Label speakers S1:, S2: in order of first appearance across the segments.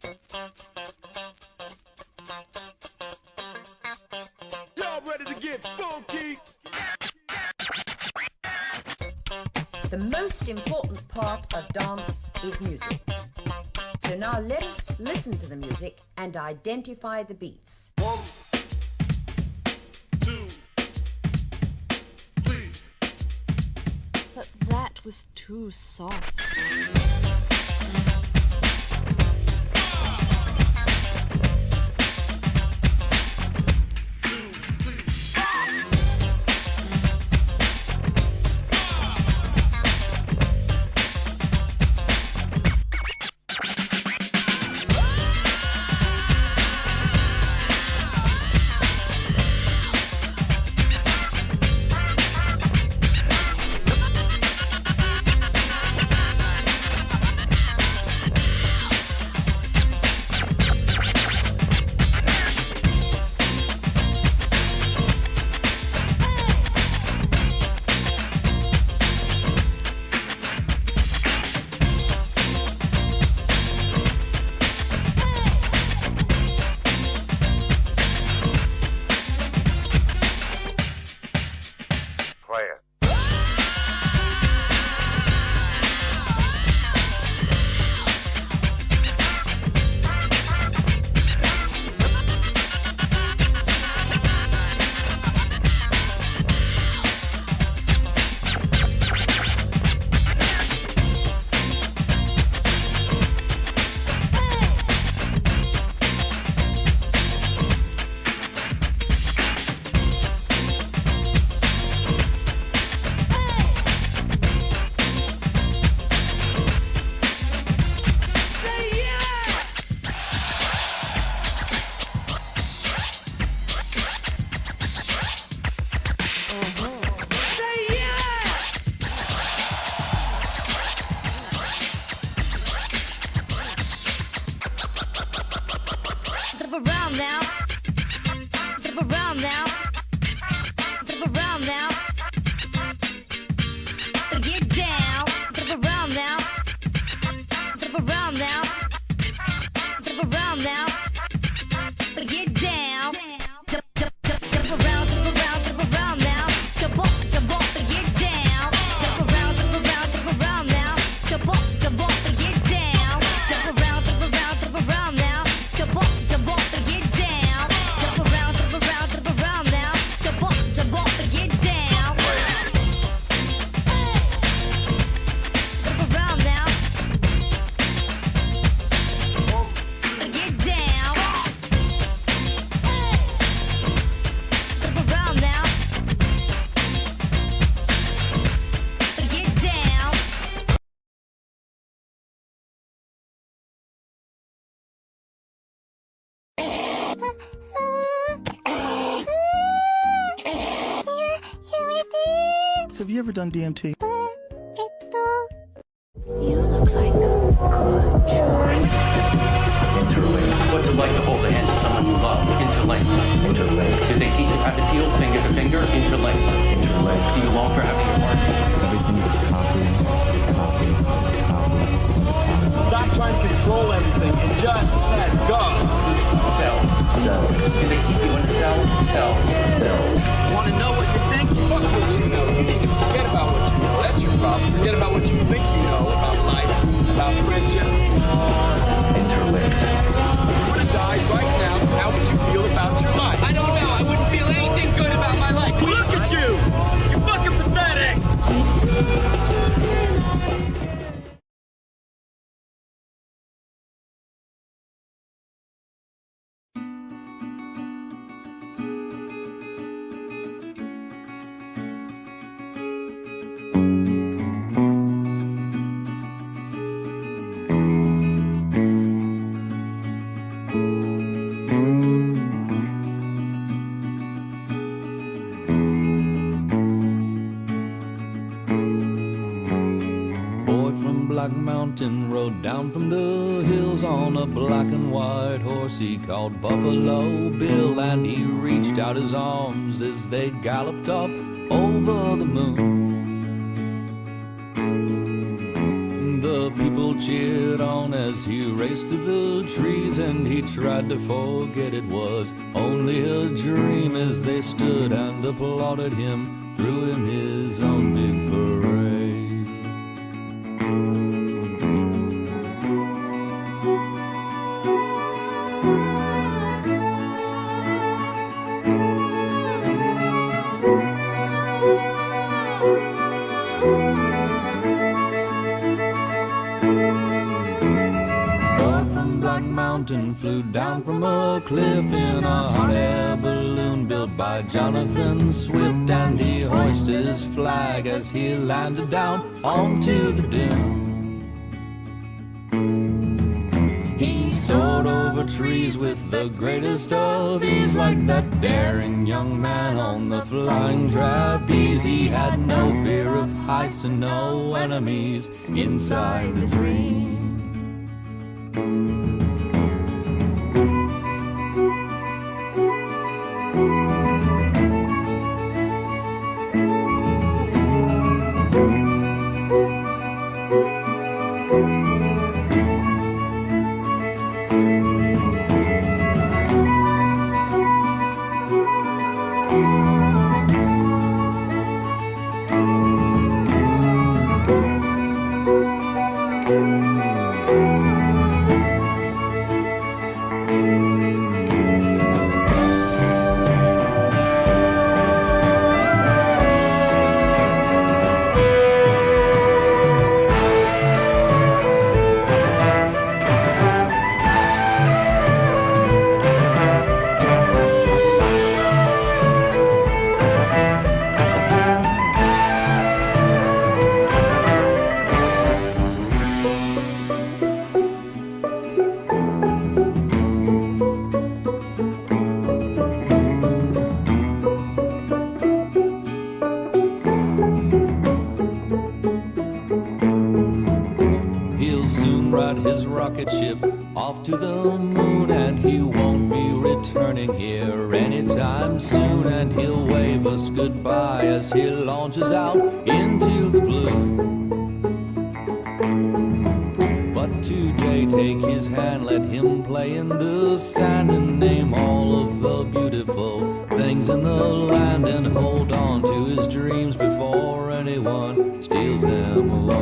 S1: Y'all ready to get funky?
S2: The most important part of dance is music. So now let us listen to the music and identify the beats.
S1: 1, 2, 3.
S3: But that was too soft.
S4: Have you ever done DMT?
S3: You look like a good choice.
S5: Interlinked. What's it like to hold the hand of someone you love? Interlinked. Interlinked. Did they teach you how to feel finger to finger? Interlinked. Interlinked. Do you long for having your heart?
S4: Everything's a copy.
S1: Stop trying to control everything and just let go.
S5: Cells. Do they keep you in the cell? Cells.
S1: Want to know what you think? Fuck what you know. You need to forget about what you know. That's your problem. Forget about what you think you know about life, about friendship.
S5: Interlinked.
S1: If you were to die right now, how would you feel about your life? I don't know. I wouldn't feel anything good about my life. Look at you! You're fucking pathetic!
S6: Black Mountain rode down from the hills on a black and white horse he called Buffalo Bill, and he reached out his arms as they galloped up over the moon. The people people cheered on as he raced through the trees, and he tried to forget it was only a dream as they stood and applauded him, threw him his own big parade. Mountain flew down from a cliff in a hot air balloon built by Jonathan Swift, and he hoisted his flag as he landed down onto the dune. He soared over trees with the greatest of ease, like that daring young man on the flying trapeze. He had no fear of heights and no enemies inside the dream. Ship off to the moon, and he won't be returning here anytime soon, and he'll wave us goodbye as he launches out into the blue. But today take his hand, let him play in the sand, and name all of the beautiful things in the land, and hold on to his dreams before anyone steals them away.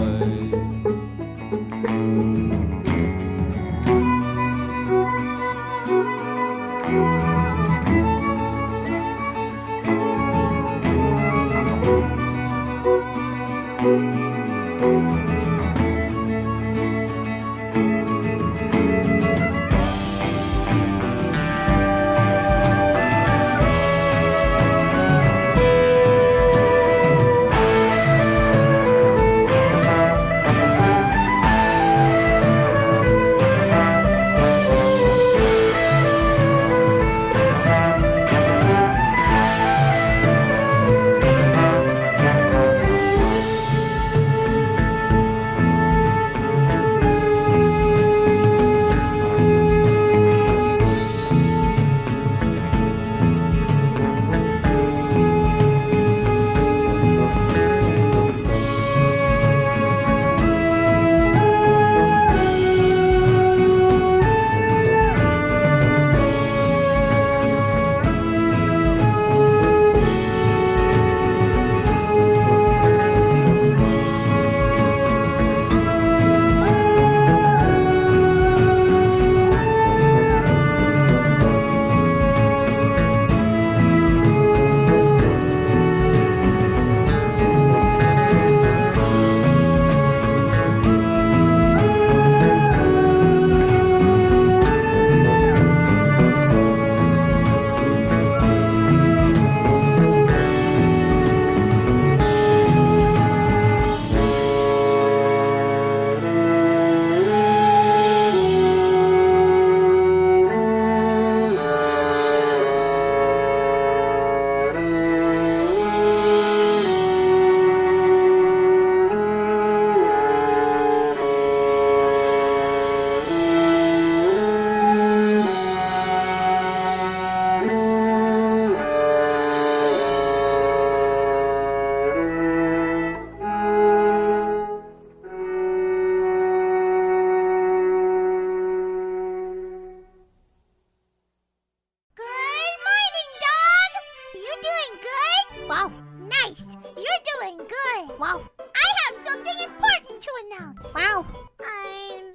S7: Ice, you're doing good. Wow. I have something important to announce. Wow. I'm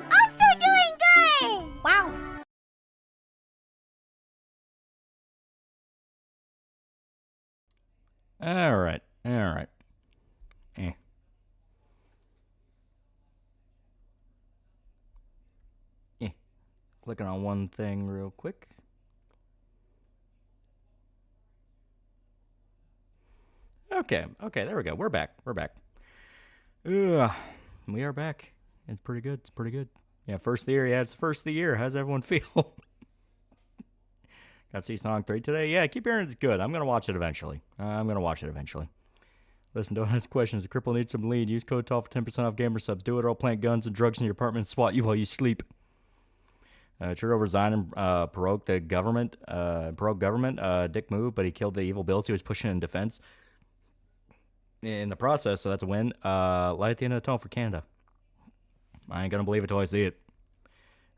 S7: also doing good. Wow.
S8: All right. Clicking on one thing real quick. Okay, there we go. We're back. We are back. It's pretty good. Yeah, first of the year. Yeah, it's the first of the year. How's everyone feel? Got to see Sonic 3 today. Yeah, I keep hearing it's good. I'm going to watch it eventually. Listen, don't ask questions. The cripple needs some lead. Use code TALL for 10% off gamer subs. Do it or I'll plant guns and drugs in your apartment and swat you while you sleep. Trudeau resigned and prorogued the government. Dick moved, but he killed the evil bills he was pushing in defense. In the process, so that's a win. Light at the end of the tunnel for Canada. I ain't gonna believe it till I see it.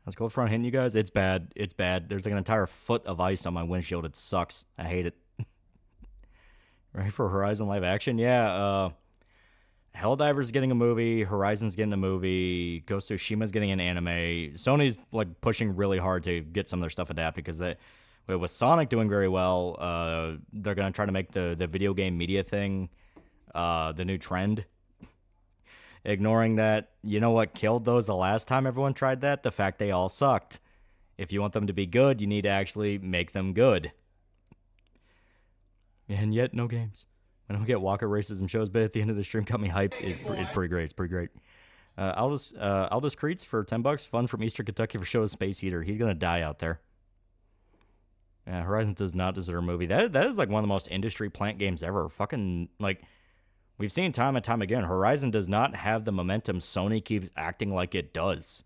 S8: How's cold front hitting you guys? It's bad. There's like an entire foot of ice on my windshield. It sucks. I hate it. Ready for Horizon live action? Yeah. Helldiver's getting a movie. Horizon's getting a movie. Ghost of Tsushima's getting an anime. Sony's like pushing really hard to get some of their stuff adapted because with Sonic doing very well, they're gonna try to make the video game media thing the new trend. Ignoring that, you know what killed those the last time everyone tried that? The fact they all sucked. If you want them to be good, you need to actually make them good. And yet, no games. I don't get Waco racism shows, but at the end of the stream got me hyped. It's pretty great. Aldous Creeds for $10. Fun from Eastern Kentucky for show Space Heater. He's gonna die out there. Horizon does not deserve a movie. That is like one of the most industry plant games ever. Fucking like we've seen time and time again. Horizon does not have the momentum Sony keeps acting like it does.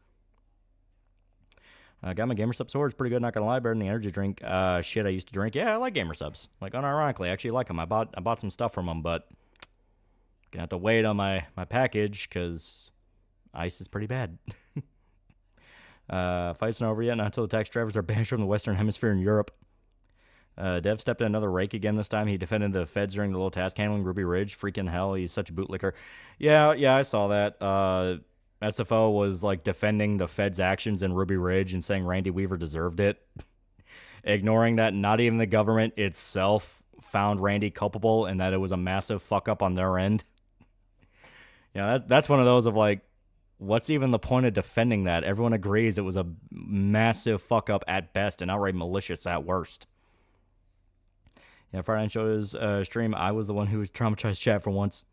S8: Got my Gamer Subs sword. It's pretty good, not gonna lie. Better than the energy drink shit I used to drink. Yeah, I like Gamer Subs. Like, unironically, I actually like them. I bought some stuff from them, but gonna have to wait on my package because ice is pretty bad. Fight's not over yet. Not until the taxi drivers are banished from the Western Hemisphere in Europe. Dev stepped in another rake again this time. He defended the feds during the little task handling Ruby Ridge. Freaking hell, he's such a bootlicker. Yeah, I saw that. SFO was like defending the Fed's actions in Ruby Ridge and saying Randy Weaver deserved it. Ignoring that not even the government itself found Randy culpable and that it was a massive fuck up on their end. Yeah, that's one of those of like, what's even the point of defending that? Everyone agrees it was a massive fuck up at best and outright malicious at worst. Yeah, Friday Night Show's stream, I was the one who was traumatized chat for once.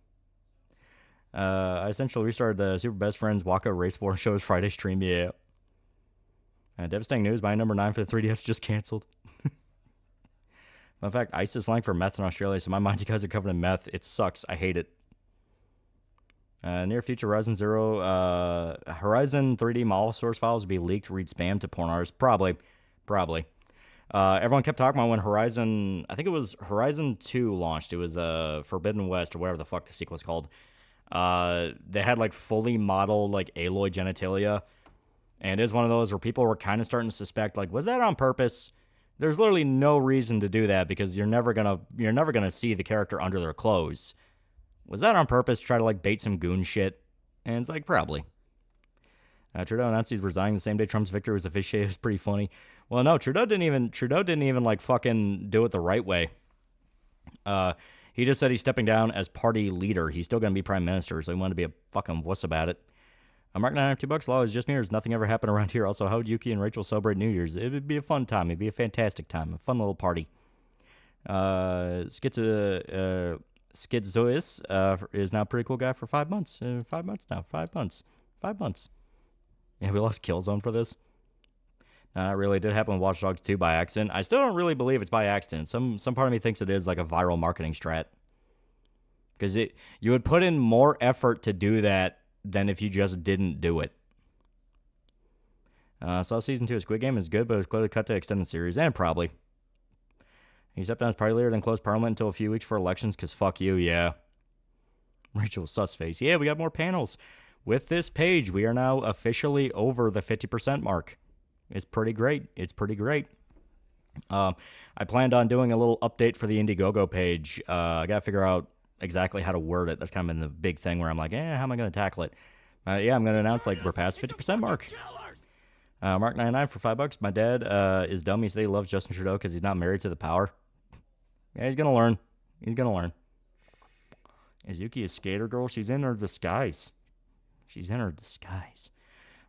S8: I essentially restarted the Super Best Friends Waco Race War show's Friday stream, yeah. Devastating news, my number 9 for the 3DS just canceled. In fact, ICE is slang for meth in Australia, so my mind you guys are covered in meth. It sucks. I hate it. Near future Horizon 3D mall source files will be leaked, read spam to porn artists. Probably. Everyone kept talking about when Horizon, I think it was Horizon 2 launched. It was Forbidden West or whatever the fuck the sequel was called. They had like fully modeled like Aloy genitalia, and it is one of those where people were kind of starting to suspect like, was that on purpose? There's literally no reason to do that because you're never gonna see the character under their clothes. Was that on purpose to try to like bait some goon shit? And it's like probably. Trudeau announced he's resigning the same day Trump's victory was officiated. It was pretty funny. Well, no, Trudeau didn't even like fucking do it the right way. He just said he's stepping down as party leader. He's still going to be prime minister, so he wanted to be a fucking wuss about it. Mark 9 $2. Law is just me, or does nothing ever happen around here? Also, how would Yuki and Rachel celebrate New Year's? It would be a fun time. It'd be a fantastic time. A fun little party. Schizois is now a pretty cool guy for 5 months. 5 months now. 5 months. 5 months. Yeah, we lost Killzone for this. It really did happen with Watch Dogs 2 by accident. I still don't really believe it's by accident. Some part of me thinks it is like a viral marketing strat. Because you would put in more effort to do that than if you just didn't do it. Saw Season 2 of Squid Game is good, but it's clearly cut to extend the series. And probably. He stepped down as party leader, then closed Parliament until a few weeks for elections, because fuck you, yeah. Rachel Sussface. Yeah, we got more panels. With this page, we are now officially over the 50% mark. It's pretty great. I planned on doing a little update for the Indiegogo page. I got to figure out exactly how to word it. That's kind of been the big thing where I'm like, how am I going to tackle it? Yeah, I'm going to announce, like, we're past 50% mark. Mark 99 for $5. My dad is dumb. He said he loves Justin Trudeau because he's not married to the power. Yeah, he's going to learn. He's going to learn. Is Yuki a skater girl? She's in her disguise. She's in her disguise.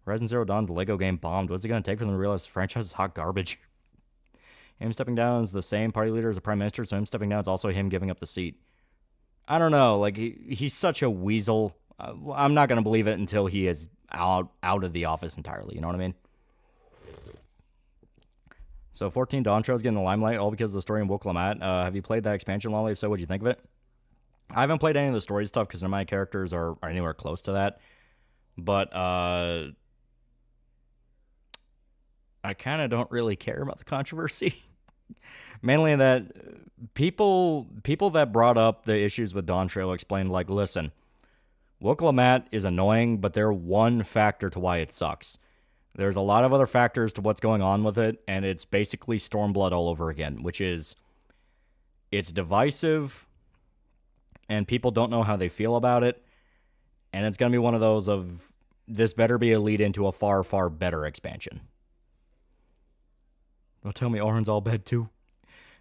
S8: Horizon Zero Dawn's Lego game bombed. What's it going to take for them to realize the franchise is hot garbage? Him stepping down is the same party leader as the prime minister, so him stepping down is also him giving up the seat. I don't know. Like, he's such a weasel. I'm not going to believe it until he is out of the office entirely. You know what I mean? So 14 Dawn Trail's getting the limelight all because of the story in Waco. Have you played that expansion, Lolly? If so, what'd you think of it? I haven't played any of the story stuff because none of my characters are anywhere close to that. But I kind of don't really care about the controversy. Mainly that people that brought up the issues with Dawn Trail explained, like, listen, Waco is annoying, but they're one factor to why it sucks. There's a lot of other factors to what's going on with it, and it's basically Stormblood all over again, which is, it's divisive, and people don't know how they feel about it, and it's going to be one of those of, this better be a lead into a far, far better expansion. Don't tell me Oren's all bad, too.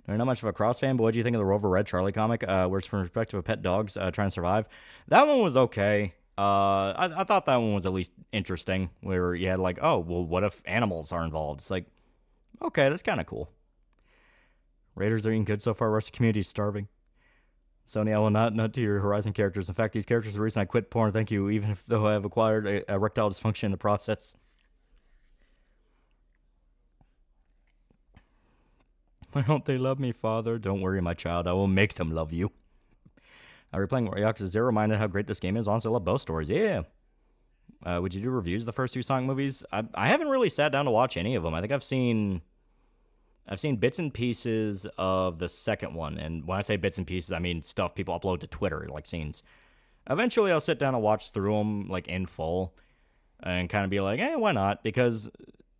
S8: Not much of a Cross fan, but what do you think of the Rover Red Charlie comic, where it's from the perspective of pet dogs trying to survive? That one was okay. I thought that one was at least interesting, where you had like, oh, well, what if animals are involved? It's like, okay, that's kind of cool. Raiders are eating good so far. Rest of the community is starving. Sony, I will not to your Horizon characters. In fact, these characters are the reason I quit porn. Thank you, even if though I have acquired a erectile dysfunction in the process. Why don't they love me, Father? Don't worry, my child. I will make them love you. Replaying Yakuza 0 reminded how great this game is. Honestly, I love both stories. Yeah. Would you do reviews of the first two Sonic movies? I haven't really sat down to watch any of them. I think I've seen bits and pieces of the second one. And when I say bits and pieces, I mean stuff people upload to Twitter, like scenes. Eventually, I'll sit down and watch through them, like, in full. And kind of be like, why not? Because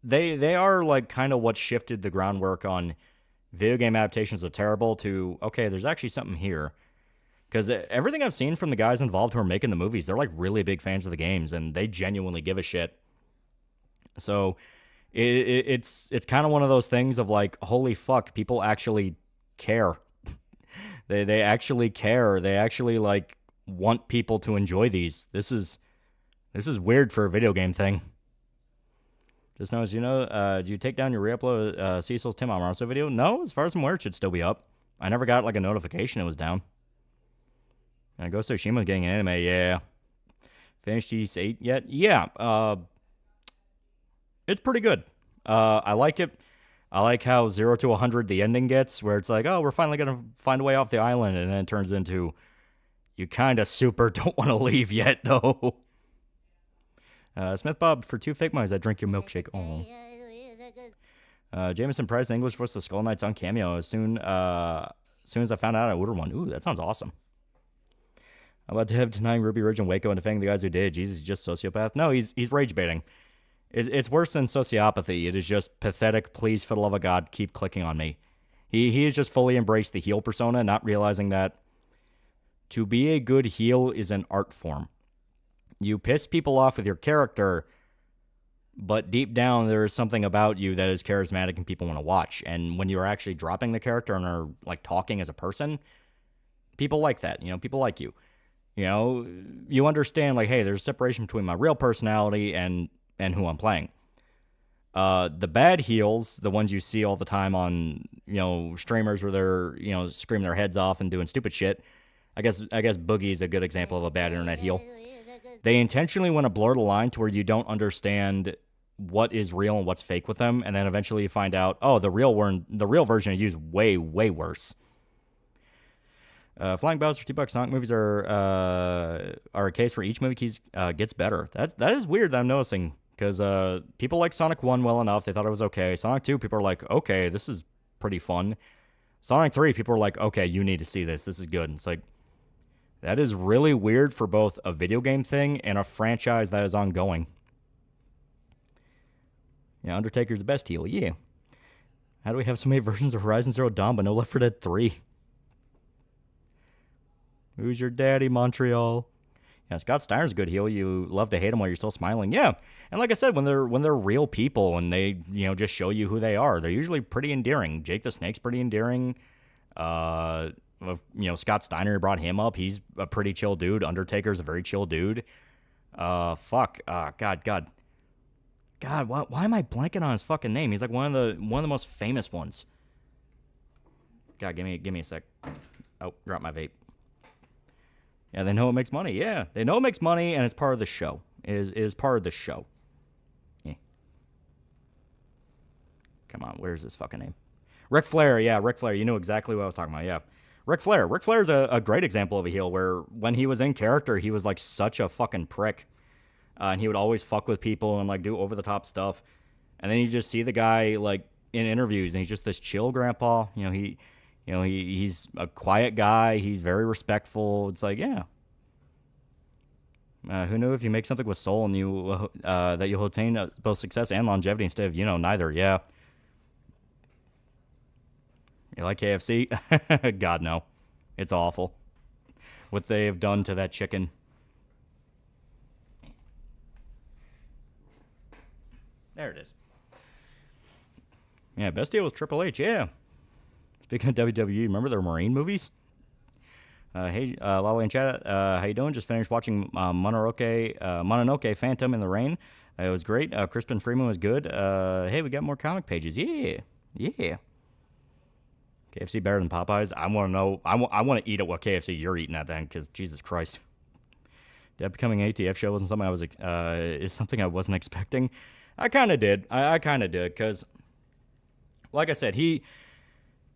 S8: they are, like, kind of what shifted the groundwork on video game adaptations of terrible to, okay, there's actually something here. Because everything I've seen from the guys involved who are making the movies, they're like really big fans of the games, and they genuinely give a shit. So it's kind of one of those things of like, holy fuck, people actually care. They actually care. They actually like want people to enjoy these. This is weird for a video game thing. Just notice, do you take down your re-upload Cecil's Tim Almaroso video? No, as far as I'm aware, it should still be up. I never got like a notification it was down. Ghost of Tsushima's getting an anime, yeah. Finished Ys 8 yet? Yeah, it's pretty good. I like it. I like how 0 to 100 the ending gets, where it's like, oh, we're finally going to find a way off the island, and then it turns into, you kind of super don't want to leave yet, though. Smith Bob, for 2 fake monies, I drink your milkshake. Oh. Jameson Price, English voice of Skull Knights on Cameo. As soon as I found out, I ordered one. Ooh, that sounds awesome. I'm about to have denying Ruby Ridge and Waco and defending the guys who did. Jesus, he's just sociopath. No, he's rage baiting. It's worse than sociopathy. It is just pathetic. Please, for the love of God, keep clicking on me. He has just fully embraced the heel persona, not realizing that to be a good heel is an art form. You piss people off with your character, but deep down there is something about you that is charismatic and people want to watch. And when you're actually dropping the character and are like talking as a person, people like that. People like you. You understand, like, hey, there's a separation between my real personality and who I'm playing. The bad heels, the ones you see all the time on, streamers where they're, screaming their heads off and doing stupid shit. I guess Boogie is a good example of a bad internet heel. They intentionally want to blur the line to where you don't understand what is real and what's fake with them, and then eventually you find out, oh, the real version is used way, way worse. Flying Bows for $2 Sonic movies are a case where each movie gets better. That is weird that I'm noticing, because people like Sonic 1 well enough. They thought it was okay. Sonic 2, people are like, okay, this is pretty fun. Sonic 3, people are like, okay, you need to see this. This is good. And it's like, that is really weird for both a video game thing and a franchise that is ongoing. Yeah, Undertaker's the best heel. Yeah. How do we have so many versions of Horizon Zero Dawn but no Left 4 Dead 3? Who's your daddy, Montreal? Yeah, Scott Steiner's a good heel. You love to hate him while you're still smiling. Yeah, and like I said, when they're real people and they just show you who they are, they're usually pretty endearing. Jake the Snake's pretty endearing. Scott Steiner brought him up. He's a pretty chill dude. Undertaker's a very chill dude. God, why am I blanking on his fucking name? He's like one of the most famous ones. God, give me a sec. Oh, drop my vape. Yeah, they know it makes money. Yeah, they know it makes money, and it's part of the show. It is part of the show. Yeah. Come on, where's his fucking name? Ric Flair. Yeah, Ric Flair. You know exactly what I was talking about. Yeah. Ric Flair. Ric Flair's a great example of a heel where when he was in character, he was like such a fucking prick. And he would always fuck with people and like do over the top stuff. And then you just see the guy like in interviews and he's just this chill grandpa. He's a quiet guy. He's very respectful. It's like, yeah. Who knew if you make something with soul and you that you'll obtain both success and longevity instead of, neither. Yeah. You like KFC? God, no. It's awful. What they have done to that chicken. There it is. Yeah, best deal was Triple H, yeah. Speaking of WWE, remember their Marine movies? Hey, Lolly and chat, how you doing? Just finished watching Mononoke Phantom in the Rain. It was great. Crispin Freeman was good. Hey, we got more comic pages. Yeah. KFC better than Popeyes? I want to know. I want to eat at what KFC you're eating at then, because Jesus Christ. That becoming an ATF show wasn't something is something I wasn't expecting. I kind of did. I kind of did, because, like I said, he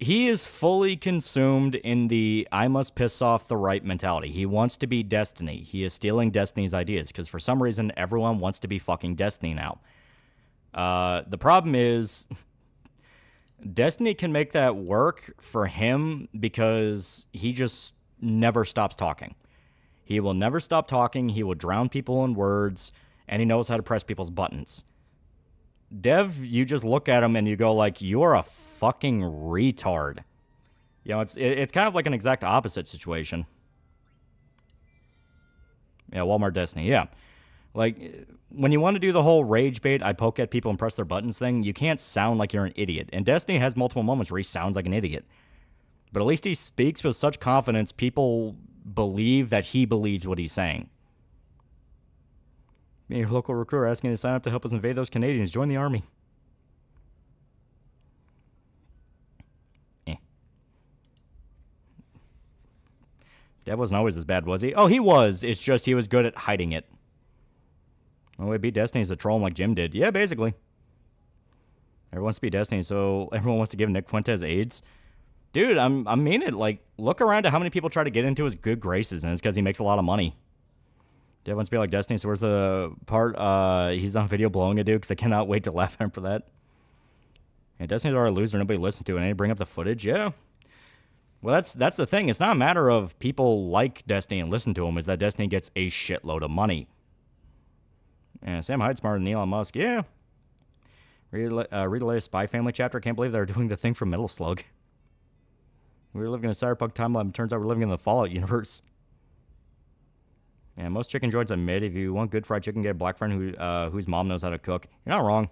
S8: is fully consumed in the I must piss off the right mentality. He wants to be Destiny. He is stealing Destiny's ideas, because for some reason, everyone wants to be fucking Destiny now. The problem is, Destiny can make that work for him because he just never stops talking. He will never stop talking. He will drown people in words, and he knows how to press people's buttons. Dev, you just look at him and you go like, you're a fucking retard. It's kind of like an exact opposite situation. Yeah, Walmart Destiny, yeah. Like, when you want to do the whole rage bait, I poke at people and press their buttons thing, you can't sound like you're an idiot. And Destiny has multiple moments where he sounds like an idiot. But at least he speaks with such confidence, people believe that he believes what he's saying. Your local recruiter asking you to sign up to help us invade those Canadians. Join the army. Dev wasn't always as bad, was he? Oh, he was. It's just he was good at hiding it. Well, we beat Destiny as a troll like Jim did. Yeah, basically. Everyone wants to be Destiny, so everyone wants to give Nick Fuentes AIDS. Dude, I mean it. Like, look around at how many people try to get into his good graces, and it's because he makes a lot of money. Dev wants to be like Destiny, so where's the part he's on video blowing a dude, because I cannot wait to laugh at him for that. Yeah, Destiny's already a loser, nobody listened to it, and they bring up the footage, yeah. Well, that's the thing. It's not a matter of people like Destiny and listen to him, it's that Destiny gets a shitload of money. Yeah, Sam Hyde's smarter than Elon Musk, yeah. Read the latest Spy Family chapter, can't believe they're doing the thing from Metal Slug. We were living in a cyberpunk timeline, turns out we're living in the Fallout universe. Yeah, most chicken joints admit if you want good fried chicken, get a black friend whose mom knows how to cook. You're not wrong.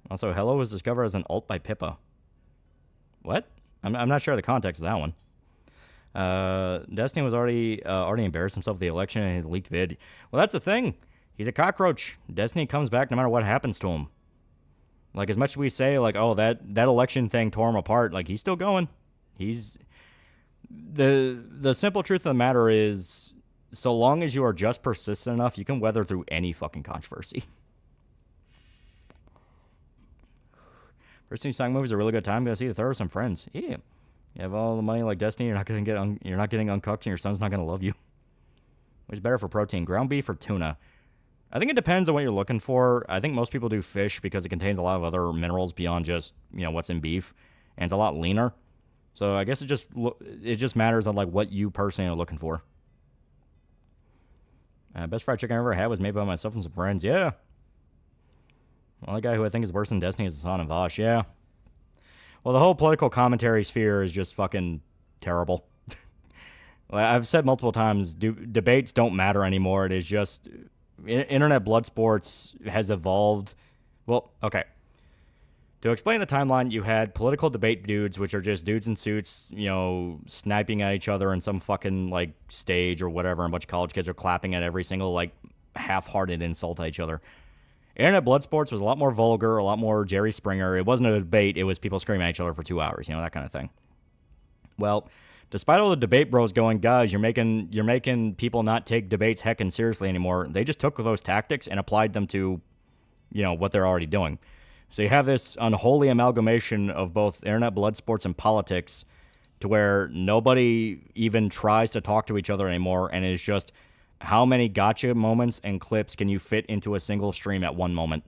S8: Also, Hello was discovered as an alt by Pippa. What? I'm not sure of the context of that one. Destiny was already embarrassed himself with the election and his leaked vid. Well, that's the thing. He's a cockroach. Destiny comes back no matter what happens to him. Like, as much as we say, like, oh, that election thing tore him apart, like, he's still going. He's... The simple truth of the matter is, so long as you are just persistent enough, you can weather through any fucking controversy. First New Song movie's a really good time. Go see the third with some friends. Yeah. You have all the money like Destiny, you're not getting uncooked, and your son's not gonna love you. Which is better for protein, ground beef or tuna? I think it depends on what you're looking for. I think most people do fish because it contains a lot of other minerals beyond just, what's in beef, and it's a lot leaner. So I guess it just matters on like what you personally are looking for. Best fried chicken I ever had was made by myself and some friends. Yeah. Well, the guy who I think is worse than Destiny is Hassan and Vosh. Yeah. Well, the whole political commentary sphere is just fucking terrible. I've said multiple times, debates don't matter anymore. It is just... Internet blood sports has evolved. Well, okay. To explain the timeline, you had political debate dudes, which are just dudes in suits, you know, sniping at each other in some fucking, like, stage or whatever, and a bunch of college kids are clapping at every single, like, half-hearted insult at each other. Internet blood sports was a lot more vulgar, a lot more Jerry Springer. It wasn't a debate. It was people screaming at each other for 2 hours, you know, that kind of thing. Well, despite all the debate bros going, guys, you're making people not take debates heckin' seriously anymore, they just took those tactics and applied them to, you know, what they're already doing. So you have this unholy amalgamation of both internet blood sports and politics to where nobody even tries to talk to each other anymore, and it's just how many gotcha moments and clips can you fit into a single stream at one moment?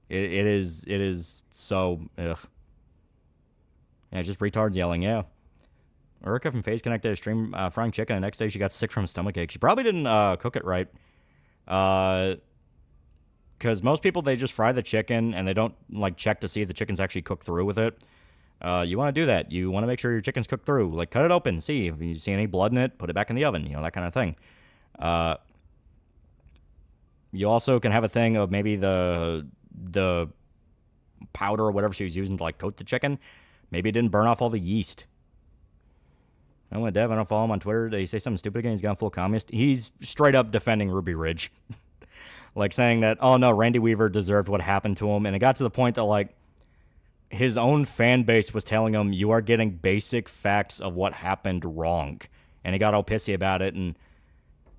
S8: It is so, ugh. Yeah, just retards yelling, yeah. Erica from FaZe connected a stream frying chicken, and the next day she got sick from a stomachache. She probably didn't cook it right. Because most people, they just fry the chicken and they don't like check to see if the chicken's actually cooked through with it. You want to do that. You want to make sure your chicken's cooked through. Like, cut it open, see if you see any blood in it, put it back in the oven, you know, that kind of thing. You also can have a thing of maybe the powder or whatever she was using to like coat the chicken. Maybe it didn't burn off all the yeast. I went Dev, I don't follow him on Twitter. Did he say something stupid again? He's gone full communist. He's straight up defending Ruby Ridge. Like saying that, oh no, Randy Weaver deserved what happened to him. And it got to the point that like his own fan base was telling him, you are getting basic facts of what happened wrong. And he got all pissy about it. And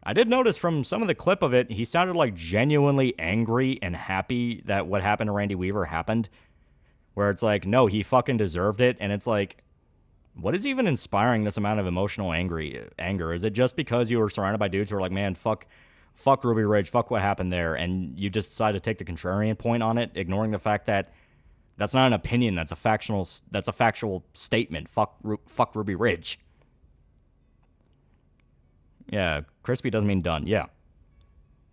S8: I did notice from some of the clip of it, he sounded like genuinely angry and happy that what happened to Randy Weaver happened. Where it's like, no, he fucking deserved it. And it's like, what is even inspiring this amount of emotional anger? Is it just because you were surrounded by dudes who are like, man, fuck Ruby Ridge, fuck what happened there, and you just decide to take the contrarian point on it, ignoring the fact that that's not an opinion, that's a factual statement. Fuck Ruby Ridge. Yeah, crispy doesn't mean done. Yeah.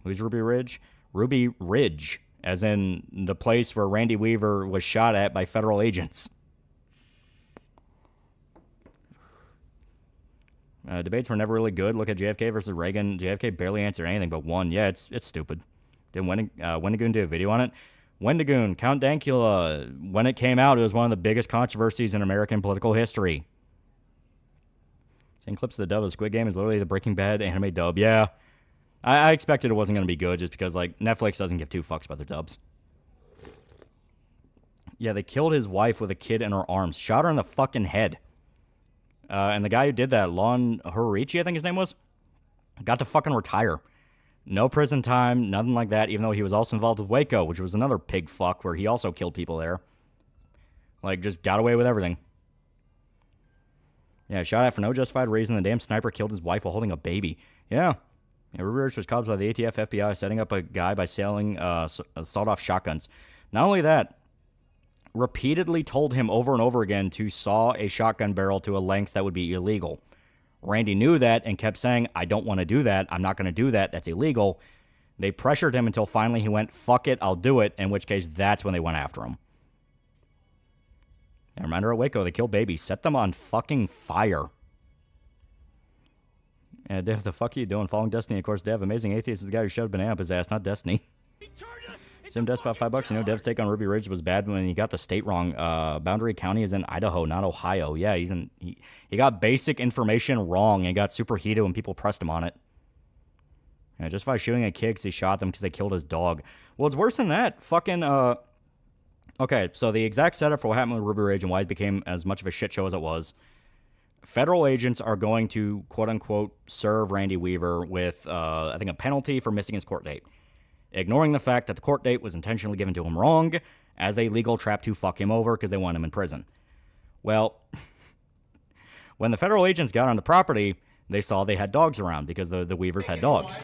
S8: Who's Ruby Ridge? Ruby Ridge, as in the place where Randy Weaver was shot at by federal agents. Debates were never really good. Look at JFK versus Reagan. JFK barely answered anything but one. Yeah, it's stupid. Did Wendigoon do a video on it? Wendigoon, Count Dankula. When it came out, it was one of the biggest controversies in American political history. Seeing clips of the dub of Squid Game is literally the Breaking Bad anime dub. Yeah, I expected it wasn't going to be good just because like Netflix doesn't give two fucks about their dubs. Yeah, they killed his wife with a kid in her arms. Shot her in the fucking head. And the guy who did that, Lon Horichi, I think his name was, got to fucking retire. No prison time, nothing like that, even though he was also involved with Waco, which was another pig fuck where he also killed people there. Like, just got away with everything. Yeah, shot at for no justified reason. The damn sniper killed his wife while holding a baby. Yeah. Ruby Ridge was caught by the ATF FBI setting up a guy by selling sawed-off shotguns. Not only that, repeatedly told him over and over again to saw a shotgun barrel to a length that would be illegal. Randy knew that and kept saying, I don't want to do that. I'm not going to do that. That's illegal. They pressured him until finally he went, fuck it, I'll do it, in which case that's when they went after him. And reminder at Waco, they killed babies. Set them on fucking fire. Yeah, Dev, the fuck are you doing? Following Destiny, of course, Dev. Amazing Atheist is the guy who shoved banana up his ass, not Destiny. Sim Dev's about $5. You know, Dev's take on Ruby Ridge was bad when he got the state wrong. Boundary County is in Idaho, not Ohio. Yeah, he got basic information wrong and got super heated when people pressed him on it. Yeah, just by shooting at kids, he shot them because they killed his dog. Well, it's worse than that. Fucking, okay, so the exact setup for what happened with Ruby Ridge and why it became as much of a shit show as it was. Federal agents are going to, quote-unquote, serve Randy Weaver with, I think, a penalty for missing his court date. Ignoring the fact that the court date was intentionally given to him wrong as a legal trap to fuck him over because they want him in prison. Well, when the federal agents got on the property, they saw they had dogs around because the Weavers had dogs.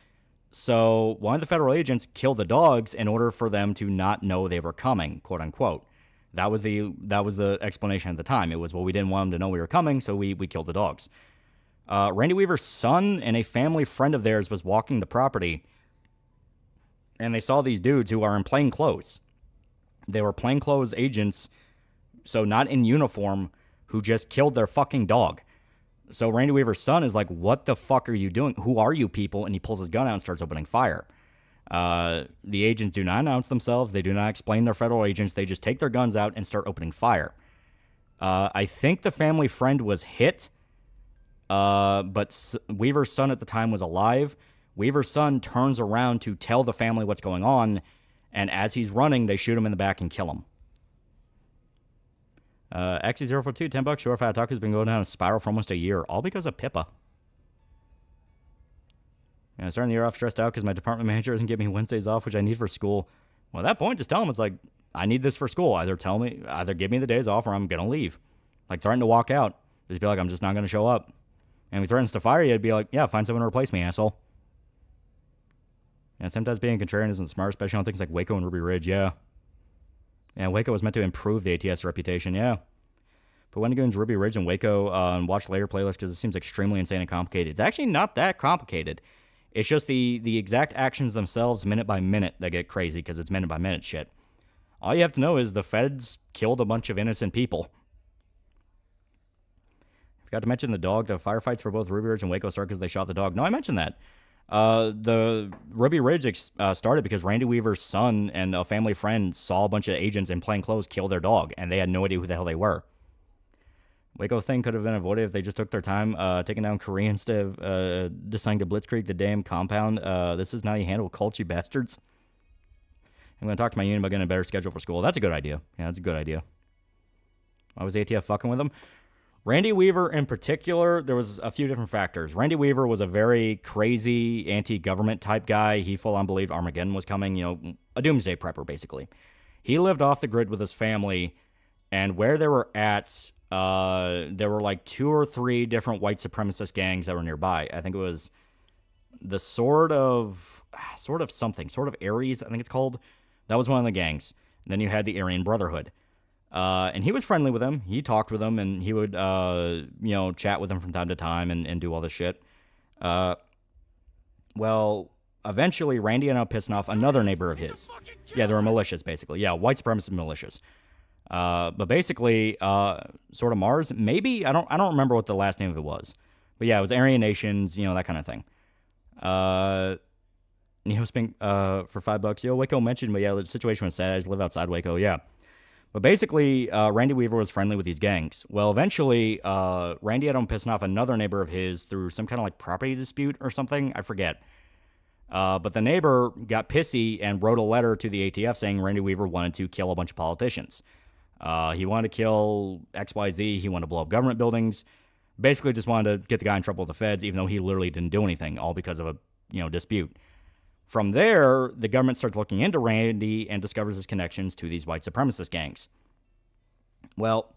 S8: So one of the federal agents killed the dogs in order for them to not know they were coming, quote unquote. That was the explanation at the time. It was, well, we didn't want them to know we were coming, so we killed the dogs. Randy Weaver's son and a family friend of theirs was walking the property and they saw these dudes who are in plain clothes. They were plainclothes agents, so not in uniform, who just killed their fucking dog. So Randy Weaver's son is like, what the fuck are you doing? Who are you people? And he pulls his gun out and starts opening fire. The agents do not announce themselves. They do not explain they're federal agents. They just take their guns out and start opening fire. I think the family friend was hit, but Weaver's son at the time was alive. Weaver's son turns around to tell the family what's going on, and as he's running, they shoot him in the back and kill him. XE042, $10. Sure, Fat Talk has been going down a spiral for almost a year, all because of Pippa. Yeah, starting the year off stressed out because my department manager doesn't give me Wednesdays off, which I need for school. Well, at that point, just tell him it's like, I need this for school. Either give me the days off or I'm going to leave. Like, threaten to walk out. Just be like, I'm just not going to show up. And if he threatens to fire you, it'd be like, yeah, find someone to replace me, asshole. And sometimes being contrarian isn't smart, especially on things like Waco and Ruby Ridge, yeah. Yeah, Waco was meant to improve the ATS reputation, yeah. But Wendigoon's Ruby Ridge and Waco and watch later playlist because it seems extremely insane and complicated. It's actually not that complicated. It's just the exact actions themselves, minute by minute, that get crazy because it's minute by minute shit. All you have to know is the feds killed a bunch of innocent people. Forgot to mention the dog. The firefights for both Ruby Ridge and Waco started because they shot the dog. No, I mentioned that. The Ruby Ridge started because Randy Weaver's son and a family friend saw a bunch of agents in plain clothes kill their dog, and they had no idea who the hell they were. Waco thing could have been avoided if they just took their time taking down Korea instead of deciding to blitzkrieg the damn compound. This is how you handle cult, you bastards. I'm going to talk to my union about getting a better schedule for school. That's a good idea. Yeah, that's a good idea. Why was ATF fucking with them? Randy Weaver in particular, there was a few different factors. Randy Weaver was a very crazy anti-government type guy. He full-on believed Armageddon was coming, you know, a doomsday prepper, basically. He lived off the grid with his family, and where they were at, there were like 2 or 3 different white supremacist gangs that were nearby. I think it was the Sword of Aries, I think it's called. That was one of the gangs. And then you had the Aryan Brotherhood. And he was friendly with them. He talked with them, and he would, chat with them from time to time and do all this shit. Well, eventually, Randy ended up pissing off another neighbor of his. Yeah, they were militias, basically. Yeah, white supremacist militias. But basically, sort of Mars, maybe? I don't remember what the last name of it was. But yeah, it was Aryan Nations, that kind of thing. Neospink, for $5. Yo, Waco mentioned, but yeah, the situation was sad. I just live outside Waco, yeah. But basically, Randy Weaver was friendly with these gangs. Well, eventually, Randy ended up pissing off another neighbor of his through some kind of like property dispute or something. I forget. But the neighbor got pissy and wrote a letter to the ATF saying Randy Weaver wanted to kill a bunch of politicians. He wanted to kill XYZ. He wanted to blow up government buildings. Basically, just wanted to get the guy in trouble with the feds, even though he literally didn't do anything, all because of a dispute. From there, the government starts looking into Randy and discovers his connections to these white supremacist gangs. Well,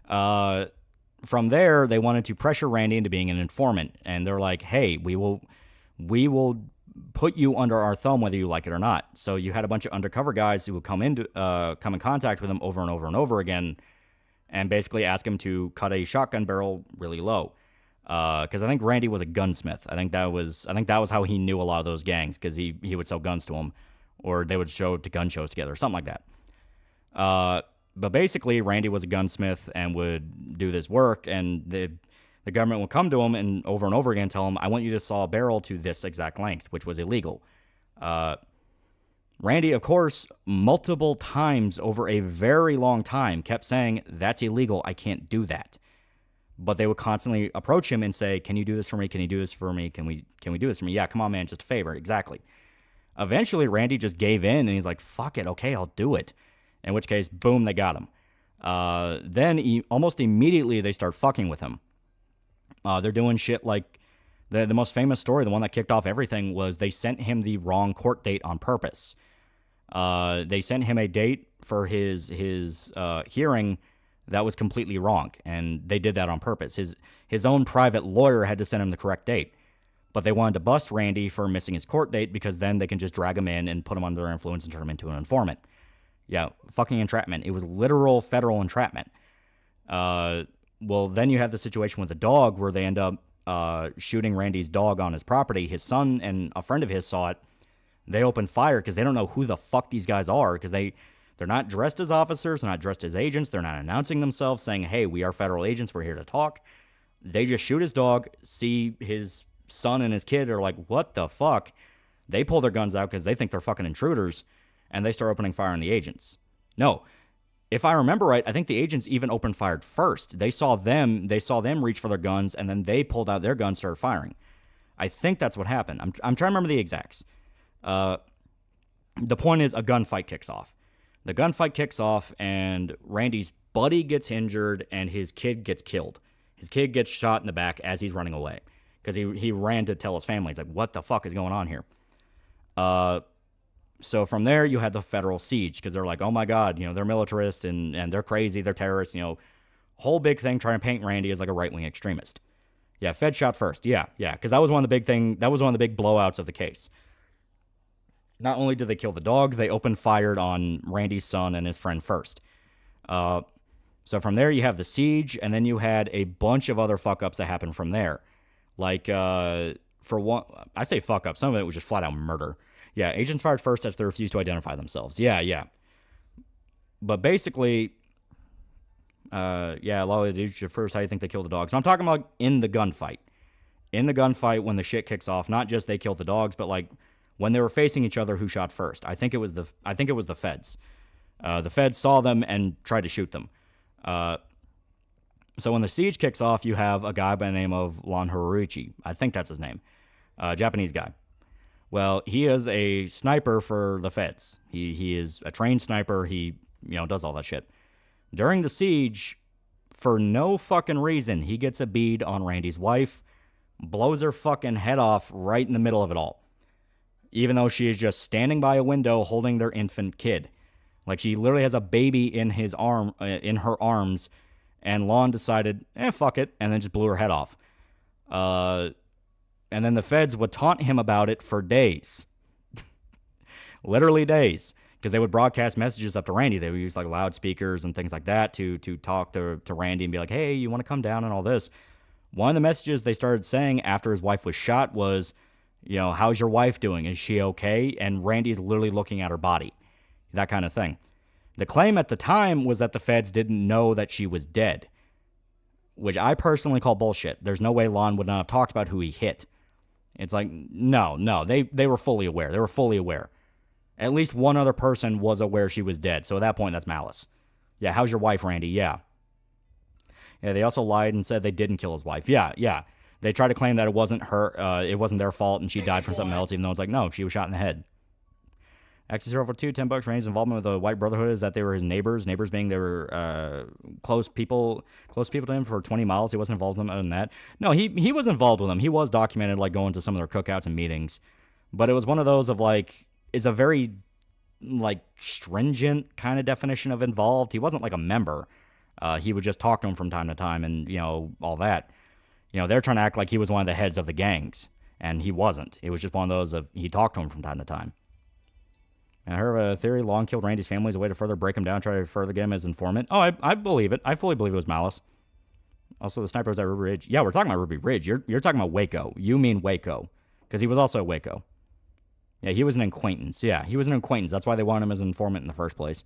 S8: from there, they wanted to pressure Randy into being an informant. And they're like, hey, we will put you under our thumb whether you like it or not. So you had a bunch of undercover guys who would come in contact with him over and over and over again and basically ask him to cut a shotgun barrel really low. Because I think Randy was a gunsmith. I think that was how he knew a lot of those gangs, because he would sell guns to them, or they would show to gun shows together, something like that. But basically, Randy was a gunsmith and would do this work, and the government would come to him and over again tell him, I want you to saw a barrel to this exact length, which was illegal. Randy, of course, multiple times over a very long time kept saying, that's illegal, I can't do that. But they would constantly approach him and say, can you do this for me? Can you do this for me? Can we do this for me? Yeah, come on, man, just a favor. Exactly. Eventually, Randy just gave in, and he's like, fuck it, okay, I'll do it. In which case, boom, they got him. Then, almost immediately, they start fucking with him. They're doing shit like, the most famous story, the one that kicked off everything, was they sent him the wrong court date on purpose. They sent him a date for his hearing that was completely wrong, and they did that on purpose. His own private lawyer had to send him the correct date, but they wanted to bust Randy for missing his court date, because then they can just drag him in and put him under their influence and turn him into an informant. Yeah, fucking entrapment. It was literal federal entrapment. Well, then you have the situation with the dog, where they end up shooting Randy's dog on his property. His son and a friend of his saw it. They open fire because they don't know who the fuck these guys are, because they're not dressed as officers, they're not dressed as agents, they're not announcing themselves saying, hey, we are federal agents, we're here to talk. They just shoot his dog, see his son and his kid are like, what the fuck? They pull their guns out because they think they're fucking intruders, and they start opening fire on the agents. No, if I remember right, I think the agents even opened fire first. They saw them reach for their guns, and then they pulled out their guns, started firing. I think that's what happened. I'm trying to remember the exacts. The point is, a gunfight kicks off. The gunfight kicks off, and Randy's buddy gets injured, and his kid gets killed. His kid gets shot in the back as he's running away, because he ran to tell his family. He's like, what the fuck is going on here? So from there, you had the federal siege, because they're like, oh my God, they're militarists, and they're crazy, they're terrorists, whole big thing trying to paint Randy as like a right-wing extremist. Yeah, Fed shot first. Yeah, because that was one of the big blowouts of the case. Not only did they kill the dog, they opened fire on Randy's son and his friend first. So from there, you have the siege, and then you had a bunch of other fuck-ups that happened from there. Like, for one, I say fuck-up, some of it was just flat-out murder. Yeah, agents fired first after they refused to identify themselves. Yeah. But basically, Loli, did you first, how you think they killed the dogs? So I'm talking about in the gunfight. In the gunfight, when the shit kicks off, not just they killed the dogs, but like when they were facing each other, who shot first? I think it was the feds. The feds saw them and tried to shoot them. So when the siege kicks off, you have a guy by the name of Lon Horiuchi. I think that's his name. Japanese guy. Well, he is a sniper for the feds. He is a trained sniper. He, does all that shit. During the siege, for no fucking reason, he gets a bead on Randy's wife, blows her fucking head off right in the middle of it all. Even though she is just standing by a window holding their infant kid. Like, she literally has a baby in her arms, and Lon decided, fuck it, and then just blew her head off. And then the feds would taunt him about it for days. Literally days. Because they would broadcast messages up to Randy. They would use like loudspeakers and things like that to talk to Randy and be like, hey, you want to come down and all this. One of the messages they started saying after his wife was shot was, how's your wife doing? Is she okay? And Randy's literally looking at her body. That kind of thing. The claim at the time was that the feds didn't know that she was dead, which I personally call bullshit. There's no way Lon would not have talked about who he hit. It's like, no, they were fully aware. They were fully aware. At least one other person was aware she was dead. So at that point, that's malice. Yeah, how's your wife, Randy? Yeah. Yeah, they also lied and said they didn't kill his wife. Yeah. They tried to claim that it wasn't her, it wasn't their fault, and she died from something else, even though it's like, no, she was shot in the head. Access 042, $10. Randy's involvement with the White Brotherhood is that they were his neighbors. Neighbors being they were close people to him for 20 miles. He wasn't involved with them other than that. No, he was involved with them. He was documented, like, going to some of their cookouts and meetings. But it was one of those of, like, is a very, like, stringent kind of definition of involved. He wasn't, like, a member. He would just talk to him from time to time and, all that. They're trying to act like he was one of the heads of the gangs. And he wasn't. It was just one of those of he talked to him from time to time. I heard of a theory Lon killed Randy's family as a way to further break him down, try to further get him as informant. Oh, I believe it. I fully believe it was malice. Also, the sniper was at Ruby Ridge. Yeah, we're talking about Ruby Ridge. You're talking about Waco. You mean Waco. Because he was also at Waco. Yeah, he was an acquaintance. Yeah, he was an acquaintance. That's why they wanted him as an informant in the first place.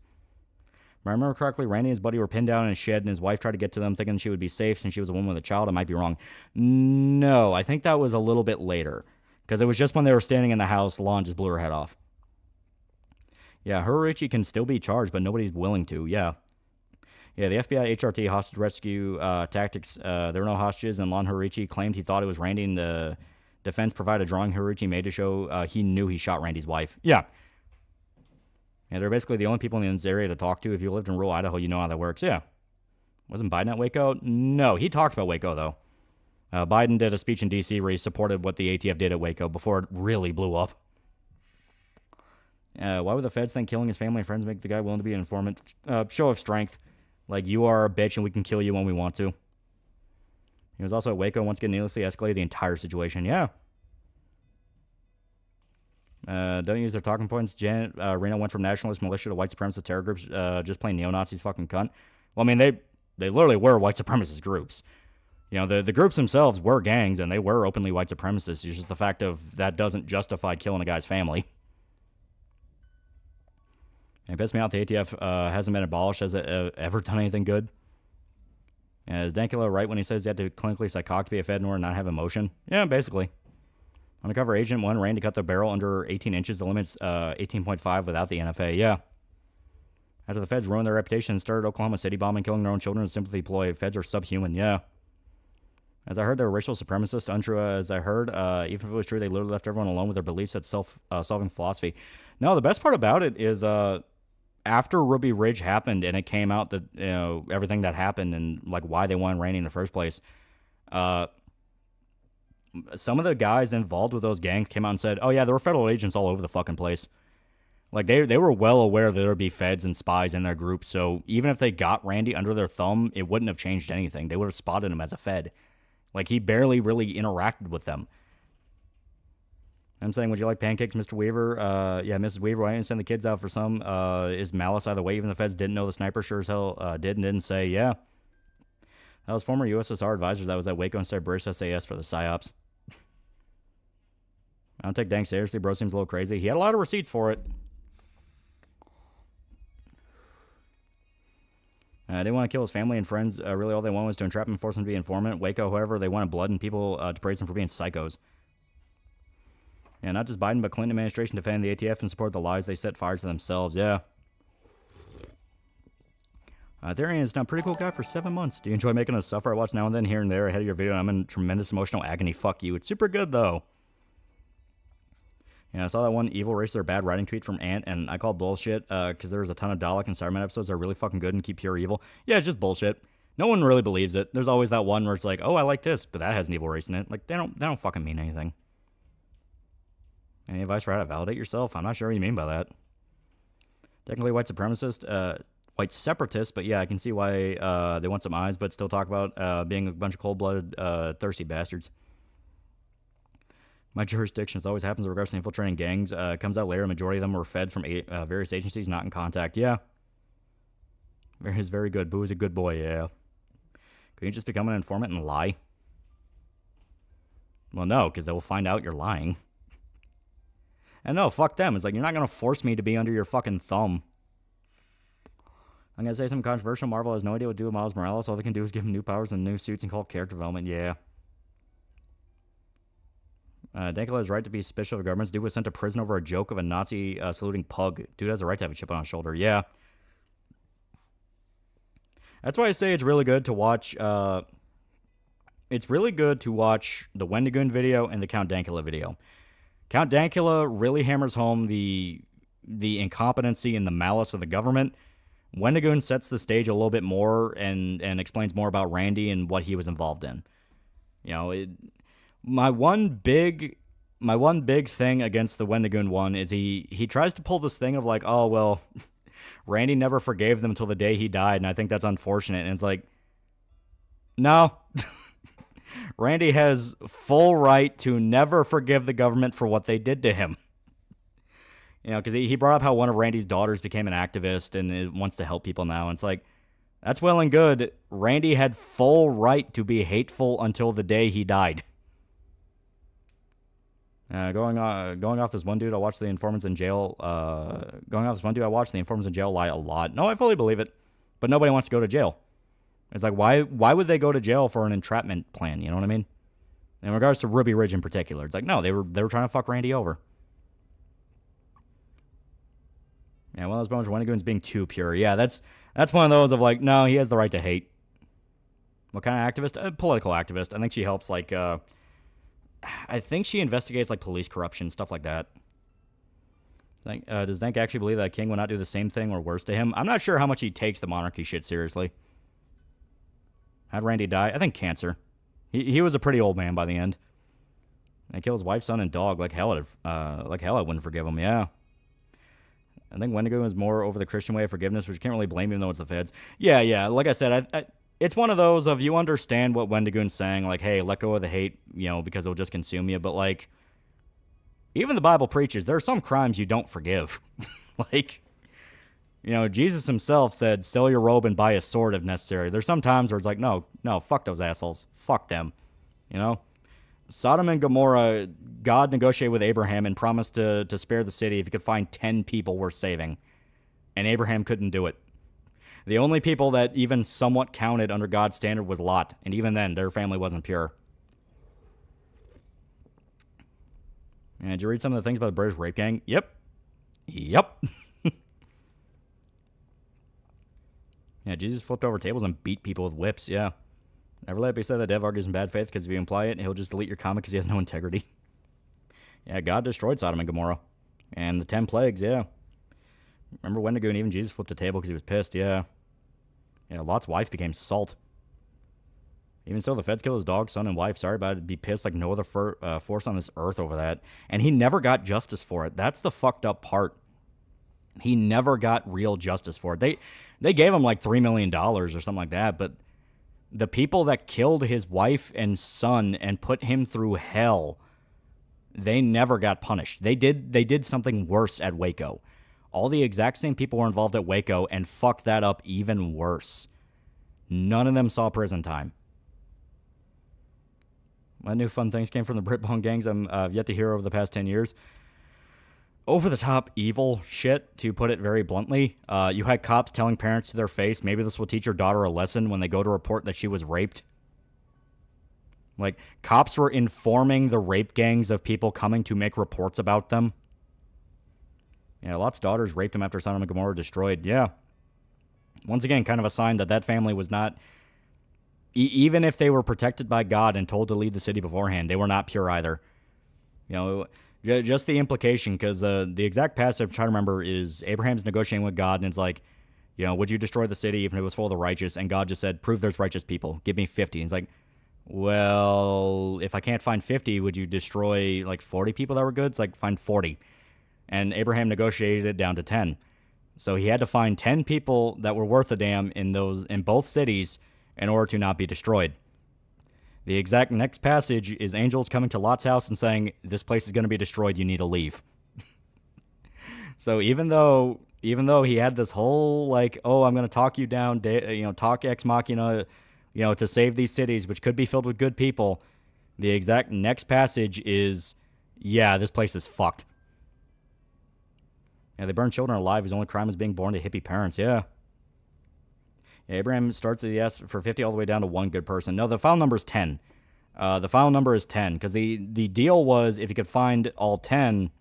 S8: If I remember correctly, Randy and his buddy were pinned down in a shed, and his wife tried to get to them thinking she would be safe since she was a woman with a child. I might be wrong. No, I think that was a little bit later. Because it was just when they were standing in the house, Lon just blew her head off. Yeah, Horiuchi can still be charged, but nobody's willing to. Yeah. Yeah, the FBI HRT hostage rescue tactics, there were no hostages, and Lon Horiuchi claimed he thought it was Randy, and the defense provided a drawing Horiuchi made to show he knew he shot Randy's wife. Yeah. Yeah, they're basically the only people in this area to talk to. If you lived in rural Idaho, you know how that works. Yeah. Wasn't Biden at Waco? No, he talked about Waco, though. Biden did a speech in D.C. where he supported what the ATF did at Waco before it really blew up. Why would the feds think killing his family and friends make the guy willing to be an informant? Show of strength. Like, you are a bitch and we can kill you when we want to. He was also at Waco once again needlessly escalated the entire situation. Yeah. Don't use their talking points. Janet Reno went from nationalist militia to white supremacist terror groups, just plain neo-Nazis fucking cunt. Well, I mean, they literally were white supremacist groups. The groups themselves were gangs, and they were openly white supremacists. It's just the fact of that doesn't justify killing a guy's family. It pissed me off the ATF hasn't been abolished. Has it ever done anything good? Is Dankula right when he says you have to clinically psychotic to be a Fed in order to not have emotion? Yeah, basically. Undercover Agent 1 ran to cut the barrel under 18 inches. The limit's 18.5 without the NFA. Yeah. After the Feds ruined their reputation and started Oklahoma City bombing, killing their own children with sympathy ploy, Feds are subhuman. Yeah. As I heard, they were racial supremacists. Untrue as I heard, even if it was true, they literally left everyone alone with their beliefs at self-solving philosophy. No, the best part about it is after Ruby Ridge happened and it came out that, you know, everything that happened and like why they wanted Randy in the first place, some of the guys involved with those gangs came out and said, oh yeah, there were federal agents all over the fucking place. Like, they were well aware that there would be feds and spies in their group, so even if they got Randy under their thumb, it wouldn't have changed anything. They would have spotted him as a fed. Like, he barely really interacted with them. I'm saying, would you like pancakes, Mr. Weaver? Yeah, Mrs. Weaver, why didn't you send the kids out for some? Is malice either way? Even the feds didn't know the sniper sure as hell did and didn't say, yeah. That was former USSR advisors that was at Waco and started British SAS for the PSYOPs. I don't take Dank seriously. Bro seems a little crazy. He had a lot of receipts for it. They didn't want to kill his family and friends. Really, all they wanted was to entrap him and force him to be an informant. Waco, however, they wanted blood and people to praise him for being psychos. Yeah, not just Biden, but Clinton administration defending the ATF and support the lies they set fire to themselves. Yeah. Therian is now a pretty cool guy for 7 months. Do you enjoy making us suffer? I watch now and then, here and there, ahead of your video, and I'm in tremendous emotional agony. Fuck you. It's super good, though. Yeah, I saw that one evil racer bad writing tweet from Ant, and I call bullshit, because there's a ton of Dalek and Cyberman episodes that are really fucking good and keep pure evil. Yeah, it's just bullshit. No one really believes it. There's always that one where it's like, oh, I like this, but that has an evil race in it. Like, they don't fucking mean anything. Any advice for how to validate yourself? I'm not sure what you mean by that. Technically white supremacist, white separatist, but yeah, I can see why they want some eyes, but still talk about being a bunch of cold-blooded, thirsty bastards. My jurisdiction, as always happens in regards to infiltrating gangs, comes out later. A majority of them were feds from various agencies not in contact. Yeah. He's very good. Boo is a good boy, yeah. Can you just become an informant and lie? Well, no, because they will find out you're lying. And no, fuck them. It's like, you're not going to force me to be under your fucking thumb. I'm going to say something controversial. Marvel has no idea what to do with Miles Morales. All they can do is give him new powers and new suits and call it character development. Yeah. Dankula has a right to be suspicious of governments. Dude was sent to prison over a joke of a Nazi saluting pug. Dude has a right to have a chip on his shoulder. Yeah. That's why I say it's really good to watch. It's really good to watch the Wendigoon video and the Count Dankula video. Count Dankula really hammers home the incompetency and the malice of the government. Wendigoon sets the stage a little bit more and explains more about Randy and what he was involved in. You know, my one big thing against the Wendigoon one is he tries to pull this thing of like, oh, well, Randy never forgave them until the day he died, and I think that's unfortunate. And it's like, no. Randy has full right to never forgive the government for what they did to him. You know, because he brought up how one of Randy's daughters became an activist and wants to help people now. And it's like, that's well and good. Randy had full right to be hateful until the day he died. Going off this one dude, I watched the informants in jail. Going off this one dude, I watched the informants in jail lie a lot. No, I fully believe it, but nobody wants to go to jail. It's like, why would they go to jail for an entrapment plan? You know what I mean? In regards to Ruby Ridge in particular, it's like, no, they were trying to fuck Randy over. Yeah, one of those moments where Wendigoon's being too pure. Yeah, that's one of those of like, no, he has the right to hate. What kind of activist? A political activist. I think she helps like. I think she investigates like police corruption, stuff like that. Like, does Dank actually believe that King will not do the same thing or worse to him? I'm not sure how much he takes the monarchy shit seriously. How'd Randy die? I think cancer. He was a pretty old man by the end. And he killed his wife, son, and dog. Like hell, I wouldn't forgive him. Yeah. I think Wendigo is more over the Christian way of forgiveness, which you can't really blame him though it's the feds. Yeah. Like I said, it's one of those of you understand what Wendigoon's saying, like, hey, let go of the hate, you know, because it'll just consume you. But like, even the Bible preaches there are some crimes you don't forgive. Like, you know, Jesus himself said, sell your robe and buy a sword if necessary. There's some times where it's like, no, fuck those assholes. Fuck them. You know? Sodom and Gomorrah, God negotiated with Abraham and promised to spare the city if he could find 10 people worth saving. and Abraham couldn't do it. The only people that even somewhat counted under God's standard was Lot, and even then, their family wasn't pure. And did you read some of the things about the British rape gang? Yep. Yeah, Jesus flipped over tables and beat people with whips, yeah. Never let it be said that Dev argues in bad faith, because if you imply it, he'll just delete your comment because he has no integrity. Yeah, God destroyed Sodom and Gomorrah. And the 10 plagues, yeah. Remember Wendigo and even Jesus flipped a table because he was pissed, yeah. Yeah, Lot's wife became salt. Even so, the feds killed his dog, son, and wife. Sorry, but I'd be pissed like no other force on this earth over that. And he never got justice for it. That's the fucked up part. He never got real justice for it. They gave him like $3 million or something like that, but the people that killed his wife and son and put him through hell, they never got punished. They did something worse at Waco. All the exact same people were involved at Waco and fucked that up even worse. None of them saw prison time. My new fun things came from the Britbone gangs I've yet to hear over the past 10 years. Over-the-top evil shit, to put it very bluntly. You had cops telling parents to their face, maybe this will teach your daughter a lesson when they go to report that she was raped. Like, cops were informing the rape gangs of people coming to make reports about them. Yeah, Lot's daughters raped him after Sodom and Gomorrah were destroyed. Yeah. Once again, kind of a sign that that family was not... even if they were protected by God and told to leave the city beforehand, they were not pure either. You know... just the implication, because the exact passage I'm trying to remember is Abraham's negotiating with God, and it's like, you know, would you destroy the city if it was full of the righteous? And God just said, prove there's righteous people. Give me 50. And he's like, well, if I can't find 50, would you destroy like 40 people that were good? It's like, find 40. And Abraham negotiated it down to 10. So he had to find 10 people that were worth a damn in both cities in order to not be destroyed. The exact next passage is angels coming to Lot's house and saying, this place is going to be destroyed, you need to leave. So even though he had this whole, like, oh, I'm going to talk you down, talk ex machina, to save these cities, which could be filled with good people, the exact next passage is, yeah, this place is fucked. Yeah, they burn children alive. His only crime is being born to hippie parents, yeah. Abraham starts at yes for 50 all the way down to one good person. No, the final number is 10. The final number is 10 because the deal was if you could find all 10,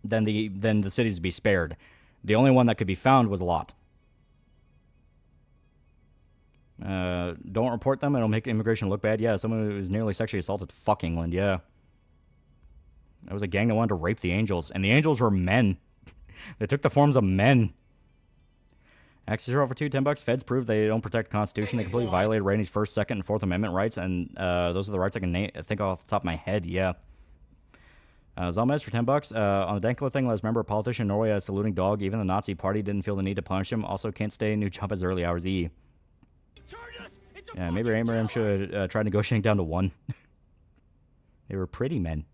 S8: then the cities would be spared. The only one that could be found was Lot. Don't report them. It'll make immigration look bad. Yeah, someone who was nearly sexually assaulted. Fuck England. Yeah. There was a gang that wanted to rape the angels, and the angels were men. They took the forms of men. Access 0 for 2, $10. Feds prove they don't protect the Constitution. They completely violated Randy's First, Second, and Fourth Amendment rights, and those are the rights I can think off the top of my head. Yeah. Zalmez for $10. On the Dankler thing, let's remember a politician in Norway has a saluting dog. Even the Nazi party didn't feel the need to punish him. Also, can't stay in New Jump as early hours. Yeah, maybe Abraham should try negotiating down to 1. They were pretty men.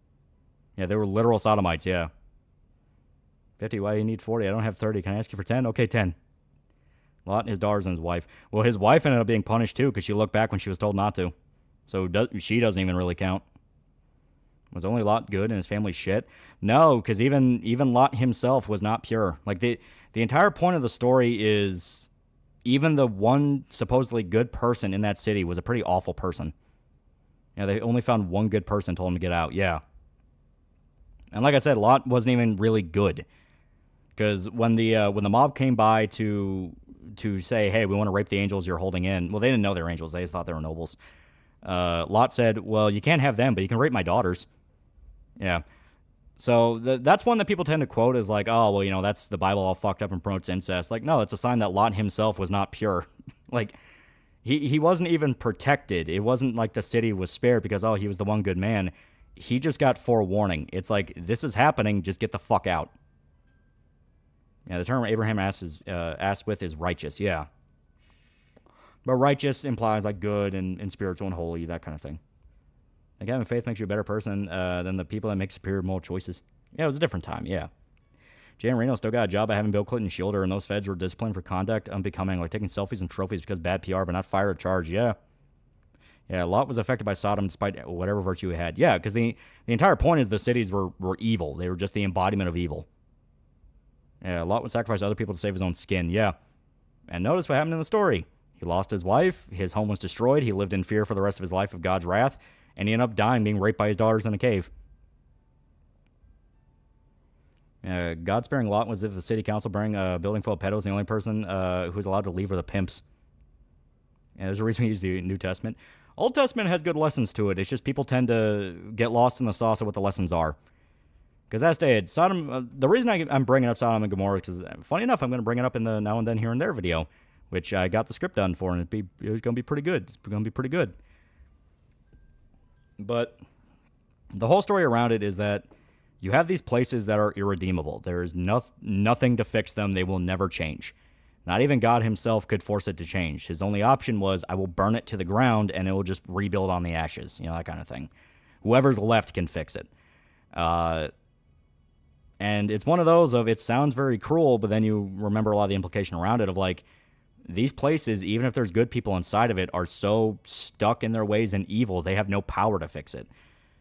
S8: Yeah, they were literal sodomites. Yeah. 50. Why do you need 40? I don't have 30. Can I ask you for 10? Okay, 10. Lot, his daughters, and his wife. Well, his wife ended up being punished, too, because she looked back when she was told not to. So she doesn't even really count. Was only Lot good and his family shit? No, because even Lot himself was not pure. Like, the entire point of the story is even the one supposedly good person in that city was a pretty awful person. Yeah, they only found one good person, told him to get out. Yeah. And like I said, Lot wasn't even really good. Because when the mob came by to say, hey, we want to rape the angels you're holding in. Well, they didn't know they were angels. They just thought they were nobles. Lot said, well, you can't have them, but you can rape my daughters. Yeah. So that's one that people tend to quote as like, oh, well, that's the Bible all fucked up and promotes incest. Like, no, it's a sign that Lot himself was not pure. Like, he wasn't even protected. It wasn't like the city was spared because, oh, he was the one good man. He just got forewarning. It's like, this is happening, just get the fuck out. Yeah, the term Abraham asked with is righteous, yeah. But righteous implies like good and spiritual and holy, that kind of thing. Like having faith makes you a better person than the people that make superior moral choices. Yeah, it was a different time, yeah. Jan Marino still got a job by having Bill Clinton's shoulder, and those feds were disciplined for conduct unbecoming, like taking selfies and trophies because bad PR, but not fire or charge, yeah. Yeah, Lot was affected by Sodom despite whatever virtue he had. Yeah, because the entire point is the cities were evil. They were just the embodiment of evil. Yeah, Lot would sacrifice other people to save his own skin. Yeah. And notice what happened in the story. He lost his wife. His home was destroyed. He lived in fear for the rest of his life of God's wrath. And he ended up dying, being raped by his daughters in a cave. God sparing Lot was if the city council burning a building full of pedos. The only person who was allowed to leave were the pimps. And there's a reason we use the New Testament. Old Testament has good lessons to it. It's just people tend to get lost in the sauce of what the lessons are. Because as stated, Sodom. The reason I'm bringing up Sodom and Gomorrah is because, funny enough, I'm going to bring it up in the Now and Then Here and There video, which I got the script done for, and it was going to be pretty good. It's going to be pretty good. But the whole story around it is that you have these places that are irredeemable. There is nothing to fix them. They will never change. Not even God himself could force it to change. His only option was, I will burn it to the ground, and it will just rebuild on the ashes. You know, that kind of thing. Whoever's left can fix it. And it's one of those of, it sounds very cruel, but then you remember a lot of the implication around it of like, these places, even if there's good people inside of it, are so stuck in their ways and evil, they have no power to fix it.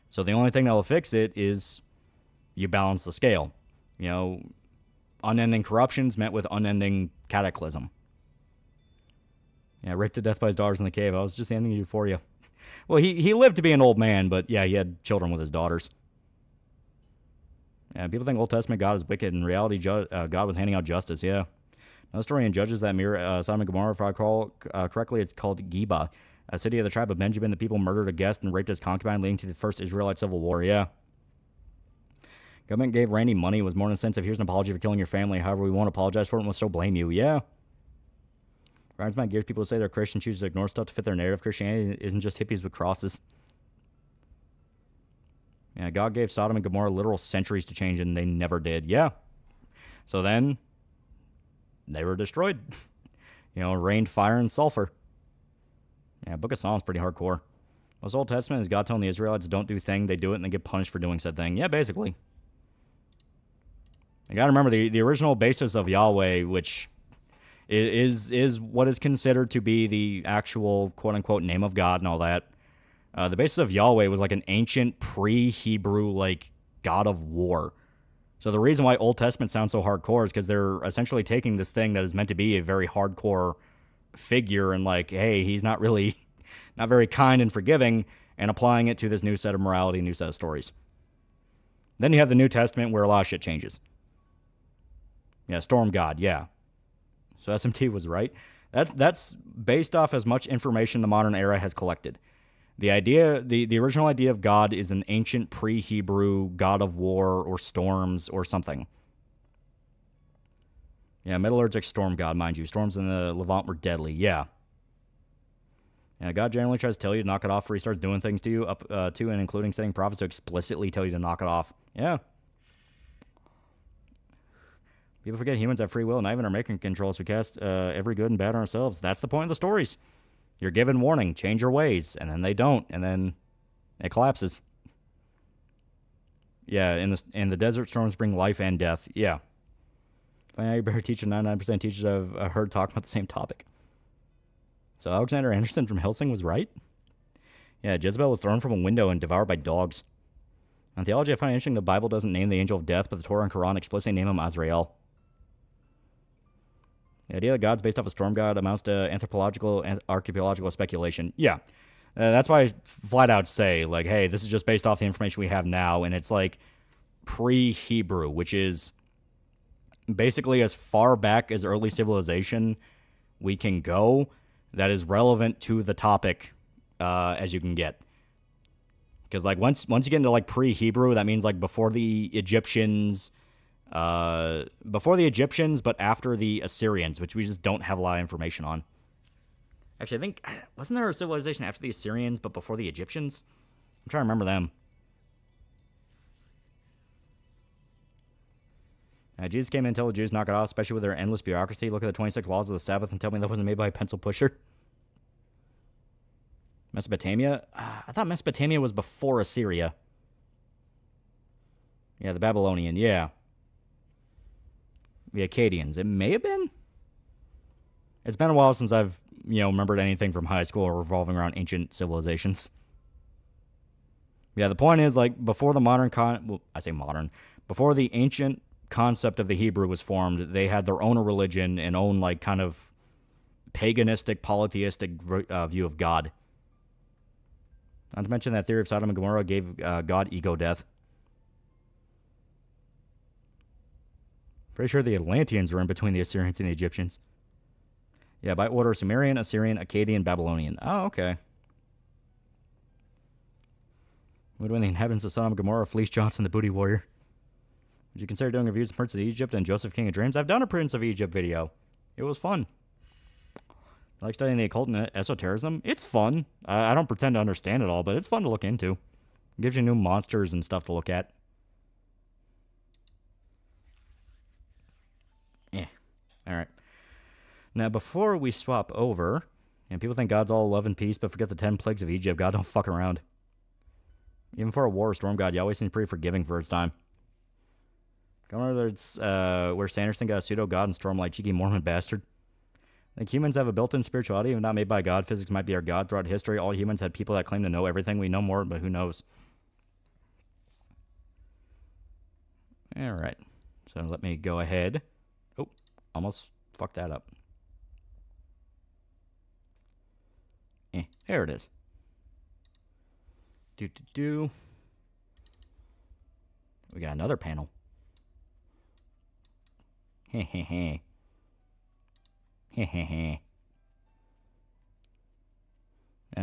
S8: So the only thing that will fix it is you balance the scale. You know, unending corruptions met with unending cataclysm. Yeah, raped to death by his daughters in the cave. I was just ending you for you. Well, he lived to be an old man, but yeah, he had children with his daughters. Yeah, people think Old Testament God is wicked. In reality, God was handing out justice, yeah. Another story in Judges that mirror Sodom and Gomorrah, if I recall correctly, it's called Geba, a city of the tribe of Benjamin. The people murdered a guest and raped his concubine, leading to the first Israelite civil war, yeah. Government gave Randy money, was more in the sense of, here's an apology for killing your family. However, we won't apologize for it and we'll still blame you, yeah. Grinds my gears, people say they're Christian, choose to ignore stuff to fit their narrative. Christianity isn't just hippies with crosses. Yeah, God gave Sodom and Gomorrah literal centuries to change, and they never did. Yeah. So then, they were destroyed. You know, rained fire and sulfur. Yeah, Book of Psalms pretty hardcore. Most Old Testament is God telling the Israelites don't do thing, they do it, and they get punished for doing said thing. Yeah, basically. You gotta remember, the original basis of Yahweh, which is what is considered to be the actual quote-unquote name of God and all that. The basis of Yahweh was like an ancient pre-Hebrew like god of war. So the reason why Old Testament sounds so hardcore is because they're essentially taking this thing that is meant to be a very hardcore figure and like, hey, he's not very kind and forgiving, and applying it to this new set of morality, new set of stories. Then you have the New Testament where a lot of shit changes. Yeah, storm god, yeah. So SMT was right. That's based off as much information the modern era has collected. The original idea of God is an ancient pre-Hebrew god of war or storms or something. Yeah, metallurgic storm god, mind you. Storms in the Levant were deadly, yeah. Yeah, God generally tries to tell you to knock it off before he starts doing things to you, up to and including sending prophets to explicitly tell you to knock it off. Yeah. People forget humans have free will, not even our making controls. We cast every good and bad on ourselves. That's the point of the stories. You're given warning, change your ways, and then they don't, and then it collapses. Yeah, in the desert, storms bring life and death. Yeah. Finally, better teacher, 99% teachers I've heard talk about the same topic. So Alexander Anderson from Helsing was right? Yeah, Jezebel was thrown from a window and devoured by dogs. On theology, I find it interesting the Bible doesn't name the angel of death, but the Torah and Quran explicitly name him Azrael. The idea that God's based off a storm god amounts to anthropological and archaeological speculation. Yeah. That's why I flat out say, like, hey, this is just based off the information we have now, and it's like pre-Hebrew, which is basically as far back as early civilization we can go that is relevant to the topic as you can get. Because, like, once you get into, like, pre-Hebrew, that means, like, before the Egyptians, but after the Assyrians, which we just don't have a lot of information on. Actually, I think, wasn't there a civilization after the Assyrians, but before the Egyptians? I'm trying to remember them. Jesus came in and told the Jews to knock it off, especially with their endless bureaucracy. Look at the 26 laws of the Sabbath and tell me that wasn't made by a pencil pusher. Mesopotamia? I thought Mesopotamia was before Assyria. Yeah, the Babylonian, yeah. The Akkadians. It may have been. It's been a while since I've, remembered anything from high school revolving around ancient civilizations. Yeah, the point is, like, before the modern before the ancient concept of the Hebrew was formed, they had their own religion and own, like, kind of paganistic, polytheistic view of God. Not to mention that theory of Sodom and Gomorrah gave God ego death. Pretty sure the Atlanteans were in between the Assyrians and the Egyptians. Yeah, by order, Sumerian, Assyrian, Akkadian, Babylonian. Oh, okay. When the inhabitants of Sodom and Gomorrah, Fleece Johnson, the booty warrior. Would you consider doing reviews of Prince of Egypt and Joseph, King of Dreams? I've done a Prince of Egypt video. It was fun. I like studying the occult and esotericism. It's fun. I don't pretend to understand it all, but it's fun to look into. It gives you new monsters and stuff to look at. Yeah. Alright. Now, before we swap over, and people think God's all love and peace, but forget the 10 plagues of Egypt. God don't fuck around. Even for a war or storm god, Yahweh seems pretty forgiving for its time. Don't know whether it's where Sanderson got a pseudo-god and storm like cheeky Mormon bastard. I think humans have a built-in spirituality, even not made by God. Physics might be our God. Throughout history, all humans had people that claim to know everything. We know more, but who knows? Alright. So let me go ahead. Oh, almost fucked that up. There it is. We got another panel. Hehehe.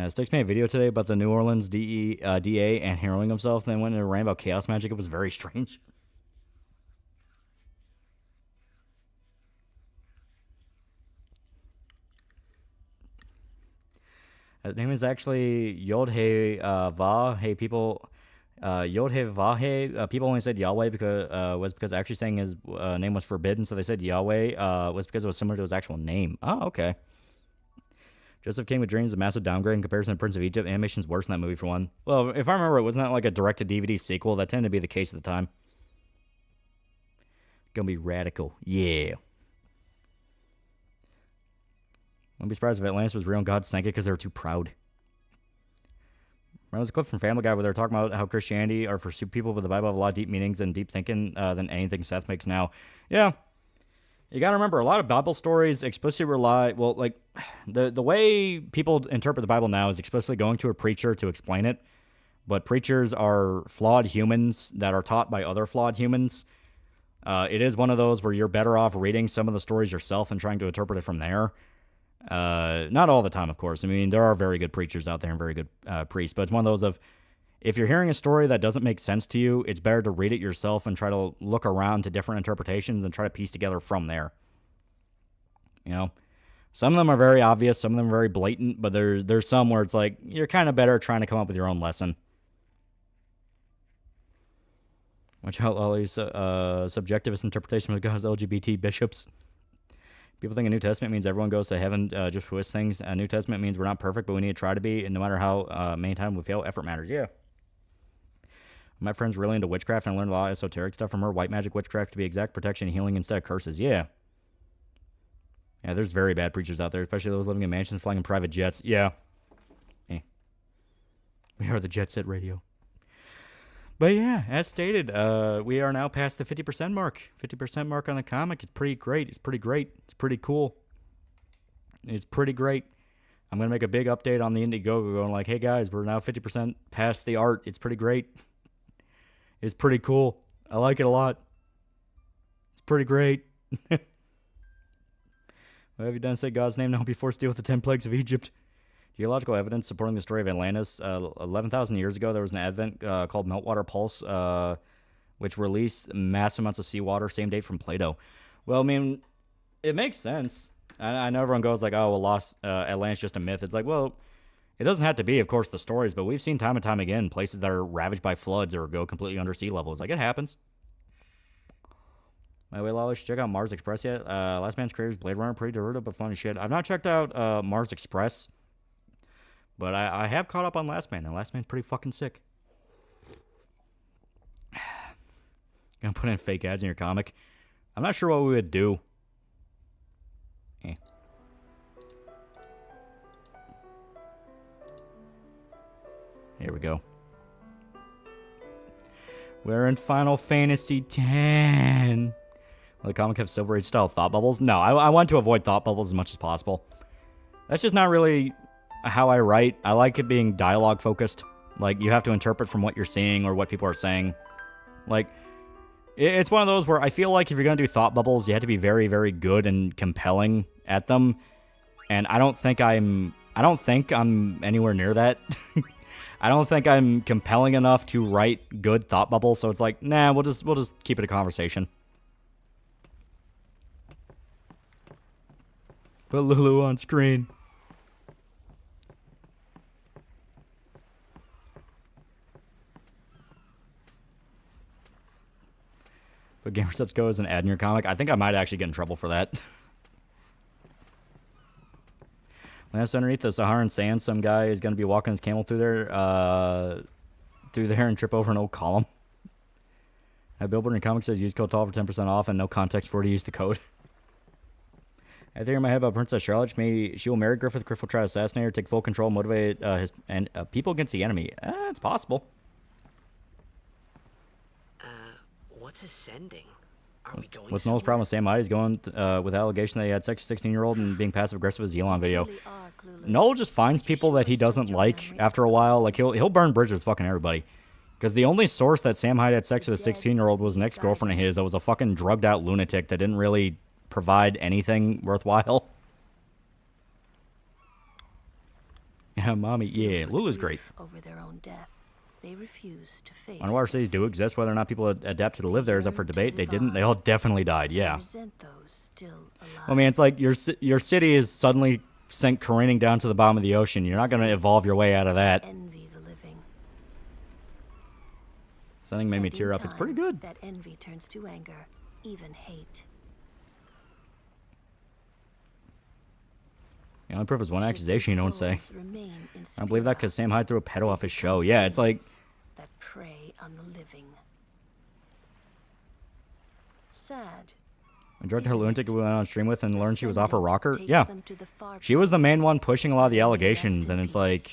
S8: Sticks made a video today about the New Orleans DA and heroing himself, then went and ran about chaos magic. It was very strange. His name is actually Yod-He Va-He. People, Yod-He Va-He. People only said Yahweh because actually saying his name was forbidden, so they said Yahweh was because it was similar to his actual name. Oh, okay. Joseph King with Dreams is a massive downgrade in comparison to Prince of Egypt. Animation's worse in that movie, for one. Well, if I remember, it wasn't that like a direct-to-DVD sequel. That tended to be the case at the time. Gonna be radical. Yeah. Wouldn't be surprised if Atlantis was real and God sank it because they were too proud. There was a clip from Family Guy where they're talking about how Christianity are for stupid people, but the Bible have a lot of deep meanings and deep thinking than anything Seth makes now. Yeah. You gotta remember, a lot of Bible stories explicitly rely... Well, like, the way people interpret the Bible now is explicitly going to a preacher to explain it. But preachers are flawed humans that are taught by other flawed humans. It is one of those where you're better off reading some of the stories yourself and trying to interpret it from there. Not all the time, of course. I mean, there are very good preachers out there and very good priests, but it's one of those of, if you're hearing a story that doesn't make sense to you, it's better to read it yourself and try to look around to different interpretations and try to piece together from there. You know, some of them are very obvious, some of them are very blatant, but there's some where it's like, you're kind of better trying to come up with your own lesson. Watch out, Loli's subjectivist interpretation of God's LGBT bishops. People think a New Testament means everyone goes to heaven just for his things. A New Testament means we're not perfect, but we need to try to be. And no matter how many times we fail, effort matters. Yeah. My friend's really into witchcraft, and I learned a lot of esoteric stuff from her. White magic witchcraft, to be exact, protection and healing instead of curses. Yeah. Yeah, there's very bad preachers out there, especially those living in mansions, flying in private jets. Yeah. We are the Jet Set Radio. But yeah, as stated, we are now past the 50% mark. 50% mark on the comic. It's pretty great. It's pretty great. It's pretty cool. It's pretty great. I'm going to make a big update on the Indiegogo going like, hey guys, we're now 50% past the art. It's pretty great. It's pretty cool. I like it a lot. It's pretty great. What have you done to say God's name now before deal with the 10 plagues of Egypt? Theological evidence supporting the story of Atlantis. 11,000 years ago, there was an event called Meltwater Pulse, which released massive amounts of seawater, same date from Plato. Well, I mean, it makes sense. I know everyone goes like, oh, well, Atlantis just a myth. It's like, well, it doesn't have to be, of course, the stories, but we've seen time and time again places that are ravaged by floods or go completely under sea level. It's like, it happens. By the way, Lolly, should check out Mars Express yet? Last Man's Creators, Blade Runner, pretty derivative, but fun as shit. I've not checked out Mars Express. But I have caught up on Last Man, and Last Man's pretty fucking sick. Gonna put in fake ads in your comic. I'm not sure what we would do. Here we go. We're in Final Fantasy X. Will the comic have Silver Age style thought bubbles? No, I want to avoid thought bubbles as much as possible. That's just not really how I write. I like it being dialogue focused. Like, you have to interpret from what you're seeing or what people are saying. Like, it's one of those where I feel like if you're going to do thought bubbles, you have to be very, very good and compelling at them. And I don't think I'm anywhere near that. I don't think I'm compelling enough to write good thought bubbles. So it's like, nah, we'll just keep it a conversation. Put Lulu on screen. But GamerSubs Go as an ad in your comic. I think I might actually get in trouble for that. Last underneath the Saharan sand, some guy is going to be walking his camel through there and trip over an old column. A billboard in your comic says use code TALL for 10% off and no context for to use the code. I think in my head about Princess Charlotte. She will marry Griffith. Griffith will try to assassinate her, take full control, motivate his people against the enemy. It's possible.
S9: What's ascending? Are we going
S8: What's Noel's problem with Sam Hyde? He's going with allegation that he had sex with a 16-year-old and being passive-aggressive as Elon video. Noel just finds people that he doesn't like after a while. Like, he'll burn bridges with fucking everybody. Because the only source that Sam Hyde had sex with a 16-year-old was an ex-girlfriend of his that was a fucking drugged-out lunatic that didn't really provide anything worthwhile. Yeah, mommy. Yeah, Lulu's great.
S3: Over their own death. They refuse to face.
S8: Underwater cities do exist. Whether or not people adapted to live there is up for debate. They didn't. They all definitely died. Yeah. I mean, it's like your city is suddenly sent careening down to the bottom of the ocean. You're not going to evolve your way out of that.
S3: Envy the living.
S8: Something made me tear up. It's pretty good.
S3: That envy turns to anger, even hate.
S8: The only proof is one accusation you don't say. I don't believe that because Sam Hyde threw a pedo off his show. Yeah, it's like...
S3: That prey on the living. Sad.
S8: I drugged her lunatic we went on stream with and learned she was off her rocker. Yeah. She was the main one pushing a lot of the allegations, and it's like...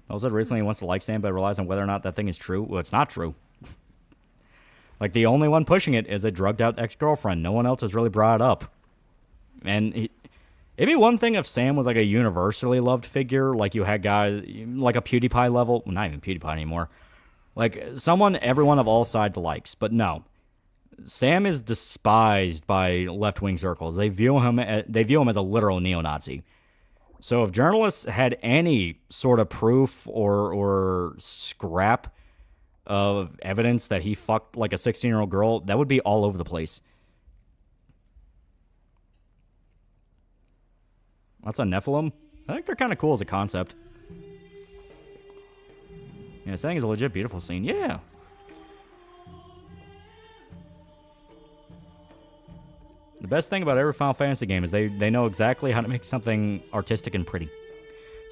S8: Also recently he wants to like Sam, but relies on whether or not that thing is true. Well, it's not true. Like, the only one pushing it is a drugged-out ex-girlfriend. No one else has really brought it up. And it'd be one thing if Sam was like a universally loved figure, like you had guys like a PewDiePie level, well, not even PewDiePie anymore, like someone everyone of all sides likes. But no, Sam is despised by left-wing circles. They view him as a literal neo-Nazi. So if journalists had any sort of proof or scrap of evidence that he fucked like a 16-year-old girl, that would be all over the place. That's a Nephilim. I think they're kind of cool as a concept. Yeah, this thing is a legit beautiful scene. Yeah. The best thing about every Final Fantasy game is they know exactly how to make something artistic and pretty.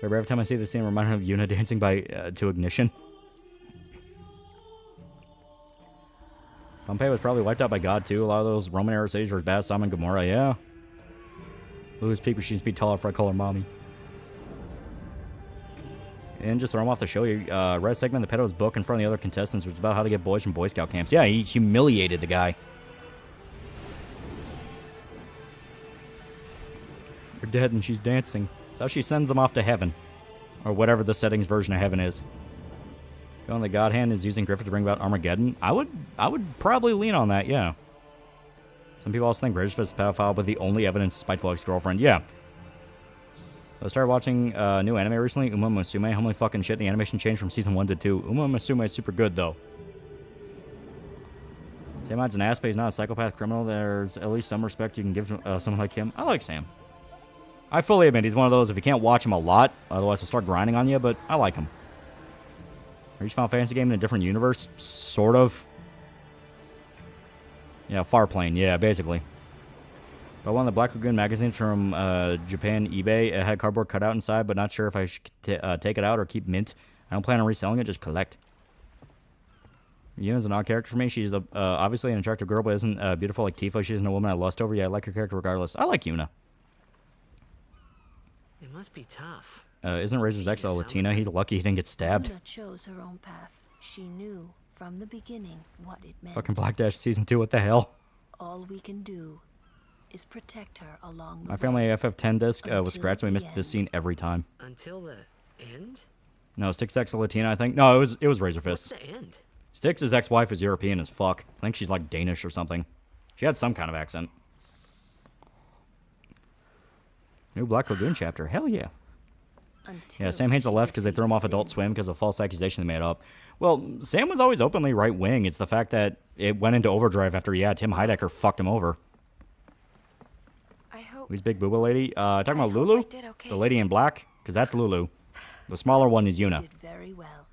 S8: So every time I see this scene, I remind me of Yuna dancing to Ignition. Pompeii was probably wiped out by God, too. A lot of those Roman era cities were as bad as Sodom and Gomorrah, yeah. Lou's people, she needs to be taller for I call her mommy. And just throw him off the show. Read a segment of the pedo's book in front of the other contestants, which was about how to get boys from Boy Scout camps. Yeah, he humiliated the guy. They're dead and she's dancing. That's how she sends them off to heaven. Or whatever the settings version of heaven is. Going the God Hand is using Griffith to bring about Armageddon. I would probably lean on that, yeah. Some people also think British was a pedophile, but the only evidence is spiteful ex-girlfriend. Yeah. I started watching a new anime recently, Uma Musume. Holy fucking shit, the animation changed from season 1 to 2. Uma Musume is super good, though. Sam Hyde's an ass, but he's not a psychopath criminal. There's at least some respect you can give to someone like him. I like Sam. I fully admit he's one of those, if you can't watch him a lot, otherwise he'll start grinding on you, but I like him. Each Final Fantasy game in a different universe? Sort of. Yeah, Farplane, yeah, basically. But one of the Black Lagoon magazines from Japan eBay, it had cardboard cut out inside, but not sure if I should take it out or keep mint. I don't plan on reselling it, just collect. Yuna's an odd character for me. She's obviously an attractive girl, but isn't beautiful like Tifa. She isn't a woman I lust over. Yeah, I like her character regardless. I like Yuna.
S9: It must be tough.
S8: Isn't Razor's X a Latina? He's lucky he didn't get stabbed.
S3: Yuna chose her own path. She knew from the beginning what it meant.
S8: Fucking Black Dash Season 2, what the hell?
S3: All we can do is protect her along the
S8: My family
S3: way.
S8: FF10 disc was
S3: Until
S8: scratched, so we
S3: the
S8: missed this
S3: end.
S8: scene every time.
S9: Until the end?
S8: No, Styx X Latina, I think. No, it was Razor Fist.
S9: What's the end?
S8: Styx's ex-wife is European as fuck. I think she's like Danish or something. She had some kind of accent. New Black Lagoon chapter. Hell yeah.
S3: Until
S8: Yeah, Sam hates the
S3: she
S8: left because they threw him off
S3: defeats
S8: Adult
S3: sin.
S8: Swim because of a false accusation they made up. Well, Sam was always openly right-wing. It's the fact that it went into overdrive after, Tim Heidecker fucked him over.
S3: I hope
S8: Who's Big Booba Lady? Talking about
S3: hope
S8: Lulu?
S3: I did okay.
S8: The lady in black? Because that's Lulu. The smaller one is
S3: you
S8: Yuna.
S3: did very well.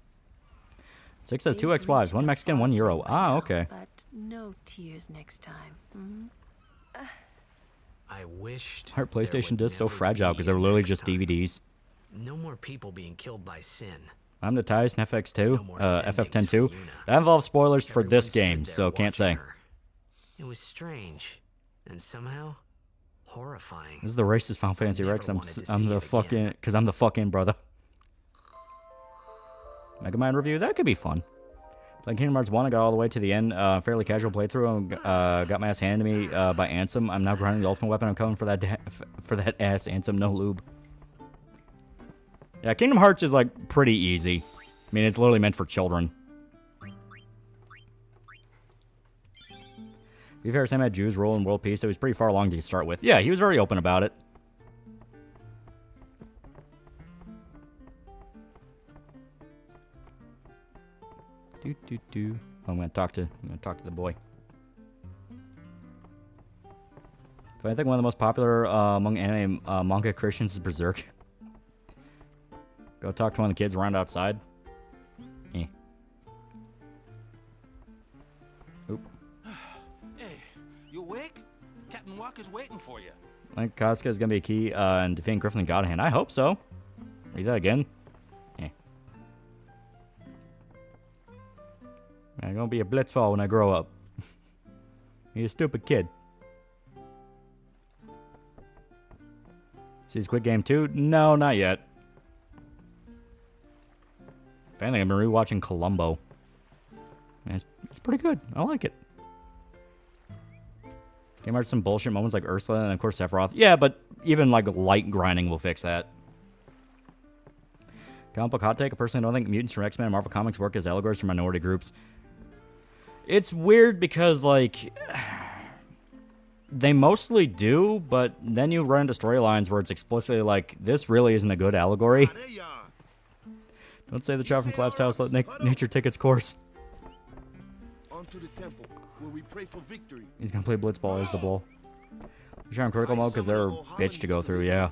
S8: Six has two
S3: They've
S8: ex-wives,
S3: reached
S8: one
S3: the
S8: Mexican, one
S3: far
S8: Euro.
S3: end by
S8: Ah,
S3: now,
S8: okay.
S3: But no tears next time.
S9: I wished.
S8: Our
S9: there
S8: PlayStation
S9: would
S8: discs so
S9: never
S8: fragile
S9: be
S8: because they're
S9: a
S8: literally
S9: next
S8: just
S9: time.
S8: DVDs.
S9: No more people being killed by sin.
S8: I'm the Tyson FX2,
S9: No more
S8: FF10
S9: sendings
S8: too.
S9: from Yuna.
S8: That involves spoilers for
S9: Everyone
S8: this
S9: stood
S8: game,
S9: there
S8: so can't say.
S9: watching her. It was strange and somehow horrifying.
S8: This is the racist Final Fantasy
S9: never
S8: Rex. I'm
S9: wanted to
S8: I'm
S9: see
S8: the
S9: it
S8: fucking
S9: again.
S8: because I'm the fucking brother. Mega Man review, that could be fun. Playing Kingdom Hearts 1, I got all the way to the end. Fairly casual playthrough. And, got my ass handed to me by Ansem. I'm now grinding the ultimate weapon. I'm coming for that ass, Ansem. No lube. Yeah, Kingdom Hearts is like pretty easy. I mean, it's literally meant for children. To be fair, Sam had Jews' role in world peace, so he was pretty far along to start with. Yeah, he was very open about it. I'm gonna talk to the boy. If I think one of the most popular among anime manga Christians is Berserk. Go talk to one of the kids around outside. Eh. Oop.
S10: Hey, you awake? Captain Walker's waiting for you.
S8: I think Casca is gonna be a key in defeating Griffin and Godhand. I hope so. Read that again. Eh. I'm gonna be a blitzball when I grow up. You're a stupid kid. See Squid Game 2? No, not yet. If anything, I've been rewatching Columbo. And it's pretty good. I like it. Game Hearts some bullshit moments like Ursula and of course Sephiroth. Yeah, but even like light grinding will fix that. Comic book hot take. I personally don't think mutants from X-Men and Marvel Comics work as allegories for minority groups. It's weird because like they mostly do, but then you run into storylines where it's explicitly like this really isn't a good allegory.
S10: There you are.
S8: Don't say the child from Collapsed House let nature take its course.
S10: On to the temple, where we pray for victory.
S8: He's gonna play Blitzball as the ball. He's on critical mode because they're a bitch to go through, yeah.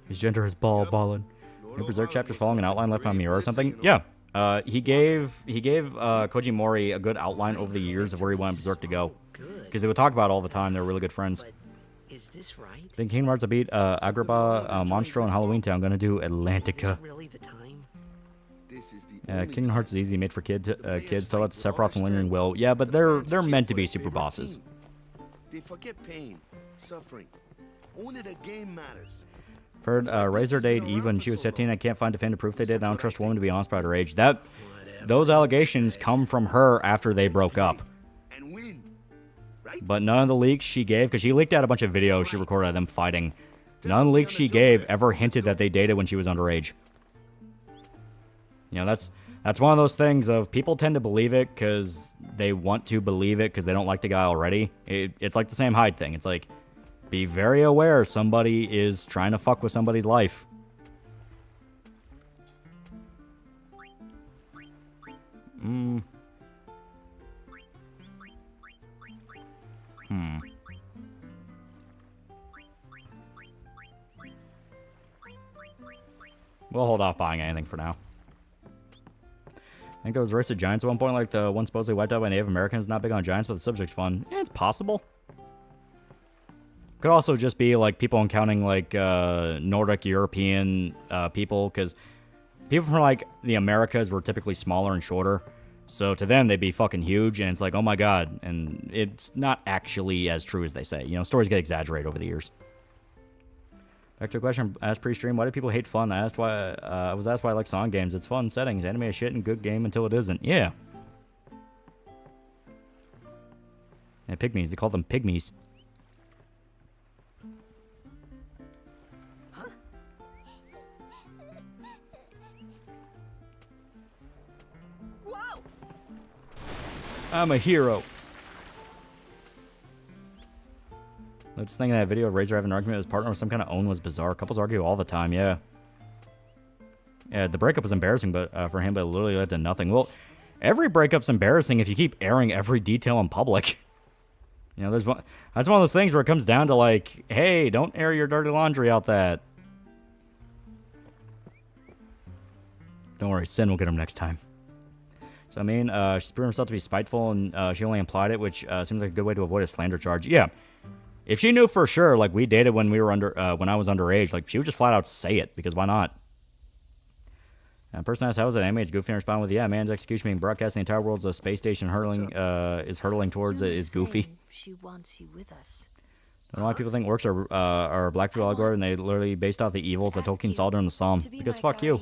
S8: His gender is balling. New Berserk chapters following an outline left by Miura or something? Yeah. He gave Koji Mori a good outline over the years of where he wanted Berserk to go. Because they would talk about it all the time. They were really good friends.
S9: But is this right?
S8: Think Kingdom Hearts will beat Agrabah, Monstro, and Halloween Town. Gonna do Atlantica.
S9: Is this really the time?
S8: Kingdom Hearts is easy, made for kids. Tell that to Sephiroth and Lingering Will. Yeah, but they're meant to be super bosses.
S10: They forget pain, suffering. Only the game matters.
S8: Heard Razor dated Eve when she was 15. I can't find definitive proof they did. I don't trust a woman to be honest about her age. Those allegations come from her after they broke up.
S10: And win. Right?
S8: But none of the leaks she gave, because she leaked out a bunch of videos she recorded of them fighting. None of the leaks she gave ever hinted that they dated when she was underage. You know, that's one of those things of people tend to believe it because they want to believe it because they don't like the guy already. It's like the Sam Hyde thing. It's like, be very aware somebody is trying to fuck with somebody's life. We'll hold off buying anything for now. I think there was a race of giants at one point, like the one supposedly wiped out by Native Americans. Not big on giants, but the subject's fun. Yeah, it's possible. Could also just be like people encountering like Nordic European people, because people from like the Americas were typically smaller and shorter. So to them, they'd be fucking huge, and it's like, oh my god. And it's not actually as true as they say. You know, stories get exaggerated over the years. Back to a question I asked pre-stream, why do people hate fun? I was asked why I like song games. It's fun settings. Anime is shit and good game until it isn't. Yeah. Yeah, pygmies. They call them pygmies.
S7: Whoa!
S8: I'm a hero. Let's think of that video of Razor having an argument with his partner with some kind of own was bizarre. Couples argue all the time, yeah. Yeah, the breakup was embarrassing but for him, but it literally led to nothing. Well, every breakup's embarrassing if you keep airing every detail in public. You know, that's one of those things where it comes down to like, hey, don't air your dirty laundry out that. Don't worry, Sin will get him next time. So, I mean, she's proven herself to be spiteful, and she only implied it, which seems like a good way to avoid a slander charge. Yeah. If she knew for sure, like we dated when we were when I was underage, like she would just flat out say it, because why not? Person asked, how was it? Animate's goofy and responded with, yeah, man's execution being broadcast, the entire world's a space station is hurtling towards it is goofy.
S3: She wants you with us.
S8: I don't know why people think orcs are black people allegory, and they literally based off the evils that Tolkien saw during the Psalm. Because fuck you.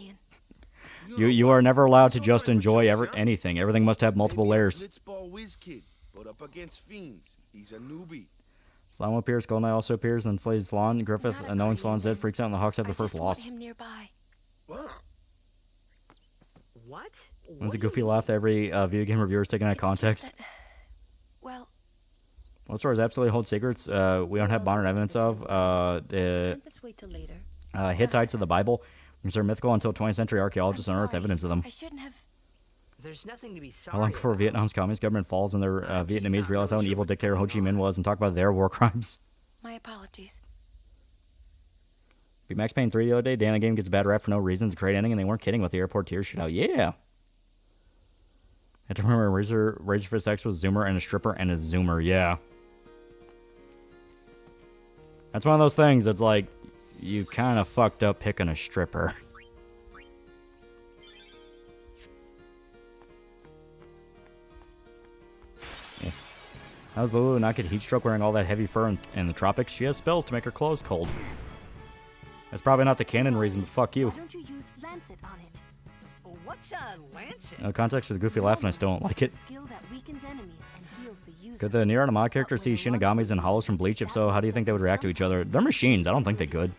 S8: You are never allowed to just enjoy anything. Everything must have multiple layers.
S10: But up against fiends, he's a newbie.
S8: Slime appears, Golden Knight also appears, and slays Slan. Griffith, knowing Slan's dead, freaks out, and the Hawks have the first loss.
S3: Him nearby.
S9: What?
S8: There's a goofy laugh that every video game reviewer is taken out of context.
S3: Well,
S8: most stories absolutely hold secrets we don't have modern evidence of. The Hittites of the Bible, which are mythical until 20th century archaeologists unearthed evidence of them.
S3: I shouldn't have.
S9: There's nothing to be sorry.
S8: How long before Vietnam's communist government falls and their Vietnamese realize how an evil dictator Ho Chi Minh was and talk about their war crimes?
S3: My apologies.
S8: Beat Max Payne 3 the other day. Dan the game gets a bad rap for no reason. It's a great ending, and they weren't kidding with the airport tears shit out. Yeah. I have to remember Razorfist X was Zoomer and a stripper and a Zoomer. Yeah. That's one of those things that's like, you kind of fucked up picking a stripper. Yeah. How's Lulu not get heat stroke wearing all that heavy fur in the tropics? She has spells to make her clothes cold. That's probably not the canon reason, but fuck you.
S3: Why don't you use Lancet on it?
S9: What's a Lancet?
S8: No context for the goofy laugh, and I still don't like it.
S3: Skill that weakens enemies and heals the user.
S8: Could the Nier Automata character see Shinigami's and Hollows from Bleach? If so, how do you think they would react to each other? They're machines. I don't think they could.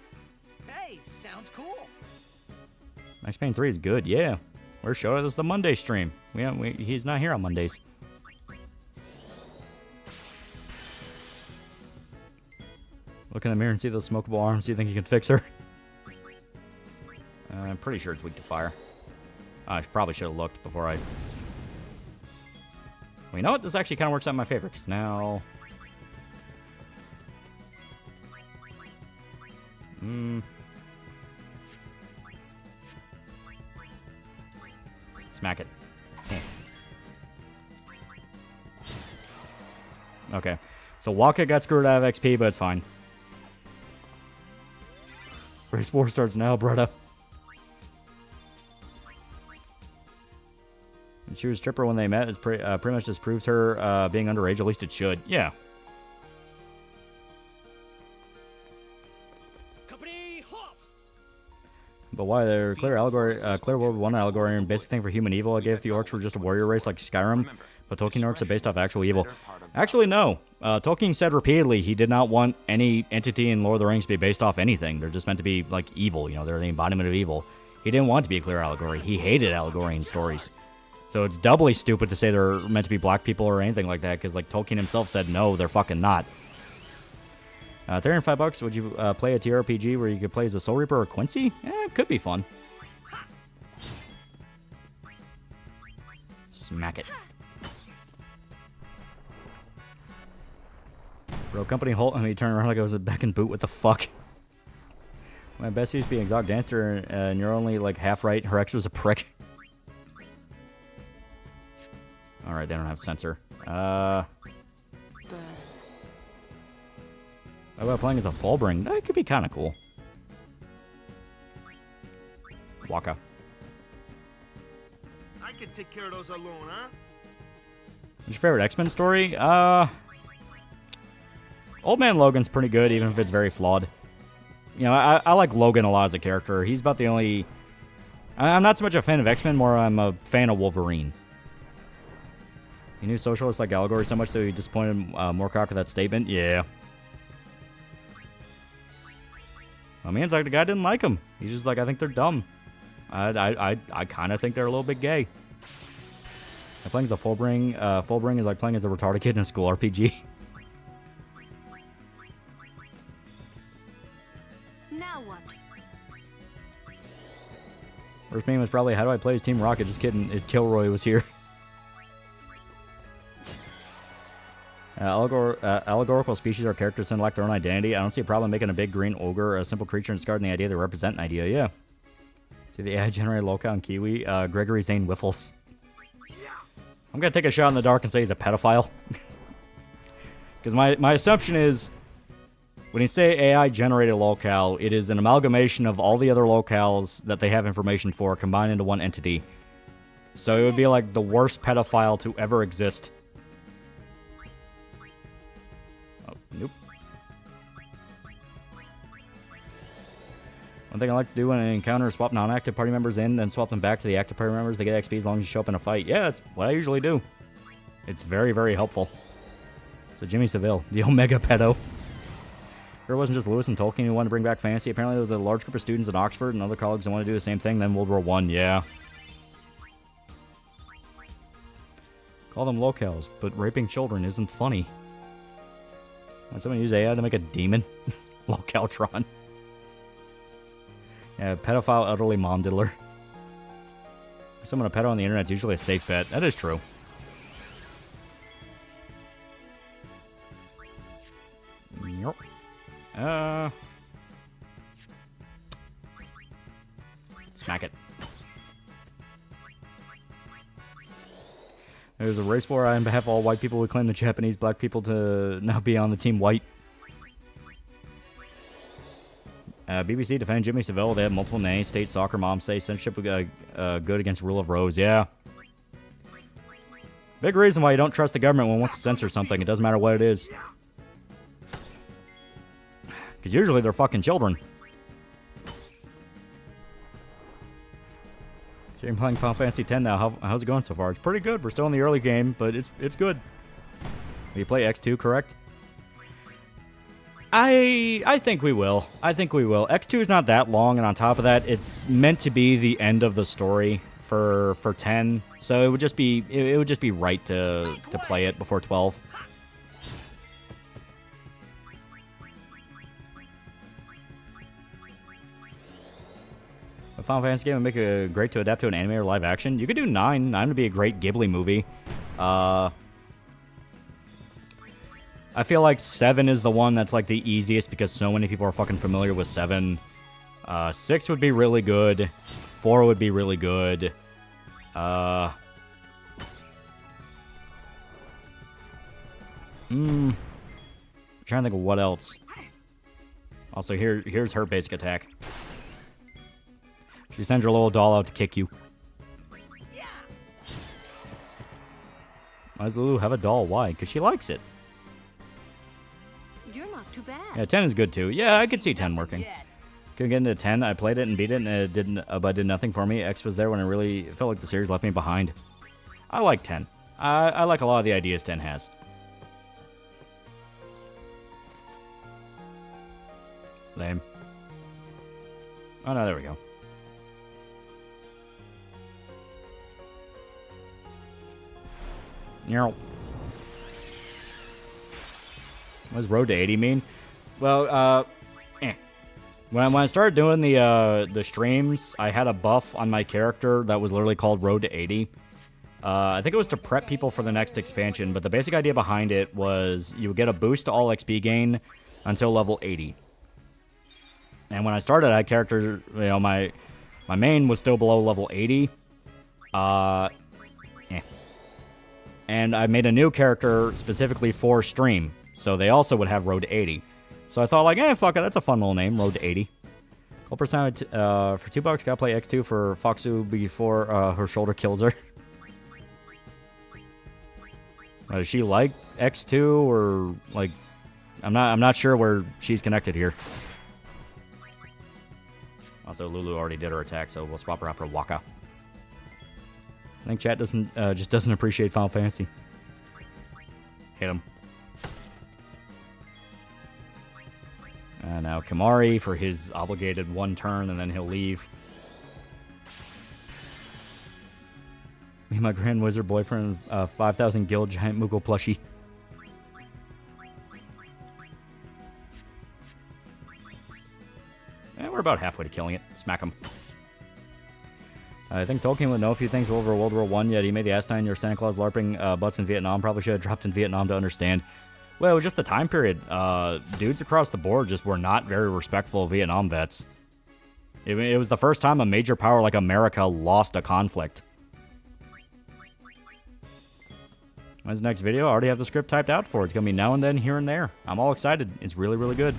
S9: Hey, sounds cool.
S8: Max Payne 3 is good, yeah. We're showing this the Monday stream. He's not here on Mondays. Look in the mirror and see those smokable arms. Do you think you can fix her? I'm pretty sure it's weak to fire. I probably should have looked before I... Well, you know what? This actually kind of works out in my favor, because now... Smack it. Okay. So Waco got screwed out of XP, but it's fine. Race war starts now, brother. And she was a stripper when they met. It's pretty much just proves her being underage. At least it should. Yeah.
S1: Company halt.
S8: But why? They're clear allegory, clear World 1 allegory, and basic thing for human evil. I gave if the orcs were just a warrior race like Skyrim, but Tolkien orcs are based off actual evil. Actually, no. Tolkien said repeatedly he did not want any entity in Lord of the Rings to be based off anything. They're just meant to be, like, evil. You know, they're the embodiment of evil. He didn't want it to be a clear allegory. He hated allegory in stories. So it's doubly stupid to say they're meant to be black people or anything like that, because, like, Tolkien himself said, no, they're fucking not. $305, would you play a TRPG where you could play as a Soul Reaper or Quincy? It could be fun. Smack it. Bro, company halt, and he turned around like I was a back and boot. What the fuck? My best used to be an exotic dancer, and you're only like half right. Her ex was a prick. Alright, they don't have censor. How about playing as a Fallbring? That could be kind of cool. Waka.
S10: I can take care of those alone, huh?
S8: What's your favorite X-Men story? Old Man Logan's pretty good, even if it's very flawed. You know, I like Logan a lot as a character. He's about the only... I'm not so much a fan of X-Men, more I'm a fan of Wolverine. You knew socialists like allegory so much that you disappointed Moorcock with that statement? Yeah. I mean, it's like the guy didn't like him. He's just like, I think they're dumb. I kind of think they're a little bit gay. Playing as a Fullbring is like playing as a retarded kid in a school RPG.
S3: Now what?
S8: First meme was probably, how do I play as Team Rocket? Just kidding, his Kilroy was here. Allegorical species or characters tend to lack their own identity. I don't see a problem making a big green ogre a simple creature and discarding the idea they represent an idea, yeah. See the AI generated locale in Kiwi? Gregory Zane Wiffles. I'm gonna take a shot in the dark and say he's a pedophile. Because my assumption is, when you say AI generated locale, it is an amalgamation of all the other locales that they have information for combined into one entity. So it would be like the worst pedophile to ever exist. Oh, nope. One thing I like to do when I encounter is swap non-active party members in, then swap them back to the active party members. They get XP as long as you show up in a fight. Yeah, that's what I usually do. It's very, very helpful. So Jimmy Seville, the Omega pedo. It wasn't just Lewis and Tolkien who wanted to bring back fantasy. Apparently there was a large group of students at Oxford and other colleagues that wanted to do the same thing. Then World War I, yeah. Call them locales, but raping children isn't funny. When someone use AI to make a demon? Localtron. Yeah, pedophile, elderly mom diddler. Someone a pedo on the internet's usually a safe bet. That is true. Yep. Smack it. There's a race war on behalf of all white people who claim the Japanese black people to now be on the team white. BBC defend Jimmy Savile. They have multiple nannies. State soccer moms say censorship good against rule of rose. Yeah. Big reason why you don't trust the government when it wants to censor something. It doesn't matter what it is. Because usually they're fucking children. So you're playing Final Fantasy X now. How's it going so far? It's pretty good. We're still in the early game, but it's good. You play X2, correct? I think we will. I think we will. X2 is not that long, and on top of that, it's meant to be the end of the story for 10. So it would just be right to play it before 12. A Final Fantasy game would make it great to adapt to an anime or live action. You could do 9. 9 would be a great Ghibli movie. I feel like 7 is the one that's like the easiest because so many people are fucking familiar with 7. 6 would be really good. 4 would be really good. Trying to think of what else. Also, here's her basic attack. She sends her little doll out to kick you. Why does Lulu have a doll? Why? Because she likes it.
S3: You're not too bad.
S8: Yeah, 10 is good too. Yeah, I could see 10 working. Couldn't get into 10. I played it and beat it, and it did nothing for me. X was there when it really felt like the series left me behind. I like 10. I like a lot of the ideas 10 has. Lame. Oh no, there we go. What does Road to 80 mean? Well, When I started doing the streams, I had a buff on my character that was literally called Road to 80. I think it was to prep people for the next expansion, but the basic idea behind it was you would get a boost to all XP gain until level 80. And when I started, I had character, my main was still below level 80. And I made a new character specifically for stream, so they also would have Road to 80. So I thought, like, fuck it, that's a fun little name, Road to 80. Cool percent, for $2, gotta play X2 for Foxu before her shoulder kills her. Does she like X2 or like? I'm not sure where she's connected here. Also, Lulu already did her attack, so we'll swap her out for Waco. I think chat just doesn't appreciate Final Fantasy. Hit him. And now Kamari for his obligated 1 turn, and then he'll leave. Me and my Grand Wizard boyfriend, 5,000 gil giant Moogle plushie. And we're about halfway to killing it. Smack him. I think Tolkien would know a few things over World War I, yet he made the asinine your Santa Claus LARPing butts in Vietnam. Probably should have dropped in Vietnam to understand. Well, it was just the time period. Dudes across the board just were not very respectful of Vietnam vets. It was the first time a major power like America lost a conflict. When's the next video? I already have the script typed out for it. It's going to be now and then, here and there. I'm all excited. It's really, really good.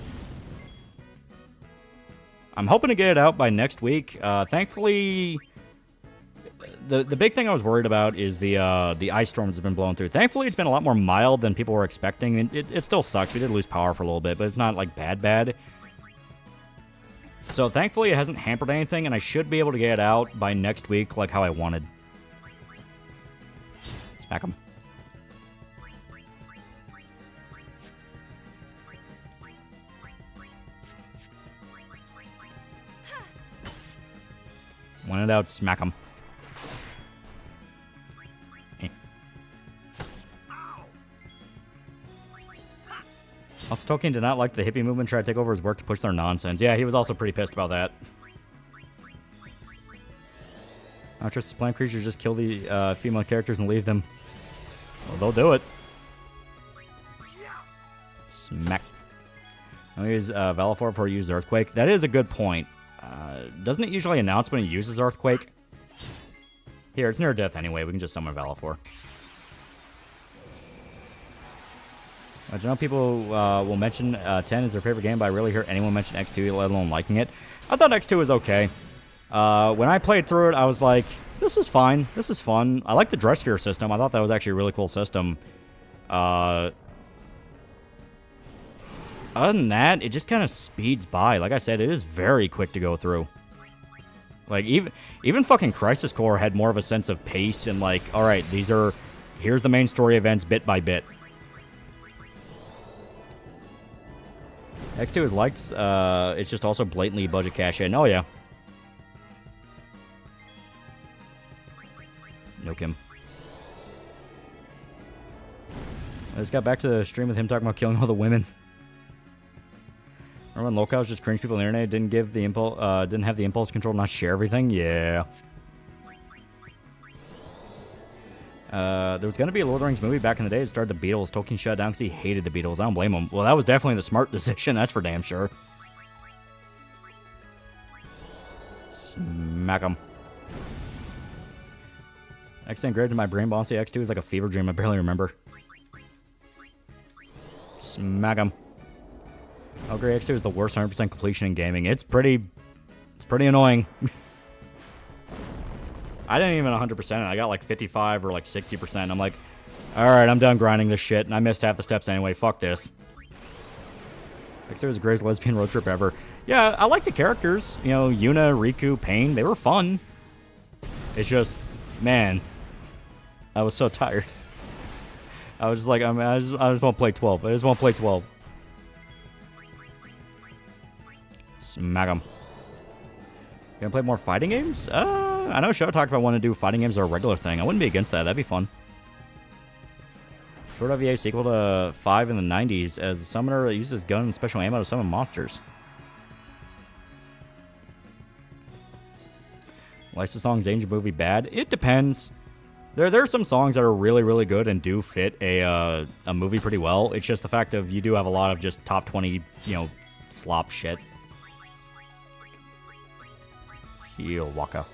S8: I'm hoping to get it out by next week. Thankfully, the big thing I was worried about is the ice storms have been blowing through. Thankfully, it's been a lot more mild than people were expecting. It still sucks. We did lose power for a little bit, but it's not like bad. So thankfully, it hasn't hampered anything, and I should be able to get it out by next week like how I wanted. Smack him. Want it out, smack him. Also, Tolkien did not like the hippie movement try to take over his work to push their nonsense. Yeah, he was also pretty pissed about that. I don't trust the plant creatures, just kill the female characters and leave them. Well, they'll do it. Smack. I'll use Valafor before you use Earthquake. That is a good point. Doesn't it usually announce when he uses Earthquake? Here, it's near death anyway. We can just summon Valafor. You know, people will mention 10 is their favorite game, but I rarely hear anyone mention X2, let alone liking it. I thought X2 was okay. When I played through it, I was like, this is fine. This is fun. I like the Dress Sphere system. I thought that was actually a really cool system. Other than that, it just kind of speeds by. Like I said, it is very quick to go through. Like, even fucking Crisis Core had more of a sense of pace and like, alright, here's the main story events bit by bit. X2 is liked, it's just also blatantly budget cash in. Oh yeah. Nuke him. I just got back to the stream with him talking about killing all the women. Remember when locals just cringe people on the internet, didn't have the impulse control to not share everything? Yeah. There was going to be a Lord of the Rings movie back in the day. It starred the Beatles. Tolkien shut down because he hated the Beatles. I don't blame him. Well, that was definitely the smart decision. That's for damn sure. Smack him. Next thing engraved in my brain, Bossy X2 is like a fever dream. I barely remember. Smack him. Oh, great. X2 is the worst 100% completion in gaming. It's pretty annoying. I didn't even 100%. I got like 55 or like 60%. I'm like, alright, I'm done grinding this shit. And I missed half the steps anyway. Fuck this. X2 was the greatest lesbian road trip ever. Yeah, I like the characters. You know, Yuna, Riku, Pain. They were fun. It's just, man, I was so tired. I was just like, I just want to play 12. I just want to play 12. Smack him. Gonna play more fighting games? I know Show talked about wanting to do fighting games are a regular thing. I wouldn't be against that. That'd be fun. Short OVA sequel to 5 in the 90s as a summoner that uses gun and special ammo to summon monsters. License songs, Angel movie bad? It depends. There are some songs that are really, really good and do fit a movie pretty well. It's just the fact of you do have a lot of just top 20, you know, slop shit. Heal Waco.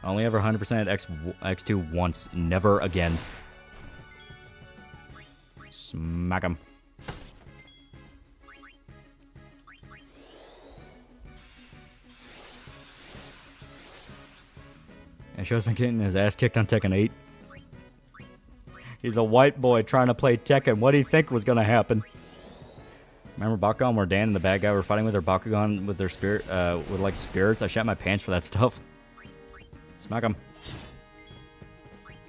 S8: Only ever 100% X2 once. Never again. Smack him. And Show's been getting his ass kicked on Tekken 8. He's a white boy trying to play Tekken. What do you think was going to happen? Remember Bakugan where Dan and the bad guy were fighting with their Bakugan with their spirit, with like spirits? I shot my pants for that stuff. Smack him.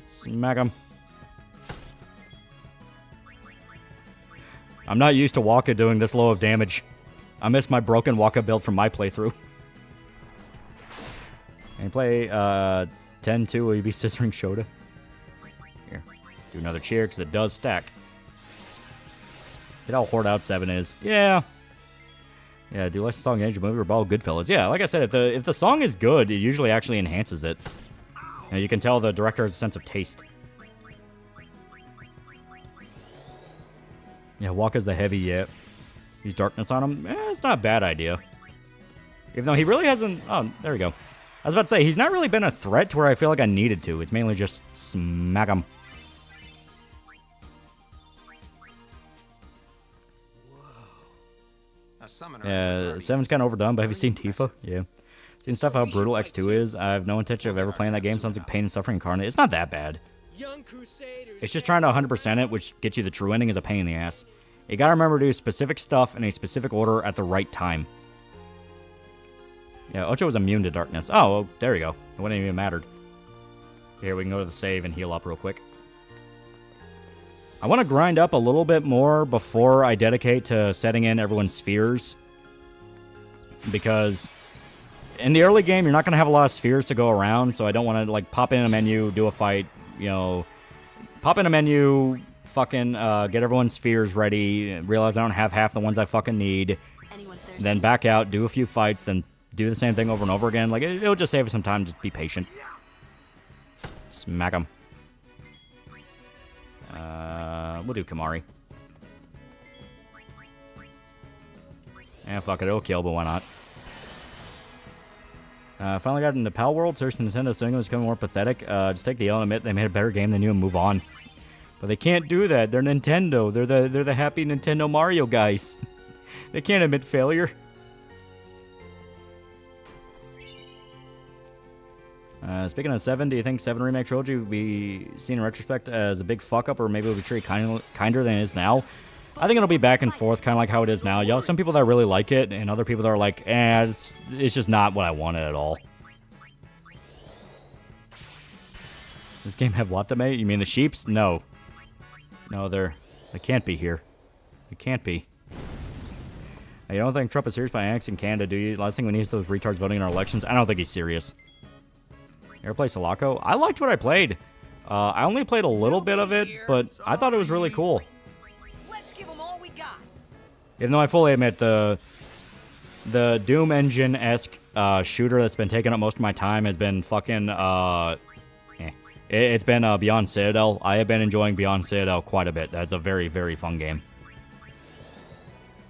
S8: Smack him. I'm not used to Waco doing this low of damage. I miss my broken Waco build from my playthrough. And you play 10-2, will you be scissoring Shota? Here, do another cheer, because it does stack. Get how Horde Out 7 is. Yeah. Yeah, do less song engine movie or ball Goodfellas. Yeah, like I said, if the song is good, it usually actually enhances it. You can tell the director has a sense of taste. Yeah, Waka's the heavy, yeah. Use darkness on him. It's not a bad idea. Even though he really hasn't... Oh, there we go. I was about to say, he's not really been a threat to where I feel like I needed to. It's mainly just smack him. Yeah, 7's kind of overdone, but have you seen Tifa? Yeah. Seen stuff how brutal X2 is. I have no intention of ever playing that game. Sounds like pain and suffering incarnate. It's not that bad. It's just trying to 100% it, which gets you the true ending, is a pain in the ass. You gotta remember to do specific stuff in a specific order at the right time. Yeah, Ocho was immune to darkness. Oh, well, there we go. It wouldn't even mattered. Here, we can go to the save and heal up real quick. I want to grind up a little bit more before I dedicate to setting in everyone's spheres. Because in the early game, you're not going to have a lot of spheres to go around, so I don't want to, like, pop in a menu, do a fight, you know, pop in a menu, fucking get everyone's spheres ready, realize I don't have half the ones I fucking need, then back out, do a few fights, then do the same thing over and over again. Like, it'll just save us some time. Just be patient. Smack him. We'll do Kamari. Fuck it. It'll kill, but why not? Finally got into Pal World. Search Nintendo saying it was becoming more pathetic. Just take the L and admit they made a better game than you and move on. But they can't do that. They're Nintendo. They're the happy Nintendo Mario guys. They can't admit failure. Speaking of 7, do you think 7 Remake Trilogy will be seen in retrospect as a big fuck-up, or maybe it'll be treated kinder than it is now? I think it'll be back and forth, kind of like how it is now. You have some people that really like it, and other people that are like, it's just not what I wanted at all. Does this game have Watame? You mean the sheeps? No. No, they can't be here. They can't be. You don't think Trump is serious by annexing Canada, do you? Last thing we need is those retards voting in our elections. I don't think he's serious. You ever play Sulaco? I liked what I played. I only played a little bit of it, but I thought it was really cool.
S1: Let's give 'em all we got.
S8: Even though I fully admit the Doom Engine-esque shooter that's been taking up most of my time has been fucking, It's been Beyond Citadel. I have been enjoying Beyond Citadel quite a bit. That's a very, very fun game.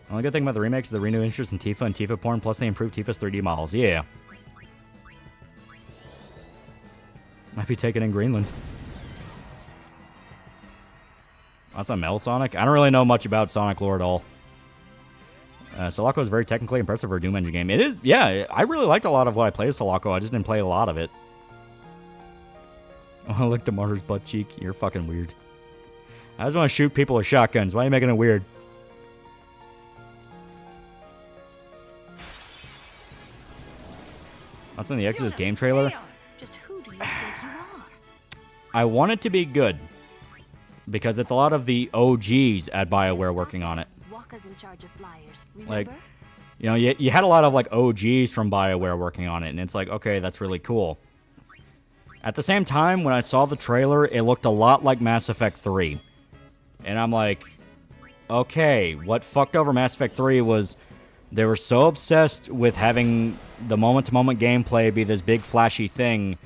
S8: The only good thing about the remakes is the renewed interest in Tifa and Tifa porn, plus they improved Tifa's 3D models. Yeah. Might be taken in Greenland. That's a Mel Sonic? I don't really know much about Sonic lore at all. Sulaco is very technically impressive for a Doom Engine game. It is, yeah, I really liked a lot of what I played with Sulaco. I just didn't play a lot of it. Oh, look, the martyr's butt cheek. You're fucking weird. I just want to shoot people with shotguns. Why are you making it weird? What's in the Exodus game trailer?
S3: Just who do you think you are?
S8: I want it to be good. Because it's a lot of the OGs at BioWare working on it.
S3: Waka's in charge of flyers.
S8: Like,
S3: Remember?
S8: you know, you had a lot of, like, OGs from BioWare working on it. And it's like, okay, that's really cool. At the same time, when I saw the trailer, it looked a lot like Mass Effect 3. And I'm like, okay, what fucked over Mass Effect 3 was they were so obsessed with having the moment-to-moment gameplay be this big flashy thing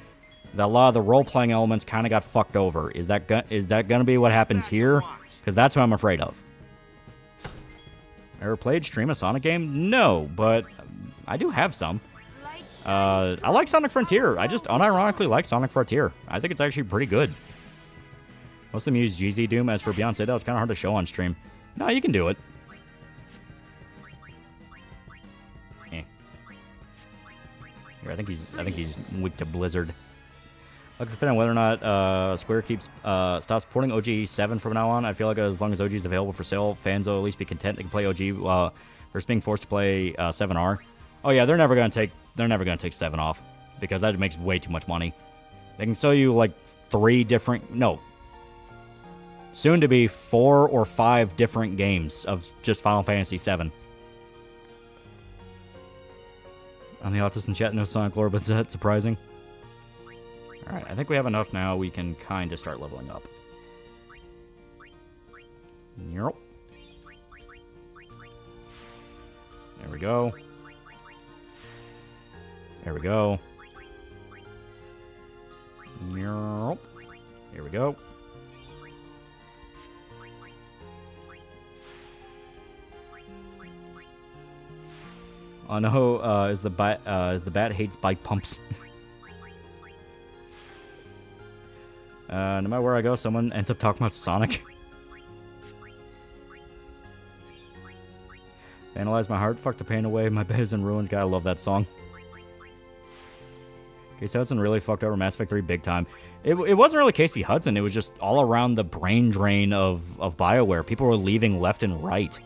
S8: that a lot of the role-playing elements kind of got fucked over. Is that going to be what happens here? Because that's what I'm afraid of. Ever played stream a Sonic game? No, but I do have some. I like Sonic Frontier. I just unironically like Sonic Frontier. I think it's actually pretty good. Most of them use GZ Doom. As for Beyond Citadel, it's kind of hard to show on stream. No, you can do it. Here, I think he's weak to Blizzard. Look, depending on whether or not Square stops porting OG 7 from now on, I feel like as long as OG is available for sale, fans will at least be content they can play OG versus being forced to play 7R. Oh yeah, they're never gonna take 7 off because that makes way too much money. They can sell you like 3 different soon to be 4 or 5 different games of just Final Fantasy VII. On the Autism chat, no Sonic lore, but is that surprising? Alright, I think we have enough now. We can kind of start leveling up. Yep. There we go. There we go. Yep. Here we go. Oh no, is the bat hates bike pumps. No matter where I go, someone ends up talking about Sonic. Analyze my heart, fuck the pain away, my bed is in ruins. God, I love that song. Casey Hudson really fucked over Mass Effect 3 big time. It wasn't really Casey Hudson, it was just all around the brain drain of BioWare. People were leaving left and right.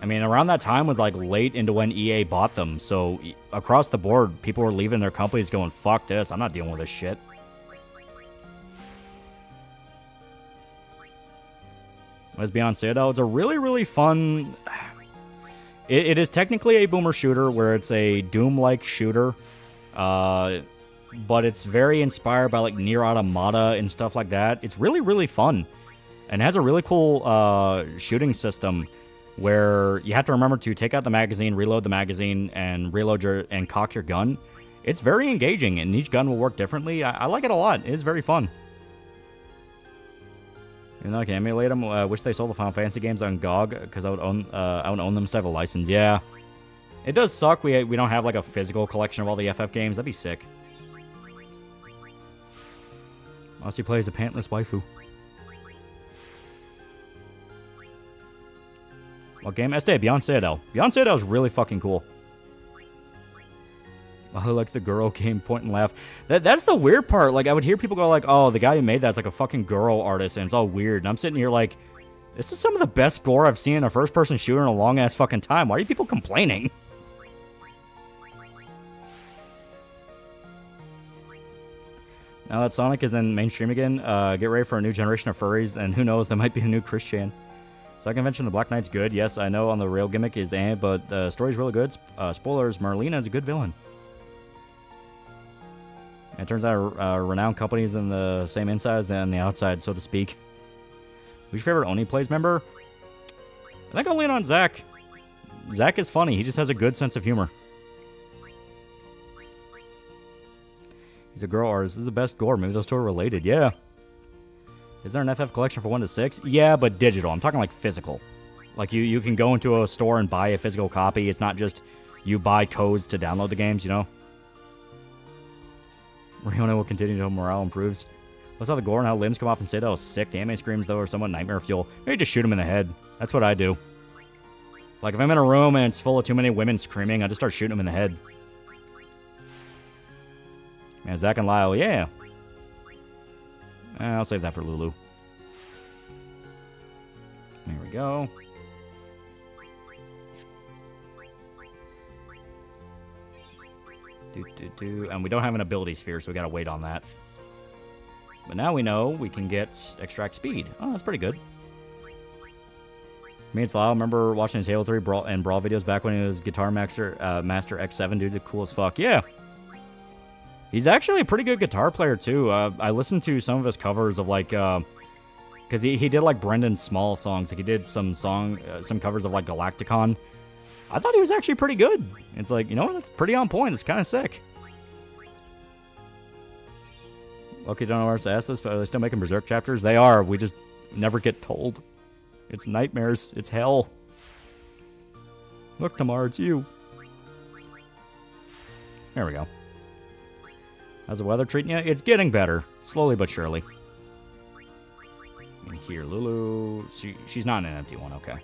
S8: I mean, around that time was like late into when EA bought them, so across the board, people were leaving their companies going, fuck this, I'm not dealing with this shit. As Beyond Citadel, it's a really, really fun... It is technically a boomer shooter, where it's a Doom-like shooter, but it's very inspired by like Nier Automata and stuff like that. It's really, really fun, and has a really cool shooting system, where you have to remember to take out the magazine, reload the magazine, and and cock your gun. It's very engaging, and each gun will work differently. I like it a lot. It is very fun. You know, I can emulate them. I wish they sold the Final Fantasy games on GOG, because I would own them instead of a license. Yeah, it does suck. We don't have like a physical collection of all the FF games. That'd be sick. Mossy plays a pantless waifu. What game? Este, Beyond Citadel. Beyond Citadel is really fucking cool. Oh, likes the girl game, point and laugh. That's the weird part. Like, I would hear people go like, oh, the guy who made that's like a fucking girl artist, and it's all weird. And I'm sitting here like, this is some of the best gore I've seen in a first-person shooter in a long-ass fucking time. Why are you people complaining? Now that Sonic is in mainstream again, get ready for a new generation of furries, and who knows, there might be a new Christian. So I can mention the Black Knight's good. Yes, I know on the rail gimmick is but the story's really good. Spoilers, Merlina is a good villain. And it turns out renowned companies in the same inside as on the outside, so to speak. Who's your favorite Oni Plays member? I think I'll lean on Zach. Zach is funny. He just has a good sense of humor. He's a girl artist. This is the best gore. Maybe those two are related. Yeah. Is there an FF collection for 1 to 6? Yeah, but digital. I'm talking like physical. Like you can go into a store and buy a physical copy. It's not just you buy codes to download the games, you know? Riona will continue until morale improves. Let's how the gore and how limbs come off and say that was sick. The anime screams, though, are somewhat nightmare fuel. Maybe just shoot him in the head. That's what I do. Like, if I'm in a room and it's full of too many women screaming, I just start shooting them in the head. Man, Zach and Lyle, yeah. I'll save that for Lulu. There we go. And we don't have an ability sphere, so we gotta wait on that. But now we know we can get extract speed. Oh, that's pretty good. Me and Lyle remember watching his Halo 3 Brawl videos back when he was Guitar Master X7. Dude's cool as fuck. Yeah. He's actually a pretty good guitar player, too. I listened to some of his covers of, like, because he did, like, Brendan Small songs. Like, he did some covers of, like, Galacticon. I thought he was actually pretty good. It's like, you know what? That's pretty on point. It's kind of sick. Loki don't know where to ask this, but are they still making Berserk chapters? They are. We just never get told. It's nightmares. It's hell. Look, Tamar, it's you. There we go. How's the weather treating you? It's getting better. Slowly but surely. And here, Lulu. She's not in an empty one. Okay.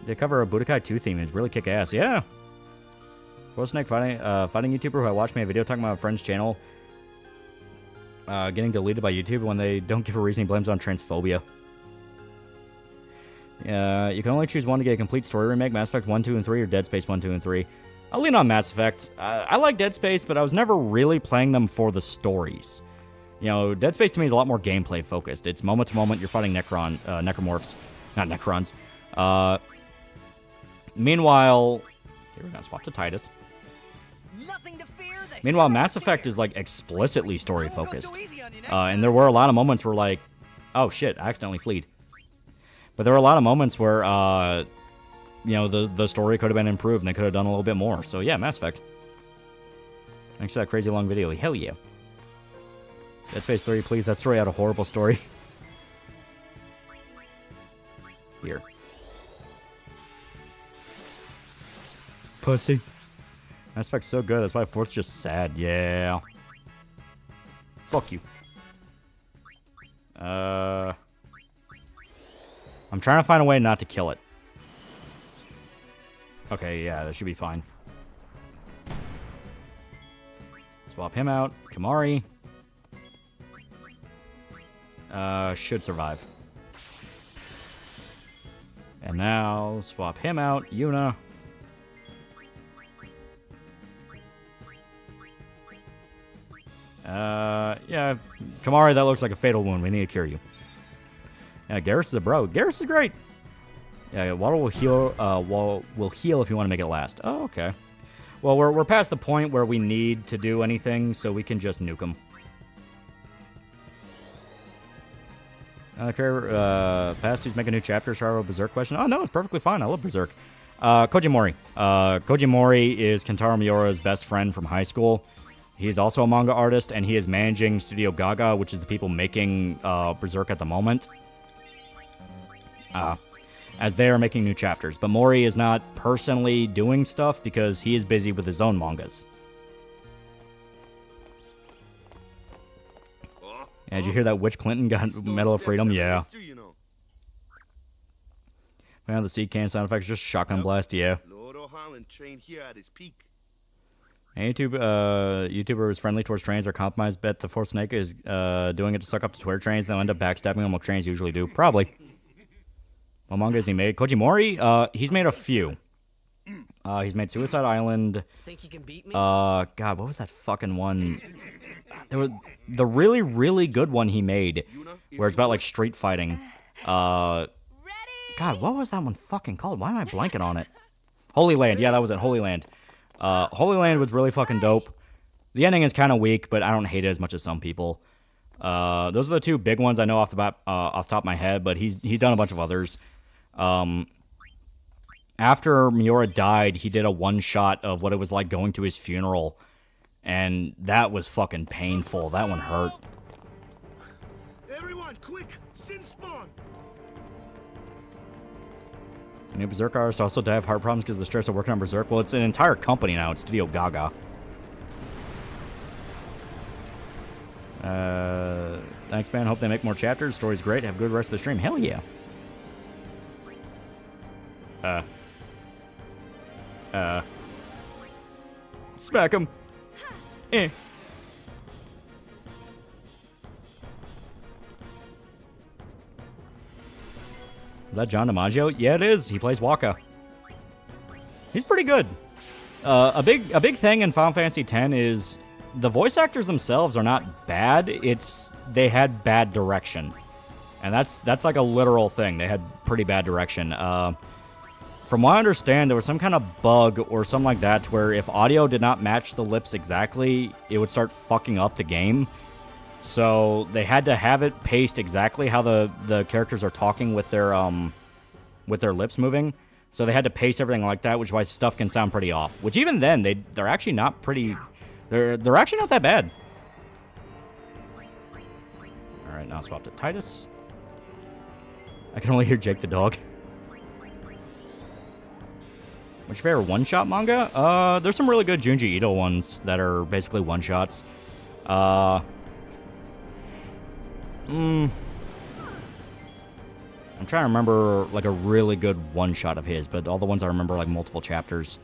S8: They cover a Budokai 2 theme. It's really kick-ass. Yeah. Snake fighting YouTuber who I watched me a video talking about a friend's channel getting deleted by YouTube when they don't give a reason. He blames on transphobia. You can only choose one to get a complete story remake. Mass Effect 1, 2, and 3 or Dead Space 1, 2, and 3. I'll lean on Mass Effect. I like Dead Space, but I was never really playing them for the stories. You know, Dead Space to me is a lot more gameplay focused. It's moment to moment. You're fighting necromorphs, not necrons. Meanwhile, here we're gonna swap to Titus. Meanwhile, Mass Effect is like explicitly story focused, and there were a lot of moments where like, oh shit, I accidentally fleed. But there were a lot of moments where, you know, the story could have been improved and they could have done a little bit more. So yeah, Mass Effect. Thanks for that crazy long video. Hell yeah. Dead Space 3, please. That story had a horrible story. Here. Pussy. Mass Effect's so good. That's why 4th's just sad. Yeah. Fuck you. I'm trying to find a way not to kill it. Okay, yeah, that should be fine. Swap him out. Kamari. Should survive. And now, swap him out. Yuna. Yeah, Kamari, that looks like a fatal wound. We need to cure you. Yeah, Garrus is a bro. Garrus is great. Yeah, water will heal. Will heal if you want to make it last. Oh, okay. Well, we're past the point where we need to do anything, so we can just nuke him. Past who's making a new chapter. Sorry, Berserk question. Oh no, it's perfectly fine. I love Berserk. Koji Mori. Koji Mori is Kentaro Miura's best friend from high school. He's also a manga artist, and he is managing Studio Gaga, which is the people making Berserk at the moment. As they are making new chapters. But Mori is not personally doing stuff because he is busy with his own mangas. Yeah, did you hear that Witch Clinton got Medal of Freedom? Yeah. Man, the seed can sound effects, just shotgun blast, yeah. And YouTuber who's friendly towards trains or compromised bet the Force Snake is doing it to suck up to Twitter trains. They'll end up backstabbing them like trains usually do. Probably. What manga has he made? Koji Mori? He's made a few. He's made Suicide Island.
S9: Think you can beat me?
S8: God, what was that fucking one? There was the really, really good one he made, where it's about like street fighting. God, what was that one fucking called? Why am I blanking on it? Holy Land. Yeah, that was it. Holy Land. Holy Land was really fucking dope. The ending is kind of weak, but I don't hate it as much as some people. Those are the two big ones I know off the top of my head, but he's done a bunch of others. After Miura died, he did a one-shot of what it was like going to his funeral, and that was fucking painful. That one hurt.
S10: Everyone, quick! Sin spawn!
S8: New Berserk artists also die of heart problems because of the stress of working on Berserk. Well, it's an entire company now. It's Studio Gaga. Thanks, man. Hope they make more chapters. Story's great. Have a good rest of the stream. Hell yeah. Smack him. Eh. Is that John DiMaggio? Yeah, it is. He plays Waco. He's pretty good. A big thing in Final Fantasy X is the voice actors themselves are not bad. It's they had bad direction, and that's like a literal thing. They had pretty bad direction. From what I understand, there was some kind of bug or something like that where if audio did not match the lips exactly, it would start fucking up the game. So they had to have it paced exactly how the characters are talking with their lips moving. So they had to pace everything like that, which is why stuff can sound pretty off. Which even then, they're actually not pretty. They're actually not that bad. All right, now swap to Titus. I can only hear Jake the dog. What's your favorite one-shot manga? There's some really good Junji Ito ones that are basically one-shots. I'm trying to remember like a really good one-shot of his, but all the ones I remember are like multiple chapters.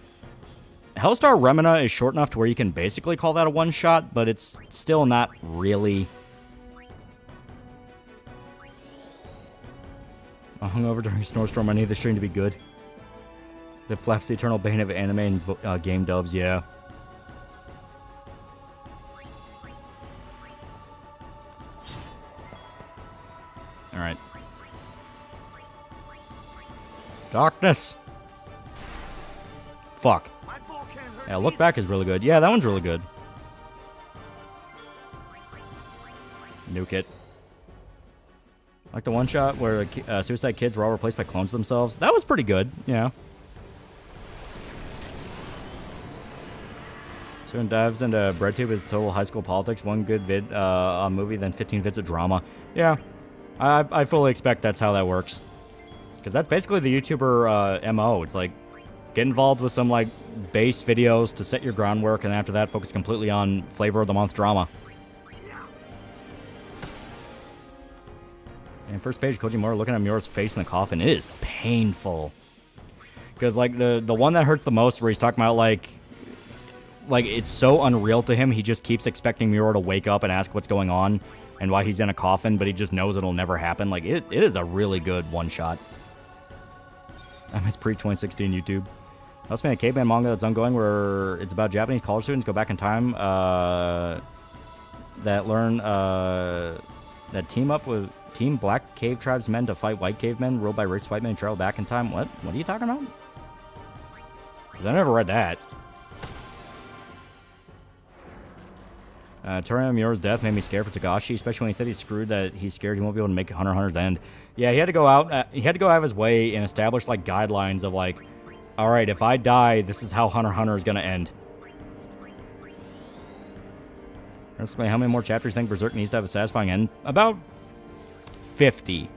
S8: Hellstar Remina is short enough to where you can basically call that a one-shot, but it's still not really. I'm hungover during a snowstorm. I need the stream to be good. The Flaps the Eternal Bane of anime and game dubs, yeah. Alright. Darkness! Fuck. Yeah, Look Back is really good. Yeah, that one's really good. Nuke it. Like the one shot where suicide kids were all replaced by clones of themselves. That was pretty good, yeah. Soon dives into BreadTube as total high school politics. One good vid movie, then 15 vids of drama. Yeah, I fully expect that's how that works. Because that's basically the YouTuber MO. It's like, get involved with some like base videos to set your groundwork, and after that, focus completely on flavor of the month drama. And first page, Koji Mori looking at Miura's face in the coffin. It is painful. Because like the one that hurts the most, where he's talking about like it's so unreal to him, he just keeps expecting Miura to wake up and ask what's going on and why he's in a coffin, but he just knows it'll never happen. Like it is a really good one shot. I miss pre-2016 YouTube. I also made a caveman manga that's ongoing where it's about Japanese college students go back in time that learn that team up with Team Black Cave Tribesmen to fight white cavemen ruled by racist white men and travel back in time. What are you talking about? Because I never read that. Toriano Miura's death made me scared for Tagashi, especially when he said he's screwed, that he's scared he won't be able to make Hunter x Hunter's end. Yeah, he had to go out. He had to go out of his way and establish like guidelines of like, all right, if I die, this is how Hunter x Hunter is gonna end. How many more chapters do you think Berserk needs to have a satisfying end? About 50.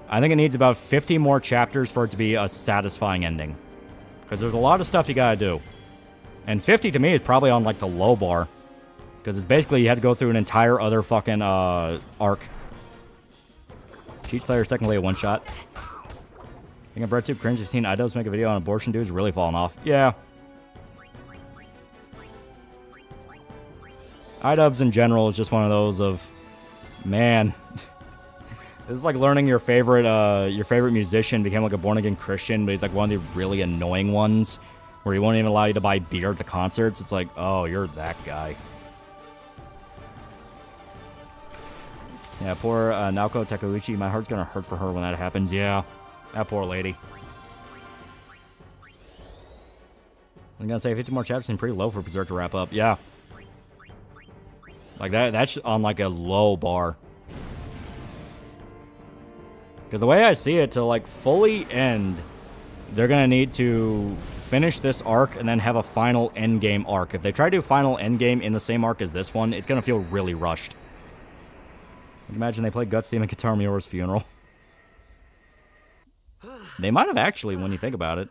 S8: I think it needs about 50 more chapters for it to be a satisfying ending. Because there's a lot of stuff you gotta do. And 50 to me is probably on like the low bar. Because it's basically you had to go through an entire other fucking arc. Cheat Slayer is technically a one-shot. I think BreadTube cringe has seen iDubbbz make a video on abortion dudes really falling off. Yeah. iDubbbz in general is just one of those of, man, this is like learning your favorite musician became like a born-again Christian, but he's like one of the really annoying ones where he won't even allow you to buy beer at the concerts. It's like, oh, you're that guy. Yeah, poor Naoko Takeuchi. My heart's gonna hurt for her when that happens. Yeah, that poor lady. I'm gonna say 50 more chapters seem pretty low for Berserk to wrap up. Yeah. Like that's on like a low bar. Because the way I see it, to like fully end, they're gonna need to finish this arc and then have a final endgame arc. If they try to do final endgame in the same arc as this one, it's gonna feel really rushed. Imagine they played Guts theme at Guitar Miura's funeral. They might have actually, when you think about it.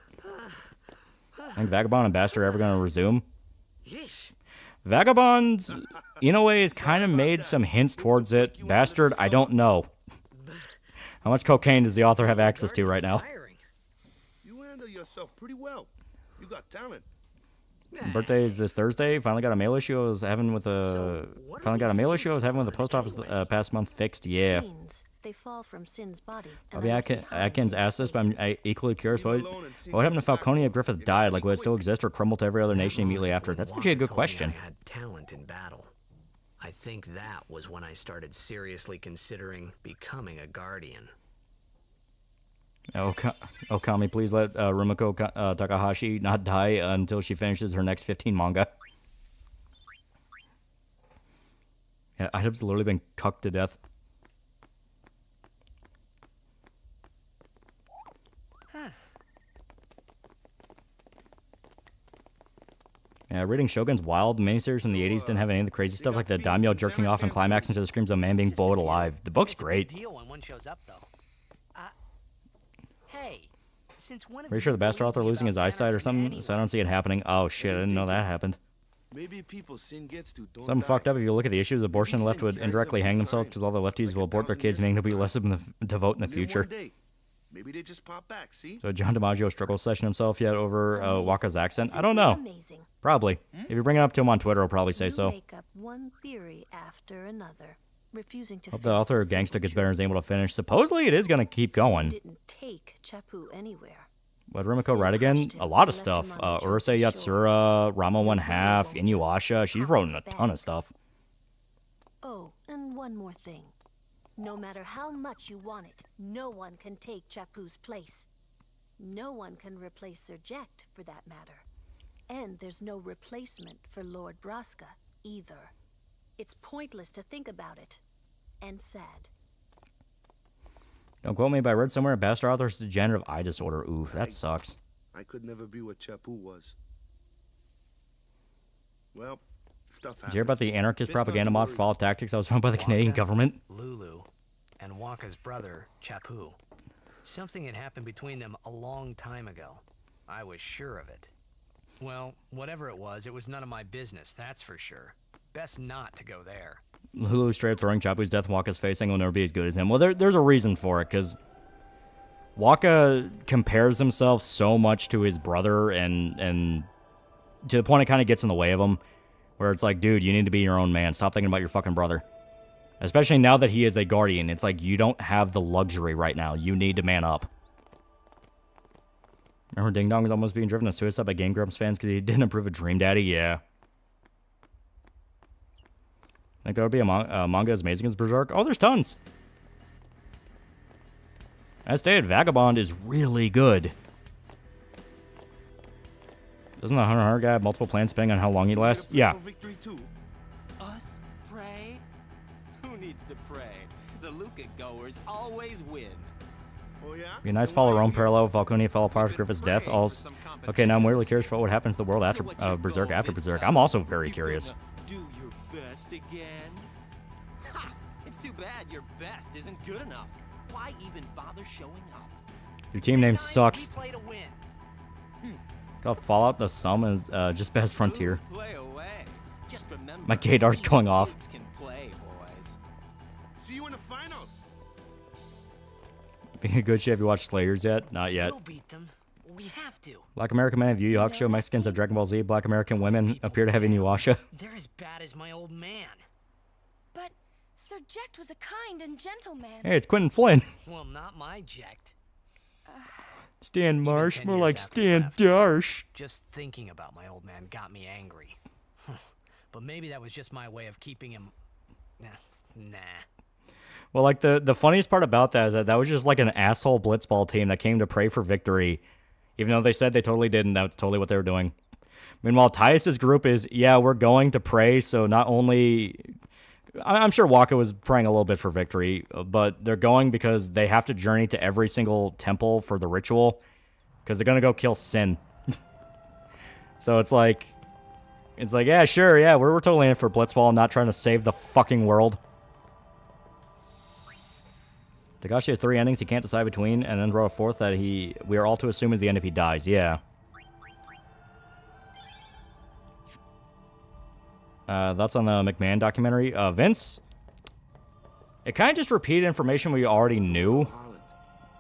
S8: I think Vagabond and Bastard are ever going to resume. Vagabond, in a way, has kind of made some hints towards it. Bastard, I don't know. How much cocaine does the author have access to right now?
S10: You handle yourself pretty well. You got talent.
S8: Birthday is this Thursday. Finally got a mail issue I was having with the post office past month fixed. Yeah.
S3: They fall from Sin's body.
S8: Bobby Atkins asked this, but I'm equally curious. What happened to Falconia Griffith died? Like, would it still exist or crumble to every other nation immediately after? That's actually a good question.
S9: I had talent in battle. I think that was when I started seriously considering becoming a guardian.
S8: Okami, please let Rumiko Takahashi not die until she finishes her next 15 manga. Yeah, iDubbbz literally been cucked to death. Yeah, reading Shogun's Wild, the miniseries from the 80s didn't have any of the crazy stuff like the daimyo jerking off and climaxing to the screams of a man being boiled alive. The book's great. Pretty sure the bastard author losing his eyesight or something, so I don't see it happening. Oh shit, I didn't know that happened.
S10: Maybe people Sin gets to don't
S8: Something
S10: die.
S8: fucked up if you look at the issues. Abortion, the left would indirectly hang themselves because all the lefties will abort their kids, meaning there'll be less of them to vote in the future.
S10: Maybe they just pop back, see?
S8: So John DiMaggio struggle session himself yet over Waka's accent? I don't know. Probably. If you bring it up to him on Twitter, he'll probably say so.
S3: Make up one theory after another, refusing to
S8: Hope the author of Gangsta gets better and is able to finish. Supposedly it is going to keep going.
S3: Didn't take Chappu anywhere.
S8: What Rumiko write again? A lot of stuff. Urusei Yatsura, Rama 1/2, Inuyasha. She's written a ton of stuff.
S3: Oh, and one more thing. No matter how much you want it, no one can take Chapu's place. No one can replace Sir Jekt, for that matter. And there's no replacement for Lord Braska, either. It's pointless to think about it. And sad.
S8: Don't quote me, but I read somewhere a bastard author has degenerative eye disorder. Oof, that sucks.
S10: I could never be what Chapu was. Well, stuff happens.
S8: Did you hear about the anarchist propaganda mod for Fall Tactics that was run by the Canadian government?
S9: Lulu, and Waka's brother, Chapu. Something had happened between them a long time ago. I was sure of it. Well, whatever it was none of my business, that's for sure. Best not to go there.
S8: Lulu straight up throwing Chapu's death in Waka's face, saying he'll never be as good as him. Well, there's a reason for it, because Waka compares himself so much to his brother, and to the point it kind of gets in the way of him, where it's like, dude, you need to be your own man. Stop thinking about your fucking brother. Especially now that he is a guardian. It's like, you don't have the luxury right now. You need to man up. Remember Ding Dong was almost being driven to suicide by Game Grumps fans because he didn't approve of Dream Daddy? Yeah. Think there would be a manga as amazing as Berserk? Oh, there's tons. As stated, Vagabond is really good. Doesn't the Hunter guy have multiple plans depending on how long he lasts? Yeah.
S1: Us pray? Who needs to pray? The Luca goers always win.
S10: Oh yeah?
S8: Be a nice follow Rome parallel if Falconia fell apart after Griffith's death. Also, okay, now I'm really curious about what happens to the world after Berserk after Berserk. I'm also very curious.
S1: Do your best again? Ha! It's too bad your best isn't good enough. Why even bother showing up?
S8: Your team name sucks.
S1: Play to win.
S8: Called Fallout, the Sum, and just Best Frontier.
S1: Play away. Just remember,
S8: My gaydar's going off.
S1: kids can play, boys.
S10: See you in the finals.
S8: Being a good shit, have you watched Slayers yet? Not yet.
S9: We'll beat them. We have to.
S8: Black American Men have Yu Yu Hakusho, Mexicans have Dragon Ball Z, Black American women appear to have Inuyasha.
S9: They're as bad as my old man.
S11: But Sir Jekt was a kind and gentle man.
S8: Hey, it's Quentin Flynn.
S9: Well, not my Jekt.
S8: Stan Marsh,
S9: 10
S8: more
S9: years
S8: like
S9: after
S8: Stan
S9: left,
S8: Darsh.
S9: Just thinking about my old man got me angry. But maybe that was just my way of keeping him... Nah.
S8: Well, like, the funniest part about that is that was just like an asshole blitzball team that came to pray for victory. Even though they said they totally didn't, that's totally what they were doing. Meanwhile, Tyus' group is, yeah, we're going to pray, so not only... I'm sure Waka was praying a little bit for victory, but they're going because they have to journey to every single temple for the ritual, because they're going to go kill Sin. So it's like, yeah, sure, yeah, we're totally in for blitzball and not trying to save the fucking world. Takashi has 3 endings he can't decide between, and then wrote a 4th that we are all to assume is the end if he dies. Yeah. That's on the McMahon documentary. Vince, it kind of just repeated information we already knew.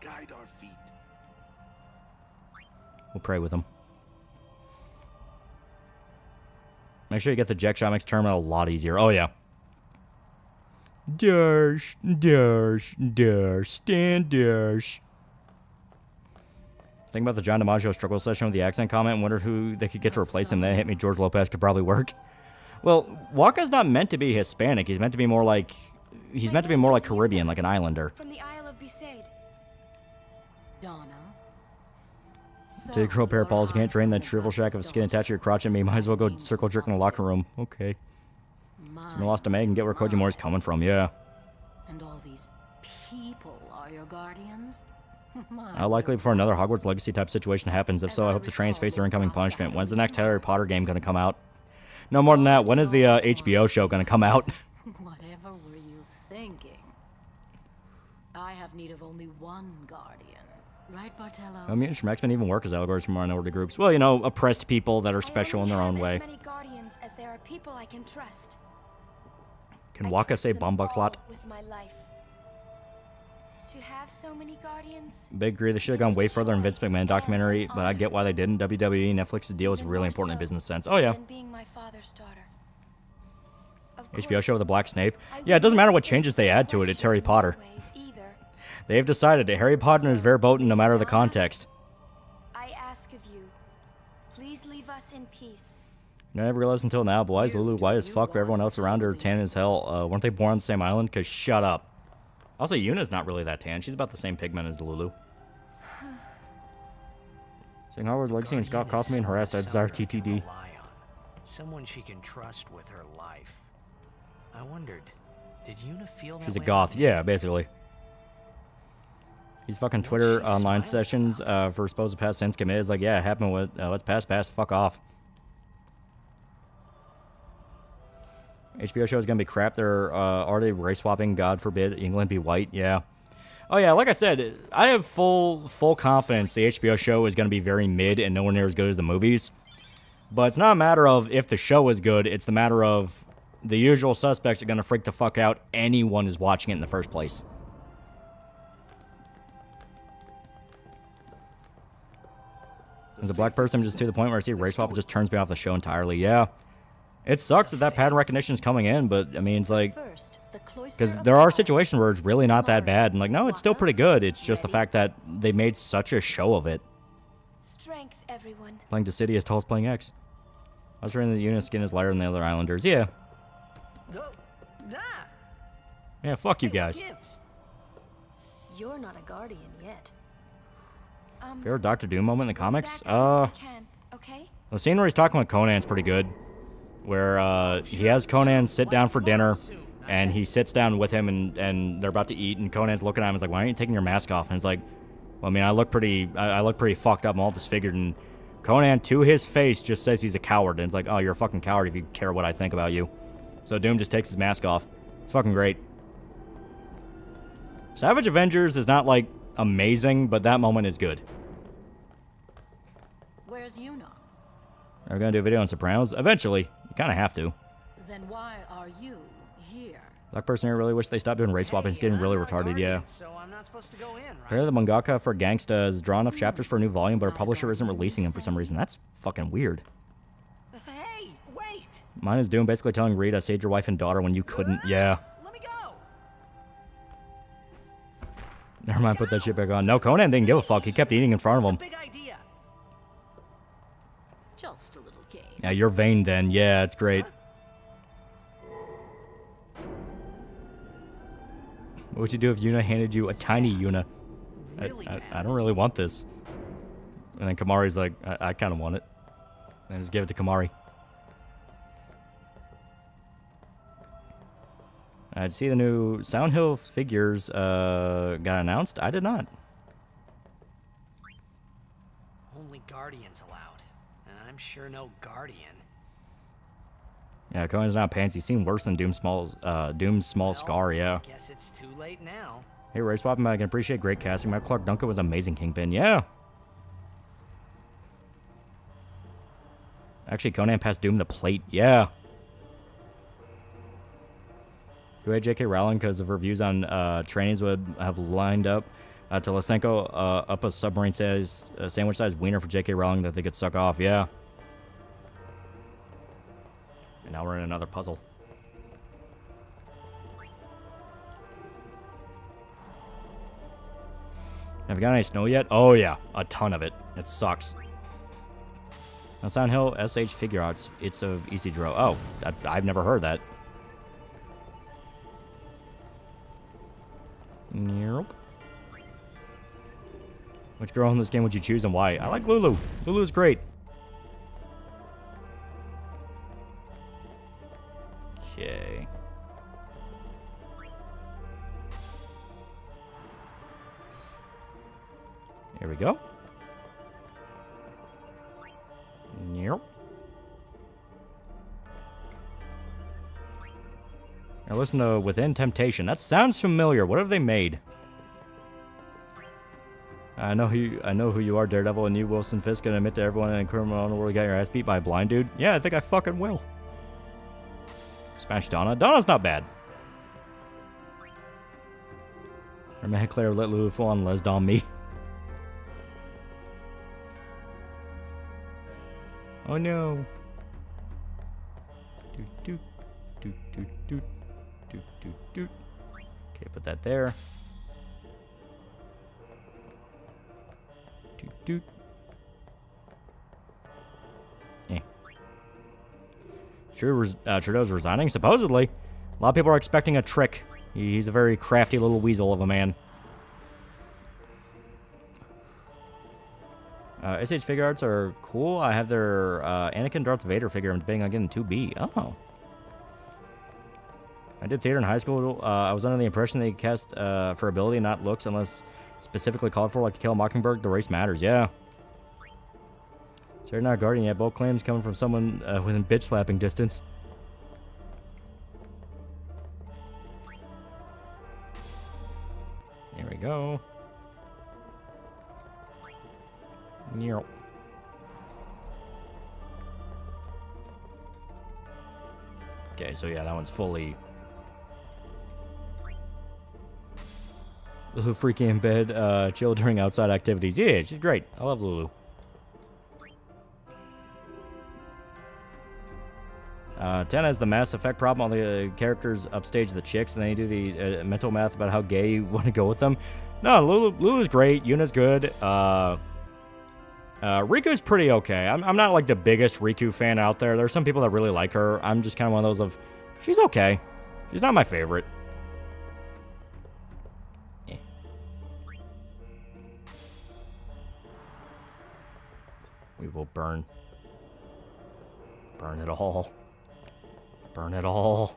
S10: Guide our feet.
S8: We'll pray with him. Make sure you get the Jack Shot makes tournament a lot easier. Oh, yeah. Darsh, stand Darsh. Think about the John DiMaggio struggle session with the accent comment and wonder who they could get to replace him. Then hit me, George Lopez could probably work. Well, Waka's not meant to be Hispanic. He's meant to be more like Caribbean, like an islander.
S11: From the Isle of Besaid. Donna.
S8: Take a pair of balls. You can't drain that shrivel shack of skin attached to your crotch and me. Might as well go circle jerk in the locker room. Okay. You lost a Meg and get where Koji Mori's coming from. Yeah.
S3: And all these people are your guardians?
S8: Likely before another Hogwarts Legacy type situation happens. If so, I hope the trains face their incoming punishment. When's the next Harry Potter game going to come out? No more than that. When is the HBO show going to come out?
S3: Whatever were you thinking? I have need of only one guardian. Right, Bartello?
S8: Mutants from X-Men even work as allegories from minority groups. Well, you know, oppressed people that are special in their own way.
S11: As many guardians as there are people I can trust.
S8: Can Waka say Bumbaclot?
S11: With my life. To have so many guardians.
S8: Big agree. They should have gone way further in Vince McMahon documentary, but I get why they didn't. WWE, Netflix's deal is really important in business sense. Oh, yeah.
S11: Being my father's daughter.
S8: HBO show with a black Snape. Yeah, it doesn't matter what changes they add to it. It's Harry Potter. They have decided that Harry Potter is verboten no matter the context.
S11: I ask of you, please leave us in peace.
S8: I never realized until now, but why is Lulu white as fuck for everyone else around her tan as hell? Weren't they born on the same island? Cause shut up. Also, Yuna's not really that tan. She's about the same pigment as Lulu. Saying Howard Legacy and Scott called me and harassed. I desire TTD.
S9: Someone she can trust with her life. I wondered, did Yuna feel that
S8: She's a
S9: way
S8: goth.
S9: about me?
S8: Yeah, basically. These fucking Twitter online sessions for supposed past sins committed is like, yeah, it happened with, let's pass, fuck off. HBO show is going to be crap. They're already race swapping. God forbid England be white. Yeah. Oh, yeah, like I said, I have full confidence the HBO show is going to be very mid and nowhere near as good as the movies. But it's not a matter of if the show is good. It's the matter of the usual suspects are going to freak the fuck out anyone is watching it in the first place. As a black person, I'm just to the point where I see race swap, it just turns me off the show entirely. Yeah. It sucks that pattern recognition is coming in, but, I mean, it's like... Because there are situations where it's really not that bad. And, like, no, it's still pretty good. It's just the fact that they made such a show of it.
S11: Strength, everyone.
S8: Playing Dissidia as tall as playing X. I was reading that Yuna's skin is lighter than the other Islanders. Yeah. Yeah, fuck you guys.
S3: You're not a guardian yet.
S8: Favorite Doctor Doom moment in the comics?
S11: Okay?
S8: The scene where he's talking with Conan's pretty good. Where he has Conan sit down for dinner, and he sits down with him, and they're about to eat, and Conan's looking at him, he's like, why aren't you taking your mask off? And he's like, well, I mean, I look pretty fucked up, I'm all disfigured, and Conan, to his face, just says he's a coward, and it's like, oh, you're a fucking coward if you care what I think about you. So Doom just takes his mask off. It's fucking great. Savage Avengers is not, like, amazing, but that moment is good.
S12: Where's Yuna?
S8: Are we gonna do a video on Sopranos? Eventually. You kinda have to.
S12: Then why are you here?
S8: Black person here really wish they stopped doing race swapping. It's getting really retarded, yeah. Apparently the mangaka for Gangsta has drawn enough chapters for a new volume, but our publisher isn't releasing them for some reason. That's fucking weird.
S13: Hey, wait!
S8: Mine is Doom basically telling Reed I saved your wife and daughter when you couldn't. Yeah.
S13: Let me go!
S8: Never mind, put that shit back on. No, Conan didn't give a fuck. He kept eating in front of him.
S12: Just a little game.
S8: Yeah, you're vain then. Yeah, it's great. What would you do if Yuna handed you a tiny Yuna? I don't really want this. And then Kamari's like, I kind of want it. And just give it to Kamari. I'd see the new Sound Hill figures got announced. I did not.
S9: Only Guardians allowed. And I'm sure no Guardian.
S8: Yeah, Conan's not pants. He's seen worse than Doom's small scar, yeah.
S9: Guess it's too late now.
S8: Hey, Ray Swap, I can appreciate great casting. Michael Clark Duncan was amazing Kingpin, yeah. Actually, Conan passed Doom the plate, yeah. Who had J.K. Rowling because of her views on trainings would have lined up to Lysenko up a submarine sandwich-sized wiener for J.K. Rowling that they could suck off, yeah. And now we're in another puzzle. Have you got any snow yet? Oh yeah, a ton of it. It sucks. Now Sound Hill SH figure arts. It's of Easy Draw. Oh, I've never heard that. Nope. Which girl in this game would you choose and why? I like Lulu. Lulu's great. Okay. Here we go. Yep. Now listen to Within Temptation. That sounds familiar. What have they made? I know who you are, Daredevil, and you, Wilson Fisk, gonna admit to everyone in the criminal world you got your ass beat by a blind dude. Yeah, I think I fucking will. Smash Donna. Donna's not bad. Or man, Claire let Lulu full on Les Dom me. Oh no. Doot doot doot doot doot doot doot. Okay, put that there. Doot doot. Eh. Trudeau's resigning, supposedly. A lot of people are expecting a trick. He's a very crafty little weasel of a man. SH figure arts are cool. I have their Anakin Darth Vader figure. I'm debating on getting 2B. Oh. I did theater in high school. I was under the impression they cast for ability, not looks, unless specifically called for, like To Kill a Mockingbird. The race matters, yeah. So you're not guardian yet. Both claims coming from someone within bitch slapping distance. Here we go. Near. Okay, so yeah, that one's fully Lulu freaking in bed, chill during outside activities. Yeah, she's great. I love Lulu. 10 has the Mass Effect problem. All the characters upstage the chicks, and then you do the mental math about how gay you want to go with them. No, Lulu's great. Yuna's good. Riku's pretty okay. I'm not like the biggest Riku fan out there. There's some people that really like her. I'm just kind of one of those of, she's okay. She's not my favorite. Yeah. We will burn. Burn it all. Burn it all.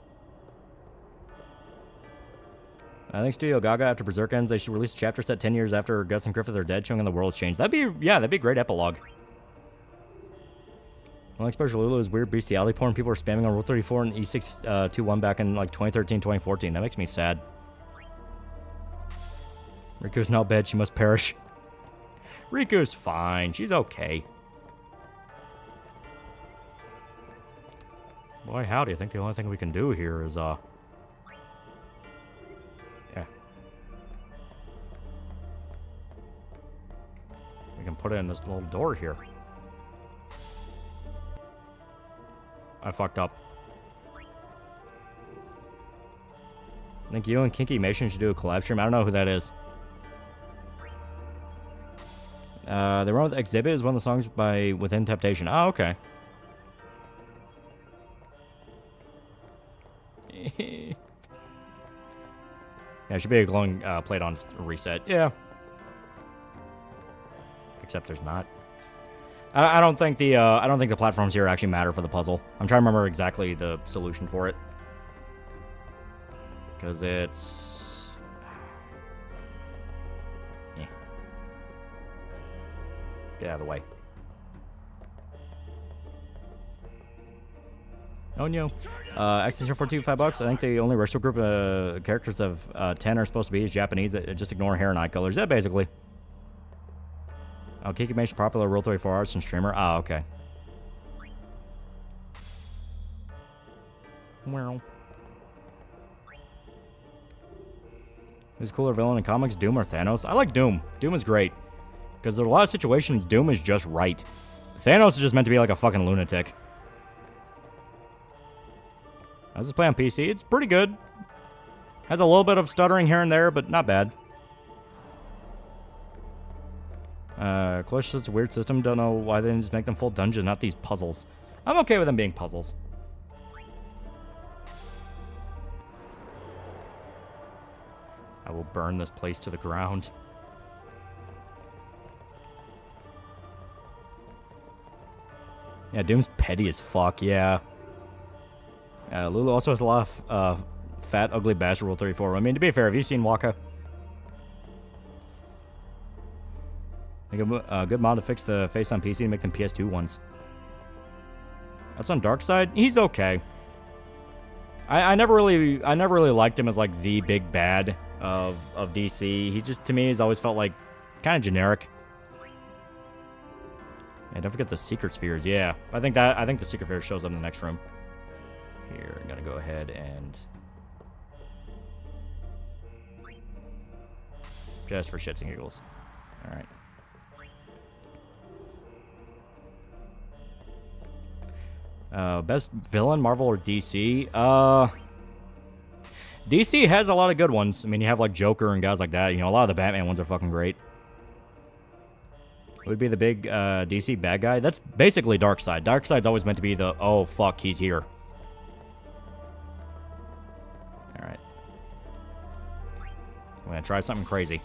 S8: I think Studio Gaga, after Berserk ends, they should release a chapter set 10 years after Guts and Griffith are dead, showing the world's changed. That'd be a great epilogue. Well, especially Lulu is weird bestiality porn. People are spamming on Rule 34 and E621 back in like 2013, 2014. That makes me sad. Riku's not bad. She must perish. Riku's fine. She's okay. Boy, howdy. I think the only thing we can do here is, yeah. We can put it in this little door here. I fucked up. I think you and Kinky Mation should do a collab stream. I don't know who that is. The one with Exhibit is one of the songs by Within Temptation. Oh, okay. Yeah, it should be a glowing plate on reset. Yeah. Except there's not. I don't think the platforms here actually matter for the puzzle. I'm trying to remember exactly the solution for it. Because it's... Yeah. Get out of the way. Oh no. Extension 42, $5. I think the only racial group of characters of 10 are supposed to be is Japanese. That just ignore hair and eye colors. Yeah, basically. Oh, Kiki Mation, popular Rule 34 artist and streamer. Oh, okay. Well. Who's cooler villain in comics, Doom or Thanos? I like Doom. Doom is great. Because there's a lot of situations Doom is just right. Thanos is just meant to be like a fucking lunatic. How's this play on PC? It's pretty good. Has a little bit of stuttering here and there, but not bad. Clutch is a weird system. Don't know why they didn't just make them full dungeons, not these puzzles. I'm okay with them being puzzles. I will burn this place to the ground. Yeah, Doom's petty as fuck, yeah. Lulu also has a lot of fat, ugly bastard Rule 34. I mean, to be fair, have you seen Waco? Make a good mod to fix the face on PC and make them PS2 ones. That's on Darkseid. He's okay. I never really liked him as like the big bad of DC. He just, to me, has always felt like kind of generic. And don't forget the secret spheres. Yeah, I think the secret sphere shows up in the next room. Here, I'm gonna go ahead and just for shits and giggles. All right. Best villain, Marvel or DC? DC has a lot of good ones. I mean, you have like Joker and guys like that. You know, a lot of the Batman ones are fucking great. Would be the big DC bad guy? That's basically Darkseid. Darkseid's always meant to be the, oh fuck, he's here. Alright. We're gonna try something crazy.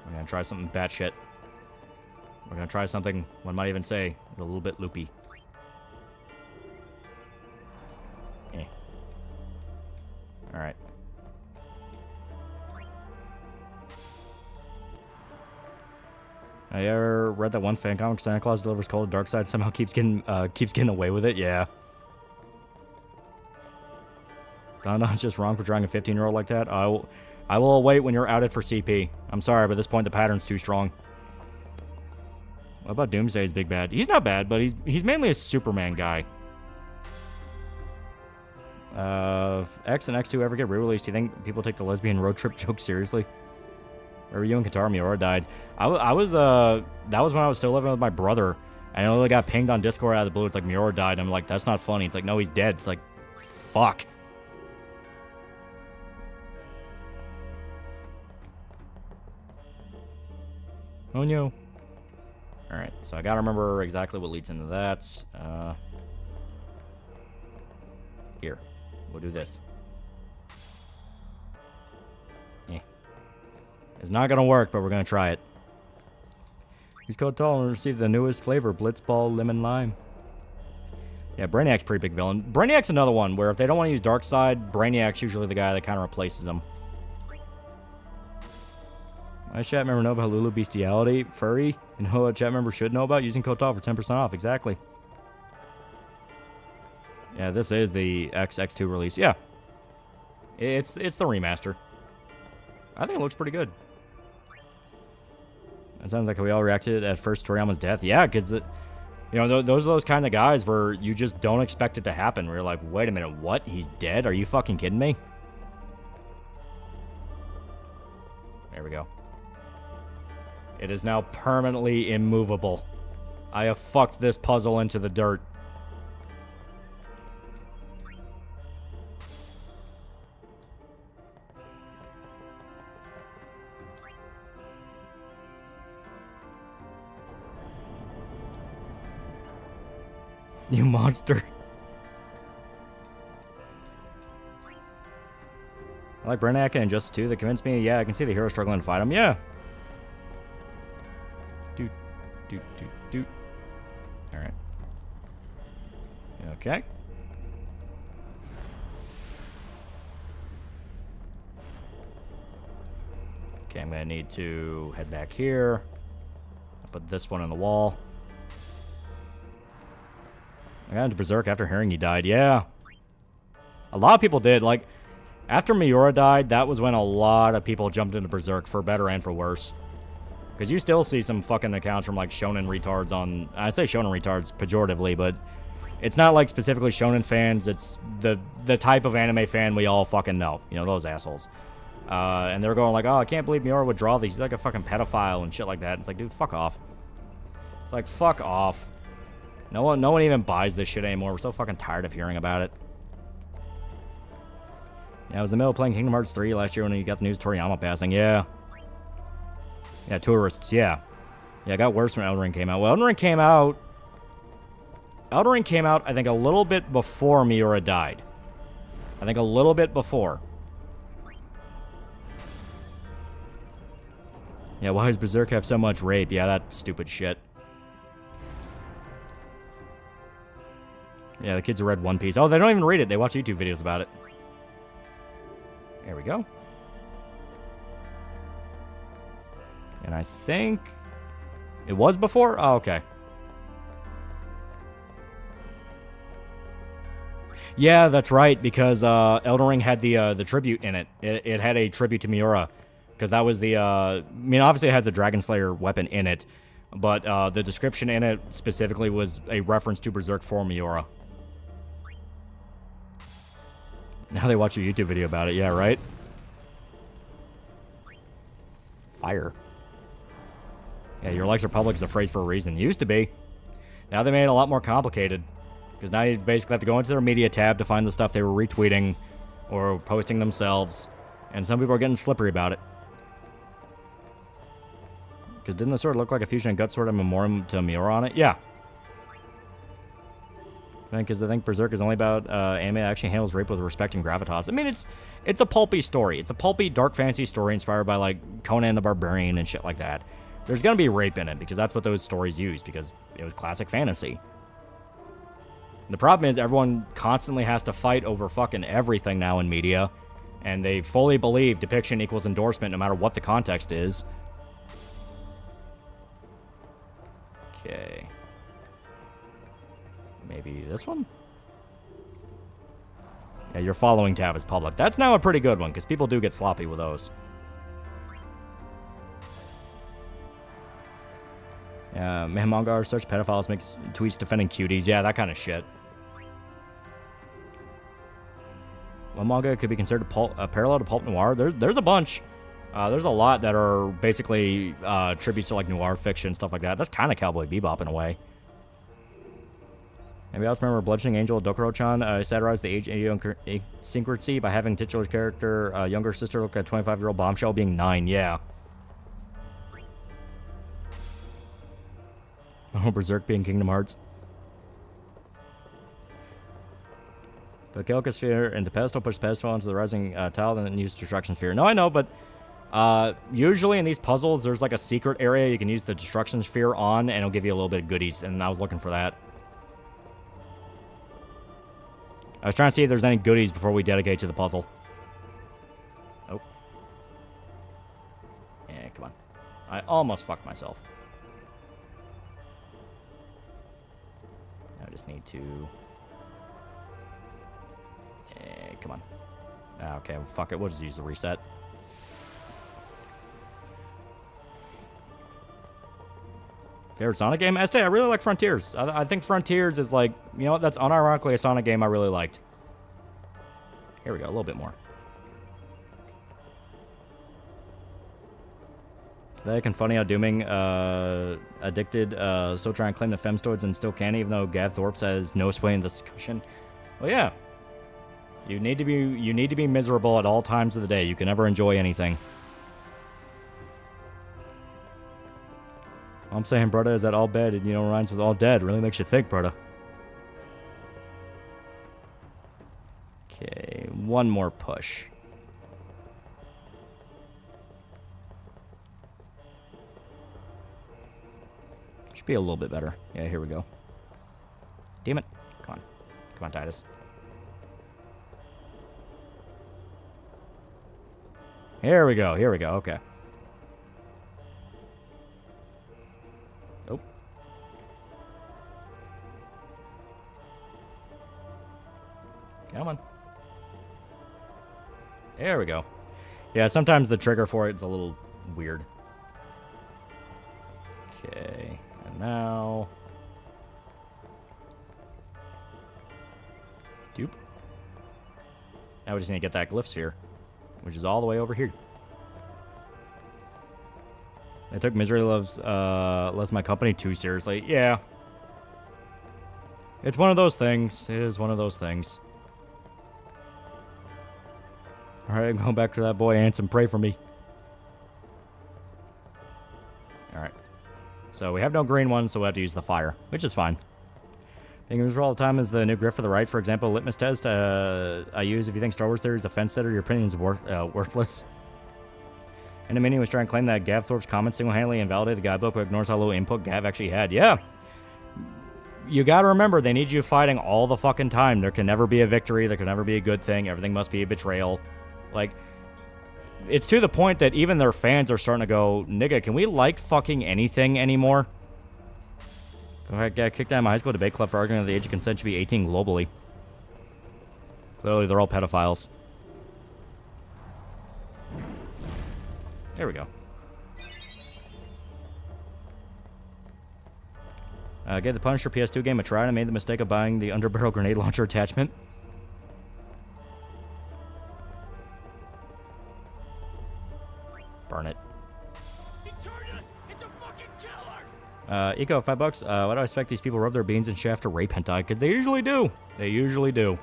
S8: We're gonna try something batshit. We're gonna try something one might even say is a little bit loopy. Eh. Alright. I ever read that one fan comic, Santa Claus delivers coal to dark side, somehow keeps getting away with it? Yeah. Don's just wrong for drawing a 15-year-old like that. I will wait when you're outed for CP. I'm sorry, but at this point the pattern's too strong. What about Doomsday's big bad? He's not bad, but he's mainly a Superman guy. If X and X2 ever get re-released, do you think people take the lesbian road trip joke seriously? Or you and Katara Miura died? That was when I was still living with my brother, and I only got pinged on Discord out of the blue. It's like Miura died. I'm like, that's not funny. It's like, no, he's dead. It's like, fuck. Oh no. Alright, so I gotta remember exactly what leads into that. Here. We'll do this. Yeah. It's not gonna work, but we're gonna try it. Use code TALL and receive the newest flavor, Blitzball Lemon Lime. Yeah, Brainiac's pretty big villain. Brainiac's another one where if they don't want to use Darkseid, Brainiac's usually the guy that kind of replaces him. My chat member know about Lulu Bestiality, Furry, and who a chat member should know about using code TALL for 10% off. Exactly. Yeah, this is the X2 release. Yeah. It's the remaster. I think it looks pretty good. It sounds like we all reacted at first to Toriyama's death. Yeah, because, you know, those are those kind of guys where you just don't expect it to happen. Where you're like, wait a minute, what? He's dead? Are you fucking kidding me? There we go. It is now permanently immovable. I have fucked this puzzle into the dirt. You monster. I like Brainiac and Injustice 2. That convinced me. Yeah, I can see the hero struggling to fight him. Yeah. Doot, doot, doot, doot. Alright. Okay. Okay, I'm gonna need to head back here. I'll put this one on the wall. I got into Berserk after hearing he died. Yeah. A lot of people did. Like, after Miura died, that was when a lot of people jumped into Berserk, for better and for worse. Because you still see some fucking accounts from, like, shonen retards on... I say shonen retards pejoratively, but it's not, like, specifically shonen fans. It's the type of anime fan we all fucking know. You know, those assholes. And they're going like, oh, I can't believe Miura would draw these. He's like a fucking pedophile and shit like that. It's like, dude, fuck off. It's like, fuck off. No one even buys this shit anymore. We're so fucking tired of hearing about it. Yeah, I was in the middle of playing Kingdom Hearts 3 last year when you got the news Toriyama passing. Yeah. Yeah, tourists, yeah. Yeah, it got worse when Elden Ring came out. Well, Elden Ring came out, I think, a little bit before Miura died. I think a little bit before. Yeah, why does Berserk have so much rape? Yeah, that stupid shit. Yeah, the kids who read One Piece. Oh, they don't even read it. They watch YouTube videos about it. There we go. And I think it was before? Oh, okay. Yeah, that's right, because Elden Ring had the tribute in it. It had a tribute to Miura, because that was the... I mean, obviously it has the Dragon Slayer weapon in it, but the description in it specifically was a reference to Berserk for Miura. Now they watch a YouTube video about it. Yeah, right? Fire. Yeah, your likes Republic is a phrase for a reason. It used to be. Now they made it a lot more complicated. Because now you basically have to go into their media tab to find the stuff they were retweeting or posting themselves. And some people are getting slippery about it. Because didn't the sword look like a fusion of Gut Sword and Memoriam to Miura on it? Yeah. Because I think Berserk is only about anime that actually handles rape with respect and gravitas. I mean, it's a pulpy story. It's a pulpy dark fantasy story inspired by like Conan the Barbarian and shit like that. There's gonna be rape in it because that's what those stories use because it was classic fantasy. The problem is everyone constantly has to fight over fucking everything now in media, and they fully believe depiction equals endorsement no matter what the context is. Okay. Maybe this one? Yeah, your following tab is public. That's now a pretty good one, because people do get sloppy with those. Manga or such pedophiles makes tweets defending cuties. Yeah, that kind of shit. Well, manga could be considered a parallel to pulp noir. There's a bunch. There's a lot that are basically tributes to like noir fiction, stuff like that. That's kind of Cowboy Bebop in a way. Maybe I'll remember Bludgeoning Angel Dokuro-chan satirized the age idiosyncrasy by having titular character younger sister look at a 25-year-old bombshell being 9. Yeah. Oh, Berserk being Kingdom Hearts. But Kelka Sphere and the pedestal push pedestal into the rising tile and then use Destruction Sphere. No, I know, but usually in these puzzles, there's like a secret area you can use the Destruction Sphere on, and it'll give you a little bit of goodies, and I was looking for that. I was trying to see if there's any goodies before we dedicate to the puzzle. Oh. Yeah, come on. I almost fucked myself. I just need to... come on. Okay, well, fuck it. We'll just use the reset. Favorite Sonic game? Estee, I really like Frontiers. I think Frontiers is like, you know, that's unironically a Sonic game I really liked. Here we go, a little bit more. Pathetic and funny how dooming addicted still trying to claim the femstoids and still can, even though Gav Thorpe says no sway in the discussion. Well, yeah. You need to be miserable at all times of the day. You can never enjoy anything. All I'm saying, brother, is that all bad and, you know, rhymes with all dead. Really makes you think, brother. Okay, one more push. Should be a little bit better. Yeah, here we go. Damn it. Come on. Come on, Titus. Here we go. Here we go. Okay. Oh. Come on. There we go. Yeah, sometimes the trigger for it's a little weird. Okay. And now... Doop. Now we just need to get that glyph sphere, which is all the way over here. I took Misery Loves My Company too seriously. Yeah. It's one of those things. It is one of those things. Alright, I'm going back to that boy Ansem. Pray for me. Alright. So we have no green ones, so we have to use the fire, which is fine. Thinking for all the time is the new grift for the right. For example, litmus test I use if you think Star Wars theory is a fence sitter, your opinion is worthless. And the minion was trying to claim that Gav Thorpe's comments single-handedly invalidate the guidebook, but ignores how little input Gav actually had. Yeah. You gotta remember, they need you fighting all the fucking time. There can never be a victory. There can never be a good thing. Everything must be a betrayal. Like, it's to the point that even their fans are starting to go, nigga, can we like fucking anything anymore? I got kicked out of my high school debate club for arguing that the age of consent should be 18 globally. Clearly, they're all pedophiles. There we go. Gave the Punisher PS2 game a try, and I made the mistake of buying the underbarrel grenade launcher attachment. Burn it. Eco, $5. Why do I expect these people rub their beans in shaft to rape hentai? Because they usually do. They usually do.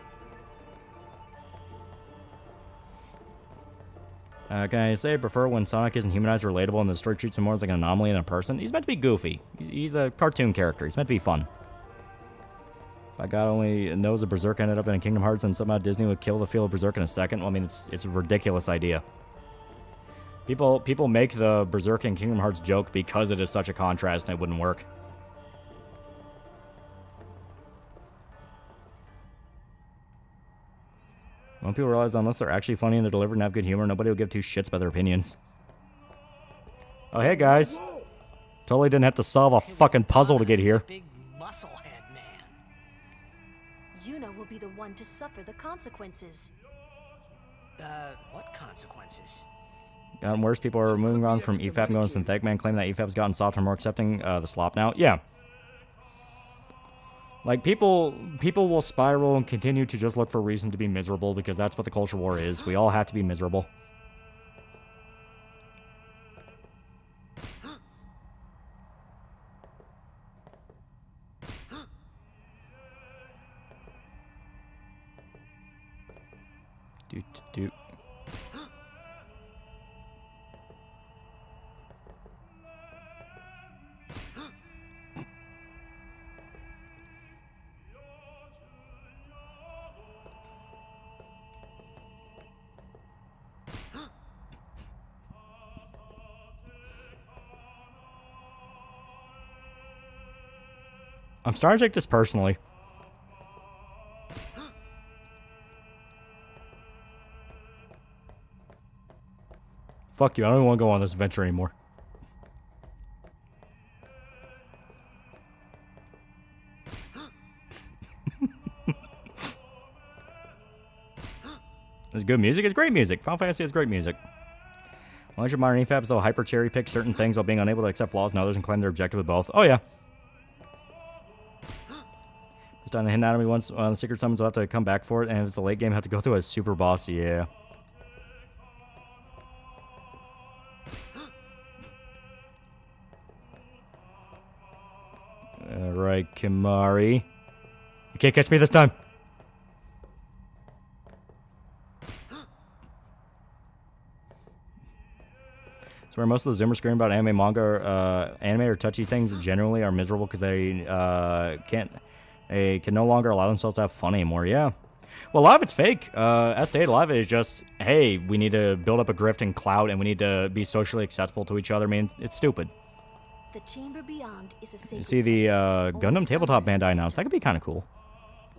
S8: Can I say I prefer when Sonic isn't humanized or relatable and the story treats him more as like an anomaly than a person? He's meant to be goofy. He's a cartoon character. He's meant to be fun. My God only knows a Berserk ended up in Kingdom Hearts and somehow Disney would kill the feel of Berserk in a second. Well, I mean, it's a ridiculous idea. People make the Berserk in Kingdom Hearts joke because it is such a contrast and it wouldn't work. When people realize that unless they're actually funny and they're delivered and have good humor, nobody will give two shits about their opinions. Oh, hey, guys. Totally didn't have to solve a fucking puzzle to get here.
S3: Yuna will be the one to suffer the consequences.
S9: What consequences?
S8: Gotten worse. People are moving on from EFAP and going to Synthetic Man, claiming that EFAP's gotten softer and more accepting the slop now. Yeah. Like, people will spiral and continue to just look for a reason to be miserable because that's what the culture war is. We all have to be miserable. Do. I'm starting to take this personally. Fuck you, I don't even want to go on this adventure anymore. It's good music, it's great music. Final Fantasy is great music. Why should modern EFAPs though hyper cherry pick certain things while being unable to accept flaws in others and claim they're objective with both? Oh yeah. This time the hidden anatomy once the secret summons will have to come back for it, and if it's a late game, have to go through a super boss, yeah. Alright, Kimari. You can't catch me this time. So where most of the Zoomers scream about anime, manga, anime or touchy things generally are miserable because they can no longer allow themselves to have fun anymore. Yeah. Well, a lot of it's fake. As stated, a lot of it is just, hey, we need to build up a grift and clout, and we need to be socially acceptable to each other. I mean, it's stupid.
S3: The chamber beyond is a sacred
S8: You see the Gundam tabletop Bandai announced. That could be kind of cool.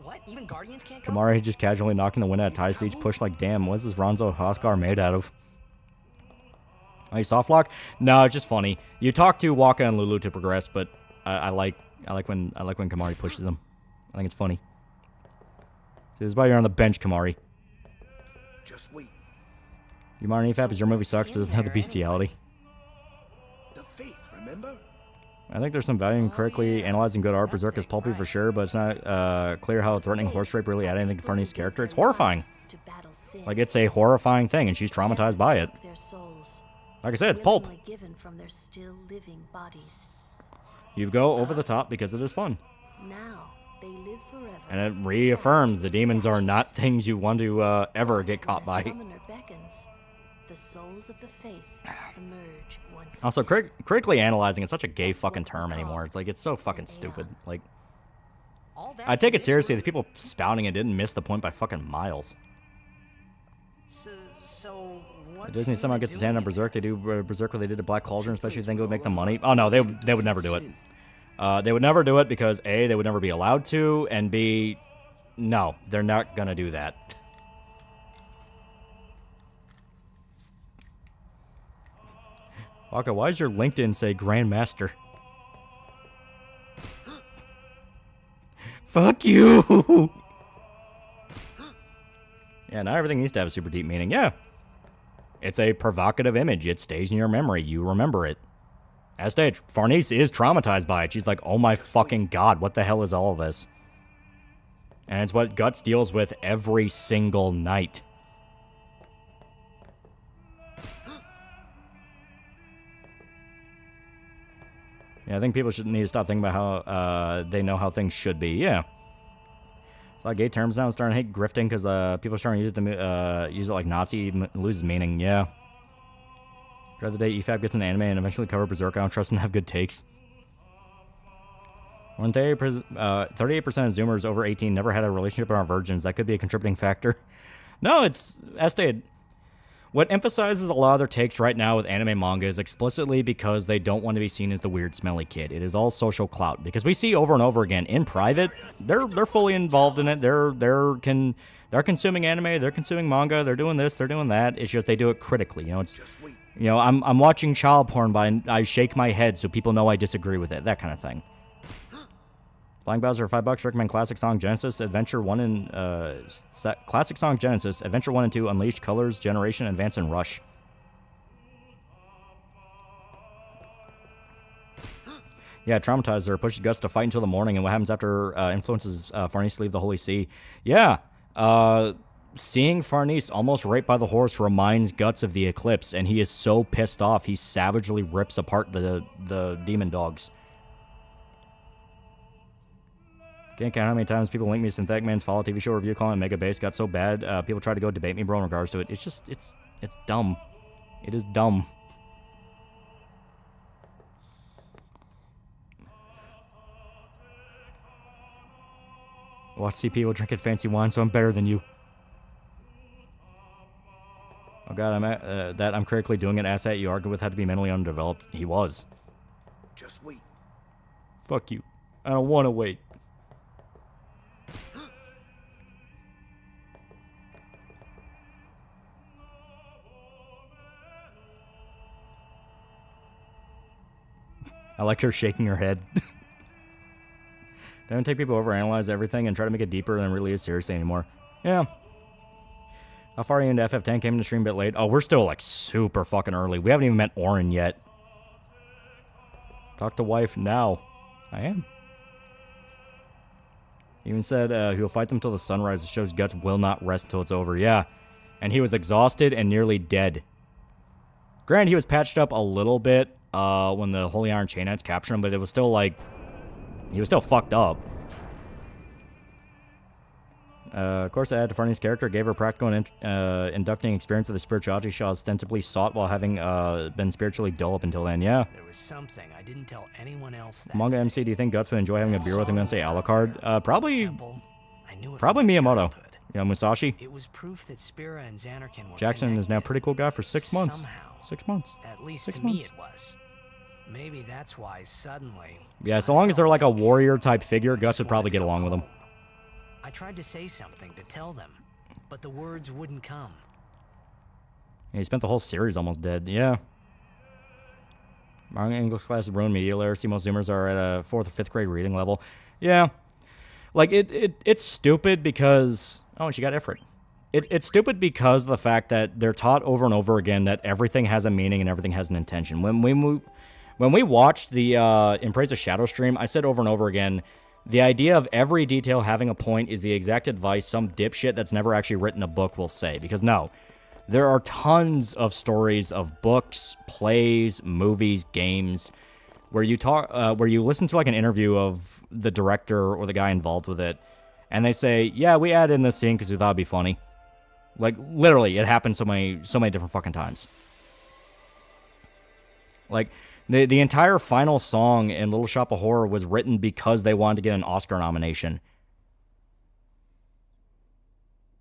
S13: What? Even Guardians can't go?
S8: Kamari just casually knocking the wind out of Ty's each push like, damn, what's this Ronzo Hothgar made out of? Oh, you soft lock? No, it's just funny. You talk to Waka and Lulu to progress, but I like when Kamari pushes them. I think it's funny. See, this is why you're on the bench, Kamari.
S10: Just wait.
S8: You modern EFAP is your movie sucks, but doesn't have the bestiality.
S10: The faith, remember?
S8: I think there's some value in correctly analyzing good art. Berserk is pulpy for sure, but it's not clear how threatening horse rape really added anything to Farnese character. It's horrifying. Like, it's a horrifying thing, and she's traumatized by it. Like I said, it's pulp. You go over the top because it is fun.
S3: Now they live forever.
S8: And it reaffirms the demons are not things you want to ever get caught by.
S3: The souls of the faith emerge once
S8: Also, critically analyzing is such a gay fucking term anymore. It's like, it's so fucking stupid. Like, I take it seriously. The people spouting it didn't miss the point by fucking miles.
S13: So
S8: Disney somehow gets his hand on Berserk. They do Berserk what they did to Black Cauldron, especially if you think it would make them money. Oh no, they would never do it. They would never do it because A, they would never be allowed to, and B, no, they're not gonna do that. Waka, why does your LinkedIn say Grandmaster? Fuck you! Yeah, not everything needs to have a super deep meaning. Yeah. It's a provocative image. It stays in your memory. You remember it. As stated, Farnese is traumatized by it. She's like, oh my fucking god, what the hell is all of this? And it's what Guts deals with every single night. Yeah, I think people should need to stop thinking about how they know how things should be. Yeah. It's like gay terms now. I'm starting to hate grifting because people are starting to use it like Nazi. It loses meaning. Yeah. The other day, EFAP gets an anime and eventually cover Berserk. I don't trust him to have good takes. When 38% of Zoomers over 18 never had a relationship and are virgins, that could be a contributing factor. No, it's, as stated, what emphasizes a lot of their takes right now with anime manga is explicitly because they don't want to be seen as the weird, smelly kid. It is all social clout. Because we see over and over again, in private, they're fully involved in it. They're consuming anime, they're consuming manga, they're doing this, they're doing that. It's just they do it critically. You know, it's, you know, I'm watching child porn, but I shake my head so people know I disagree with it. That kind of thing. Flying Bowser for $5. Recommend Classic Song Genesis, Adventure 1 and Classic Song Genesis, Adventure 1 and 2, Unleashed, Colors, Generation, Advance, and Rush. Yeah, Traumatized her, pushes Guts to fight until the morning, and what happens after influences Farnese to leave the Holy See. Yeah, seeing Farnese almost raped by the horse reminds Guts of the Eclipse, and he is so pissed off, he savagely rips apart the demon dogs. Can't count how many times people link me to Synthetic Man's Follow TV show review calling Mega Base got so bad. People try to go debate me, bro, in regards to it. It's just, it's dumb. It is dumb. Watch see people drinking fancy wine, so I'm better than you. Oh god, I'm critically doing an asset you argued with had to be mentally undeveloped. He was.
S10: Just wait.
S8: Fuck you. I don't want to wait. I like her shaking her head. Don't take people overanalyze everything and try to make it deeper than it really is seriously anymore. Yeah. How far are you into FF10? Came in the stream a bit late. Oh, we're still like super fucking early. We haven't even met Orin yet. Talk to wife now. I am. He even said he'll fight them till the sunrise. It shows Guts will not rest till it's over. Yeah. And he was exhausted and nearly dead. Granted, he was patched up a little bit when the Holy Iron Chain Knights captured him, but it was still like, he was still fucked up. Of course, I added to Farney's character, gave her practical and inducting experience of the spirituality she ostensibly sought while having been spiritually dull up until then. Yeah.
S9: There was something I didn't tell anyone else.
S8: Manga MC, do you think Guts would enjoy having a beer with him and say Alucard? Probably Miyamoto. Yeah, Musashi.
S9: It was proof that Spira and Xanarkin were
S8: Jackson is now a pretty cool guy for 6 months.
S9: Somehow.
S8: 6 months.
S9: At least
S8: 6
S9: to
S8: months.
S9: me it was. Maybe that's why suddenly...
S8: Yeah, so long as they're like a warrior-type figure, Gus would probably get along with them.
S9: I tried to say something to tell them, but the words wouldn't come.
S8: Yeah, he spent the whole series almost dead. Yeah. Manga English class is ruined media literacy. Most Zoomers are at a 4th or 5th grade reading level. Yeah. Like, it's stupid because... Oh, and she got Ifrit. It's stupid because of the fact that they're taught over and over again that everything has a meaning and everything has an intention. When we watched the In Praise of Shadow stream, I said over and over again, the idea of every detail having a point is the exact advice some dipshit that's never actually written a book will say. Because no, there are tons of stories of books, plays, movies, games, where you listen to like an interview of the director or the guy involved with it, and they say, yeah, we added in this scene because we thought it'd be funny. Like, literally, it happened so many different fucking times. Like, the entire final song in Little Shop of Horror was written because they wanted to get an Oscar nomination.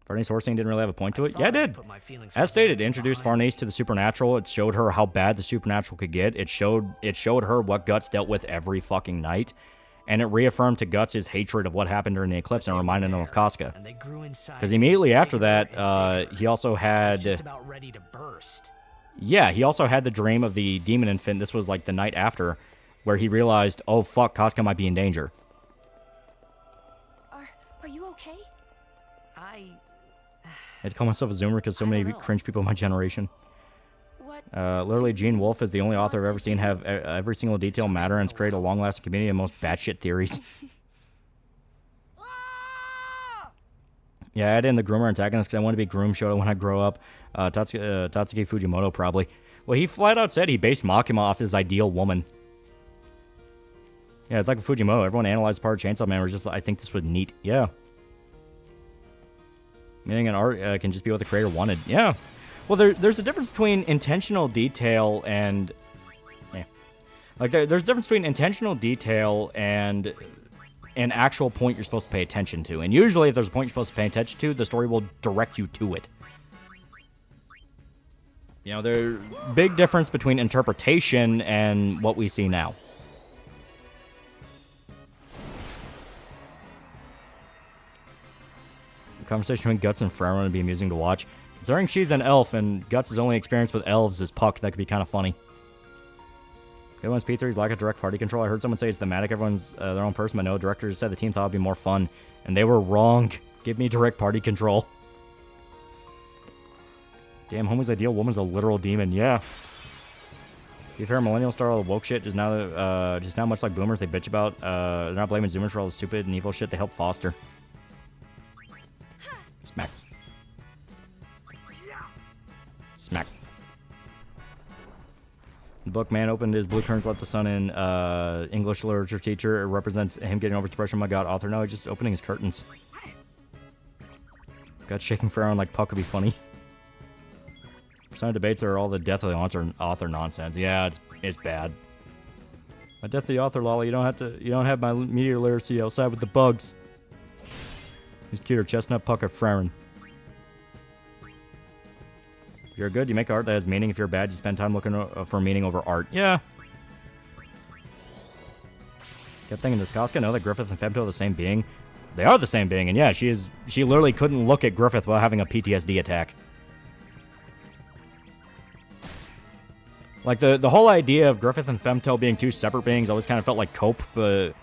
S8: Farnese horse scene didn't really have a point to it? Yeah, it did. As stated, it introduced Farnese to the supernatural. It showed her how bad the supernatural could get. It showed her what Guts dealt with every fucking night. And it reaffirmed to Guts his hatred of what happened during the eclipse and reminded him of Casca. Because immediately after that, he also had... Yeah, he also had the dream of the demon infant. This was like the night after, where he realized, oh fuck, Casca might be in danger.
S11: Are you okay?
S8: I had to call myself a Zoomer because so many cringe people in my generation. Literally, Gene Wolfe is the only author I've ever seen have every single detail matter and has created a long-lasting community of most batshit theories. Yeah, I added in the groomer antagonist because I want to be Groom Shoto when I grow up. Tatsuki Fujimoto, probably. Well, he flat out said he based Makima off his ideal woman. Yeah, it's like with Fujimoto. Everyone analyzed part of Chainsaw Man was just, I think this was neat. Yeah. Meaning an art can just be what the creator wanted. Yeah. Well, there's a difference between intentional detail and... Yeah. Like, there's a difference between intentional detail and an actual point you're supposed to pay attention to. And usually if there's a point you're supposed to pay attention to, the story will direct you to it. You know, there's a big difference between interpretation and what we see now. The conversation between Guts and Freron would be amusing to watch. Considering she's an elf and Guts' only experience with elves is Puck, that could be kind of funny. Good one's P3's lack of direct party control. I heard someone say it's thematic. Everyone's their own person, but no. Directors said the team thought it'd be more fun, and they were wrong. Give me direct party control. Damn, homie's ideal woman's a literal demon. Yeah. To be fair, millennial star all the woke shit just now much like boomers they bitch about. They're not blaming Zoomers for all the stupid and evil shit they help foster. Smack. Smack. The book, man opened his blue curtains, let the sun in. English literature teacher. It represents him getting over expression. My God, author. No, he's just opening his curtains. God shaking Pharaoh like Puck would be funny. Persona debates are all the death of the author nonsense. Yeah, it's bad. My death of the author, Loli. You don't have my media literacy outside with the bugs. He's cuter, chestnut Puck or Farron. If you're good, you make art that has meaning. If you're bad, you spend time looking for meaning over art. Yeah. Kept thinking, does Casca know that Griffith and Femto are the same being? They are the same being, and yeah, she literally couldn't look at Griffith while having a PTSD attack. Like, the whole idea of Griffith and Femto being two separate beings always kind of felt like cope, but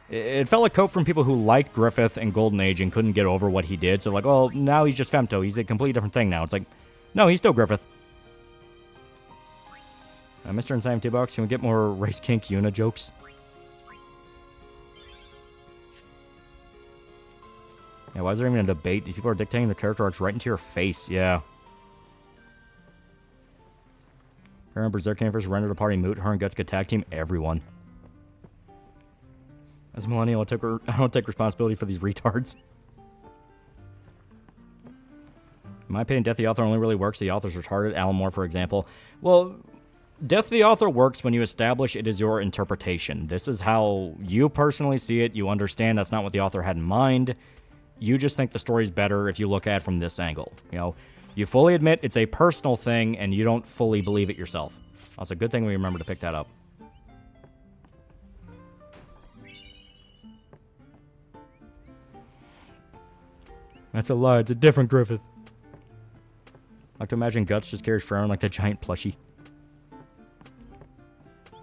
S8: it felt like cope from people who liked Griffith and Golden Age and couldn't get over what he did. So like, well, now he's just Femto. He's a completely different thing now. It's like, no, he's still Griffith. Mr. and Sam T-Box, can we get more race kink Yuna jokes? Yeah, why is there even a debate? These people are dictating their character arcs right into your face. Yeah. Her and Berserk Campers rendered a party moot. Her and Guts could tag team everyone. As a millennial, I don't take responsibility for these retards. In my opinion, Death the Author only really works. The author's retarded. Alan Moore, for example. Well, Death the Author works when you establish it is your interpretation. This is how you personally see it. You understand that's not what the author had in mind. You just think the story's better if you look at it from this angle. You know, you fully admit it's a personal thing, and you don't fully believe it yourself. Also, good thing we remember to pick that up. That's a lie. It's a different Griffith. I like to imagine Guts just carries Frown like that giant plushie.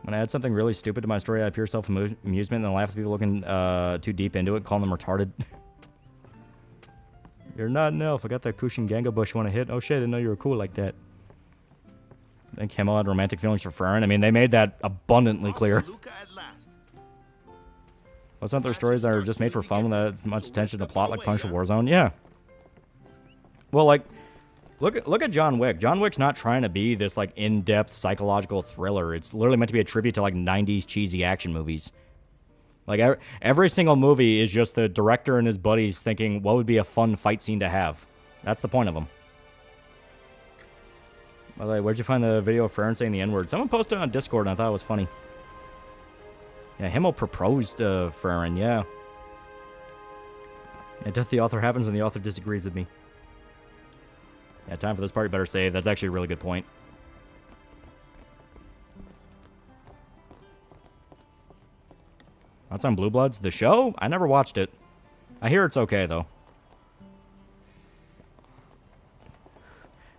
S8: When I add something really stupid to my story, I have pure self-amusement and I laugh at people looking too deep into it, calling them retarded. You're not an elf. I got that cushion Ganga bush you want to hit. Oh shit, I didn't know you were cool like that. I think Hemel had romantic feelings for Farron. I mean, they made that abundantly clear. What's not their stories that are just made for fun without much attention to plot like Punisher Warzone? Yeah. Well, like, look at John Wick. John Wick's not trying to be this, like, in-depth psychological thriller. It's literally meant to be a tribute to, like, 90s cheesy action movies. Like, every single movie is just the director and his buddies thinking, what would be a fun fight scene to have? That's the point of them. By the way, where'd you find the video of Farron saying the N-word? Someone posted it on Discord and I thought it was funny. Yeah, Himmel proposed to Farron, yeah. Yeah, Death the Author happens when the author disagrees with me. Yeah, time for this part, you better save. That's actually a really good point. That's on Blue Bloods. The show? I never watched it. I hear it's okay, though.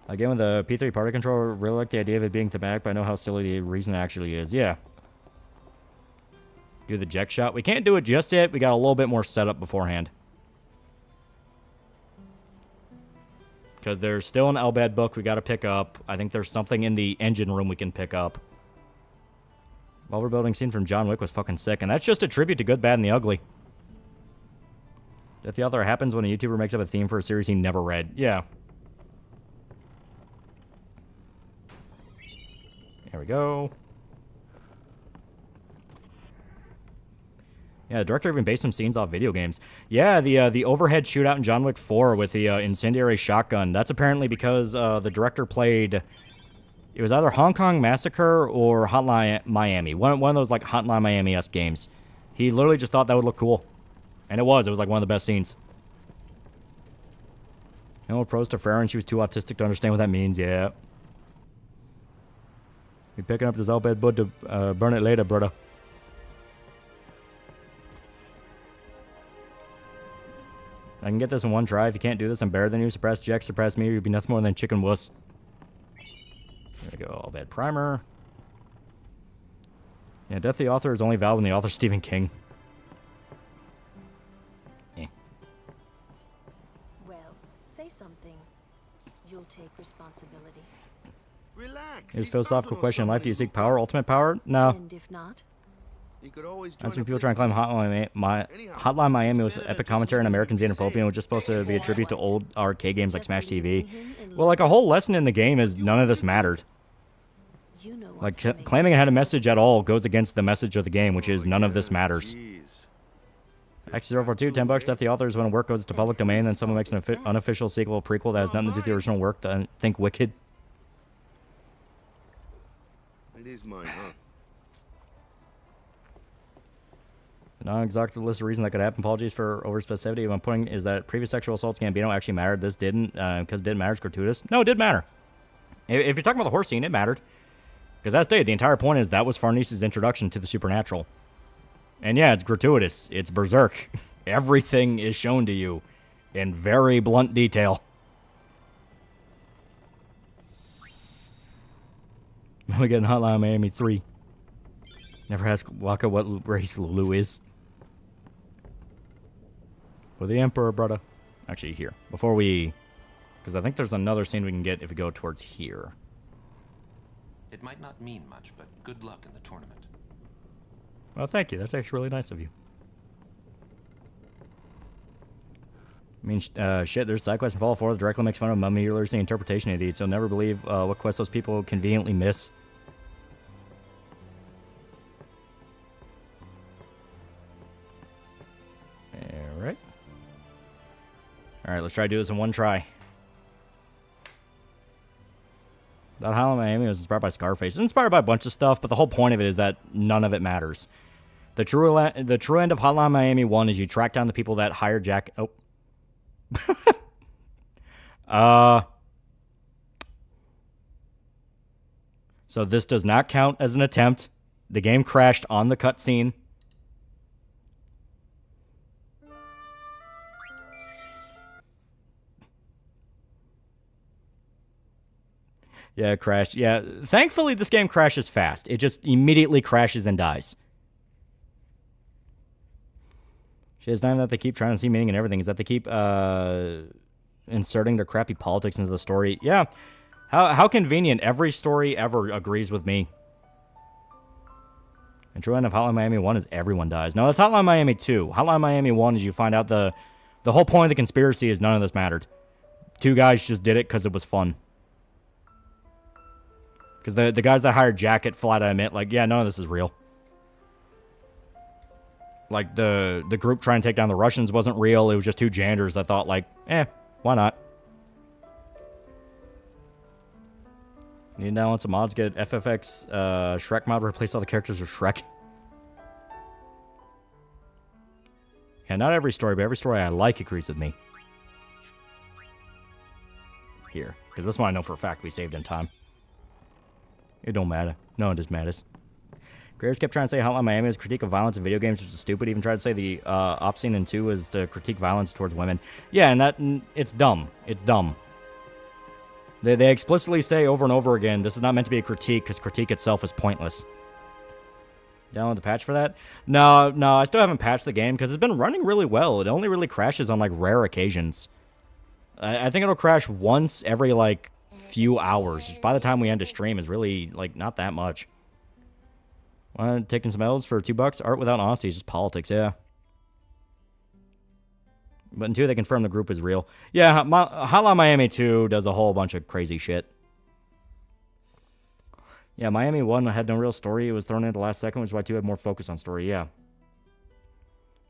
S8: Again, with the P3 party controller, really like the idea of it being thematic, but I know how silly the reason actually is. Yeah. Do the Jack shot. We can't do it just yet. We got a little bit more setup beforehand. Because there's still an Elbad book we got to pick up. I think there's something in the engine room we can pick up. While we're building scene from John Wick was fucking sick. And that's just a tribute to Good, Bad, and the Ugly. Death the Author happens when a YouTuber makes up a theme for a series he never read. Yeah. There we go. Yeah, the director even based some scenes off video games. Yeah, the overhead shootout in John Wick 4 with the incendiary shotgun. That's apparently because the director played... It was either Hong Kong Massacre or Hotline Miami. One of those like Hotline Miami-esque games. He literally just thought that would look cool. And it was like one of the best scenes. You know, pros to Farron, she was too autistic to understand what that means, yeah. Be picking up this old bed bud to burn it later, brother. I can get this in one try. If you can't do this, I'm better than you. Suppress Jack, suppress me, you'd be nothing more than chicken wuss. There we go, all bad primer. Yeah, Death of the Author is only valid when the author's Stephen King.
S3: Well, say something. You'll take responsibility.
S10: Relax.
S8: Here's a philosophical question in life. Do you seek power, ultimate power? No.
S3: And if not?
S10: You could always
S8: That's when people try and claim Hotline Miami was epic commentary on American xenophobia and was just supposed to be a tribute to old arcade games like Smash TV. Well, like, a whole lesson in the game is none of this mattered. Like, claiming it had a message at all goes against the message of the game, which is none of this matters. X042, $10. Death of the Author is when a work goes to public domain, then someone makes an unofficial sequel or prequel that has nothing to do with the original work. Think Wicked.
S10: It is mine, huh?
S8: The non-exhaustive list of reasons that could happen. Apologies for over-specificity. What I'm putting is that previous sexual assaults Gambino actually mattered. This didn't, because it didn't matter. It's gratuitous. No, it did matter. If you're talking about the horse scene, it mattered. Because as stated, the entire point is that was Farnese's introduction to the supernatural. And yeah, it's gratuitous. It's berserk. Everything is shown to you in very blunt detail. We get in Hotline Miami 3. Never ask Waco what race Lulu is. For the Emperor, brother. Actually, here. Before we... Because I think there's another scene we can get if we go towards here.
S14: It might not mean much, but good luck in the tournament.
S8: Well, thank you. That's actually really nice of you. I mean, shit, there's side quests in Fallout 4 that directly makes fun of Mummy Eulers, the interpretation idiots. You'll never believe what quests those people conveniently miss. Alright. Alright, let's try to do this in one try. That Hotline Miami was inspired by Scarface. It's inspired by a bunch of stuff, but the whole point of it is that none of it matters. The true end of Hotline Miami 1 is you track down the people that hired Jack... Oh. So this does not count as an attempt. The game crashed on the cutscene. Yeah, it crashed. Yeah, thankfully this game crashes fast. It just immediately crashes and dies. It's not that they keep trying to see meaning in everything. It's that they keep inserting their crappy politics into the story. Yeah, how convenient. Every story ever agrees with me. And true end of Hotline Miami 1 is everyone dies. No, that's Hotline Miami 2. Hotline Miami 1 is you find out the whole point of the conspiracy is none of this mattered. Two guys just did it because it was fun. Because the guys that hired Jack at flat out admit, like, yeah, none of this is real. Like, the group trying to take down the Russians wasn't real. It was just two janitors that thought, like, why not? Need to download some mods, get FFX Shrek mod, replace all the characters with Shrek. Yeah, not every story, but every story I like agrees with me. Here. Because this one I know for a fact we saved in time. It don't matter. No, it just matters. Creators kept trying to say Hotline Miami is a critique of violence in video games, which is stupid. Even tried to say the op scene in 2 is to critique violence towards women. Yeah, and it's dumb. It's dumb. They explicitly say over and over again, this is not meant to be a critique, because critique itself is pointless. Download the patch for that? No, I still haven't patched the game, because it's been running really well. It only really crashes on, like, rare occasions. I think it'll crash once every, like, few hours, which by the time we end a stream is really, like, not that much. Taking some L's for $2? Art without honesty is just politics, yeah. But in 2, they confirm the group is real. Yeah, Hotline Miami 2 does a whole bunch of crazy shit. Yeah, Miami 1 had no real story. It was thrown in at the last second, which is why 2 had more focus on story, yeah.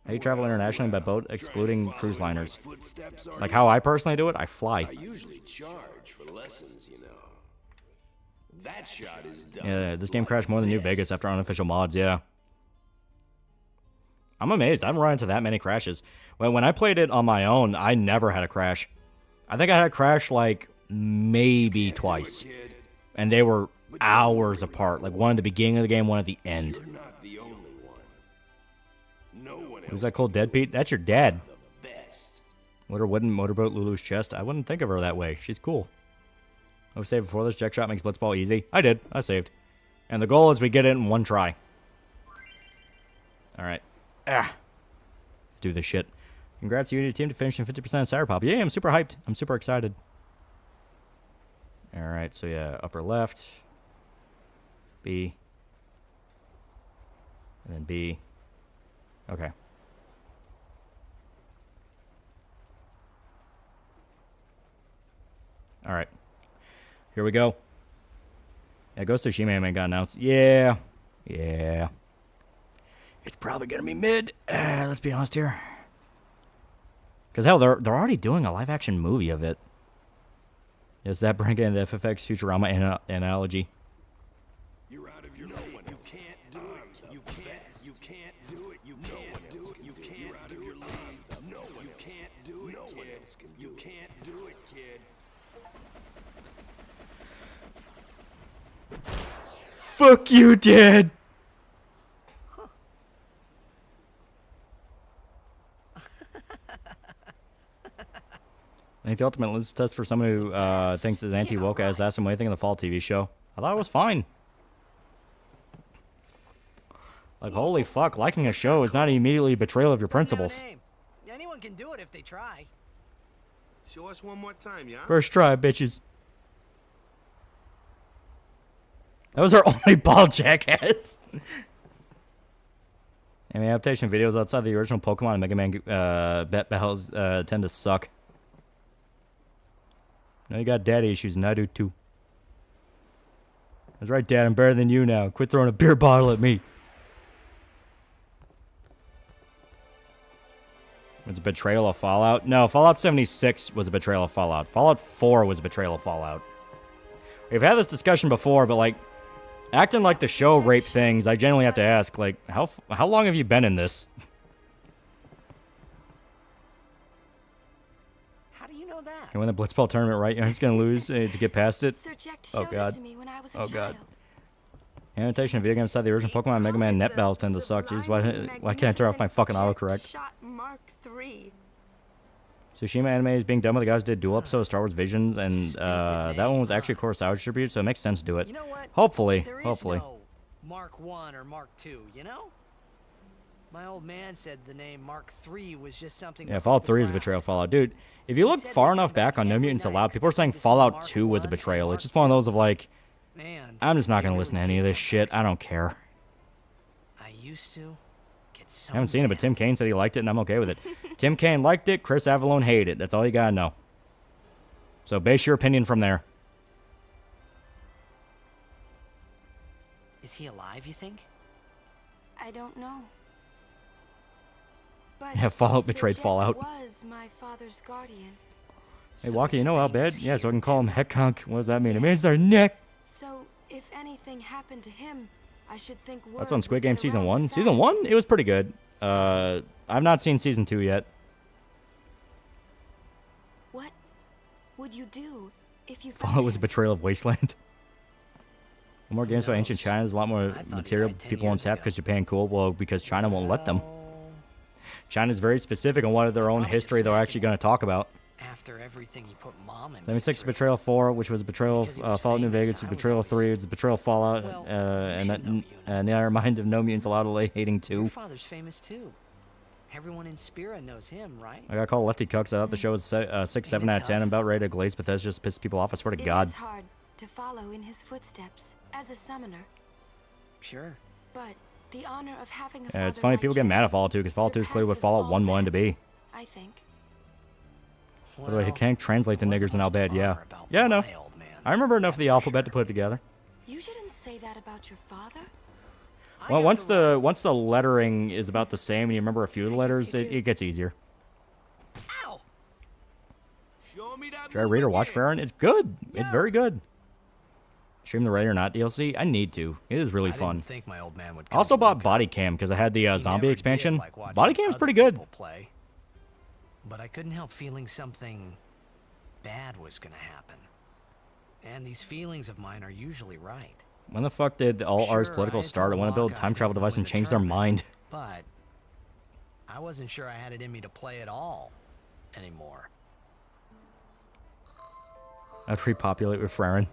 S8: How you travel internationally by boat, excluding cruise liners. Like how I personally do it, I fly.
S10: I usually charge for lessons, you know. That shot is done.
S8: Yeah, this game crashed more than New Vegas after unofficial mods, yeah. I'm amazed. I haven't run into that many crashes. When I played it on my own, I never had a crash. I think I had a crash like maybe twice. And they were hours apart. Like one at the beginning of the game, one at the end. Who's that called, Dead Pete? That's your dad. Let her wooden motorboat Lulu's chest. I wouldn't think of her that way. She's cool. I've saved before this. Jack shot makes blitzball easy. I did. I saved. And the goal is we get it in one try. Alright. Let's do this shit. Congrats, Unity team, to finishing 50% of Sour Pop. Yeah, I'm super hyped. I'm super excited. Alright, so yeah, upper left. B. And then B. Okay. Alright. Here we go. Yeah, Ghost of Tsushima ain't got announced. Yeah. Yeah. It's probably gonna be mid. Let's be honest here. Because hell, they're already doing a live-action movie of it. Does that bring in the FFX Futurama analogy?
S10: You're out of your no one. You can't do it. You can't do it. You can't do it. You can't do it. No one. You can't do it. No one else can. You can't do it, kid.
S8: Fuck you, Dad. I think the ultimate litmus test for someone who thinks it's anti-woke is ask him what do you think of the Fall TV show. I thought it was fine. Like, holy fuck, liking a show is not immediately a betrayal of your principles.
S13: Anyone can do it if they try.
S10: Show us one more time, yeah?
S8: First try, bitches. That was our only ball, jackass. And the adaptation videos outside the original Pokemon and Mega Man bet battles tend to suck. Now you got daddy issues, and I do too. That's right, Dad. I'm better than you now. Quit throwing a beer bottle at me. It's a betrayal of Fallout? No, Fallout 76 was a betrayal of Fallout. Fallout 4 was a betrayal of Fallout. We've had this discussion before, but like, acting like the show rape things, I generally have to ask, like, how long have you been in this? And win the Blitzball tournament, right? You're just gonna lose to get past it. Oh god. Oh god. Annotation of video games inside the original Pokemon Mega Man net battles tend to suck. Jeez, why can't I turn off my fucking autocorrect? Tsushima anime is being done with the guys who did dual episode of Star Wars Visions, and that one was actually a Kurosawa tribute, so it makes sense to do it.
S13: You know what?
S8: Hopefully.
S13: There is
S8: Hopefully.
S13: no Mark 1 or Mark 2, you know? My old man said the name Mark 3 was just something.
S8: Yeah, Fallout 3 is a betrayal of Fallout. Dude, if you look far enough back on No Mutants Allowed, people are saying Fallout 2 was a betrayal. It's just one of those of like, I'm just not going to listen to any of this shit. I don't care.
S13: I used to get so
S8: I haven't seen it, but Tim Kaine said he liked it, and I'm okay with it. Tim Kaine liked it. Chris Avallone hated it. That's all you got to know. So base your opinion from there.
S13: Is he alive, you think?
S11: I don't know. But
S8: Yeah, Fallout betrayed
S11: Sir
S8: Fallout.
S11: Jack was my father's guardian.
S8: Hey, Walker, you know how bad? Yeah, so I can call him Heckconk. What does that mean? It means their neck.
S11: So if anything happened to him, I should think
S8: That's on Squid Game Season 1. Season 1? It was pretty good. I've not seen Season 2 yet.
S11: What would you do if you
S8: Fallout was a betrayal of Wasteland. More games about ancient China. There's a lot more material people won't tap because Japan cool. Well, because China won't let them. China's very specific on what of their own history they're actually going to talk about.
S13: After everything he put Mom in.
S8: 76 Betrayal 4, which was a betrayal of Fallout New Vegas, Betrayal 3, it's a betrayal of Fallout, and Never Mind of No Mutants Allowed to Lay Hating 2.
S13: Your father's famous too. Everyone in Spira knows him, right?
S8: I got called Lefty Cucks. I thought the show was 6, 7 out of 10. I'm about ready to glaze Bethesda just piss people off. I swear to God.
S11: It is hard to follow in his footsteps as a summoner.
S13: Sure.
S11: But the honor of having a
S8: Yeah, it's
S11: father
S8: funny
S11: like
S8: people get
S11: you
S8: mad at Fallout 2 because Fallout 2 is clearly what Fallout 1 wanted to be.
S11: I think.
S8: By the way, he can't translate the niggers and how bad, yeah. Yeah, no. I remember enough of the alphabet to put it together.
S11: You shouldn't say that about your father.
S8: Well, once the lettering is about the same and you remember a few of the letters, it gets easier. Should I read or watch Farron? It's good. It's very good. Stream the Ready or Not DLC? I need to. It is really fun.
S9: didn't think my old man would
S8: I also bought Body Cam because I had the zombie expansion. Body Cam's pretty good.
S9: Play, but I couldn't help feeling something bad was gonna happen. And these feelings of mine are usually right.
S8: When the fuck did all ours political start? I want to build a time travel device and change their mind.
S9: But I wasn't sure I had it in me to play at all anymore.
S8: I'd repopulate with Farron.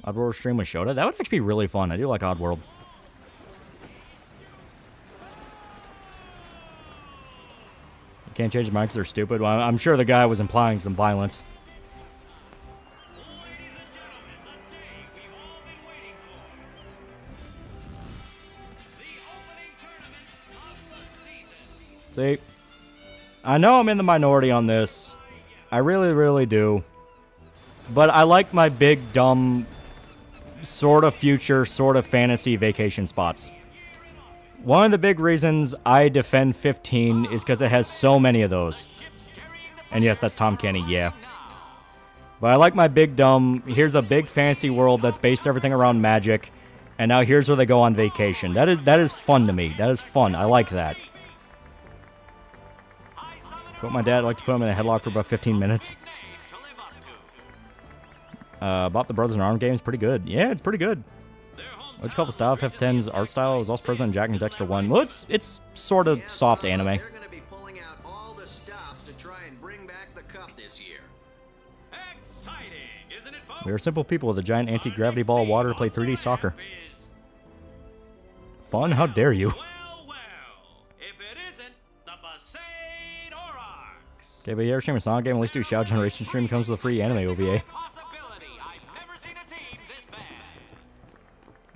S8: Oddworld stream with Shota? That would actually be really fun. I do like Oddworld. You can't change the mind because they're stupid. Well, I'm sure the guy was implying some violence. See, I know I'm in the minority on this. I really, really do. But I like my big, dumb, sort of future, sort of fantasy vacation spots. One of the big reasons I defend 15 is because it has so many of those. And yes, that's Tom Kenny, yeah. But I like my big, dumb, here's a big fantasy world that's based everything around magic. And now here's where they go on vacation. That is fun to me. That is fun. I like that. But my dad liked to put him in a headlock for about 15 minutes. Bought the Brothers in Arms game. It's pretty good. Yeah, it's pretty good. What'd you call the style of F10's art style? It was also present in Jack and Dexter 1. Well, it's sort of soft anime.
S15: They're going to be pulling out all the stops to try and bring back the cup this year.
S1: Exciting, isn't it, folks?
S8: We are simple people with a giant anti-gravity ball of water to play 3D soccer. Fun? How dare you? Okay, but you ever stream a Sonic game? At least do a Shout Generation stream. It comes with a free anime OVA.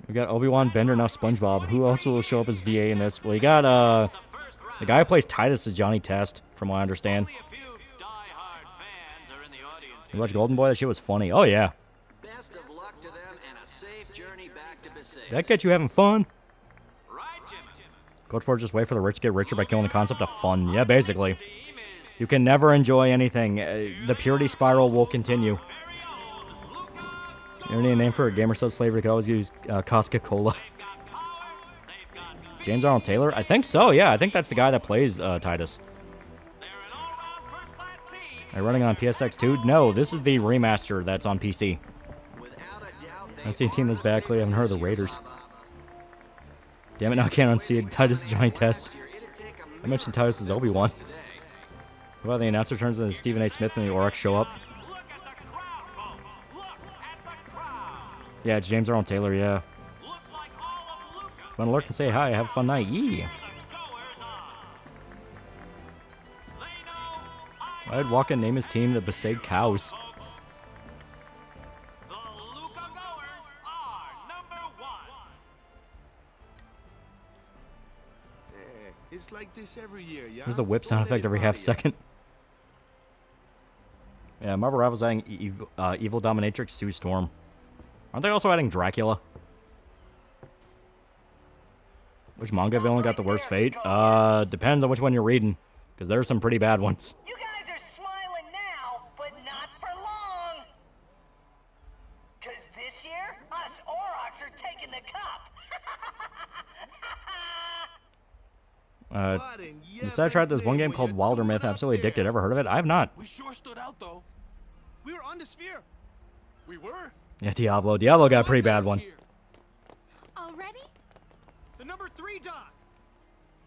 S8: We got Obi-Wan, Bender, now SpongeBob. Who else will show up as VA in this? Well, you got the guy who plays Titus as Johnny Test, from what I understand. You watch Golden Boy? That shit was funny. Oh yeah.
S15: Best of luck to them and a safe journey back to Besace.
S8: That get you having fun? Coach Ford just wait for the rich to get richer by killing the concept of fun. Yeah, basically. You can never enjoy anything. The purity spiral will continue. You need a name for a gamer subs flavor? You can always use Costco Cola. James Arnold Taylor? I think so, yeah. I think that's the guy that plays Titus. Are you running on PSX 2? No, this is the remaster that's on PC. I see a team that's bad. Clearly, I haven't heard of the Raiders. Damn it, now I can't unsee it. Titus is Johnny Test. I mentioned Titus as Obi-Wan. What about the announcer turns into Stephen A. Smith and the Aurochs show up? Yeah, it's James Arnold Taylor, yeah. Want to lurk and say hi, have a fun night. Yeah. I'd walk and name his team the Besaid Cows.
S10: It's like this every year, yeah?
S8: There's the whip sound effect every half second. Yeah, Marvel Rivals adding Evil Dominatrix Sue Storm. Aren't they also adding Dracula? Which manga villain got the worst fate? Depends on which one you're reading. Because there are some pretty bad ones.
S7: You guys are smiling now, but not for long. Because this year, us Aurochs are taking the cup.
S8: Decided to try this one game called Wilder Myth. Absolutely addicted. Ever heard of it? I have not.
S1: We sure stood out, though. We were on the sphere. We were.
S8: Yeah, Diablo. Diablo got a pretty bad one.
S11: Already?
S1: The number 3 dot.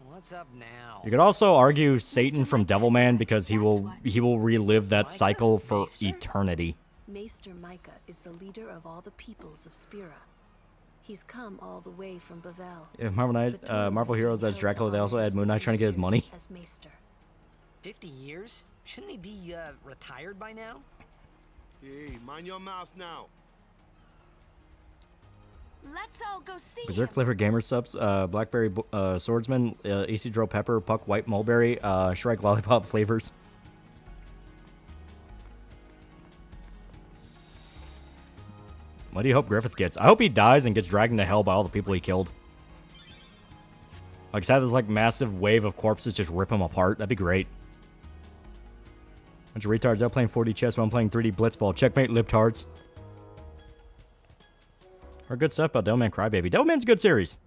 S9: What's up now?
S8: You could also argue Satan from Devilman because he will relive that cycle for eternity.
S3: Maester Micah is the leader of all the peoples of Spira. He's come all the way from Bavel.
S8: If Marvel Heroes as Dracula, they also add Moon Knight trying to get his money.
S3: As Maester.
S9: 50 years? Shouldn't he be retired by now?
S10: Hey, mind your mouth now.
S11: Let's all go see
S8: Berserk Flavor Gamer Subs, Blackberry Swordsman, Isidro Pepper, Puck White Mulberry, Shrike Lollipop Flavors. What do you hope Griffith gets? I hope he dies and gets dragged into hell by all the people he killed. Like, have this like massive wave of corpses just rip him apart. That'd be great. Bunch of retards out playing 4D chess while I'm playing 3D blitzball. Checkmate, libtards. Or good stuff about Devilman Crybaby. Devilman's a good series.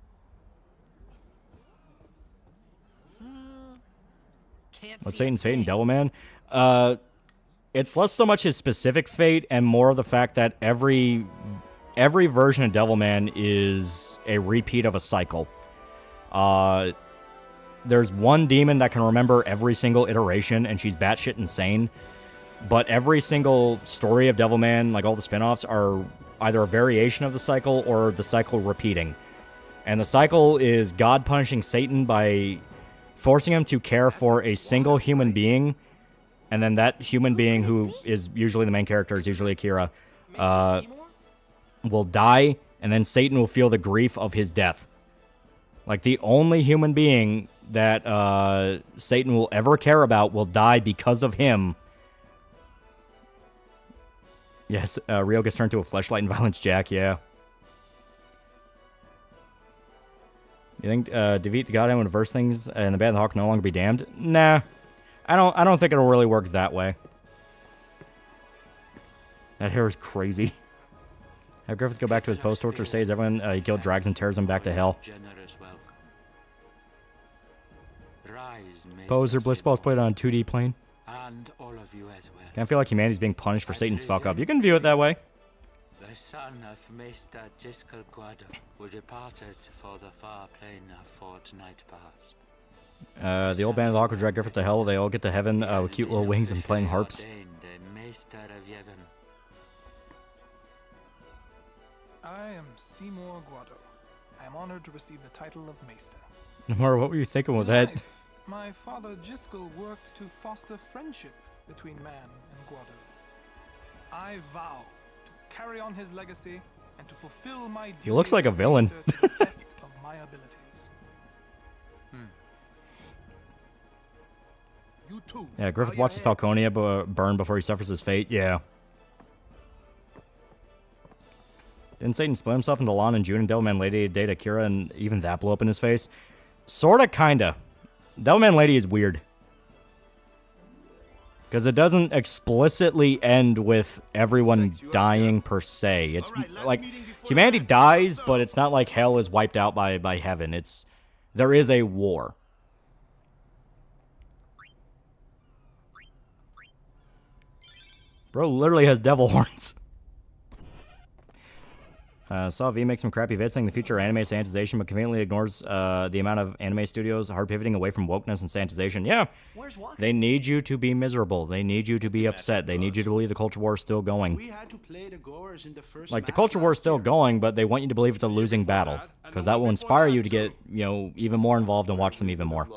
S8: What's Satan's fate in Devilman? It's less so much his specific fate and more of the fact that every version of Devilman is a repeat of a cycle. There's one demon that can remember every single iteration, and she's batshit insane. But every single story of Devilman, like all the spin-offs, are either a variation of the cycle or the cycle repeating. And the cycle is God punishing Satan by forcing him to care for a single human being, and then that human being, who is usually the main character, is usually Akira, will die, and then Satan will feel the grief of his death. Like, the only human being that Satan will ever care about will die because of him. Yes, Rio gets turned to a fleshlight in Violence Jack, yeah. You think defeat the goddamn reverse things and the Bad and the Hawk no longer be damned? Nah. I don't think it'll really work that way. That hair is crazy. Have Griffith go back to his post-torture, saves everyone he killed, drags and tears them back to hell. Poser Blissball's played on a 2D plane.
S16: And all of you as well.
S8: I feel like humanity's being punished for Satan's fuck-up. You can view it that way.
S16: The son of Mr. Giskel Guado who departed for the far plane a fortnight past.
S8: The old band of the Hawk will drag Griffith to hell. They all get to heaven with cute little wings and playing harps.
S17: I am Seymour Guado. I am honored to receive the title of Maester.
S8: Namor, what were you thinking with that?
S17: My father Giskel worked to foster friendship between man and Guado. I vow to carry on his legacy and to fulfill my duty.
S8: He looks like a villain.
S17: To the best of my abilities. You too.
S8: Yeah, Griffith watches Falconia burn before he suffers his fate. Yeah. Didn't Satan split himself into Lon and June and Devilman Lady date Akira, and even that blew up in his face? Sorta, kinda. Devilman Lady is weird. Because it doesn't explicitly end with everyone dying per se. It's like, humanity dies, but it's not like hell is wiped out by heaven. There is a war. Bro literally has devil horns. Saw V make some crappy vids saying the future of anime sanitization, but conveniently ignores the amount of anime studios hard pivoting away from wokeness and sanitization. Yeah, they need you to be miserable. They need you to be upset. They need you to believe the culture war is still going.
S10: We had to play the Goers in the first
S8: Like, the culture war is still going, but they want you to believe it's a losing battle, because that will inspire you to get, even more involved and watch them even more.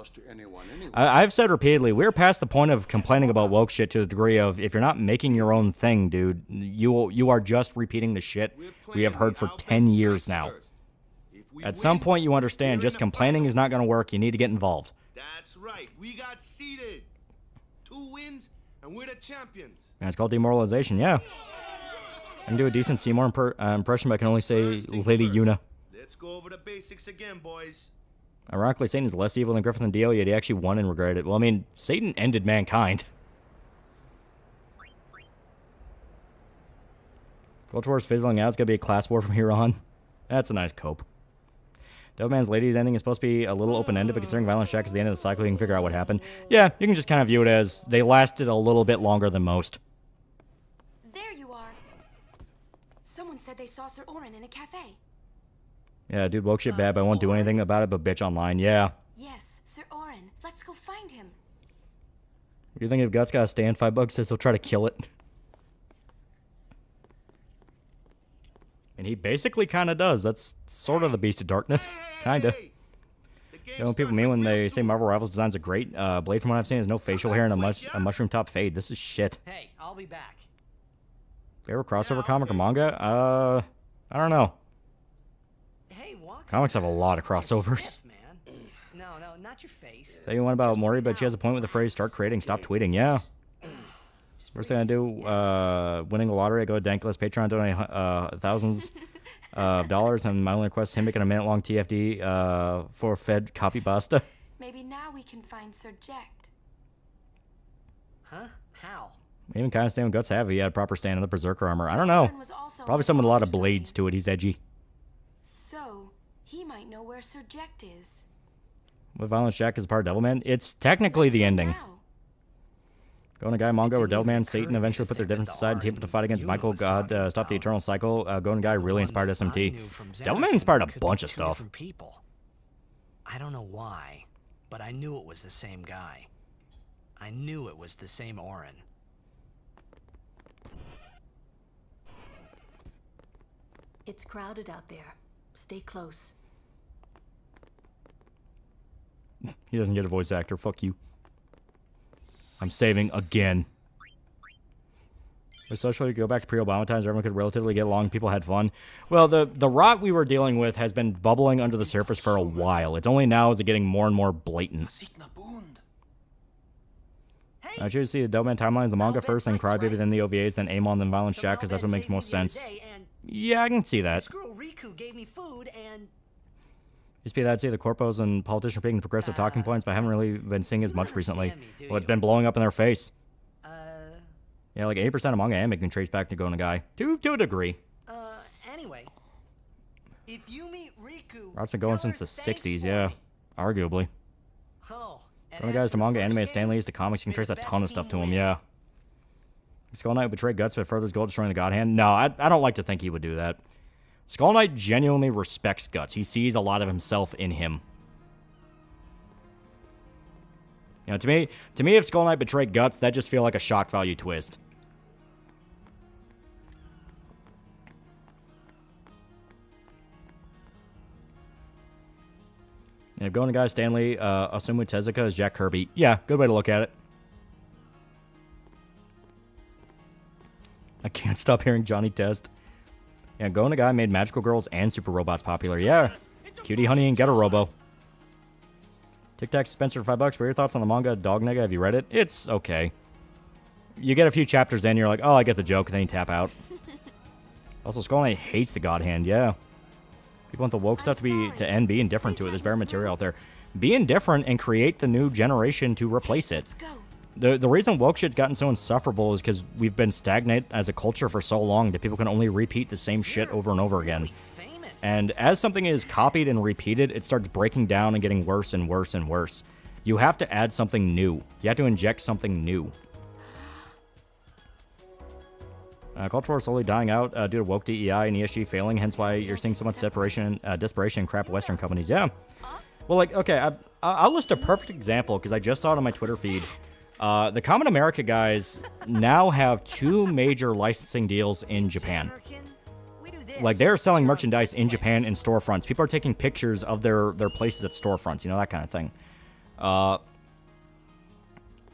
S8: I've said repeatedly, we're past the point of complaining about woke shit to the degree of, if you're not making your own thing, dude, you are just repeating the shit we have heard for 10 years now. At some point, you understand just complaining is not going to work. You need to get involved.
S10: That's right. We got seeded. 2 wins, and we're the champions.
S8: And it's called demoralization, yeah. I can do a decent Seymour impression, but I can only say Lady Yuna.
S10: Let's go over the basics again, boys.
S8: Ironically, Satan is less evil than Griffith and Dio, yet he actually won and regretted it. Well, I mean, Satan ended mankind. Culture War's fizzling out. It's going to be a class war from here on. That's a nice cope. Devilman's Lady's ending is supposed to be a little open-ended, but considering Violent Shack is the end of the cycle, you can figure out what happened. Yeah, you can just kind of view it as they lasted a little bit longer than most.
S11: There you are. Someone said they saw Sir Orin in a cafe.
S8: Yeah, dude, woke shit bad, but I won't do anything about it but bitch online. Yeah.
S11: Yes, Sir Orin. Let's go find him.
S8: What do you think if Guts got a stand $5 says he'll try to kill it? And he basically kind of does. That's sort of the Beast of Darkness. Kind of. You know what people mean when they say Marvel Rivals designs are great? Blade, from what I've seen, has no facial hair and a mushroom top fade. This is shit.
S13: Hey, I'll be back.
S8: Favorite crossover comic or manga? I don't know.
S13: Hey, Walker.
S8: Comics have a lot of crossovers.
S13: No, not your face.
S8: Say you want about Mori, but she has a point with the phrase "start creating, stop tweeting." Yeah. First thing I do, winning the lottery, I go to Dankless Patreon, donate thousands of dollars, and my only request is him making a minute-long TFD for Fed copy pasta.
S11: Maybe now we can find Sir Jekt.
S13: Huh? How?
S8: Even kind of stand with Guts have he had proper stand in the Berserker armor. I don't know. Probably someone with a lot of blades to it. He's edgy.
S11: So, he might know where Sir Jekt is.
S8: With Violent Shack as a part of Devilman? It's technically the ending. Go on a guy, Mongo, or Devilman, Satan eventually put their differences aside and team up to fight against Michael, God, stop the eternal cycle. Go on a guy really inspired SMT. Devilman inspired a bunch of stuff.
S13: I don't know why, but I knew it was the same guy. I knew it was the same Orin.
S3: It's crowded out there. Stay close.
S8: He doesn't get a voice actor. Fuck you. I'm saving again. With social, you go back to pre-Obama times, everyone could relatively get along, people had fun. Well, the rot we were dealing with has been bubbling under the surface for a while. It's only now is it getting more and more blatant. I choose to see the Dopeman timelines, the manga first, then Crybaby, then the OVAs, then Amon, then Violent Shack, because that's what makes most sense. Yeah, I can see that.
S13: Riku gave me food and...
S8: Used to be that I'd say the corpos and politicians are picking progressive talking points, but I haven't really been seeing as much recently. Well, it's been blowing up in their face. Yeah, like 80% of manga anime can trace back to Go Nagai. To a degree.
S13: Anyway. If you meet Riku,
S8: Rot's been going since the 60s, yeah. Arguably.
S13: Oh,
S8: Go Nagai's to manga, anime, Stanley's to comics, you can trace a ton of stuff to him, yeah. Skull Knight would betray Guts but further his goal destroying the God Hand? No, I don't like to think he would do that. Skull Knight genuinely respects Guts. He sees a lot of himself in him. You know, to me, if Skull Knight betrayed Guts, that just feel like a shock value twist. And if going to guy Stanley, Osamu Tezuka is Jack Kirby. Yeah, good way to look at it. I can't stop hearing Johnny Test. Yeah, Go Nagai made magical girls and super robots popular. Yeah, Cutie Honey and Get a Robo. Tic Tac Spencer for $5. What are your thoughts on the manga Dog Nega? Have you read it? It's okay. You get a few chapters in, you're like, oh, I get the joke, and then you tap out. Also, Skull Knight hates the God Hand. Yeah, people want the woke stuff to end being different to it. There's better material out there. Be indifferent and create the new generation to replace it. The reason woke shit's gotten so insufferable is because we've been stagnant as a culture for so long that people can only repeat the same shit over and over again. And as something is copied and repeated, it starts breaking down and getting worse and worse and worse. You have to add something new. You have to inject something new. Culture is slowly dying out due to woke DEI and ESG failing, hence why you're seeing so much desperation in crap Western companies. Yeah. Well, like, okay, I'll list a perfect example because I just saw it on my Twitter feed. The Common America guys now have 2 major licensing deals in Japan. Like, they're selling merchandise in Japan in storefronts. People are taking pictures of their places at storefronts, you know, that kind of thing.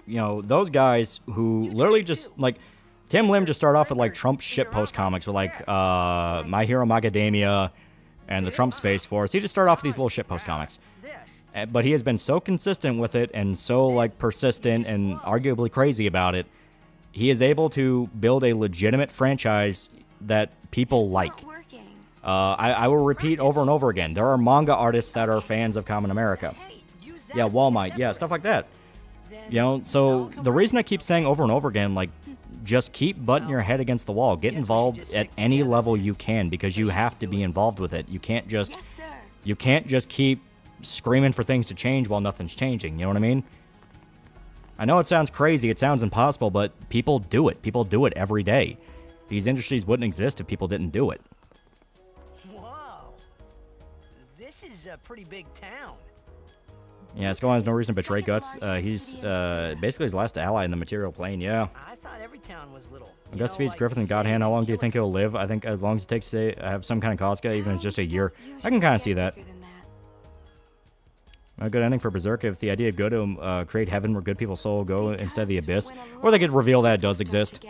S8: You know, those guys who literally just, like, Tim Lim just started off with, like, Trump shitpost comics with, like, My Hero Macadamia and the Trump Space Force. He just started off with these little shitpost comics. But he has been so consistent with it and so, like, persistent and arguably crazy about it. He is able to build a legitimate franchise that people like. I will repeat over and over again. There are manga artists that are fans of Common America. Yeah, Walmart. Yeah, stuff like that. You know, so the reason I keep saying over and over again, like, just keep butting your head against the wall. Get involved at any level you can because you have to be involved with it. You can't just keep screaming for things to change while nothing's changing. You know what I mean? I know it sounds crazy. It sounds impossible, but people do it. People do it every day. These industries wouldn't exist if people didn't do it.
S13: Whoa. This is a pretty big town.
S8: Yeah, Skull has no reason to betray Guts. He's basically his last ally in the material plane, yeah.
S13: I thought every town was little.
S8: Guts feeds Griffith and Godhand. How long do you think he'll live? I think as long as it takes to have some kind of Costco, even if it's just a year. I can kind of see that. A good ending for Berserk if the idea of good to create heaven where good people's soul go instead of the abyss. Or they could reveal that it does exist.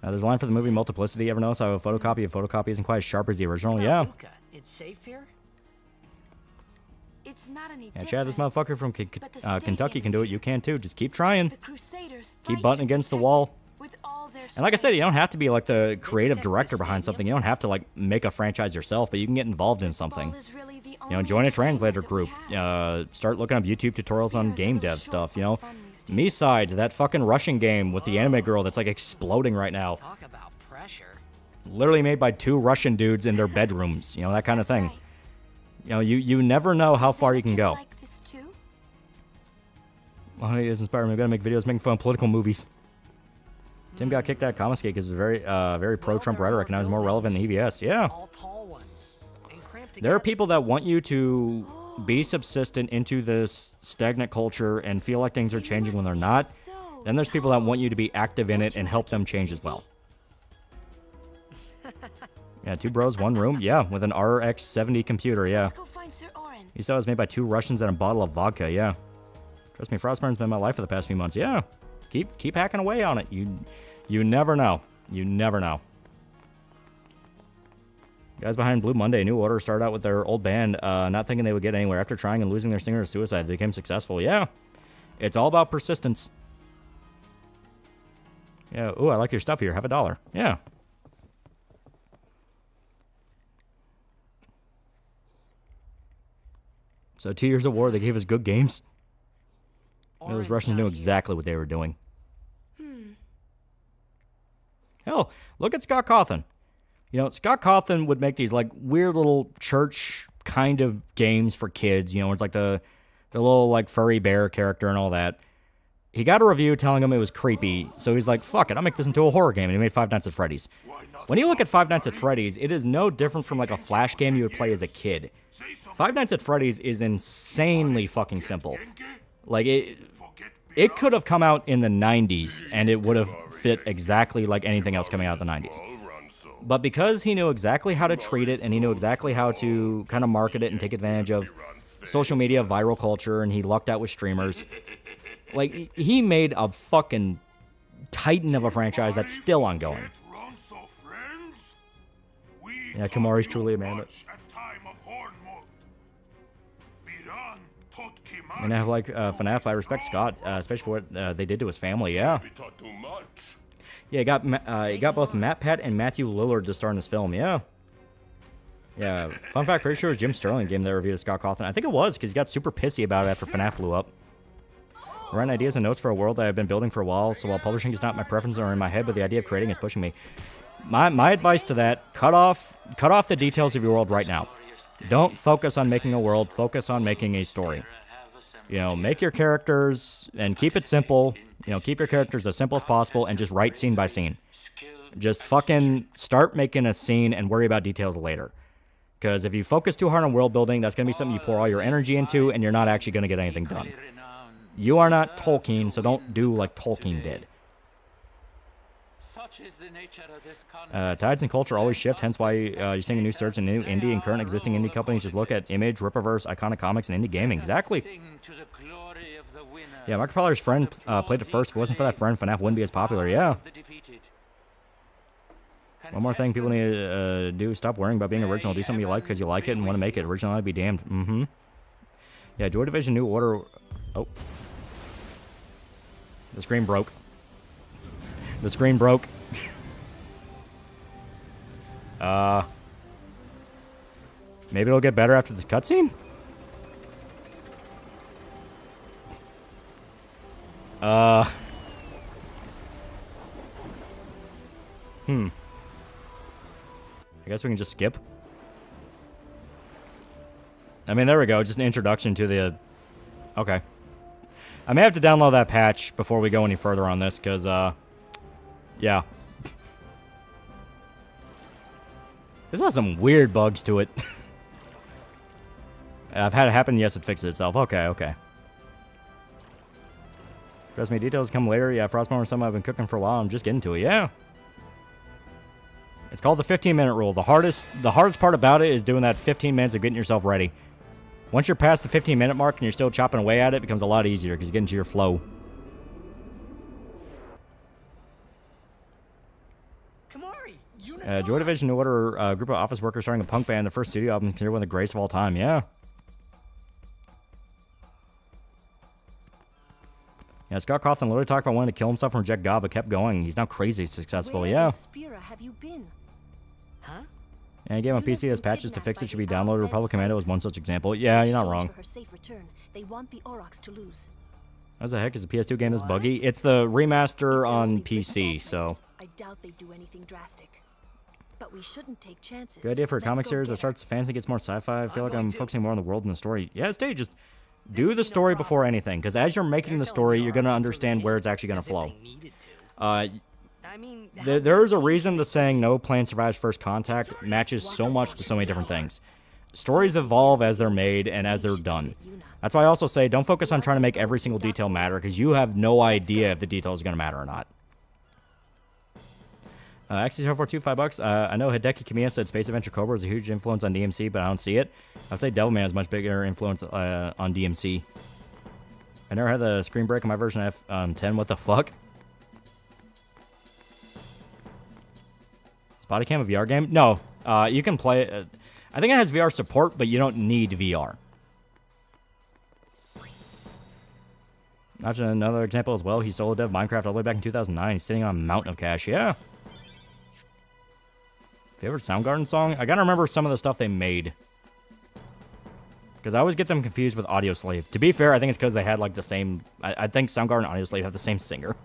S8: There's a line for the movie Multiplicity. Ever notice how a photocopy of photocopy isn't quite as sharp as the original? Yeah.
S13: It's safe here?
S11: It's not any
S8: yeah, Chad, this motherfucker from Kentucky can do it. You can too. Just keep trying. Keep butting against the wall. And like I said, you don't have to be like the creative director behind something. You don't have to like make a franchise yourself, but you can get involved in something. You know, join a translator group. Start looking up YouTube tutorials on game dev stuff, you know. Me-Side, that fucking Russian game with the anime girl that's like exploding right now.
S9: Talk about pressure.
S8: Literally made by 2 Russian dudes in their bedrooms, you know, that kind of thing. You know, you never know how far you can go. Well, he is inspired me. I'm gonna make videos making fun of political movies. Tim got kicked out of Comicsgate because it's very pro-Trump rhetoric, and I was more relevant than EVS. Yeah. There are people that want you to be subsistent into this stagnant culture and feel like things are changing when they're not. Then there's people that want you to be active in it and help them change as well. Yeah, 2 bros, 1 room. Yeah, with an RX 70 computer. Yeah. You saw it was made by 2 Russians and a bottle of vodka. Yeah. Trust me, Frostburn's been my life for the past few months. Yeah. Keep hacking away on it. You never know. You never know. Guys behind Blue Monday, New Order, started out with their old band, not thinking they would get anywhere. After trying and losing their singer to suicide, they became successful. Yeah. It's all about persistence. Yeah. Ooh, I like your stuff here. Have $1. Yeah. So 2 years of war, they gave us good games. You know, those Russians knew exactly what they were doing. Hell, look at Scott Cawthon. You know, Scott Cawthon would make these, like, weird little church kind of games for kids. You know, it's like the little, like, furry bear character and all that. He got a review telling him it was creepy, so he's like, fuck it, I'll make this into a horror game, and he made Five Nights at Freddy's. When you look at Five Nights at Freddy's, it is no different from, like, a Flash game you would play as a kid. Five Nights at Freddy's is insanely fucking simple. Like, it could have come out in the 90s, and it would have fit exactly like anything else coming out in the 90s. But because he knew exactly how to treat it, and he knew exactly how to kind of market it and take advantage of social media, viral culture, and he lucked out with streamers, like, he made a fucking titan of a franchise that's still ongoing. Yeah, Kamari's truly a man. And I have, like, FNAF. I respect Scott, especially for what they did to his family. Yeah. Yeah, he got both Matt Pat and Matthew Lillard to star in this film. Yeah. Yeah. Fun fact, pretty sure it was Jim Sterling gave the review to Scott Cawthon. I think it was, because he got super pissy about it after FNAF blew up. Writing ideas and notes for a world that I've been building for a while, so while publishing is not my preference or in my head, but the idea of creating is pushing me. My advice to that, cut off the details of your world right now. Don't focus on making a world, focus on making a story. You know, make your characters and keep it simple. You know, keep your characters as simple as possible and just write scene by scene. Just fucking start making a scene and worry about details later. Because if you focus too hard on world building, that's going to be something you pour all your energy into and you're not actually going to get anything done. You are not Tolkien, so don't do like Tolkien did. Tides and culture always shift, hence why you're seeing a new surge in new indie and current existing indie companies. Just look at Image, Rippaverse, Iconic Comics, and indie gaming. Exactly. Yeah, Mark Fowler's friend played it first. If it wasn't for that friend, FNAF wouldn't be as popular. Yeah. One more thing people need to do, stop worrying about being original. Do something you like because you like it and want to make it. Originality be damned. Mm-hmm. Yeah, Joy Division New Order. Oh. The screen broke. The screen broke. Maybe it'll get better after this cutscene? I guess we can just skip. I mean, there we go. Just an introduction to the... Okay. I may have to download that patch before we go any further on this, because, yeah. This has some weird bugs to it. I've had it happen. Yes, it fixed itself. Okay, okay. Trust me, details come later. Yeah, Frostborn is something I've been cooking for a while. I'm just getting to it. Yeah. It's called the 15-minute rule. The hardest part about it is doing that 15 minutes of getting yourself ready. Once you're past the 15-minute mark and you're still chopping away at it, it becomes a lot easier because you get into your flow. Joy Division New Order, a group of office workers starting a punk band. The first studio album is considered one of the greatest of all time. Yeah. Yeah, Scott Cawthon literally talked about wanting to kill himself and reject God, but kept going. He's now crazy successful. Yeah.
S3: Spira have you been? Huh?
S8: And a game on PC has patches to fix it should be downloaded. Republic Commando was one such example. Yeah, you're not wrong.
S3: For her safe return, they want the Aurochs to lose.
S8: How the heck is a PS2 game this buggy? It's the remaster on PC, so.
S3: I doubt they do anything drastic. But we shouldn't take chances.
S8: Good idea for a comic series that starts fantasy, gets more sci-fi. I feel like I'm focusing more on the world than the story. Yeah, stay. Just do the story before anything, because as you're making the story, you're going to understand where it's actually going to flow. There's a reason the saying "no plan survives first contact" matches so much to so many different things. Stories evolve as they're made and as they're done. That's why I also say don't focus on trying to make every single detail matter, because you have no idea if the detail is going to matter or not. XC042, $5. I know Hideki Kamiya said Space Adventure Cobra is a huge influence on DMC, but I don't see it. I'd say Devilman has much bigger influence on DMC. I never had the screen break on my version of F10. What the fuck? Is Body Cam a VR game? No. You can play it. I think it has VR support, but you don't need VR. Imagine another example as well. He solo dev Minecraft all the way back in 2009. He's sitting on a mountain of cash. Yeah. Favorite Soundgarden song? I gotta remember some of the stuff they made. Because I always get them confused with Audioslave. To be fair, I think it's because they had like the same... I think Soundgarden and Audioslave have the same singer.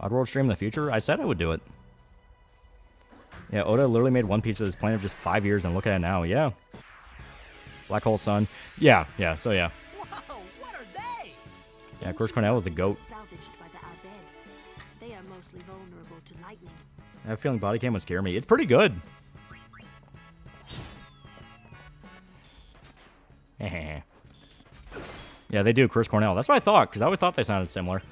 S8: Oddworld stream in the future? I said I would do it. Yeah, Oda literally made One Piece with his plan of just 5 years, and look at it now. Yeah. Black Hole Sun. Yeah, so yeah.
S3: Whoa, what are they?
S8: Yeah, Chris Cornell was the GOAT.
S3: Salvaged by the Abed. They are mostly vulnerable to lightning.
S8: I have a feeling Body Cam would scare me. It's pretty good. Yeah, they do, Chris Cornell. That's what I thought, because I always thought they sounded similar.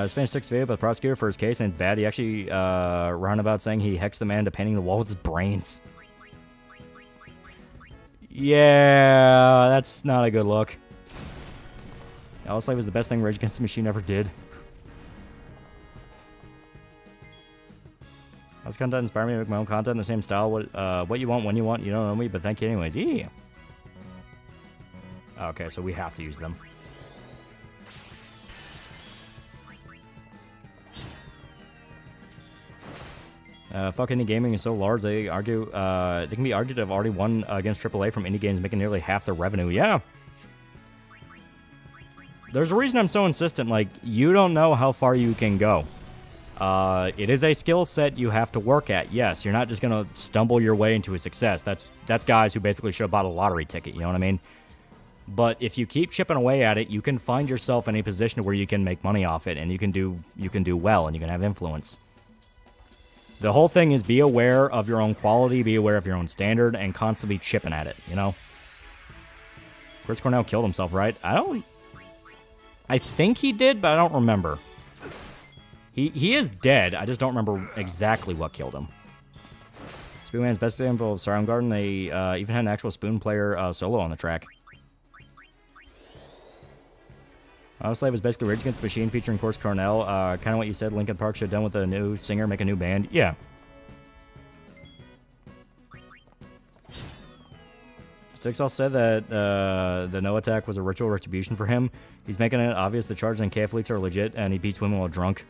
S8: Spanish 6 video by the prosecutor for his case, and it's bad. He actually roundabout saying he hexed the man into painting the wall with his brains. Yeah, that's not a good look. Slave was the best thing Rage Against the Machine ever did. This content inspired me to make my own content in the same style. What you want, when you want. You don't know me, but thank you anyways. Yeah. Okay, so we have to use them. Fuck indie gaming is so large, they argue, they can be argued to have already won against AAA from indie games, making nearly half their revenue. Yeah. There's a reason I'm so insistent. Like, you don't know how far you can go. It is a skill set you have to work at. Yes, you're not just going to stumble your way into a success. That's guys who basically should have bought a lottery ticket, you know what I mean? But if you keep chipping away at it, you can find yourself in a position where you can make money off it, and you can do well, and you can have influence. The whole thing is be aware of your own quality, be aware of your own standard, and constantly chipping at it, you know? Chris Cornell killed himself, right? I think he did, but I don't remember. He is dead. I just don't remember exactly what killed him. Spoonman's best example of Soundgarden, they even had an actual Spoon player solo on the track. Slave was basically Rage Against the Machine featuring Chris Cornell. Kind of what you said Linkin Park should have done with a new singer, make a new band. Yeah. Stixall said that the no attack was a ritual retribution for him. He's making it obvious the charges and KF leaks are legit, and he beats women while drunk.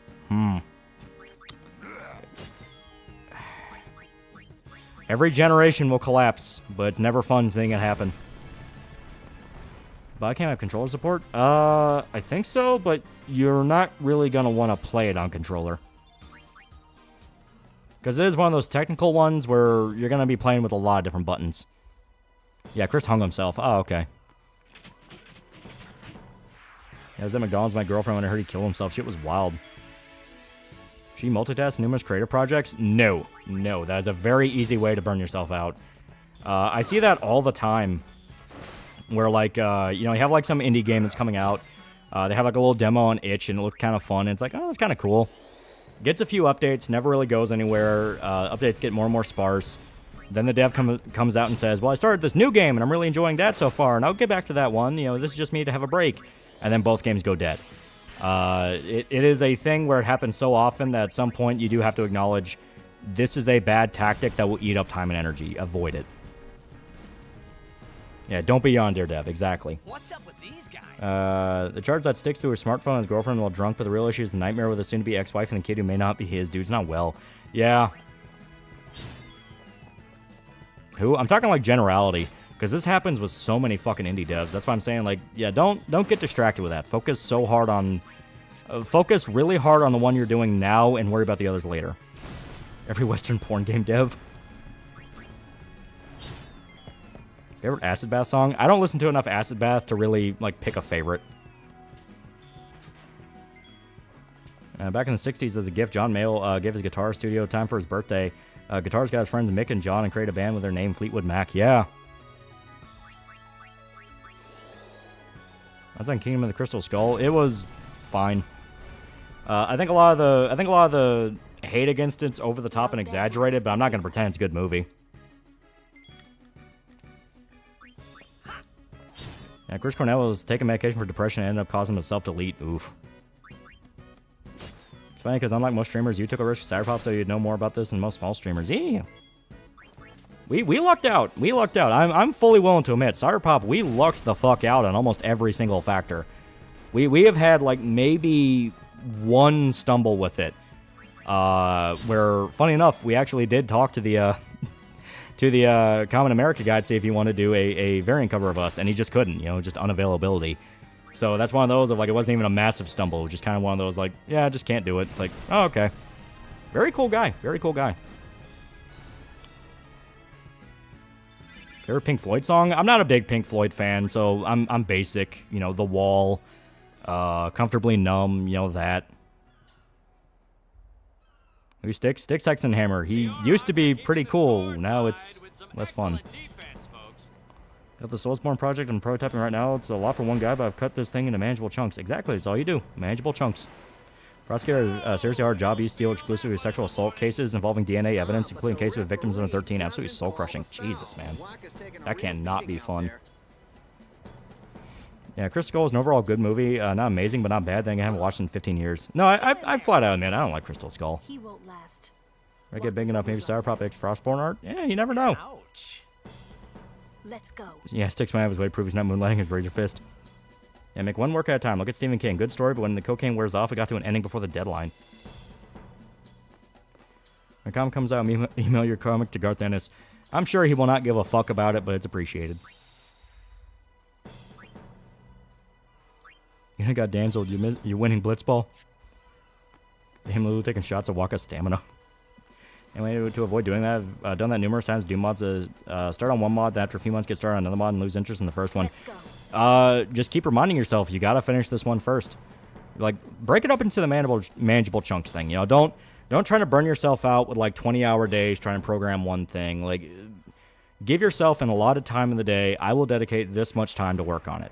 S8: Every generation will collapse, but it's never fun seeing it happen. But I can't have controller support? I think so, but you're not really going to want to play it on controller. Because it is one of those technical ones where you're going to be playing with a lot of different buttons. Yeah, Chris hung himself. Oh, okay. Yeah, I was at McDonald's with my girlfriend when I heard he killed himself. Shit was wild. She multitasked numerous creative projects? No. No, that is a very easy way to burn yourself out. I see that all the time. Where, like, you have, like, some indie game that's coming out. They have, like, a little demo on itch, and it looks kind of fun. And it's like, oh, that's kind of cool. Gets a few updates, never really goes anywhere. Updates get more and more sparse. Then the dev comes out and says, well, I started this new game, and I'm really enjoying that so far, and I'll get back to that one. This is just me to have a break. And then both games go dead. It is a thing where it happens so often that at some point you do have to acknowledge this is a bad tactic that will eat up time and energy. Avoid it. Yeah, don't be yonder, Dev. Exactly.
S9: What's up with these guys?
S8: The charge that sticks to her smartphone and his girlfriend while drunk, but the real issue is the nightmare with a soon-to-be ex-wife and the kid who may not be his. Dude's not well. Yeah. Who? I'm talking like generality, because this happens with so many fucking indie devs. That's why I'm saying, like, yeah, don't get distracted with that. Focus so hard on... focus really hard on the one you're doing now and worry about the others later. Every Western porn game dev. Favorite Acid Bath song? I don't listen to enough Acid Bath to really, like, pick a favorite. Back in the 60s, as a gift, John Mayall gave his guitar studio time for his birthday. Guitar's got his friends Mick and John and created a band with their name Fleetwood Mac. Yeah. I was on Kingdom of the Crystal Skull. It was fine. I think a lot of the hate against it's over the top and exaggerated, but I'm not gonna pretend it's a good movie. Yeah, Chris Cornell was taking medication for depression and ended up causing him to self-delete. Oof. It's funny because unlike most streamers, you took a risk with Cyberpop, so you'd know more about this than most small streamers. Yeah. We lucked out. We lucked out. I'm fully willing to admit, Cyberpop, we lucked the fuck out on almost every single factor. We have had, like, maybe one stumble with it. Where, funny enough, we actually did talk to the Common America guy to see if he wanted to do a variant cover of us, and he just couldn't, you know, just unavailability. So that's one of those of, like, it wasn't even a massive stumble. It was just kind of one of those, like, yeah, I just can't do it. It's like, oh, okay. Very cool guy. Very cool guy. Favorite Pink Floyd song? I'm not a big Pink Floyd fan, so I'm basic. You know, The Wall, Comfortably Numb, you know, that. Who Sticks? Sticks, Hex, and Hammer. He used to be pretty cool. Now it's less fun. Got the Soulsborne project I'm prototyping right now. It's a lot for one guy, but I've cut this thing into manageable chunks. Exactly, that's all you do. Manageable chunks. Prosecutor has a seriously hard job. Used to deal exclusively with sexual assault cases involving DNA evidence, including cases with victims under 13. Absolutely soul-crushing. Jesus, man. That cannot be fun. Yeah, Crystal Skull is an overall good movie. Not amazing, but not bad. Thing I haven't watched in 15 years. No, I flat out admit I don't like Crystal Skull.
S3: He won't last.
S8: I get big enough, maybe Cyberpop X Frostborn art? Yeah, you never know.
S3: Ouch. Let's go.
S8: Yeah, Sticks might have his way to prove he's not moonlighting his Razor Fist. Yeah, make one work at a time. Look at Stephen King. Good story, but when the cocaine wears off, it got to an ending before the deadline. When a comic comes out, email your comic to Garth Ennis. I'm sure he will not give a fuck about it, but it's appreciated. You got Danzled. You're winning Blitzball. Him Lulu taking shots at Waka's stamina. Anyway, to avoid doing that, I've done that numerous times. Do mods start on one mod, then after a few months get started on another mod and lose interest in the first one. Just keep reminding yourself, you gotta finish this one first. Like, break it up into the manageable chunks thing. You know, don't try to burn yourself out with like 20-hour days trying to program one thing. Like, give yourself an allotted time in the day. I will dedicate this much time to work on it.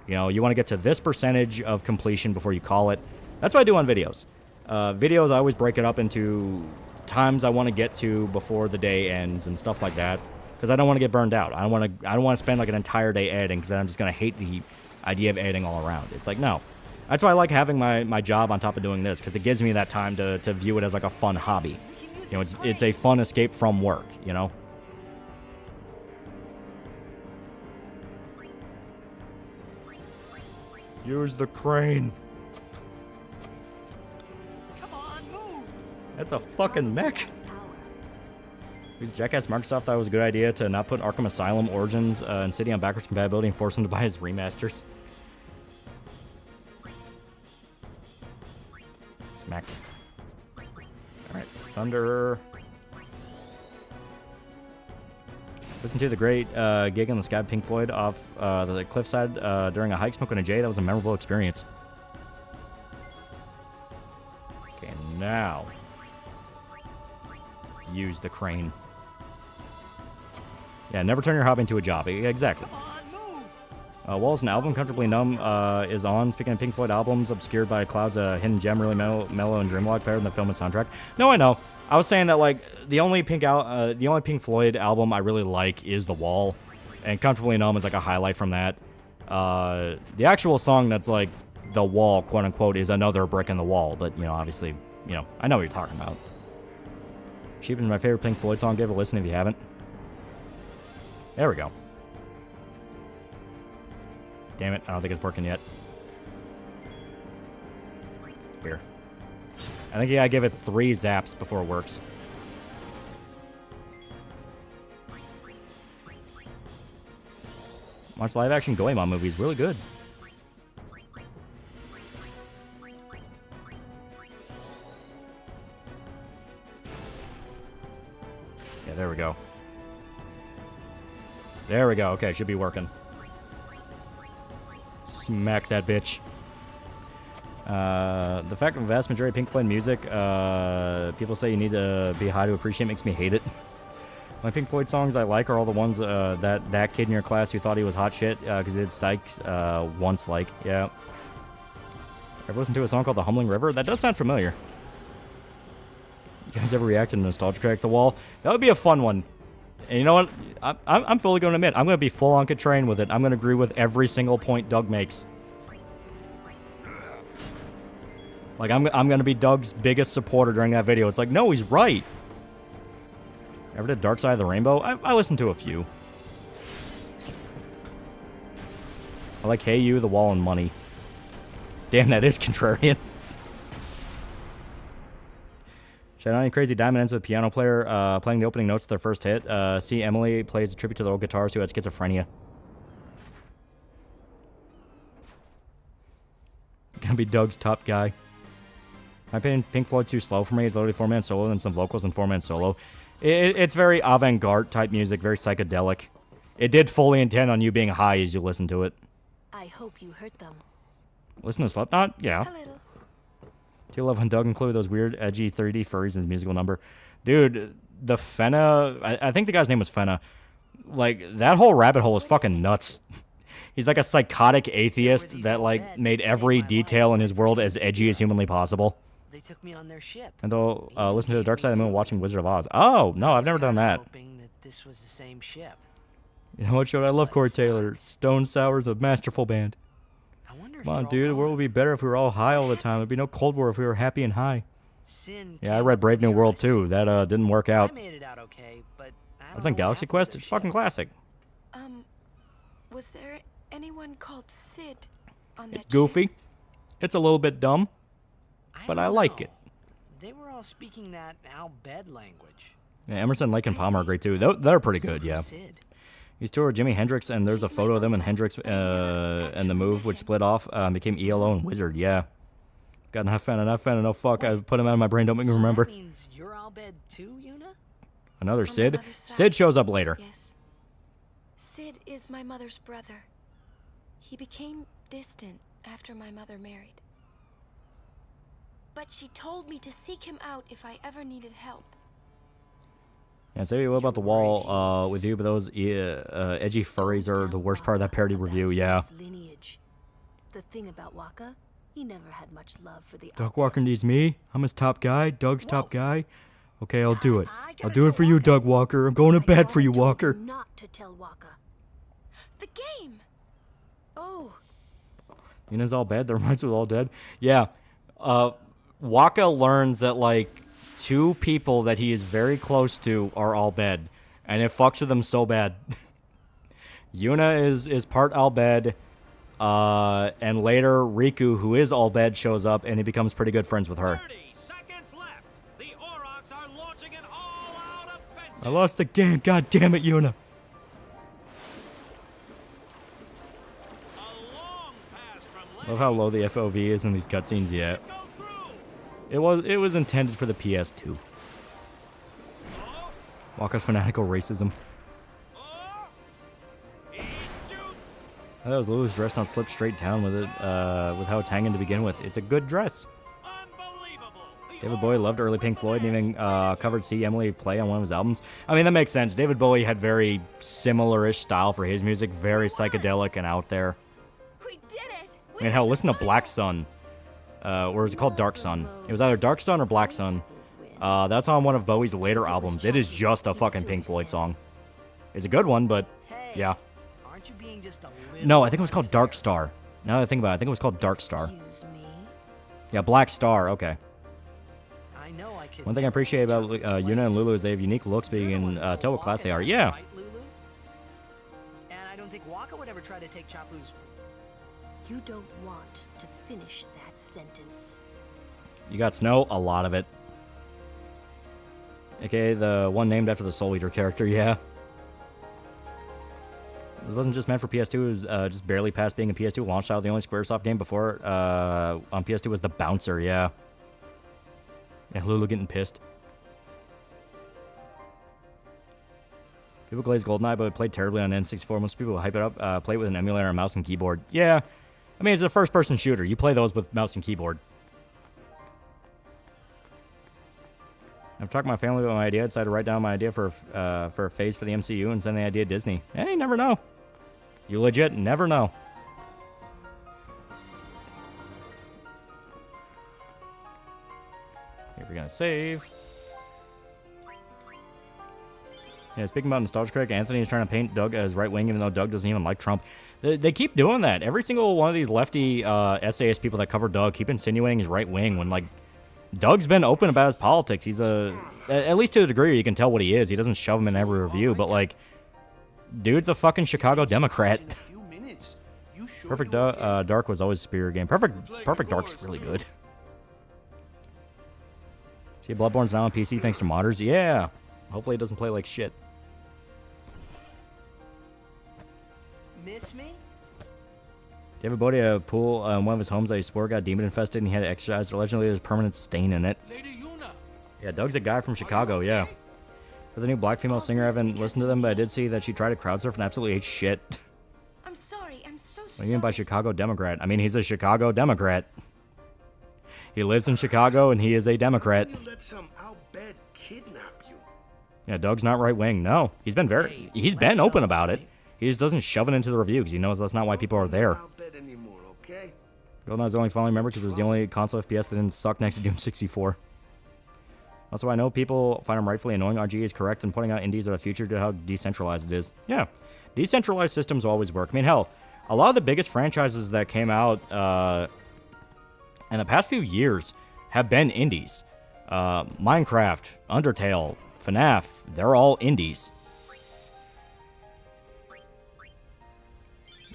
S8: You know, you want to get to this percentage of completion before you call it. That's what I do on videos. Videos, I always break it up into times I want to get to before the day ends and stuff like that, because I don't want to get burned out. I don't want to spend like an entire day editing, because then I'm just going to hate the idea of editing all around. It's like, no. That's why I like having my job on top of doing this, because it gives me that time to view it as like a fun hobby. You know, it's a fun escape from work, you know? Use the crane.
S9: Come on, move.
S8: That's a fucking mech. These jackass Microsoft thought it was a good idea to not put Arkham Asylum Origins and City on backwards compatibility and force them to buy his remasters. Smack. Alright, Thunder. Listen to the great gig in the sky, Pink Floyd, off the cliffside during a hike smoking a J. That was a memorable experience. Okay, now use the crane. Yeah, never turn your hobby into a job. Exactly. Walls and album, Comfortably Numb, is on. Speaking of Pink Floyd albums, obscured by clouds, a hidden gem, really mellow and dreamlike, better than the film and soundtrack. No, I know. I was saying that, like, the only Pink Floyd album I really like is The Wall, and Comfortably Numb is like a highlight from that. The actual song that's like The Wall, quote unquote, is Another Brick in the Wall, but, you know, obviously, you know, I know what you're talking about. Sheep is my favorite Pink Floyd song. Give it a listen if you haven't. There we go. Damn it, I don't think it's working yet. Here. I think you gotta give it 3 zaps before it works. Watch live action Goemon movies, really good. Yeah, there we go. There we go. Okay, should be working. Smack that bitch. The fact that the vast majority of Pink Floyd music, people say you need to be high to appreciate, makes me hate it. My Pink Floyd songs I like are all the ones that kid in your class who thought he was hot shit because he did Sykes once, like, yeah. Ever listened to a song called The Humbling River? That does sound familiar. You guys ever reacted to Nostalgia Track the Wall? That would be a fun one. And you know what? I'm fully going to admit, I'm going to be full on Katrain with it. I'm going to agree with every single point Doug makes. Like, I'm going to be Doug's biggest supporter during that video. It's like, no, he's right. Ever did Dark Side of the Rainbow? I listened to a few. I like Hey You, The Wall, and Money. Damn, that is contrarian. Shout out any Crazy Diamond ends with a piano player playing the opening notes of their first hit. See, Emily plays a tribute to the old guitarist who had schizophrenia. Gonna be Doug's top guy. My opinion, Pink Floyd's too slow for me. It's literally 4-man solo and some vocals and 4-man solo. It's very avant-garde type music, very psychedelic. It did fully intend on you being high as you listen to it.
S3: I hope you hurt them.
S8: Listen to Slipknot? Yeah.
S3: A little.
S8: Do you love when Doug included those weird, edgy 3D furries in his musical number? Dude, the Fenna... I think the guy's name was Fenna. Like, that whole rabbit hole is fucking nuts. He's like a psychotic atheist that, like, made every detail in his world as edgy as humanly possible.
S13: They took me on their ship.
S8: And they'll listen to the Dark Side of the Moon watching Wizard of Oz. Oh, no, I've never done that.
S13: Hoping that this was the same ship.
S8: You know what show I love? Corey Taylor. Stone Sour's a masterful band. Come on, dude. The world would be better if we were all high all the time. It'd be no Cold War if we were happy and high. Yeah, I read Brave New World, too. That didn't work out.
S13: I made it out okay, but
S8: That's on Galaxy Quest. It's fucking classic.
S11: Was there anyone called Sid on that
S8: It's goofy. It's a little bit dumb. But I like it.
S13: They were all speaking that Al-Bed language.
S8: Yeah, Emerson, Lake, and Palmer are great, too. They're pretty good, yeah. He's toured Jimi Hendrix, and there's a photo of them and Hendrix and the Move, which split off, became ELO and Wizard, yeah. Got enough fan, no fuck. I put him out of my brain, don't make me remember.
S13: That means you're Al-Bed too, Yuna?
S8: Another Sid? Sid shows up later.
S11: Yes. Sid is my mother's brother. He became distant after my mother married. But she told me to seek him out if I ever needed help.
S8: Yeah, say what about the wall with you, but those edgy furries are the worst part of that parody review, yeah.
S3: Lineage. The thing about Waka, he never had much love for the
S8: Doug Walker needs me. I'm his top guy. Doug's top guy. Okay, I'll do it. I'll do it for you, Doug Walker. I'm going to bed for you, Walker.
S3: Not to tell Waka.
S11: The game. Oh.
S8: Yuna's all bad. That reminds me of All Dead. Yeah. Waka learns that, like, 2 people that he is very close to are all bad, and it fucks with him so bad. Yuna is part Al-Bed, and later Riku, who is Al-Bed, shows up, and he becomes pretty good friends with her.
S1: 30 seconds left. The Aurochs are launching an all-out offensive.
S8: I lost the game. God damn it, Yuna. Love how low the FOV is in these cutscenes, yeah. It was intended for the PS2. Waka's fanatical racism. That was Lulu's dressed on Slip Straight Down with it, with how it's hanging to begin with. It's a good dress. David Bowie loved early Pink Floyd and even covered See Emily Play on one of his albums. I mean, that makes sense. David Bowie had very similar-ish style for his music, very psychedelic and out there.
S11: We did it.
S8: I mean, hell, listen to Black Sun. Or was it called Dark Sun? It was either Dark Sun or Black Sun. That's on one of Bowie's later albums. It is just a fucking Pink Floyd song. It's a good one, but yeah.
S13: Aren't you being just a little...
S8: No, I think it was called Dark Star. Now that I think about it, I think it was called Dark Star. Yeah, Black Star, okay.
S13: I know I could...
S8: One thing I appreciate about Yuna and Lulu is they have unique looks, but you can tell what class they are. Yeah.
S13: Right, Lulu? And I don't think Waka would ever try to take Chapu's
S3: You don't want to finish that sentence.
S8: You got snow? A lot of it. Okay, the one named after the Soul Eater character, yeah. It wasn't just meant for PS2, it was just barely past being a PS2 launch title. The only Squaresoft game before on PS2 was The Bouncer, yeah. Yeah, Lulu getting pissed. People glaze GoldenEye, but it played terribly on N64. Most people hype it up, play it with an emulator, a mouse, and keyboard. Yeah, I mean, it's a first-person shooter. You play those with mouse and keyboard. I've talked to my family about my idea. I decided to write down my idea for a phase for the MCU and send the idea to Disney. Hey, you never know. You legit never know. Here we're gonna save. Yeah, speaking about nostalgia critic, Anthony is trying to paint Doug as right wing, even though Doug doesn't even like Trump. They keep doing that. Every single one of these lefty essayist people that cover Doug keep insinuating he's right wing when, like, Doug's been open about his politics. He's at least to a degree, you can tell what he is. He doesn't shove him in every review, but, like, dude's a fucking Chicago Democrat. Perfect Dark was always a superior game. Perfect Dark's really good. See, Bloodborne's now on PC thanks to modders. Yeah. Hopefully it doesn't play like shit.
S7: Miss me?
S8: David Bodie had a pool in one of his homes that he swore got demon infested and he had to exercise. Allegedly, there's a permanent stain in it. Yeah, Doug's a guy from Chicago, yeah. For the new black female singer, I haven't listened to them, but I did see that she tried to crowd surf and absolutely ate shit.
S11: I'm sorry. I'm so sorry.
S8: What do you mean by Chicago Democrat? I mean, he's a Chicago Democrat. He lives in Chicago and he is a Democrat.
S10: You let some outbed kidnap you.
S8: Yeah, Doug's not right wing. No, he's been open about it. He just doesn't shove it into the review because he knows that's not why people are there. GoldenEye's the only family member because it was the only console FPS that didn't suck next to Doom 64. Also, I know people find him rightfully annoying. RG is correct in pointing out indies are the future to how decentralized it is. Yeah, decentralized systems always work. I mean, hell, a lot of the biggest franchises that came out in the past few years have been indies. Minecraft, Undertale, FNAF, they're all indies.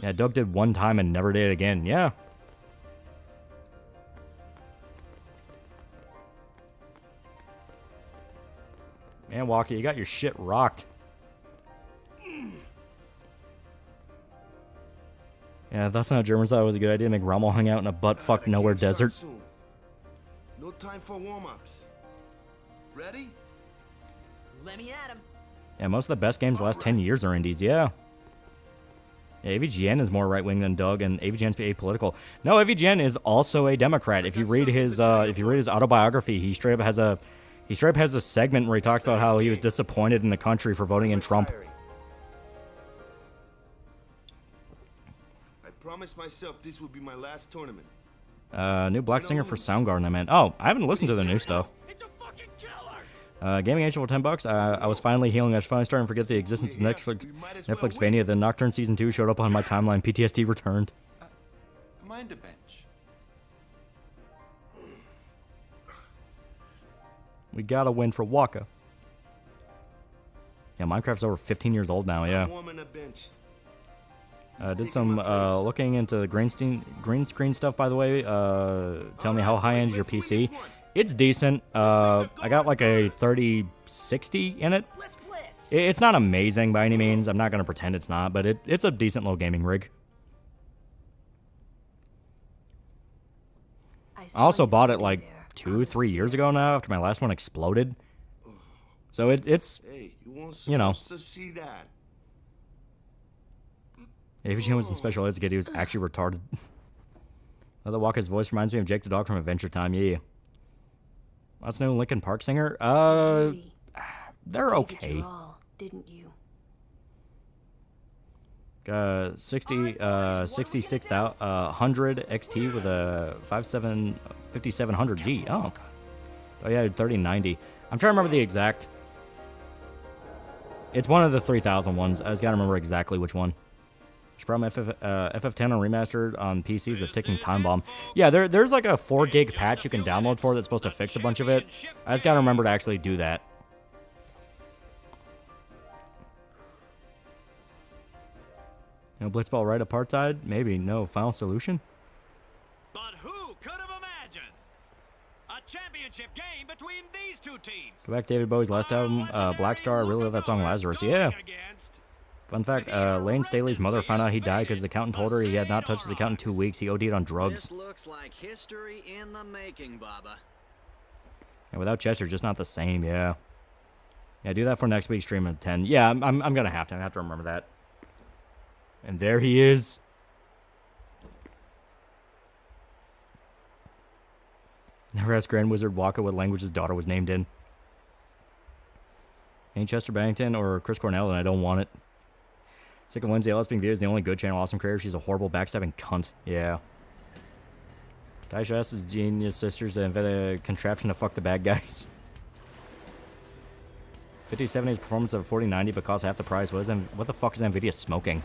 S8: Yeah, Doug did one time and never did it again. Yeah. Man, Walker, you got your shit rocked. Yeah, that's not Germans thought it was a good idea to make Rommel hang out in a butt-fuck nowhere desert.
S10: No time for warm-ups. Ready?
S7: Let me at him.
S8: Yeah, most of the best games the last 10 years are indies, yeah. Yeah, AVGN is more right-wing than Doug, and AVGN's apolitical. No, AVGN is also a Democrat. If you read his autobiography, he straight up has a segment where he talks about how he was disappointed in the country for voting in Trump.
S10: I promised myself this would be my last tournament.
S8: New black singer for Soundgarden, I meant. Oh, I haven't listened to the new stuff. Gaming Angel for $10. I was finally healing. I was finally starting to forget the existence of Netflix Vania. The Nocturne Season 2 showed up on my timeline. PTSD returned.
S14: Mind a bench.
S8: We gotta win for Waco. Yeah, Minecraft's over 15 years old now, yeah. Did some looking into the green screen stuff, by the way. Tell me how high-end is your PC? It's decent. I got like a 3060 in it. It's not amazing by any means. I'm not going to pretend it's not, but it's a decent little gaming rig. I also bought it like 2-3 years ago now after my last one exploded. So it's, you know. If he was in special ed kid, he was actually retarded. The Walker's voice reminds me of Jake the Dog from Adventure Time. Yeah. What's new Linkin Park singer? They're okay.
S3: Didn't you?
S8: 6600 XT with a 5700G. Oh. Oh yeah, 3090. I'm trying to remember the exact. It's one of the 3000 ones. I just gotta remember exactly which one. From FF10 on remastered on PC is a ticking time bomb. Yeah, there's like a 4 gig patch you can download for that's supposed to fix a bunch of it. I just gotta remember to actually do that. You know, Blitzball right apartheid? Maybe. No. Final solution?
S18: But who could have imagined a championship game between these two teams?
S8: Go back to David Bowie's last album, Black Star. I really love that song, Lazarus. Yeah. Fun fact, Lane Staley's mother found out he died because his accountant told her he had not touched his account in 2 weeks. He OD'd on drugs.
S15: This looks like history in the making, Baba.
S8: And without Chester, just not the same, yeah. Yeah, do that for next week's stream at 10. Yeah, I'm going to have to. I have to remember that. And there he is. Never asked Grand Wizard Waco what language his daughter was named in. Ain't Chester Bennington or Chris Cornell, and I don't want it. Sick of Wednesday Let's Being Videos, the only good channel, awesome creator. She's a horrible backstabbing cunt. Yeah. Taisha S.'s genius sisters invented a contraption to fuck the bad guys. 5070's performance of 4090 but costs half the price. What the fuck is NVIDIA smoking?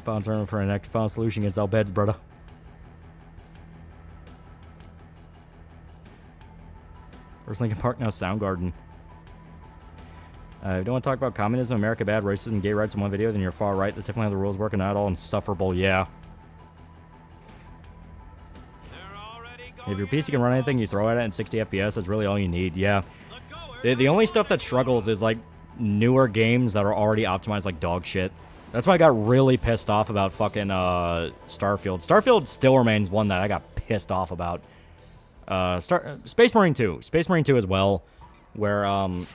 S8: Found tournament for an next final solution against all beds, brother. First Lincoln Park, now Soundgarden. If you don't want to talk about communism, America bad, racism, gay rights in one video, then you're far right. That's definitely how the rules work and not all insufferable, yeah. If your PC can run anything, you throw at it in 60 FPS, that's really all you need, yeah. The only stuff that struggles is, like, newer games that are already optimized like dog shit. That's why I got really pissed off about fucking Starfield. Starfield still remains one that I got pissed off about. Space Marine 2. Space Marine 2 as well, where I'm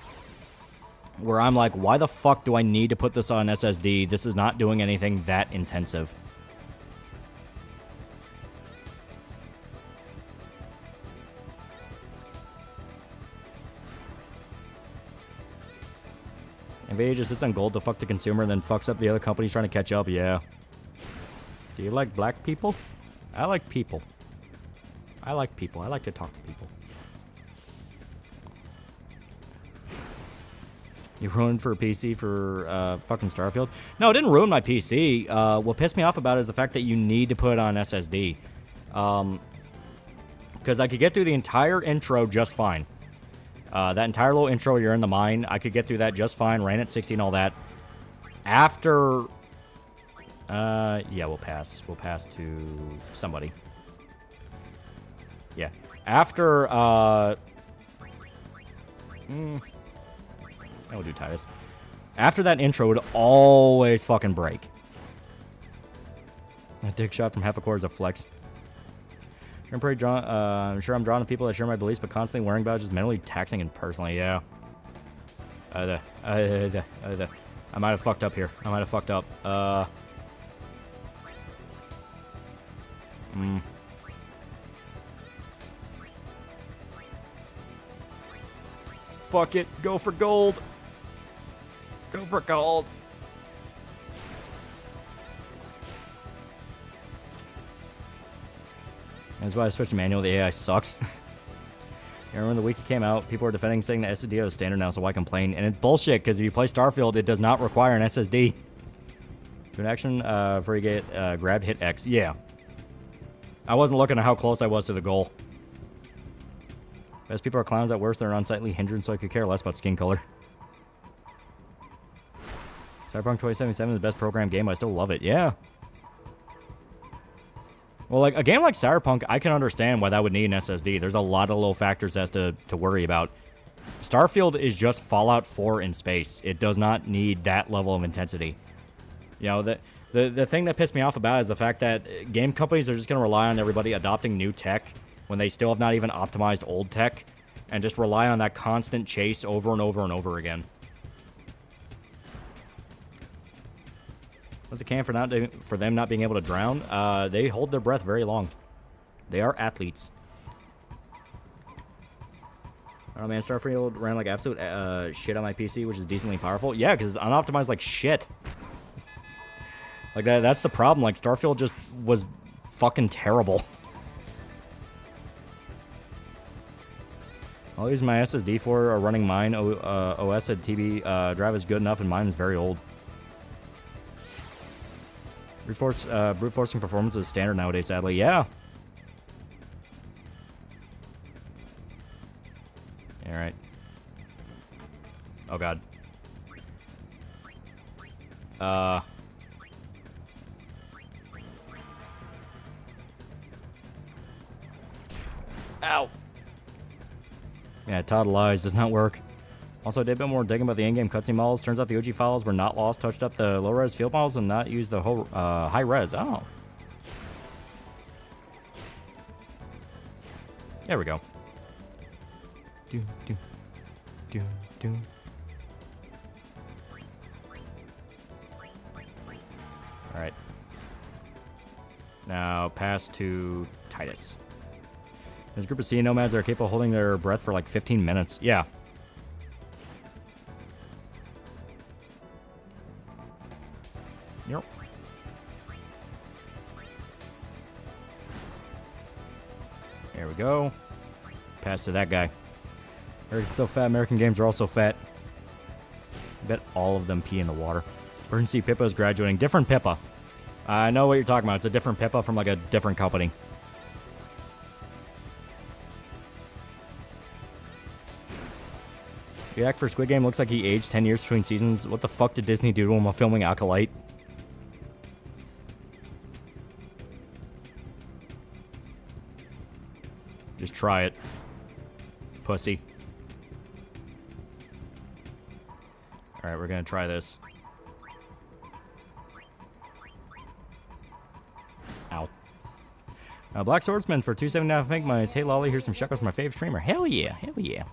S8: like, why the fuck do I need to put this on SSD? This is not doing anything that intensive. NVIDIA just sits on gold to fuck the consumer and then fucks up the other companies trying to catch up, yeah. Do you like black people? I like people. I like people. I like to talk to people. You ruined for a PC for fucking Starfield? No, it didn't ruin my PC. What pissed me off about it is the fact that you need to put it on SSD. Because I could get through the entire intro just fine. That entire little intro, you're in the mine, I could get through that just fine, ran at 60 and all that. After... yeah, we'll pass. We'll pass to somebody. Yeah. After, I will do Titus. After that intro, it would always fucking break. A dick shot from half a quarter is a flex. I'm sure I'm drawn to people that share my beliefs, but constantly wearing badges is mentally taxing and personally, yeah. I might have fucked up here. I might have fucked up. Fuck it. Go for gold. Go for gold. That's why I switched to manual. The AI sucks. Remember when the week it came out, people were defending saying the SSD is standard now, so why complain? And it's bullshit, because if you play Starfield, it does not require an SSD. Do an action before you get grabbed, hit X. Yeah. I wasn't looking at how close I was to the goal. Best people are clowns, at worst they're an unsightly hindrance, so I could care less about skin color. Cyberpunk 2077 is the best programmed game, but I still love it. Yeah. Well, like, a game like Cyberpunk, I can understand why that would need an SSD. There's a lot of little factors as to worry about. Starfield is just Fallout 4 in space. It does not need that level of intensity. You know, the thing that pissed me off about it is the fact that game companies are just going to rely on everybody adopting new tech when they still have not even optimized old tech, and just rely on that constant chase over and over and over again. What's the can for them not being able to drown? They hold their breath very long. They are athletes. I don't know, man. Starfield ran like absolute shit on my PC, which is decently powerful. Yeah, because it's unoptimized like shit. Like, that's the problem. Like, Starfield just was fucking terrible. I'll use my SSD for running mine. OS at TB drive is good enough, and mine is very old. Brute forcing performance is standard nowadays, sadly. Yeah. Alright. Oh, God. Ow. Yeah, Todd lies. Does not work. Also, I did a bit more digging about the in-game cutscene models. Turns out the OG files were not lost, touched up the low-res field models, and not used the whole high-res. Oh. There we go. Do, do, do, do. Alright. Now, pass to Titus. There's a group of sea nomads that are capable of holding their breath for like 15 minutes. Yeah. Yep. There we go. Pass to that guy. American's so fat. American games are also fat. I bet all of them pee in the water. Emergency Pippa is graduating. Different Pippa. I know what you're talking about. It's a different Pippa from like a different company. The act for Squid Game looks like he aged 10 years between seasons. What the fuck did Disney do to him while filming Acolyte? Just try it. Pussy. Alright, we're gonna try this. Ow. Black Swordsman for $2.79 I think. My TheAlmightyLoli, here's some shekels for my favorite streamer. Hell yeah, hell yeah.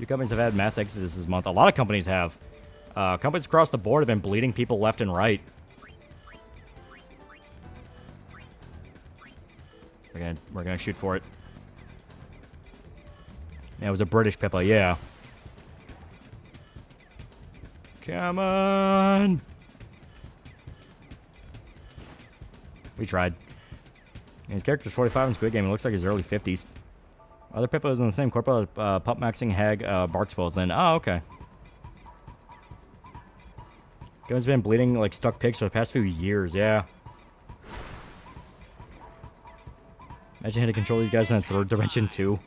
S8: Your companies have had mass exodus this month. A lot of companies have. Companies across the board have been bleeding people left and right. We're gonna shoot for it. Yeah, it was a British Pippa, yeah. Come on! We tried. His character's 45 in Squid Game. It looks like his early 50s. Other Pippa is in the same corpo pup maxing hag Barkswell's in. Oh, okay. Guy's been bleeding like stuck pigs for the past few years, yeah. Imagine how to control these guys in a third dimension too.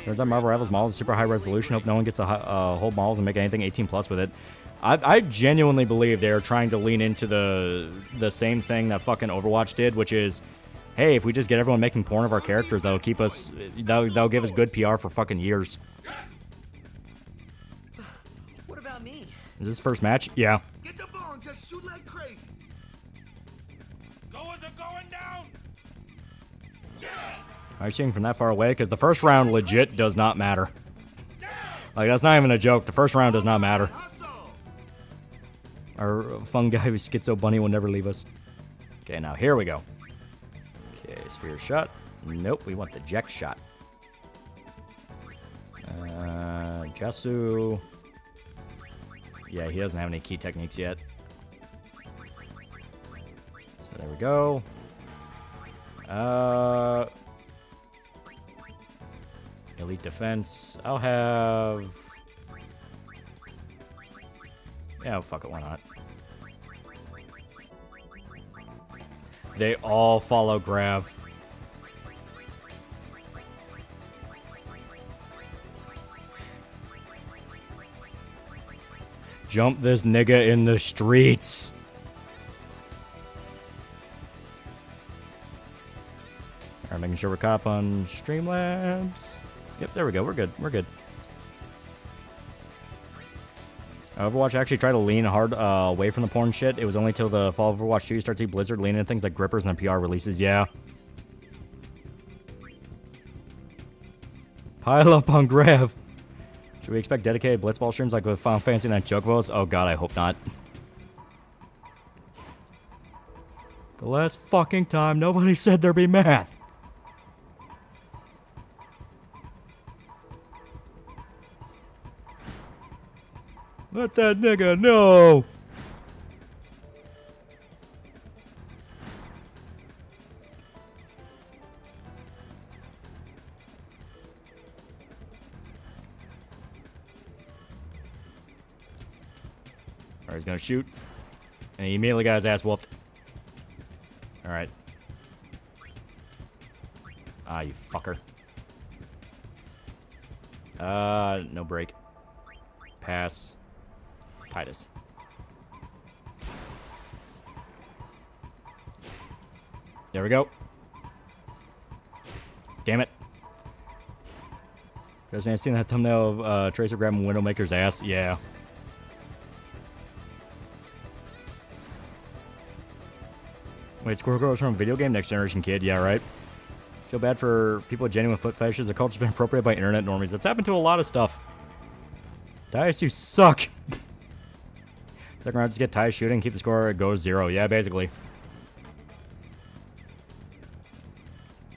S8: Turns out Marvel Rivals models super high resolution. Hope no one gets to hold models and make anything 18 plus with it. I genuinely believe they're trying to lean into the same thing that fucking Overwatch did, which is, hey, if we just get everyone making porn of our characters, that'll keep us, that'll give us good PR for fucking years.
S15: What about me?
S8: Is this first match? Yeah.
S10: Get the ball and just shoot like crazy. Goers are going down.
S8: Why are you shooting from that far away? Because the first round legit does not matter. Like, that's not even a joke. The first round does not matter. Our fun guy who's Schizo Bunny will never leave us. Okay, now here we go. Okay, sphere shot. Nope, we want the Jack shot. Jasu. Yeah, he doesn't have any key techniques yet. So there we go. Elite defense. I'll have... Yeah, fuck it, why not? They all follow Grav. Jump this nigga in the streets. Alright, making sure we're caught up on Streamlabs. Yep, there we go. We're good. We're good. Overwatch actually tried to lean hard away from the porn shit. It was only till the fall of Overwatch 2 you start to see Blizzard lean into things like grippers and PR releases. Yeah. Pile up on Grav. Should we expect dedicated Blitzball streams like with Final Fantasy IX Chocobos? Oh god, I hope not. The last fucking time nobody said there'd be math. Let that nigga know. Alright, he's gonna shoot. And he immediately got his ass whooped. Alright. Ah, you fucker. No break. Pass. Titus. There we go. Damn it. You guys may have seen that thumbnail of Tracer grabbing Widowmaker's ass. Yeah. Wait, Squirrel Girl's from a video game? Next Generation Kid? Yeah, right. Feel bad for people with genuine foot fetishes. The culture's been appropriated by internet normies. That's happened to a lot of stuff. Dice, you suck. Second round, just get Ty shooting, keep the score, it goes 0. Yeah, basically.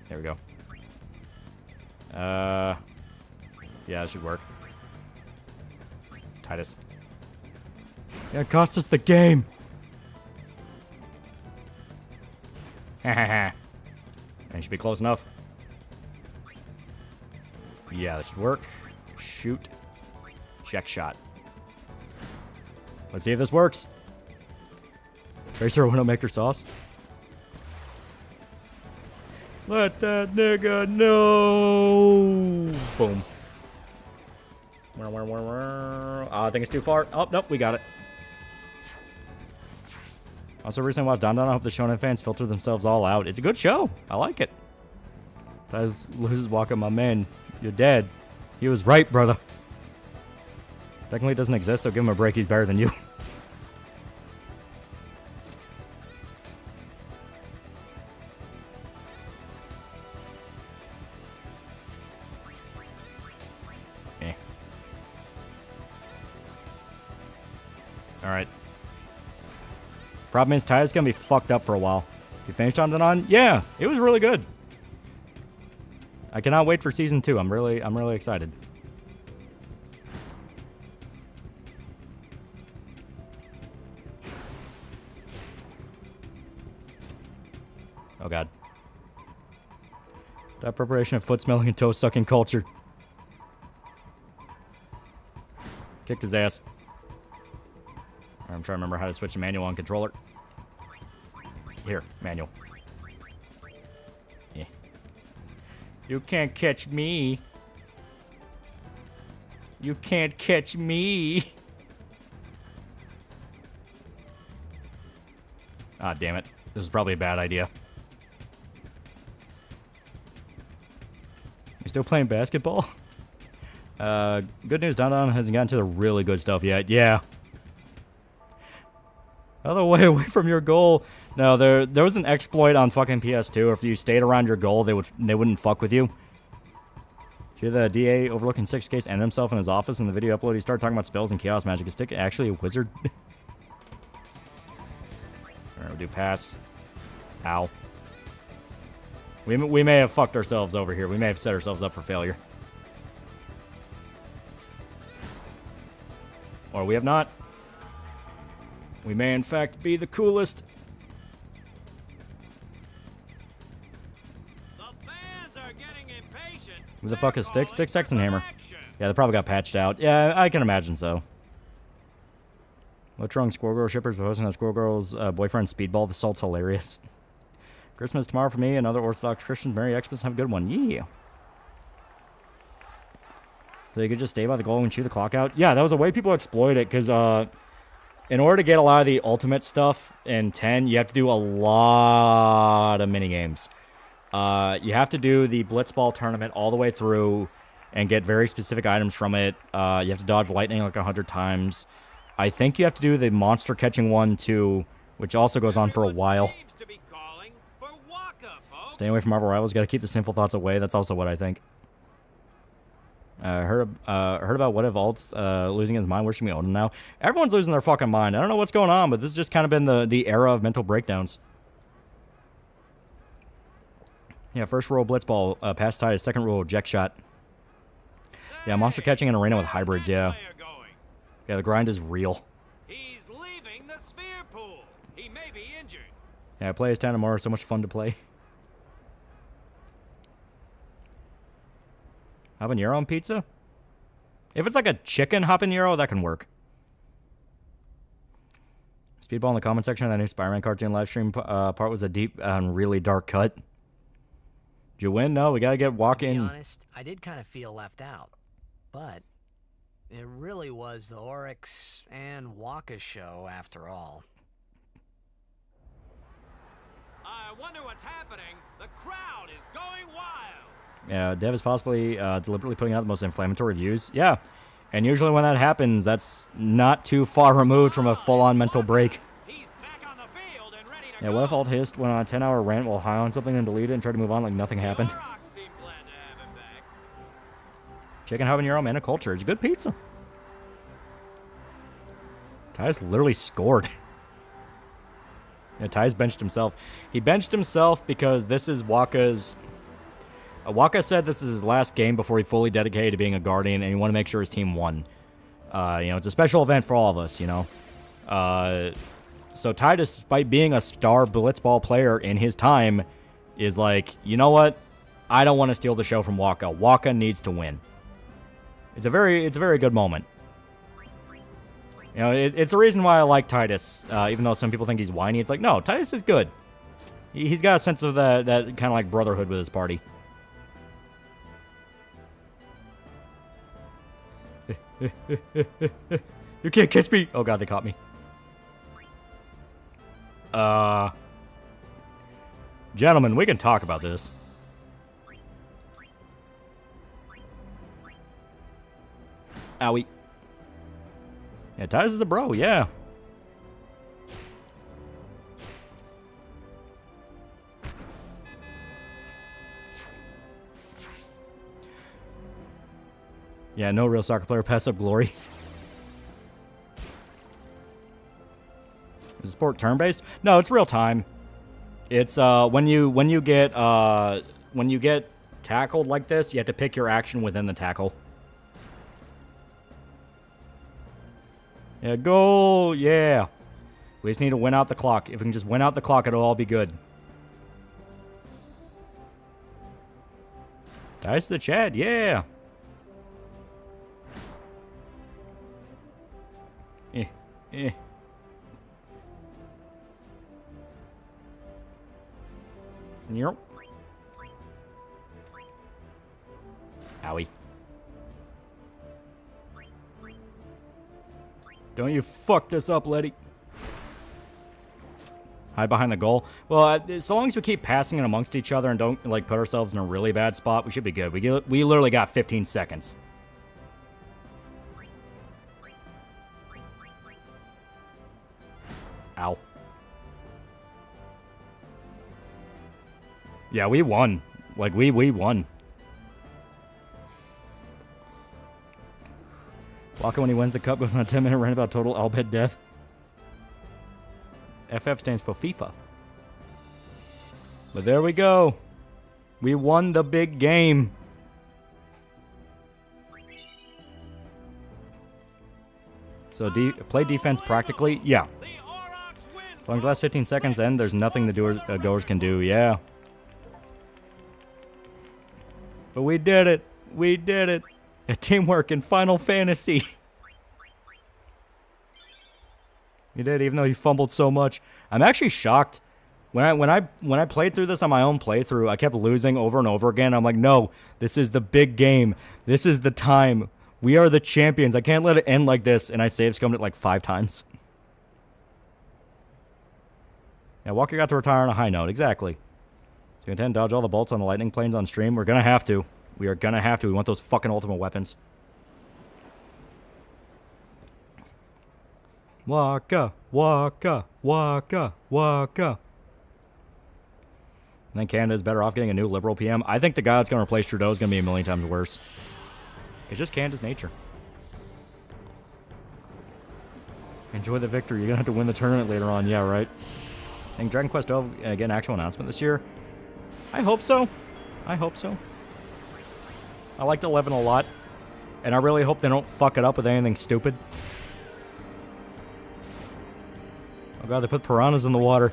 S8: There we go. Yeah, that should work. Titus. Yeah, it cost us the game. And should be close enough. Yeah, that should work. Shoot. Check shot. Let's see if this works. Tracer Widowmaker sauce. Let that nigga know. Boom. I think it's too far. Oh, nope, we got it. Also, recently watched Don Don. I hope the Shonen fans filter themselves all out. It's a good show. I like it. Taz loses Waco, my man. You're dead. He was right, brother. Technically, it doesn't exist, so give him a break. He's better than you. Eh. Alright. Problem is, Ty's gonna be fucked up for a while. You finished on Danon? Yeah, it was really good. I cannot wait for season 2. I'm really excited. Oh god. That preparation of foot smelling and toe sucking culture. Kicked his ass. I'm trying to remember how to switch to manual on controller. Here, manual. Yeah. You can't catch me. You can't catch me. Ah, damn it. This is probably a bad idea. You still playing basketball? Good news, Don Don hasn't gotten to the really good stuff yet. Yeah. Other way away from your goal. No, there was an exploit on fucking PS2. If you stayed around your goal, they wouldn't fuck with you. Did you hear the DA overlooking 6 case ended himself in his office in the video upload? He started talking about spells and chaos magic. Is Stick actually a wizard? Alright, we'll do pass. Ow. We may have fucked ourselves over here. We may have set ourselves up for failure. Or we have not. We may, in fact, be the coolest. Who the fuck is Stick? Stick, Sex, and Hammer. Yeah, they probably got patched out. Yeah, I can imagine so. What's wrong, Squirrel Girl shippers? We're hosting on Squirrel Girl's boyfriend Speedball. The salt's hilarious. Christmas tomorrow for me and other Orthodox Christians. Merry Xmas. Have a good one. Yeah. So you could just stay by the goal and chew the clock out? Yeah, that was a way people exploit it, because in order to get a lot of the ultimate stuff in 10, you have to do a lot of minigames. You have to do the Blitzball tournament all the way through and get very specific items from it. You have to dodge lightning like 100 times. I think you have to do the monster catching one too, which also goes on for a while. Stay away from Marvel Rivals. Got to keep the sinful thoughts away. That's also what I think. Heard about what if Alt's losing his mind? Where should we own him now? Everyone's losing their fucking mind. I don't know what's going on, but this has just kind of been the era of mental breakdowns. Yeah, first rule Blitzball, pass tie. Second rule eject shot. Yeah, monster catching in arena with hybrids. Yeah, yeah, the grind is real.
S18: He's leaving the sphere pool. He may be injured.
S8: Yeah, play as town tomorrow. So much fun to play. Habanero on pizza? If it's like a chicken habanero, that can work. Speedball in the comment section of that new Spider-Man cartoon live stream part was a deep and really dark cut. Did you win? No, we gotta get walk-in.
S9: To be honest, I did kind of feel left out. But it really was the Oryx and Waka show after all.
S18: I I wonder what's happening. The crowd is going wild.
S8: Yeah, Dev is possibly deliberately putting out the most inflammatory views. Yeah, and usually when that happens, that's not too far removed from a full-on mental break. Yeah, what if Alt Hist went on a 10-hour rant while high on something and deleted it and tried to move on like nothing happened? Chicken habanero man of culture. It's good pizza. Ty's literally scored. Yeah, Ty's benched himself. He benched himself because this is Waka's... Waka said this is his last game before he fully dedicated to being a Guardian, and he wanted to make sure his team won. It's a special event for all of us, So Ty, despite being a star blitzball player in his time, is like, you know what? I don't want to steal the show from Waka. Waka needs to win. It's a very good moment. It's the reason why I like Titus, even though some people think he's whiny. It's like, no, Titus is good. He's got a sense of that kind of like brotherhood with his party. You can't catch me. Oh god, they caught me. Gentlemen, we can talk about this. Owie. Yeah, Titus is a bro, yeah. Yeah, no real soccer player pass up glory. Is the sport turn-based? No, it's real time. It's when you get tackled like this, you have to pick your action within the tackle. Yeah, goal, yeah. We just need to win out the clock. If we can just win out the clock, it'll all be good. Dice the Chad, yeah. Yep. Owie. Don't you fuck this up, Letty. Hide behind the goal. Well, so long as we keep passing it amongst each other and don't like put ourselves in a really bad spot, we should be good. We literally got 15 seconds. Ow. Yeah, we won. Like, we won. Waco, when he wins the cup, goes on a 10-minute rant about total Albed death. FF stands for FIFA. But there we go. We won the big game. So play defense practically? Yeah. As long as the last 15 seconds end, there's nothing the goers can do. Yeah. But we did it. We did it. A teamwork in Final Fantasy. You did, even though you fumbled so much. I'm actually shocked. When I played through this on my own playthrough, I kept losing over and over again. I'm like, no, this is the big game. This is the time. We are the champions. I can't let it end like this. And I save scummed it like 5 times. Yeah, Walker got to retire on a high note. Exactly. So you intend to dodge all the bolts on the lightning planes on stream? We're going to have to. We are going to have to. We want those fucking ultimate weapons. Waka, waka, waka, waka. I think Canada is better off getting a new liberal PM. I think the guy that's going to replace Trudeau is going to be a million times worse. It's just Canada's nature. Enjoy the victory. You're going to have to win the tournament later on. Yeah, right. I think Dragon Quest 12 get an actual announcement this year. I hope so. I hope so. I liked 11 a lot. And I really hope they don't fuck it up with anything stupid. Oh god, they put piranhas in the water.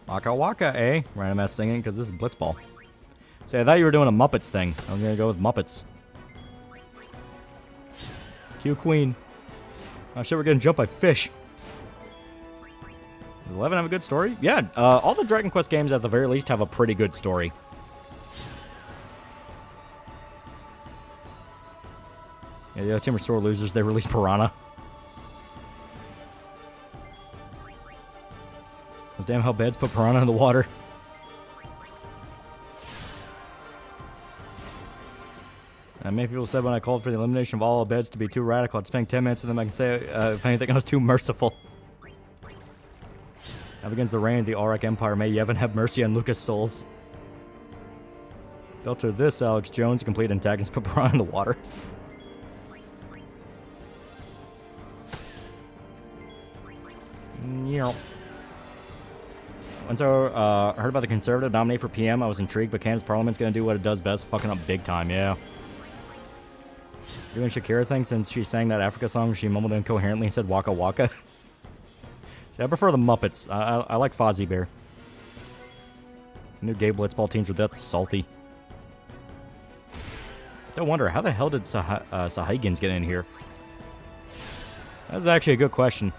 S8: Waka waka, eh? Random ass singing, because this is Blitzball. Say, I thought you were doing a Muppets thing. I was gonna go with Muppets. Q Queen. Oh shit, we're getting jumped by fish. Does 11 have a good story? Yeah, all the Dragon Quest games at the very least have a pretty good story. Yeah, Yeah, the other team are sore losers. They released Piranha. Those damn hellbeds put Piranha in the water. Many people said when I called for the elimination of all beds to be too radical, I'd spend 10 minutes with them. I can say, if anything, I was too merciful. Up against the reign of the Auric Empire, may Yevon have mercy on Lucas' souls. Filter this, Alex Jones, complete antagonist, put Piranha in the water. Once I heard about the Conservative nominee for PM, I was intrigued, but Canada's Parliament's gonna do what it does best, fucking up big time, yeah. Doing Shakira thing since she sang that Africa song, she mumbled incoherently and said Waka Waka. See, I prefer the Muppets. I like Fozzie Bear. New gay blitzball teams were that salty. Still wonder, how the hell did Sahagins get in here? That's actually a good question.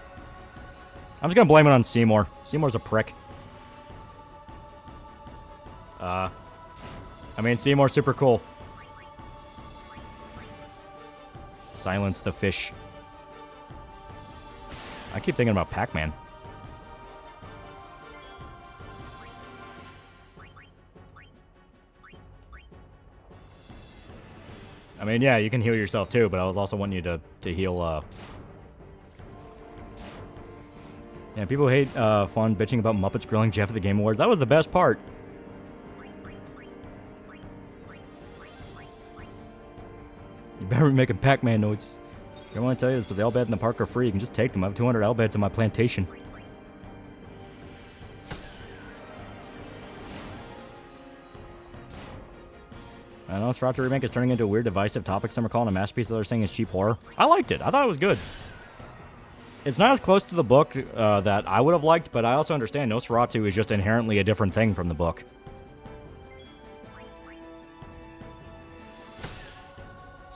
S8: I'm just gonna blame it on Seymour. Seymour's a prick. I mean, Seymour's super cool. Silence the fish. I keep thinking about Pac-Man. I mean, yeah, you can heal yourself too, but I was also wanting you to heal, Yeah, people hate fun bitching about Muppets grilling Jeff at the Game Awards. That was the best part. You better be making Pac-Man noises. I don't want to tell you this, but the L-beds in the park are free. You can just take them. I have 200 L-beds in my plantation. I know Nosferatu remake is turning into a weird divisive topic. Some are calling a masterpiece, others saying it's cheap horror. I liked it. I thought it was good. It's not as close to the book that I would have liked, but I also understand Nosferatu is just inherently a different thing from the book.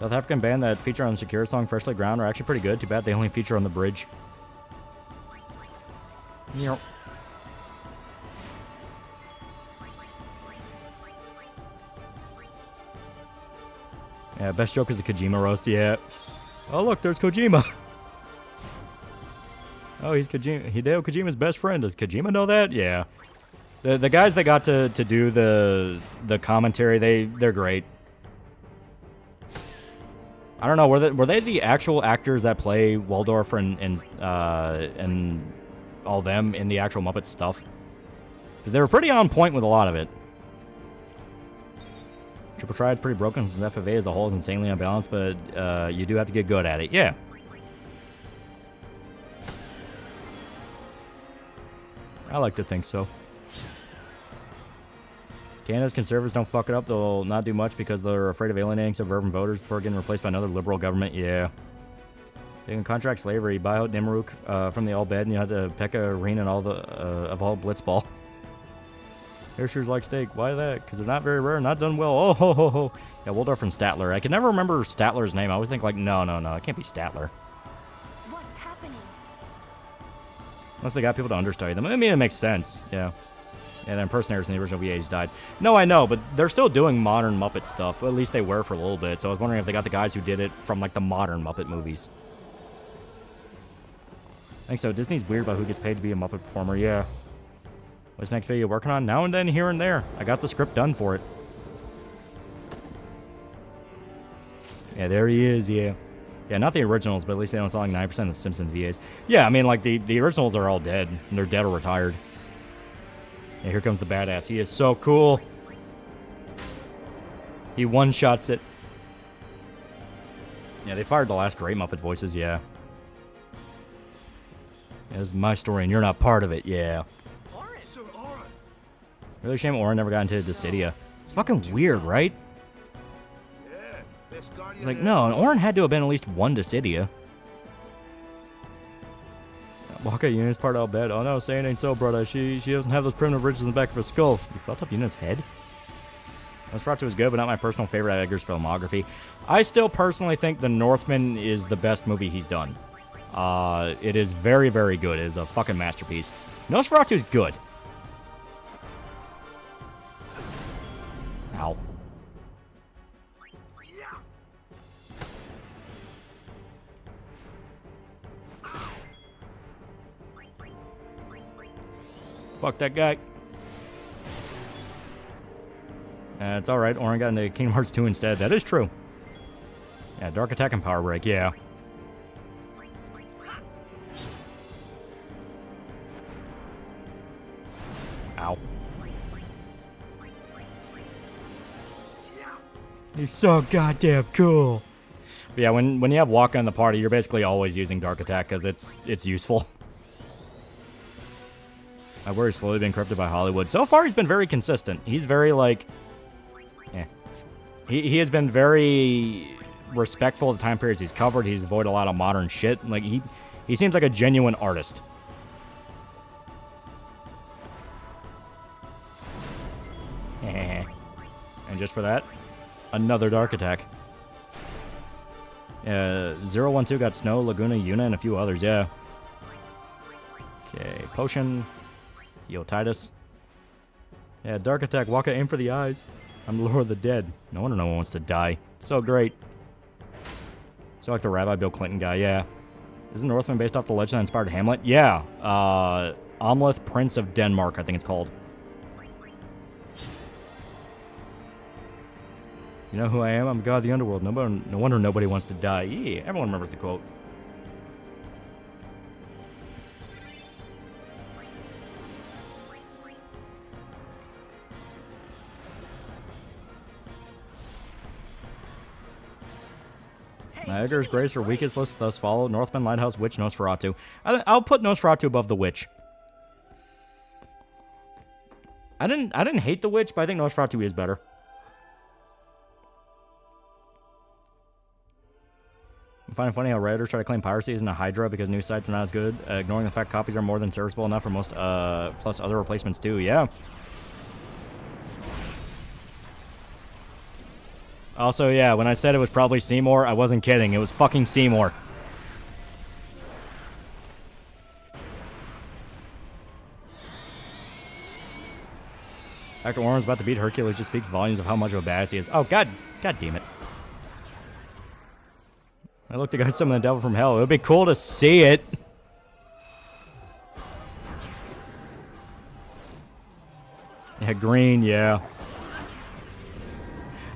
S8: South African band that feature on Shakira's song Freshly Ground are actually pretty good. Too bad they only feature on the bridge. Yep. Yeah, best joke is the Kojima roast, yeah. Oh look, there's Kojima. Oh, he's Hideo Kojima's best friend. Does Kojima know that? Yeah. The guys that got to do the commentary, they're great. I don't know, were they the actual actors that play Waldorf and all them in the actual Muppet stuff? Because they were pretty on point with a lot of it. Triple Triad's pretty broken since FFA as a whole is insanely unbalanced, but you do have to get good at it. Yeah. I like to think so. Canada's Conservatives don't fuck it up. They'll not do much because they're afraid of alienating suburban voters before getting replaced by another liberal government. Yeah. They can contract slavery, buy out Nimruk from the All-Bed, and you have to peck a ring and all the of all Blitzball. Airshires like steak. Why that? Because they're not very rare, not done well. Oh, ho, ho, ho. Yeah, Waldorf and Statler. I can never remember Statler's name. I always think like, no, it can't be Statler.
S3: What's happening?
S8: Unless they got people to understudy them. I mean, it makes sense. Yeah. And the impersonators in the original VAs died. No, I know, but they're still doing modern Muppet stuff. Well, at least they were for a little bit. So I was wondering if they got the guys who did it from like the modern Muppet movies. I think so. Disney's weird about who gets paid to be a Muppet performer. Yeah. What's next video you working on? Now and then, here and there. I got the script done for it. Yeah, there he is, yeah. Yeah, not the originals, but at least they don't sound like 9% of the Simpsons VAs. Yeah, I mean, like, the originals are all dead. And they're dead or retired. Yeah, here comes the badass. He is so cool. He one-shots it. Yeah, they fired the last great Muppet voices, yeah. Yeah, this is my story, and you're not part of it, yeah. Really shame Oren never got into Dissidia. It's fucking weird, right? It's like, no, Oren had to have been at least one Dissidia. Waka Yuna's part of bed. Oh no, saying ain't so, brother. She doesn't have those primitive ridges in the back of her skull. You felt up Yuna's head? Nosferatu is good, but not my personal favorite at Edgar's filmography. I still personally think The Northman is the best movie he's done. It is very, very good. It is a fucking masterpiece. Nosferatu is good. Ow. Fuck that guy. It's alright. Orin got into Kingdom Hearts 2 instead. That is true. Yeah, Dark Attack and Power Break, yeah. Ow. He's so goddamn cool. But yeah, when you have Waco in the party, you're basically always using Dark Attack because it's useful. I worry he's slowly being corrupted by Hollywood. So far, he's been very consistent. He's very, like... Yeah. He has been very respectful of the time periods he's covered. He's avoided a lot of modern shit. Like, he seems like a genuine artist. And just for that, another Dark Attack. 012 got Snow, Laguna, Yuna, and a few others, yeah. Okay, Potion. Yo, Titus. Yeah, Dark Attack. Waka, aim for the eyes. I'm the Lord of the Dead. No wonder no one wants to die. So great. So like the Rabbi Bill Clinton guy, yeah. Isn't Northman based off the legend that inspired Hamlet? Yeah. Amleth, Prince of Denmark, I think it's called. You know who I am? I'm God of the Underworld. No wonder nobody wants to die. Yeah, everyone remembers the quote. Niagara's greatest or weakest list thus follow: Northman, Lighthouse, Witch, Nosferatu. I'll put Nosferatu above the Witch. I didn't hate the Witch, but I think Nosferatu is better. I find it funny how Redditors try to claim piracy isn't a Hydra because news sites are not as good, ignoring the fact copies are more than serviceable enough for most, plus other replacements too. Yeah. Also, yeah, when I said it was probably Seymour, I wasn't kidding. It was fucking Seymour. After Warren's about to beat Hercules, just speaks volumes of how much of a badass he is. Oh, God damn it. I looked the guy summon the devil from hell. It would be cool to see it. Yeah, green, yeah.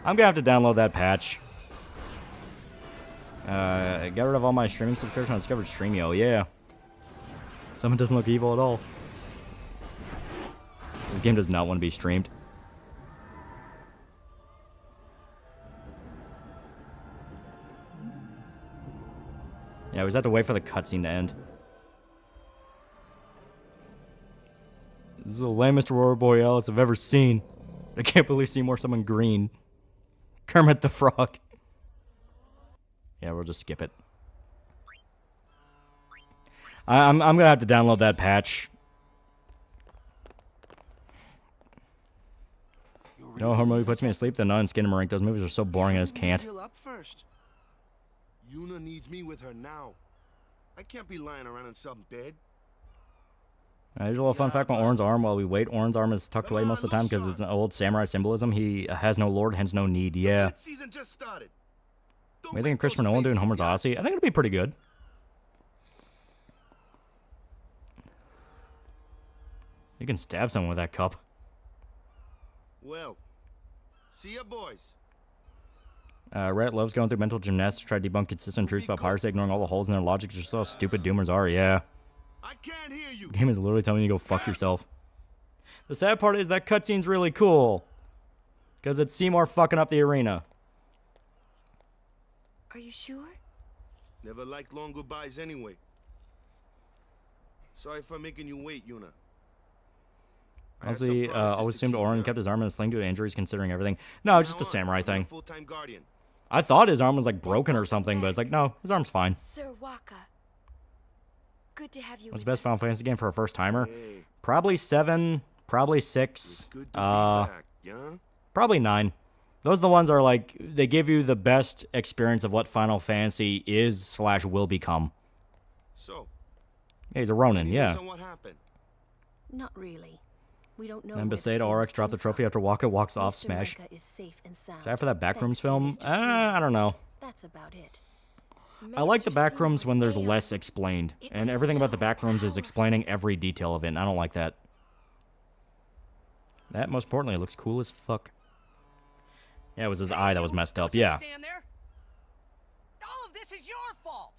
S8: I'm gonna have to download that patch. Get rid of all my streaming subscriptions. I discovered Streamio, yeah. Someone doesn't look evil at all. This game does not want to be streamed. Yeah, we just have to wait for the cutscene to end. This is the lamest Aurora Borealis I've ever seen. I can't believe Seymour summoned green. Kermit the Frog. Yeah, we'll just skip it. I'm gonna have to download that patch. You know, horror movie puts me to sleep. The Nun and Skin and Marink. Those movies are so boring I just can't.
S10: Yuna needs me with her now. I can't be lying around in some bed.
S8: Here's a little fun fact about Orin's arm. While we wait, Orin's arm is tucked away most of the time because it's an old samurai symbolism. He has no lord, hence no need. Yeah. What do you think of Christopher Nolan doing Homer's Odyssey? I think it'll be pretty good. You can stab someone with that cup.
S10: Well, see ya, boys.
S8: Reddit loves going through mental gymnastics to try to debunk consistent truths about piracy, ignoring all the holes in their logic. Just how stupid doomers are, yeah.
S10: I can't hear you.
S8: The game is literally telling you to go fuck yourself. The sad part is that cutscene's really cool. Because it's Seymour fucking up the arena.
S11: Are you sure?
S10: Never liked long goodbyes anyway. Sorry for making you wait, Yuna.
S8: Honestly, always assumed Orin kept his arm in a sling due to injuries, considering everything. No, it's just a samurai thing. I thought his arm was like broken or something, but it's like, no, his arm's fine.
S11: Sir Waka. Good to have you.
S8: What's the best Final Fantasy game for a first timer? Probably 7, probably 6, probably 9. Those are the ones that are like, they give you the best experience of what Final Fantasy is / will become.
S10: So,
S8: yeah, he's a Ronin, yeah.
S3: Not really. We don't know.
S8: And Besaida Oryx dropped the trophy after Waka walks off Smash. Is that after that Backrooms film? I don't know.
S3: That's about it.
S8: I like the Backrooms when there's less explained. And everything about the Backrooms is explaining every detail of it, and I don't like that. That, most importantly, it looks cool as fuck. Yeah, it was his eye that was messed up. Yeah.
S7: Stand there. All of this is your fault.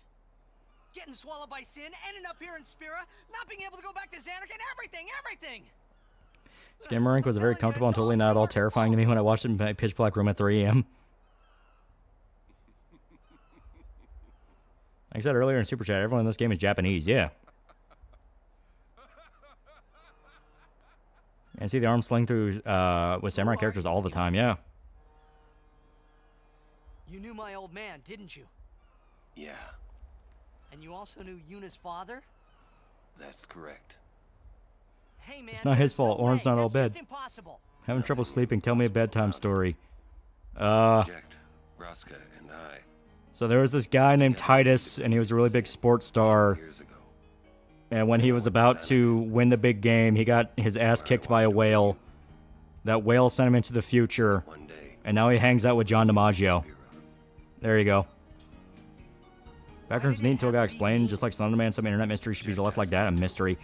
S7: Getting swallowed by sin, ending up here in Spira, not being able to go back to Xanark, and everything.
S8: Skimmerink was very comfortable and totally not at all terrifying to me when I watched it in my pitch black room at 3 a.m. Like I said earlier in Super Chat, everyone in this game is Japanese. Yeah. I see the arm sling through with samurai characters all the time. Yeah.
S7: You knew my old man, didn't you?
S10: Yeah,
S7: And you also knew Yuna's father?
S10: that's correct.
S7: Hey man,
S8: It's not his
S7: there's no
S8: fault. Orin's
S7: way.
S8: not all
S7: That's
S8: bed.
S7: just impossible.
S8: Having trouble sleeping. Tell me a bedtime story.
S10: Reject Braska and I.
S8: So there was this guy named Titus, and he was a really big sports star. And when he was about to win the big game, he got his ass kicked by a whale. That whale sent him into the future. And now he hangs out with John DiMaggio. There you go. Backroom's neat until it got explained. Just like Slenderman, some internet mystery should be left like that, a mystery.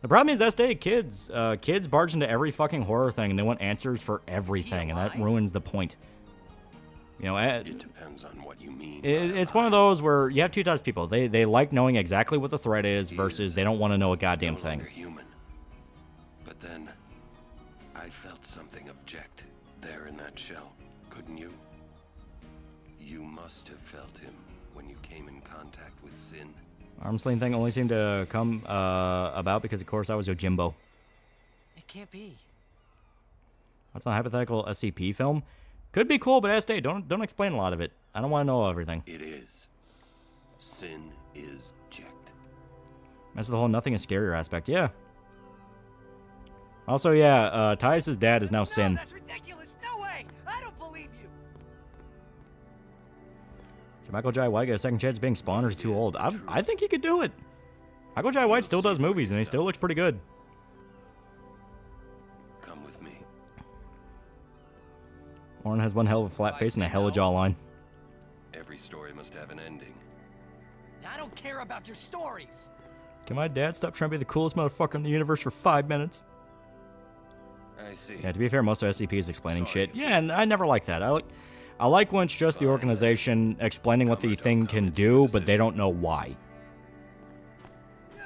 S8: The problem is, SD kids. Kids barge into every fucking horror thing, and they want answers for everything, and that ruins the point. You know,
S10: It depends on what you mean.
S8: it's one of those where you have two types of people. They like knowing exactly what the threat is versus they don't want to know a goddamn thing.
S10: Human. But then, I felt something object there in that shell. Couldn't you? You must have felt him when you came in contact with sin.
S8: Arm sling thing only seemed to come about because, of course, I was Yojimbo.
S7: It can't be.
S8: That's not a hypothetical SCP film. Could be cool, but SD, don't explain a lot of it. I don't want to know everything.
S10: It is. Sin is checked.
S8: That's the whole nothing is scarier aspect. Yeah. Also, yeah, Titus's dad is now Sin.
S7: That's ridiculous. No way. I don't believe you.
S8: Should Michael Jai White get a second chance being Spawn, or is he too old? I think he could do it. Michael Jai White still does movies, and he still looks pretty good.
S10: Come with me.
S8: Orin has one hell of a flat face and a hella jawline.
S10: Every story must have an ending.
S7: I don't care about your stories.
S8: Can my dad stop trying to be the coolest motherfucker in the universe for 5 minutes?
S10: I see.
S8: Yeah, to be fair, most of SCP is explaining shit. Yeah, and I never like that. I like when it's just the organization explaining what the thing can do, but they don't know why.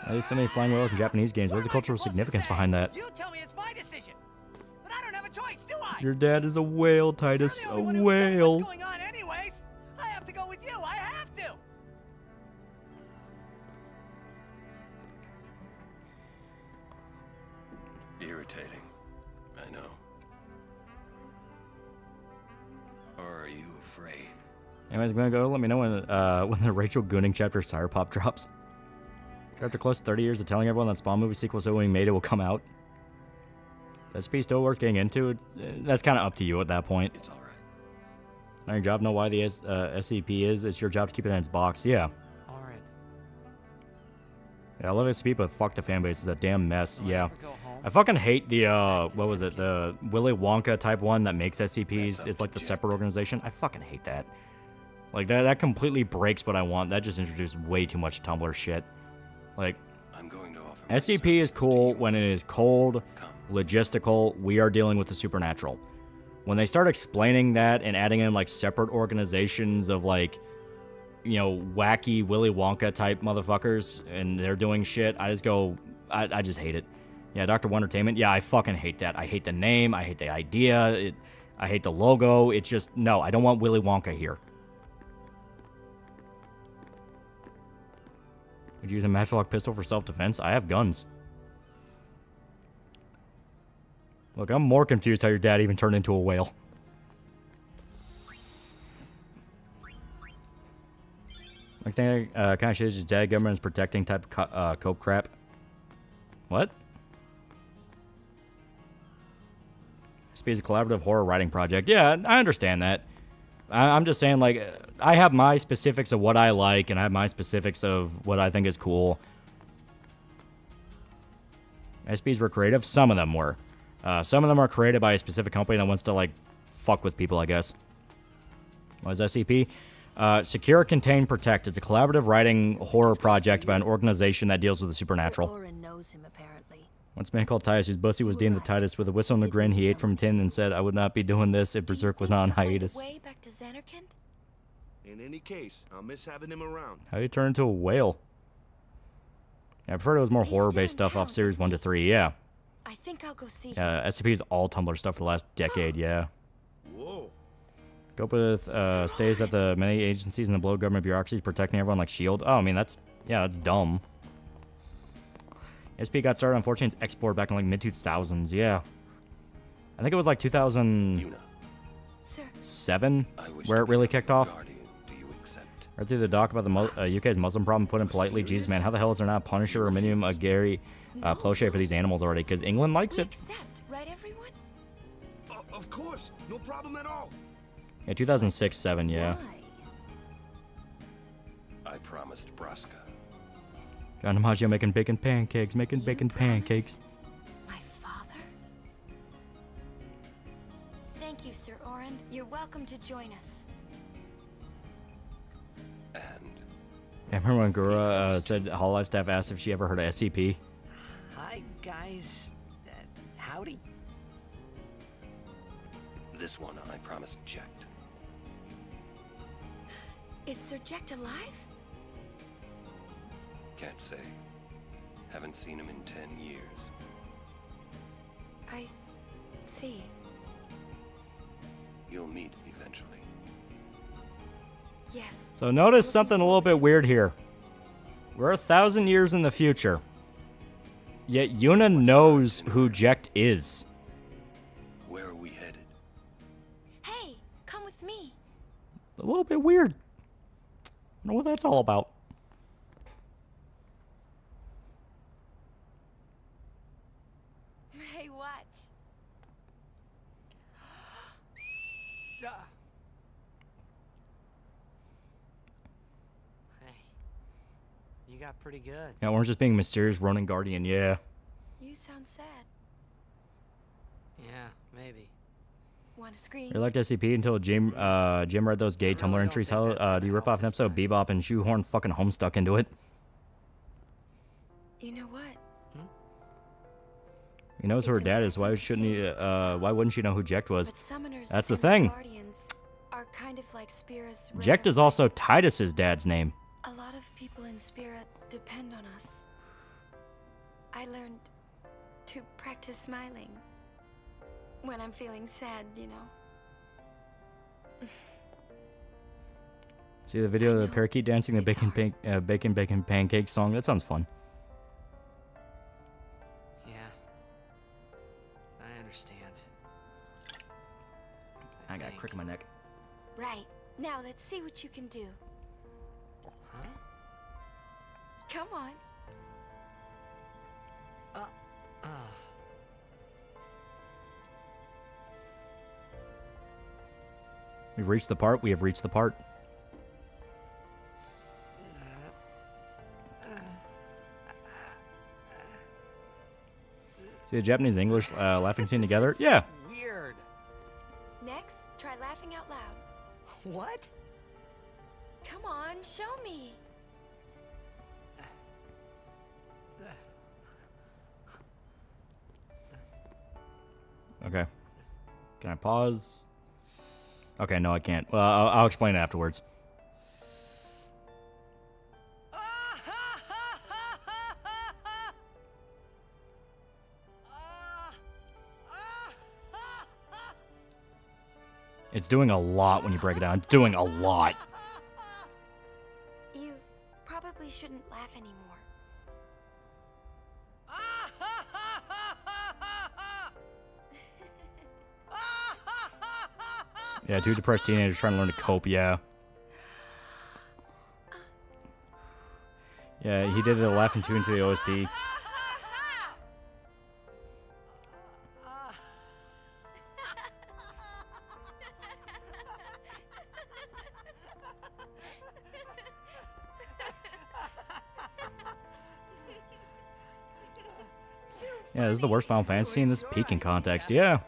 S8: There's so many flying whales in Japanese games. What's the cultural significance behind that?
S7: You tell me it's my decision. But I don't have a choice, do I?
S8: Your dad is a whale, Titus. A whale.
S7: What's going on anyways? I have to go with you. I have to.
S10: Irritating. I know. Or are you afraid?
S8: Anyways, I'm gonna go. Let me know when the Rachel Gooning chapter Sire Pop drops. After close to 30 years of telling everyone that Spawn movie sequel so we made it will come out. Is SP still worth getting into? That's kind of up to you at that point.
S10: It's all right.
S8: Not your job to know why the SCP is. It's your job to keep it in its box. Yeah.
S7: All right.
S8: Yeah, I love SCP, but fuck the fanbase. It's a damn mess. Yeah. I fucking hate the, what was it? The Willy Wonka type one that makes SCPs. It's like the separate organization. I fucking hate that. Like, that completely breaks what I want. That just introduced way too much Tumblr shit. Like,
S10: I'm going to offer
S8: SCP is cool when it is cold, logistical, we are dealing with the supernatural. When they start explaining that and adding in, like, separate organizations of, like, you know, wacky Willy Wonka type motherfuckers, and they're doing shit, I just go, I just hate it. Yeah, Dr. Wondertainment, yeah, I fucking hate that. I hate the name, I hate the idea, I hate the logo, it's just, no, I don't want Willy Wonka here. Would you use a matchlock pistol for self-defense? I have guns. Look, I'm more confused how your dad even turned into a whale. I think kind of shit is your dad government is protecting type of cope crap. What? SP is a collaborative horror writing project. Yeah, I understand that. I'm just saying, like, I have my specifics of what I like, and I have my specifics of what I think is cool. SPs were creative. Some of them were. Some of them are created by a specific company that wants to, like, fuck with people, I guess. What is SCP? Secure, Contain, Protect. It's a collaborative writing horror project by an organization that deals with the supernatural.
S3: Sir Orin knows him, apparently.
S8: Once a man called Titus, whose bussy was deemed the Titus, with a whistle and a grin, he ate from tin and said, I would not be doing this if Berserk was not on hiatus.
S11: Way back to Xanarkand?
S10: In any case, I'll miss having him around.
S8: How do you turn into a whale? Yeah, I prefer it was more horror-based stuff off series 1 to 3, yeah.
S11: I think I'll go see him.
S8: SCP is all Tumblr stuff for the last decade, yeah.
S10: Whoa.
S8: Go with stays at the many agencies and the below government bureaucracies protecting everyone like S.H.I.E.L.D. Oh, I mean, that's dumb. SP got started on 14's export back in like mid-2000s, yeah. I think it was like 2007 where it really kicked off. Right through the doc about the UK's Muslim problem put in politely, Jesus man, how the hell is there not a Punisher or minimum a Gary Plauché for these animals already? Because England likes it.
S11: Accept, right everyone?
S10: Of course, no problem at all.
S8: Yeah, 2006-7, yeah.
S10: I promised Braska.
S8: John DiMaggio making bacon pancakes,
S11: My father? Thank you, Sir Orin. You're welcome to join us.
S8: Yeah, I remember when Gura said Hololive staff asked if she ever heard of SCP.
S9: Hi, guys. Howdy.
S10: This one I promised Jekt.
S11: Is Sir Jekt alive?
S10: Can't say. Haven't seen him in 10 years.
S11: I see.
S10: You'll meet eventually.
S11: Yes.
S8: So notice something a little bit weird here. We're 1,000 years in the future. Yet Yuna knows who Jekt is.
S10: Where are we headed?
S11: Hey, come with me.
S8: A little bit weird. I don't know what that's all about.
S11: Hey, watch.
S9: You got pretty good.
S8: Yeah, Orange just being mysterious Ronin Guardian, yeah.
S11: You sound sad.
S9: Yeah, maybe.
S11: Want to scream?
S8: I liked SCP until Jim read those gay Tumblr entries. How do you rip off an episode of Bebop and shoehorn fucking Homestuck into it?
S11: You know what?
S8: He knows who her dad is. Why shouldn't he? Why wouldn't she know who Jekt was?
S11: But summoners
S8: That's the
S11: and
S8: thing.
S11: guardians are kind of like Spira's
S8: Jekt is also Titus's dad's name.
S11: A lot of people in Spira depend on us. I learned to practice smiling when I'm feeling sad, you know.
S8: See the video of the parakeet dancing the bacon pancake song? That sounds fun.
S9: Yeah. I understand.
S8: I got a crick in my neck.
S11: Right. Now let's see what you can do.
S9: Huh?
S11: Come on.
S8: We've reached the part. We have reached the part. See the Japanese English laughing scene together? Yeah.
S9: Weird.
S11: Next, try laughing out loud.
S9: What?
S11: Come on, show me.
S8: Okay. Can I pause? Okay, no, I can't. Well, I'll explain it afterwards. It's doing a lot when you break it down. It's doing a lot.
S11: You probably shouldn't laugh anymore.
S8: Yeah, two depressed teenagers trying to learn to cope, yeah. Yeah, he did the laughing tune to the OST. Yeah, this is the worst Final Fantasy in this peaking context, yeah.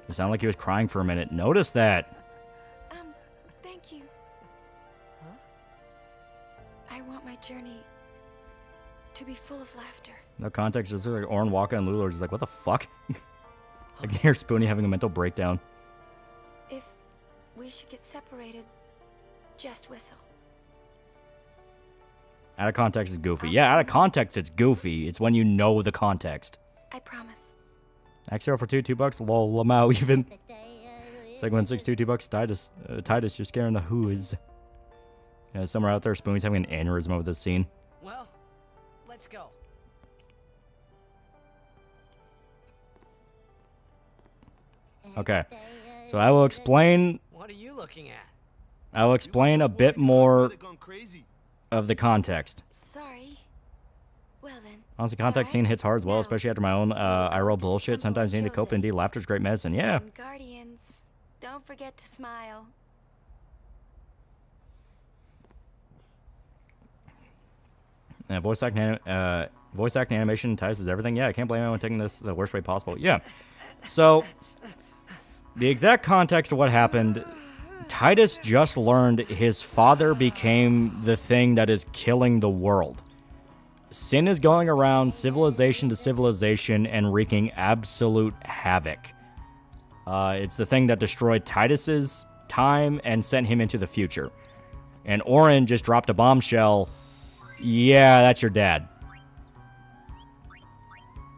S8: It sounded like he was crying for a minute. Notice that.
S11: Thank you. I want my journey to be full of laughter.
S8: No context, just like Orin, Waco, and Lulu are just like, what the fuck? I can hear Spoonie having a mental breakdown.
S11: If we should get separated, just whistle.
S8: Out of context is goofy. Yeah, out of context it's goofy. It's when you know the context.
S11: I promise.
S8: X0 for $2 lol, Lamau even. Segment 62, $2 Titus. Titus, you're scaring the who's. Yeah, somewhere out there, Spoonie's having an aneurysm over this scene.
S7: Well, let's go.
S8: Okay, so I will explain.
S7: What are you looking at?
S8: I will explain a bit more of the context.
S11: Sorry. Well then.
S8: Honestly, context scene hits hard as well, especially after my own eye roll bullshit. Sometimes you need to cope. Indeed, laughter's great medicine. Yeah.
S11: And Guardians, don't forget to smile.
S8: Yeah, voice acting animation ties is everything. Yeah, I can't blame anyone taking this the worst way possible. Yeah. So, the exact context of what happened, Titus just learned his father became the thing that is killing the world. Sin is going around civilization to civilization and wreaking absolute havoc. It's the thing that destroyed Titus's time and sent him into the future. And Orin just dropped a bombshell. Yeah, that's your dad.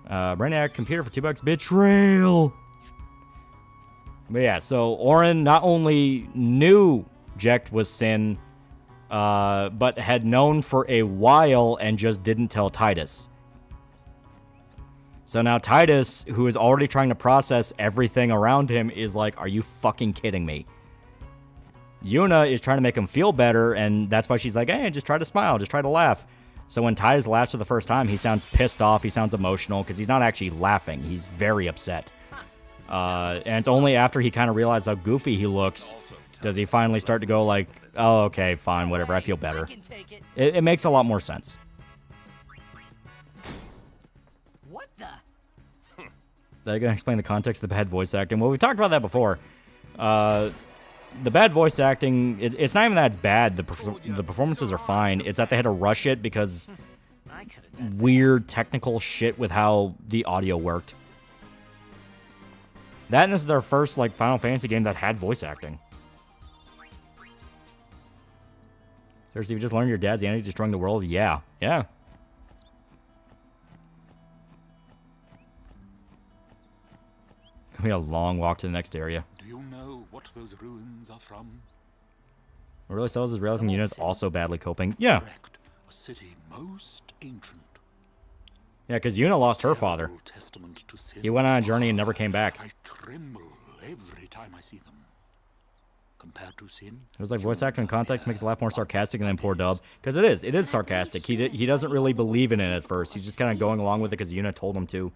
S8: Brainiac computer for $2. Betrayal. But yeah, so Orin not only knew Jecht was Sin, but had known for a while and just didn't tell Titus. So now Titus, who is already trying to process everything around him, is like, are you fucking kidding me? Yuna is trying to make him feel better, and that's why she's like, hey, just try to smile, just try to laugh. So when Titus laughs for the first time, he sounds pissed off, he sounds emotional, because he's not actually laughing. He's very upset. And it's only after he kind of realizes how goofy he looks does he finally start to go like, oh, okay, fine, whatever, I feel better. It makes a lot more sense.
S7: What the?
S8: They're going to explain the context of the bad voice acting. Well, we talked about that before. The bad voice acting, it's not even that it's bad. The performances are fine. It's that they had to rush it because weird technical shit with how the audio worked. That and this is their first like Final Fantasy game that had voice acting. Seriously, you just learned your dad's the enemy destroying the world? Yeah. Yeah. We got a long walk to the next area.
S10: Do you know what those ruins are from?
S8: What really sells is realizing the unit's also badly coping. Yeah.
S10: Correct. A city most ancient.
S8: Yeah, because Yuna lost her father. He went on a journey and never came back.
S10: I tremble every time I see them. Compared to Sin,
S8: it was like voice acting in context makes it a lot more sarcastic than poor dub. Because it is sarcastic. He doesn't really believe in it at first. He's just kind of going along with it because Yuna told him to.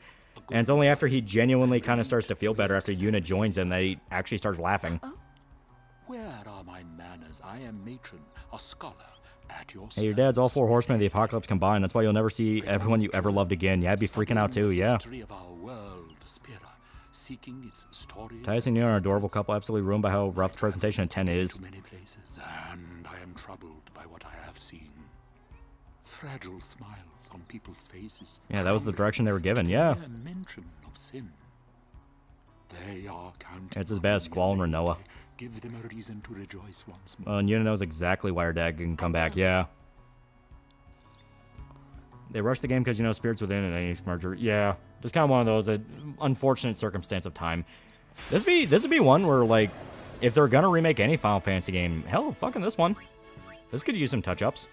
S8: And it's only after he genuinely kind of starts to feel better after Yuna joins him that he actually starts laughing.
S10: Where are my manners? I am matron, a scholar.
S8: Hey, your dad's all four horsemen of the apocalypse combined. That's why you'll never see everyone you ever loved again. Yeah, I'd be freaking out too, yeah. Titus and Yuna are an adorable couple, absolutely ruined by how rough the presentation of 10 is.
S10: And I am troubled by what I have seen. Fragile smiles on people's faces.
S8: Yeah, that was the direction they were given, yeah.
S10: Mention of sin. They are counting.
S8: It's as bad as Squall and Renoa.
S10: Give them a reason to rejoice once more.
S8: And Yuna knows exactly why her dad can come back, yeah. They rushed the game because, spirits within an Enix merger. Yeah, just kind of one of those unfortunate circumstance of time. This would be one where, like, if they're gonna remake any Final Fantasy game, hell, fucking this one. This could use some touch-ups.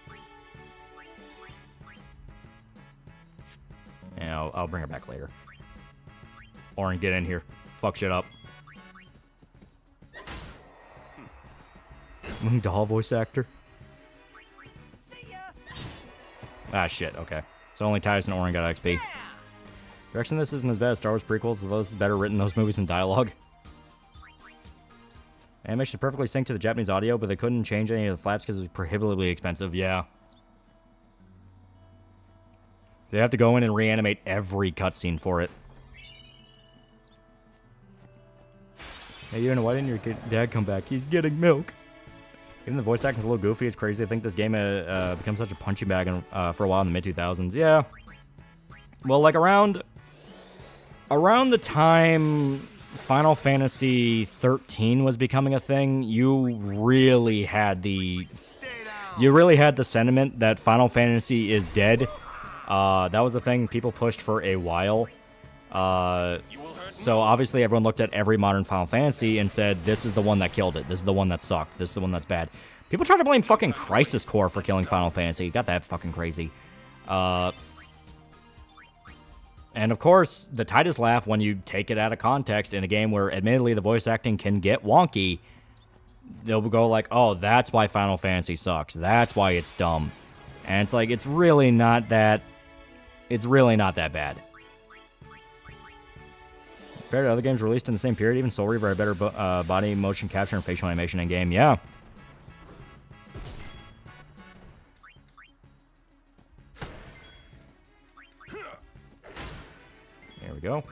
S8: Yeah, I'll bring her back later. Orin, get in here. Fuck shit up. Doll voice actor. Ah, shit, okay. So only Titus and Orin got XP. Direction this isn't as bad as Star Wars prequels, although this is better written those movies and dialogue. Animation perfectly synced to the Japanese audio, but they couldn't change any of the flaps because it was prohibitively expensive, yeah. They have to go in and reanimate every cutscene for it. Hey, Yuna, why didn't your dad come back? He's getting milk. Even the voice acting's a little goofy. It's crazy. I think this game becomes such a punching bag for a while in the mid-2000s. Yeah. Well, like around the time Final Fantasy 13 was becoming a thing, you really had the sentiment that Final Fantasy is dead. That was a thing people pushed for a while. So obviously everyone looked at every modern Final Fantasy and said, this is the one that killed it. This is the one that sucked. This is the one that's bad. People tried to blame fucking Crisis Core for killing Final Fantasy. Got that fucking crazy. And of course, the tightest laugh when you take it out of context in a game where admittedly the voice acting can get wonky. They'll go like, oh, that's why Final Fantasy sucks. That's why it's dumb. And it's like, it's really not that bad. Compared to other games released in the same period, even Soul Reaver had better body motion capture and facial animation in game. Yeah. There we go.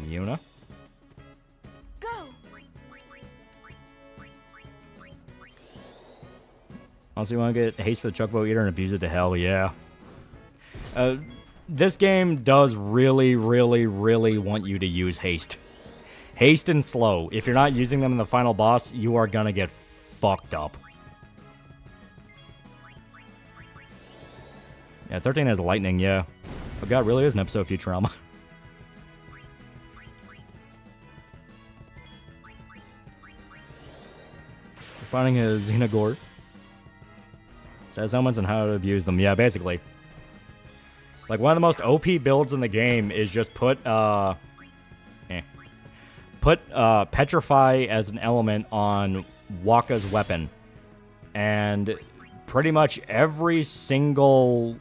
S8: Yuna.
S11: Go.
S8: Also, you want to get haste for the Chocobo Eater and abuse it to hell? Yeah. This game does really, really, really want you to use haste. Haste and slow. If you're not using them in the final boss, you are gonna get fucked up. Yeah, 13 has lightning, yeah. But God, really is an episode of Futurama. Finding a Xenogore. Says elements and how to abuse them. Yeah, basically. Like, one of the most OP builds in the game is just put Petrify as an element on Waka's weapon. And pretty much every single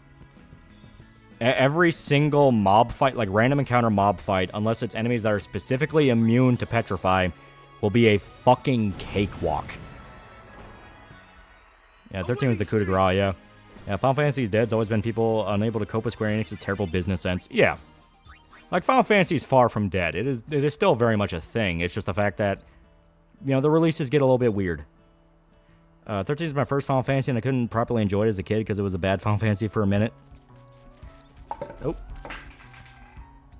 S8: mob fight, like random encounter mob fight, unless it's enemies that are specifically immune to Petrify, will be a fucking cakewalk. Yeah, 13 was the coup de grace, yeah. Yeah, Final Fantasy is dead. It's always been people unable to cope with Square Enix's terrible business sense. Yeah. Like, Final Fantasy is far from dead. It is still very much a thing. It's just the fact that, you know, the releases get a little bit weird. 13 is my first Final Fantasy, and I couldn't properly enjoy it as a kid because it was a bad Final Fantasy for a minute. Oh.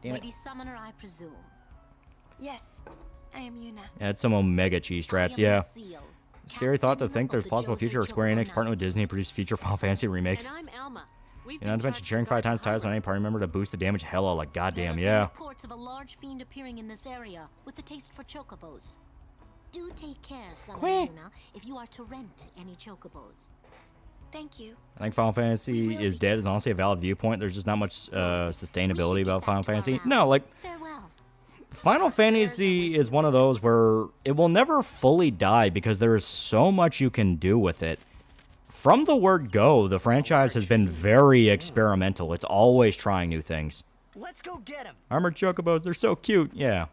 S8: Damn it.
S3: Lady Summoner, I presume.
S11: Yes, I am Yuna.
S8: Yeah, it's some Omega cheese strats, yeah. Scary thought to think there's a plausible future of Square Enix partnering with Disney to produce future Final Fantasy remakes.
S12: And I'm Elma.
S8: You know, not to mention sharing 5 times titles on any party member to boost the damage. Hello, like goddamn, yeah.
S3: Reports of a large fiend appearing in this area with a taste for chocobos. Do take care, Summoner Yuna, if you are to rent any chocobos.
S11: Thank you.
S8: I think Final Fantasy is dead is honestly a valid viewpoint. There's just not much sustainability about Final Fantasy. No, like, Final Fantasy is one of those where it will never fully die because there is so much you can do with it. From the word go, the franchise has been very experimental. It's always trying new things.
S7: Let's go get him.
S8: Armored chocobos, they're so cute. Yeah.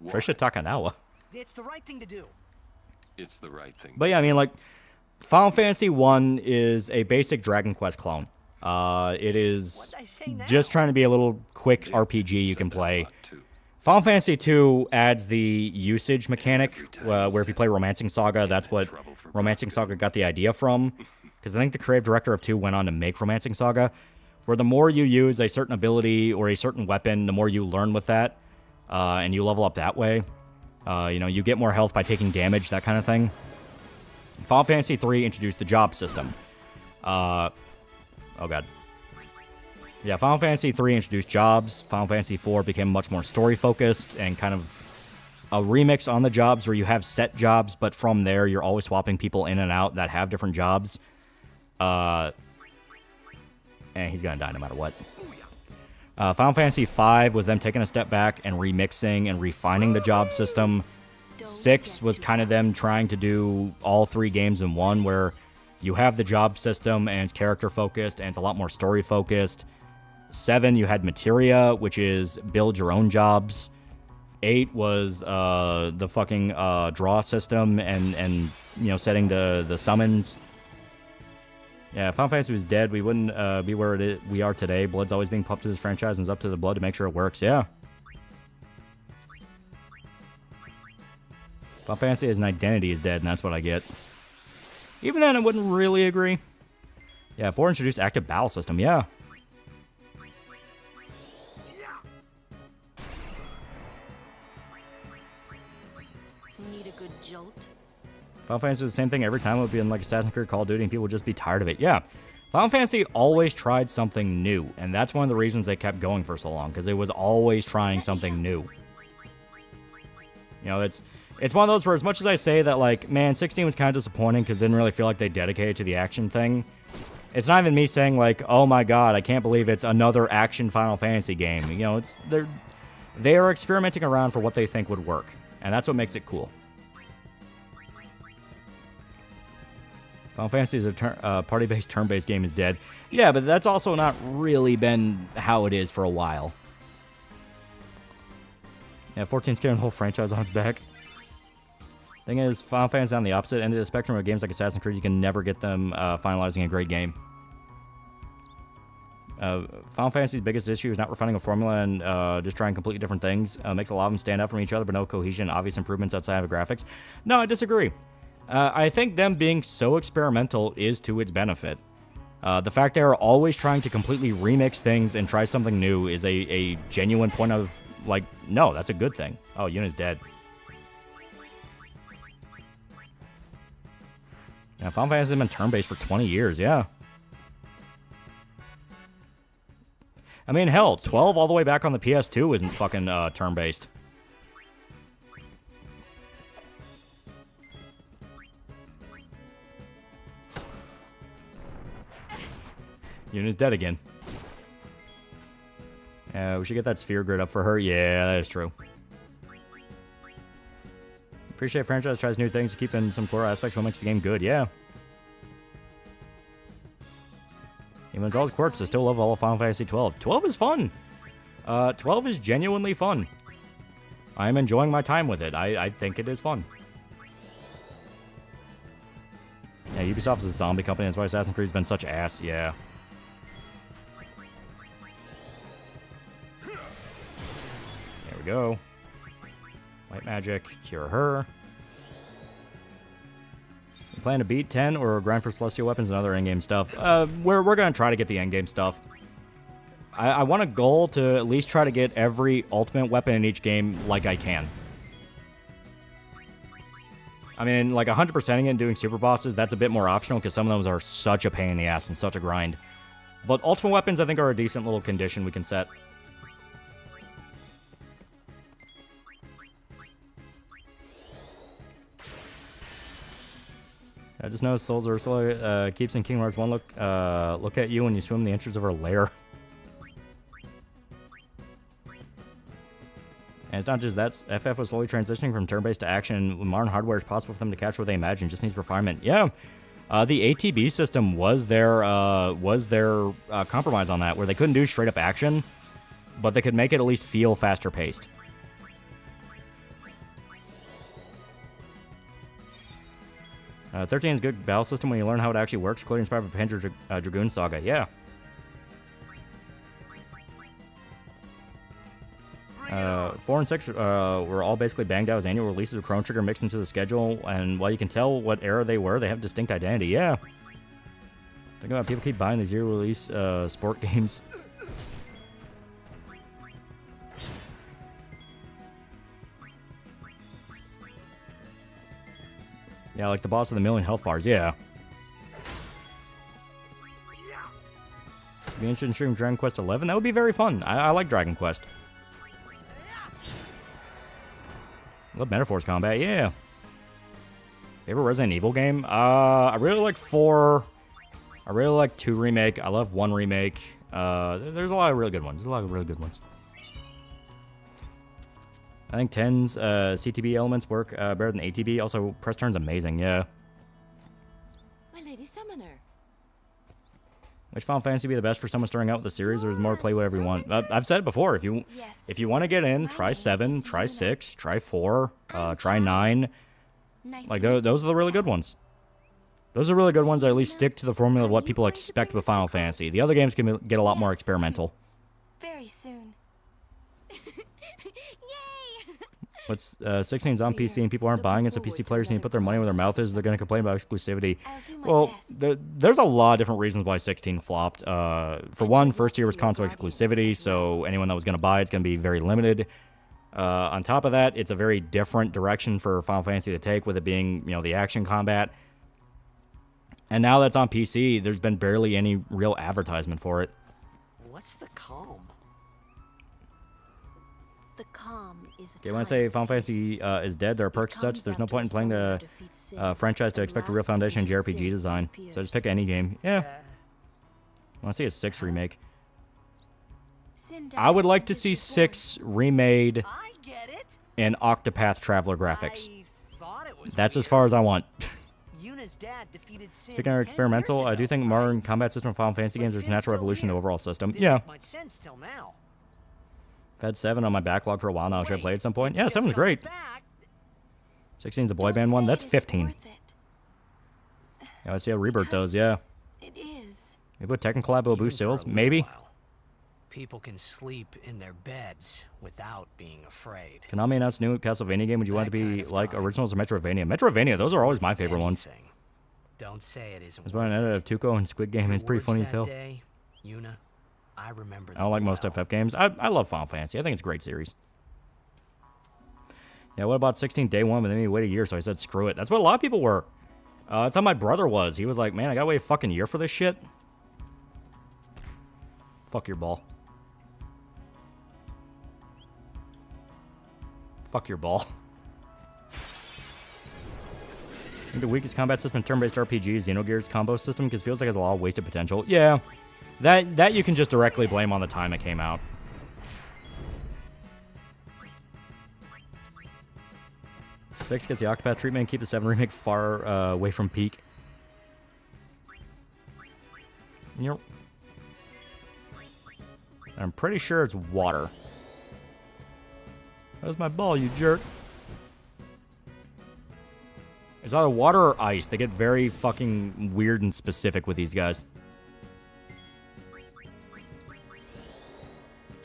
S8: Trisha Takanawa.
S7: It's the right thing to do.
S10: It's the right thing.
S8: But yeah, I mean, like, Final Fantasy 1 is a basic Dragon Quest clone. It is just trying to be a little quick RPG you can play. Final Fantasy 2 adds the usage mechanic, where if you play Romancing Saga, that's what Romancing Saga got the idea from. Because I think the creative director of 2 went on to make Romancing Saga, where the more you use a certain ability or a certain weapon, the more you learn with that, and you level up that way. You know, you get more health by taking damage, that kind of thing. Final Fantasy 3 introduced the job system. Oh god. Yeah, Final Fantasy 3 introduced jobs. Final Fantasy 4 became much more story-focused and kind of a remix on the jobs where you have set jobs, but from there you're always swapping people in and out that have different jobs. And he's gonna die no matter what. Final Fantasy 5 was them taking a step back and remixing and refining the job system. 6 was kind of them trying to do all 3 games in one, where you have the job system and it's character-focused and it's a lot more story-focused. 7, you had Materia, which is build your own jobs. 8 was the fucking draw system and you know, setting the summons. Yeah, Final Fantasy was dead. We wouldn't be where we are today. Blood's always being pumped to this franchise, and it's up to the blood to make sure it works. Yeah. Final Fantasy as an identity is dead, and that's what I get. Even then, I wouldn't really agree. Yeah, 4 introduced active battle system. Yeah.
S3: a good jolt?
S8: Final Fantasy was the same thing every time. It would be in like Assassin's Creed, Call of Duty, and people would just be tired of it. Yeah. Final Fantasy always tried something new, and that's one of the reasons they kept going for so long, because it was always trying something new. You know, it's one of those where, as much as I say that, like, man, 16 was kind of disappointing because it didn't really feel like they dedicated to the action thing, it's not even me saying, like, oh my god, I can't believe it's another action Final Fantasy game. You know, they are experimenting around for what they think would work, and that's what makes it cool. Final Fantasy is a party-based, turn-based game is dead. Yeah, but that's also not really been how it is for a while. Yeah, 14's carrying the whole franchise on its back. Thing is, Final Fantasy is on the opposite end of the spectrum of games like Assassin's Creed. You can never get them finalizing a great game. Final Fantasy's biggest issue is not refining a formula and just trying completely different things. Makes a lot of them stand out from each other, but no cohesion, obvious improvements outside of graphics. No, I disagree. I think them being so experimental is to its benefit. The fact they are always trying to completely remix things and try something new is a genuine point of, like, no, that's a good thing. Oh, Yuna's dead. Yeah, Final Fantasy has been turn-based for 20 years, yeah. I mean, hell, 12 all the way back on the PS2 isn't fucking turn-based. Yuna's dead again. We should get that sphere grid up for her. Yeah, that is true. Appreciate franchise tries new things to keep in some core aspects what makes the game good. Yeah. Even with all its quirks, I still love all of Final Fantasy 12. 12 is fun. 12 is genuinely fun. I am enjoying my time with it. I think it is fun. Yeah, Ubisoft is a zombie company. That's why Assassin's Creed's been such ass. Yeah. There we go. White magic. Cure her. You plan to beat 10 or grind for celestial weapons and other endgame stuff? We're going to try to get the endgame stuff. I want a goal to at least try to get every ultimate weapon in each game like I can. I mean, like 100%ing it and doing super bosses, that's a bit more optional because some of those are such a pain in the ass and such a grind. But ultimate weapons, I think, are a decent little condition we can set. I just noticed Souls Ursula keeps in Kingdom Hearts 1 look at you when you swim in the entrance of her lair. And it's not just that. FF was slowly transitioning from turn-based to action. With modern hardware, it's possible for them to capture what they imagine. Just needs refinement. Yeah, the ATB system was their compromise on that, where they couldn't do straight-up action, but they could make it at least feel faster-paced. Uh, 13 is a good battle system when you learn how it actually works. Clearly inspired by Panzer Dragoon Saga. Yeah. 4 and 6 were all basically banged out as annual releases of Chrono Trigger mixed into the schedule, and while you can tell what era they were, they have distinct identity. Yeah. Think about people keep buying these zero-release sport games. Yeah, like the boss of the million health bars, yeah. Be interested in streaming Dragon Quest 11? That would be very fun. I like Dragon Quest. Love Metaphors combat, yeah. Favorite Resident Evil game? I really like 4. I really like 2 Remake. I love 1 Remake. There's a lot of really good ones. I think 10's CTB elements work better than ATB. Also, press turn's amazing, yeah.
S19: My Lady Summoner.
S8: Which Final Fantasy would be the best for someone starting out with the series, or is more play whatever you want? I've said it before. If you want to get in, try 7, try 6, try 4, try 9. Like those are the really good ones. Those are really good ones that at least stick to the formula of what people expect with Final Fantasy. The other games can get a lot more experimental.
S3: Very soon.
S8: What's 16's on PC and people aren't buying it, so PC players need to put their money where their mouth is. They're going to complain about exclusivity. Well, there's a lot of different reasons why 16 flopped. For one, first year was console exclusivity, so anyone that was going to buy it's going to be very limited. On top of that, it's a very different direction for Final Fantasy to take, with it being, you know, the action combat. And now that's on PC, there's been barely any real advertisement for it.
S13: What's the calm?
S3: The calm is a
S8: Okay, when I say Final Fantasy is dead, there are perks such, there's no point in playing the franchise to expect a real foundation in JRPG design. So just pick any game. Yeah. I want to see a 6 remake. I would like to see 6 remade in Octopath Traveler graphics. That's as far as I want. Speaking of experimental, I do think modern combat system of Final Fantasy games is a natural evolution of the overall system. Yeah. I've had 7 on my backlog for a while now. Should I play at some point? Yeah, 7's great. 16's a boy band one. That's 15. Yeah, let's see how Rebirth does, yeah.
S3: It is.
S8: Maybe with Tekken collab will boost sales? Maybe.
S13: People can sleep in their beds without being afraid.
S8: Konami announced new Castlevania game. Would you want it to be like originals or Metroidvania? Metroidvania, those are always my favorite ones.
S13: Don't say it isn't.
S8: There's one edit of Tuco and Squid Game. It's pretty funny as hell.
S13: Yuna, I remember.
S8: I don't like most FF games. I love Final Fantasy. I think it's a great series. Yeah, what about 16 day one, but then he waited a year, so I said screw it. That's what a lot of people were. That's how my brother was. He was like, man, I gotta wait a fucking year for this shit. Fuck your ball. Fuck your ball. I think the weakest combat system in turn-based RPG is Xenogears combo system, because it feels like it has a lot of wasted potential. Yeah, that you can just directly blame on the time it came out. Six gets the Octopath treatment and keep the 7 remake far away from peak. Yep. I'm pretty sure it's water. That was my ball, you jerk. It's either water or ice. They get very fucking weird and specific with these guys.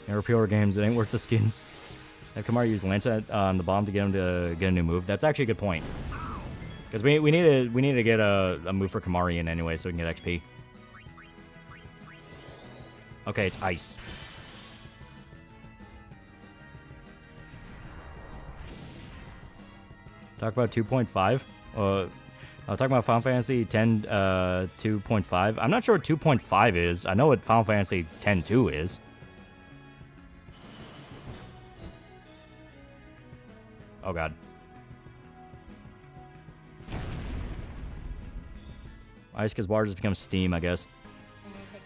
S8: Never pre-order games. It ain't worth the skins. Have Kamari use Lancet on the bomb to get him to get a new move. That's actually a good point. Because we need to get a move for Kamari in anyway, so we can get XP. Okay, it's ice. Talk about 2.5. I'll talk about Final Fantasy X 2.5. I'm not sure what 2.5 is. I know what Final Fantasy X 2 is. Oh god. Ice because water just becomes steam, I guess.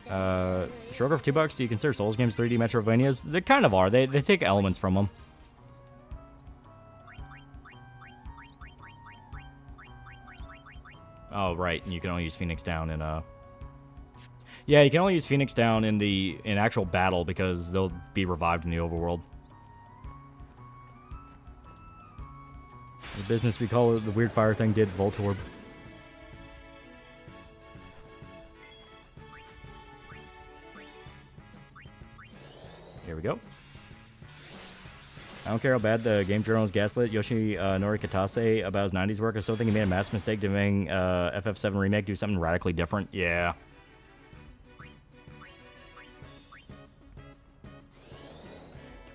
S8: Should I go for $2? Do you consider Souls games 3D Metrovanias? They kind of are. They take elements from them. Oh, right. And you can only use Phoenix Down in, yeah, you can only use Phoenix Down in actual battle because they'll be revived in the overworld. The business we call it, the weird fire thing did Voltorb. Here we go. I don't care how bad the game journalist gaslit Yoshinori Kitase about his 90s work. I still think he made a massive mistake doing FF7 Remake do something radically different. Yeah.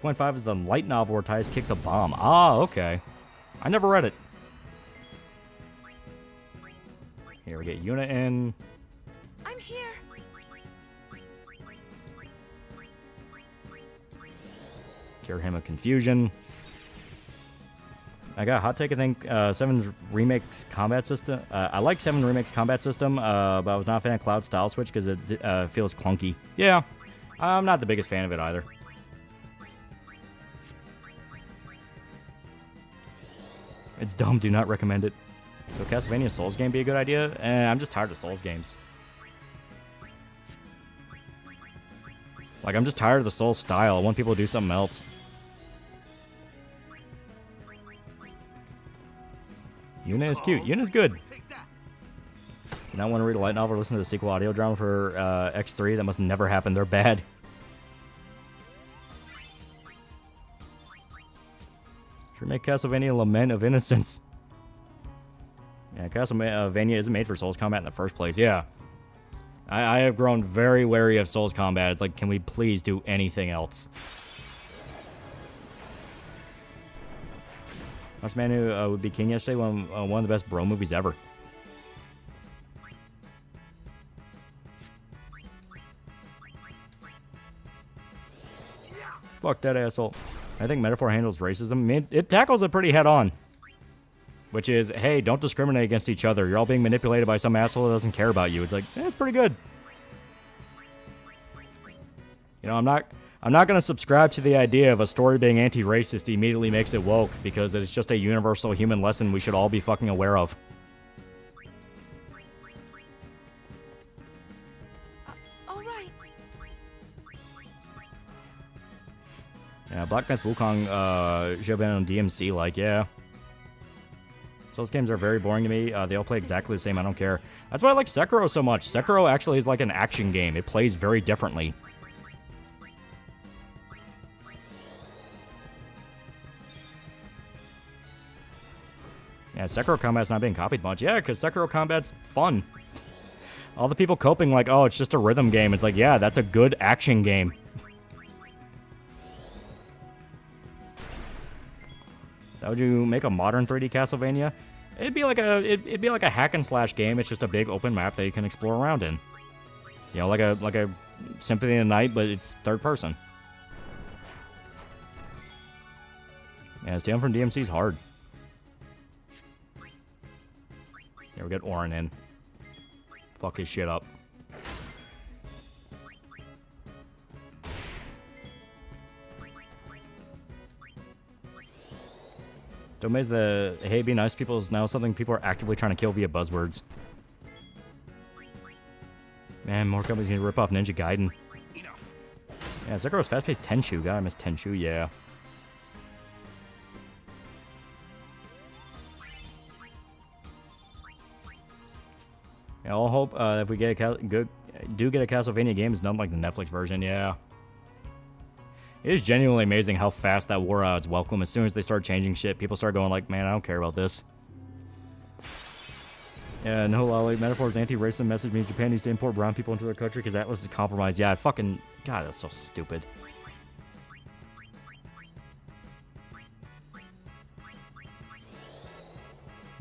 S8: .5 is the light novel where Titus kicks a bomb. Ah, okay. I never read it. Here we get Yuna in.
S19: I'm here.
S8: Cure him of confusion. I got a hot take. I think 7 Remake's combat system. I like 7 Remake's combat system, but I was not a fan of Cloud Style Switch because it feels clunky. Yeah, I'm not the biggest fan of it either. It's dumb. Do not recommend it. So Castlevania Souls game be a good idea? I'm just tired of Souls games. Like, I'm just tired of the Souls style. I want people to do something else. Yuna is cute. Yuna's good. You not want to read a light novel or listen to the sequel audio drama for X3? That must never happen. They're bad. Should make Castlevania Lament of Innocence. Yeah, Castlevania isn't made for Souls combat in the first place. Yeah. I have grown very wary of Souls combat. It's like, can we please do anything else? Watched Man Who Would Be King yesterday, one of the best bro movies ever. Fuck that asshole. I think Metaphor handles racism. I mean, it tackles it pretty head-on. Which is, hey, don't discriminate against each other. You're all being manipulated by some asshole that doesn't care about you. It's like, it's pretty good. You know, I'm not going to subscribe to the idea of a story being anti-racist immediately makes it woke, because it's just a universal human lesson we should all be fucking aware of.
S11: All right.
S8: Yeah, Black Myth Wukong should have been on DMC, like, yeah. Souls games are very boring to me. They all play exactly the same. I don't care. That's why I like Sekiro so much. Sekiro actually is like an action game. It plays very differently. Yeah, Sekiro combat's not being copied much. Yeah, because Sekiro combat's fun. All the people coping like, oh, it's just a rhythm game. It's like, yeah, that's a good action game. How would you make a modern 3D Castlevania? It'd be like a hack and slash game. It's just a big open map that you can explore around in. You know, like a Symphony of the Night, but it's third person. Yeah, stealing from DMC's hard. Here we get Orin in. Fuck his shit up. Domain's the hey, be nice people is now something people are actively trying to kill via buzzwords. Man, more companies need to rip off Ninja Gaiden. Enough. Yeah, Sekiro's fast-paced Tenchu. God, I miss Tenchu, yeah. Yeah, I'll hope if we get a do get a Castlevania game, it's nothing like the Netflix version, yeah. It is genuinely amazing how fast that wore out its welcome. As soon as they start changing shit, people start going like, man, I don't care about this. Yeah, no, Lolly. Metaphor's anti-racist message means Japan needs to import brown people into their country because Atlas is compromised. Yeah, fucking... God, that's so stupid.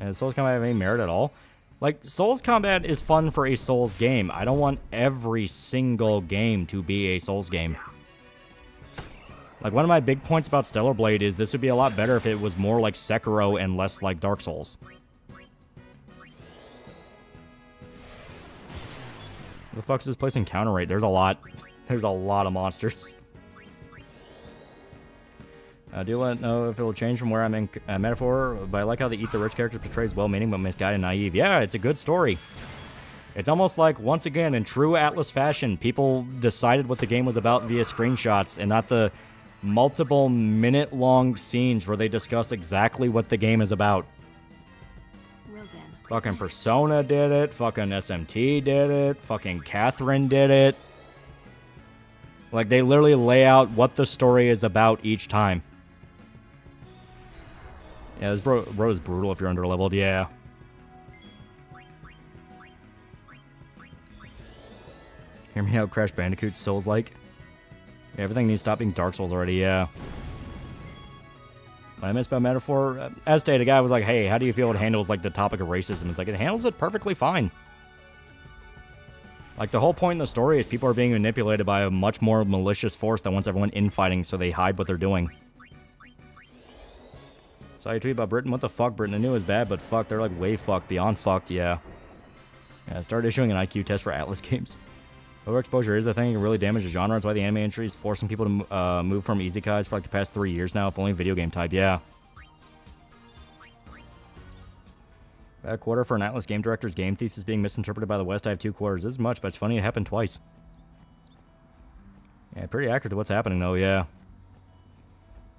S8: And Souls Combat have any merit at all? Like, Souls Combat is fun for a Souls game. I don't want every single game to be a Souls game. Like, one of my big points about Stellar Blade is this would be a lot better if it was more like Sekiro and less like Dark Souls. What the fuck is this place in counter rate? There's a lot. There's a lot of monsters. Do you want to know if it will change from where I'm in Metaphor? But I like how the Eat the Rich character portrays well-meaning but misguided and naive. Yeah, it's a good story. It's almost like, once again, in true Atlas fashion, people decided what the game was about via screenshots and not the multiple minute-long scenes where they discuss exactly what the game is about.
S3: Well then.
S8: Fucking Persona did it. Fucking SMT did it. Fucking Catherine did it. Like, they literally lay out what the story is about each time. Yeah, this bro is brutal if you're under-leveled, yeah. Hear me out, Crash Bandicoot Souls-like. Yeah, everything needs to stop being Dark Souls already, yeah. What I missed about Metaphor, as stated, a guy was like, hey, how do you feel it handles, like, the topic of racism? It's like, it handles it perfectly fine. Like, the whole point in the story is people are being manipulated by a much more malicious force that wants everyone infighting, so they hide what they're doing. Saw your tweet about Britain. What the fuck, Britain? I knew it was bad, but fuck, they're like way fucked, beyond fucked, yeah. Yeah, start issuing an IQ test for Atlas games. Overexposure is a thing that can really damage the genre. That's why the anime industry is forcing people to move from isekais for like the past 3 years now, if only video game type, yeah. Bad quarter for an Atlas game director's game thesis being misinterpreted by the West. I have 2 quarters. This is much, but it's funny it happened twice. Yeah, pretty accurate to what's happening though, yeah.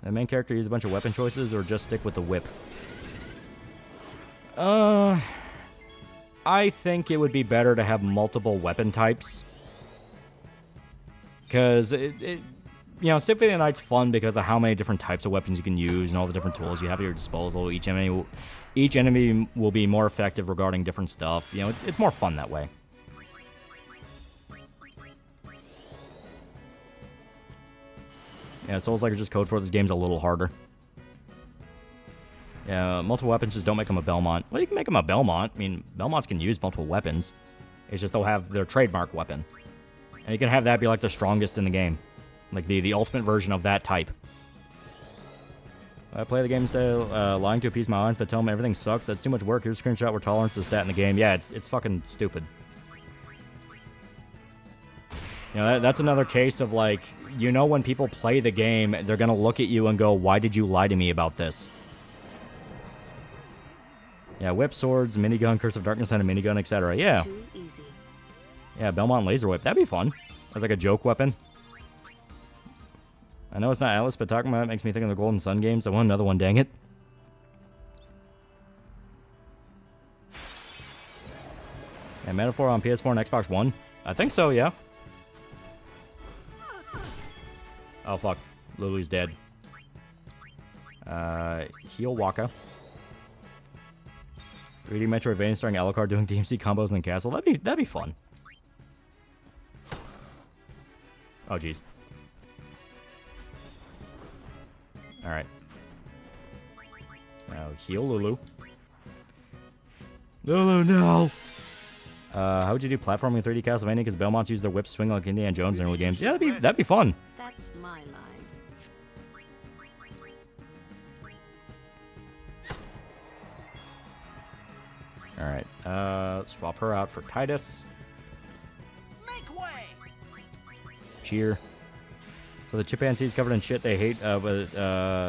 S8: The main character use a bunch of weapon choices or just stick with the whip? I think it would be better to have multiple weapon types. Because, you know, Symphony of the Night's fun because of how many different types of weapons you can use and all the different tools you have at your disposal. Each enemy will be more effective regarding different stuff. You know, it's more fun that way. Yeah, Souls like just code for this game's a little harder. Yeah, multiple weapons just don't make them a Belmont. Well, you can make them a Belmont. I mean, Belmonts can use multiple weapons. It's just they'll have their trademark weapon. And you can have that be like the strongest in the game. Like the ultimate version of that type. I play the game instead of lying to appease my audience, but tell them everything sucks. That's too much work. Here's a screenshot where tolerance is a stat in the game. Yeah, it's fucking stupid. You know, that's another case of like, you know, when people play the game, they're gonna look at you and go, why did you lie to me about this? Yeah, whip, swords, minigun, curse of darkness, and a minigun, etc. Yeah.
S3: Too easy.
S8: Yeah, Belmont laser whip. That'd be fun. As like a joke weapon. I know it's not Atlas, but talking about it makes me think of the Golden Sun games. I want another one, dang it. Yeah, Metaphor on PS4 and Xbox One? I think so, yeah. Oh, fuck. Lulu's dead. Heal Waco. 3D Metroidvania starring Alucard doing DMC combos in the castle. That'd be fun. Oh, jeez. Alright. Now, heal Lulu. Lulu, no! How would you do platforming in 3D Castlevania? Because Belmonts use their whips swing like Indiana Jones in early games. Yeah, that'd be fun.
S3: That's my line.
S8: Alright, swap her out for Titus.
S7: Make way!
S8: Cheer. So the chimpanzees covered in shit they hate, but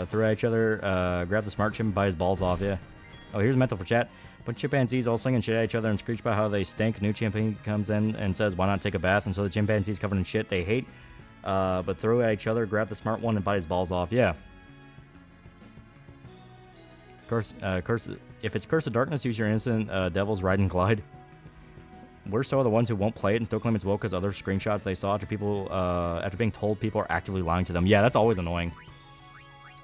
S8: throw at each other, grab the smart chimp and bite his balls off, yeah. Oh, here's mental for chat. Bunch of chimpanzees all slinging shit at each other and screech about how they stink. New chimpanzee comes in and says, why not take a bath? And so the chimpanzees covered in shit they hate, but throw at each other, grab the smart one and bite his balls off, yeah. Of course, if it's Curse of Darkness, use your innocent Devil's Ride and Glide. We're so the ones who won't play it and still claim it's woke because other screenshots they saw after people, after being told people are actively lying to them. Yeah, that's always annoying.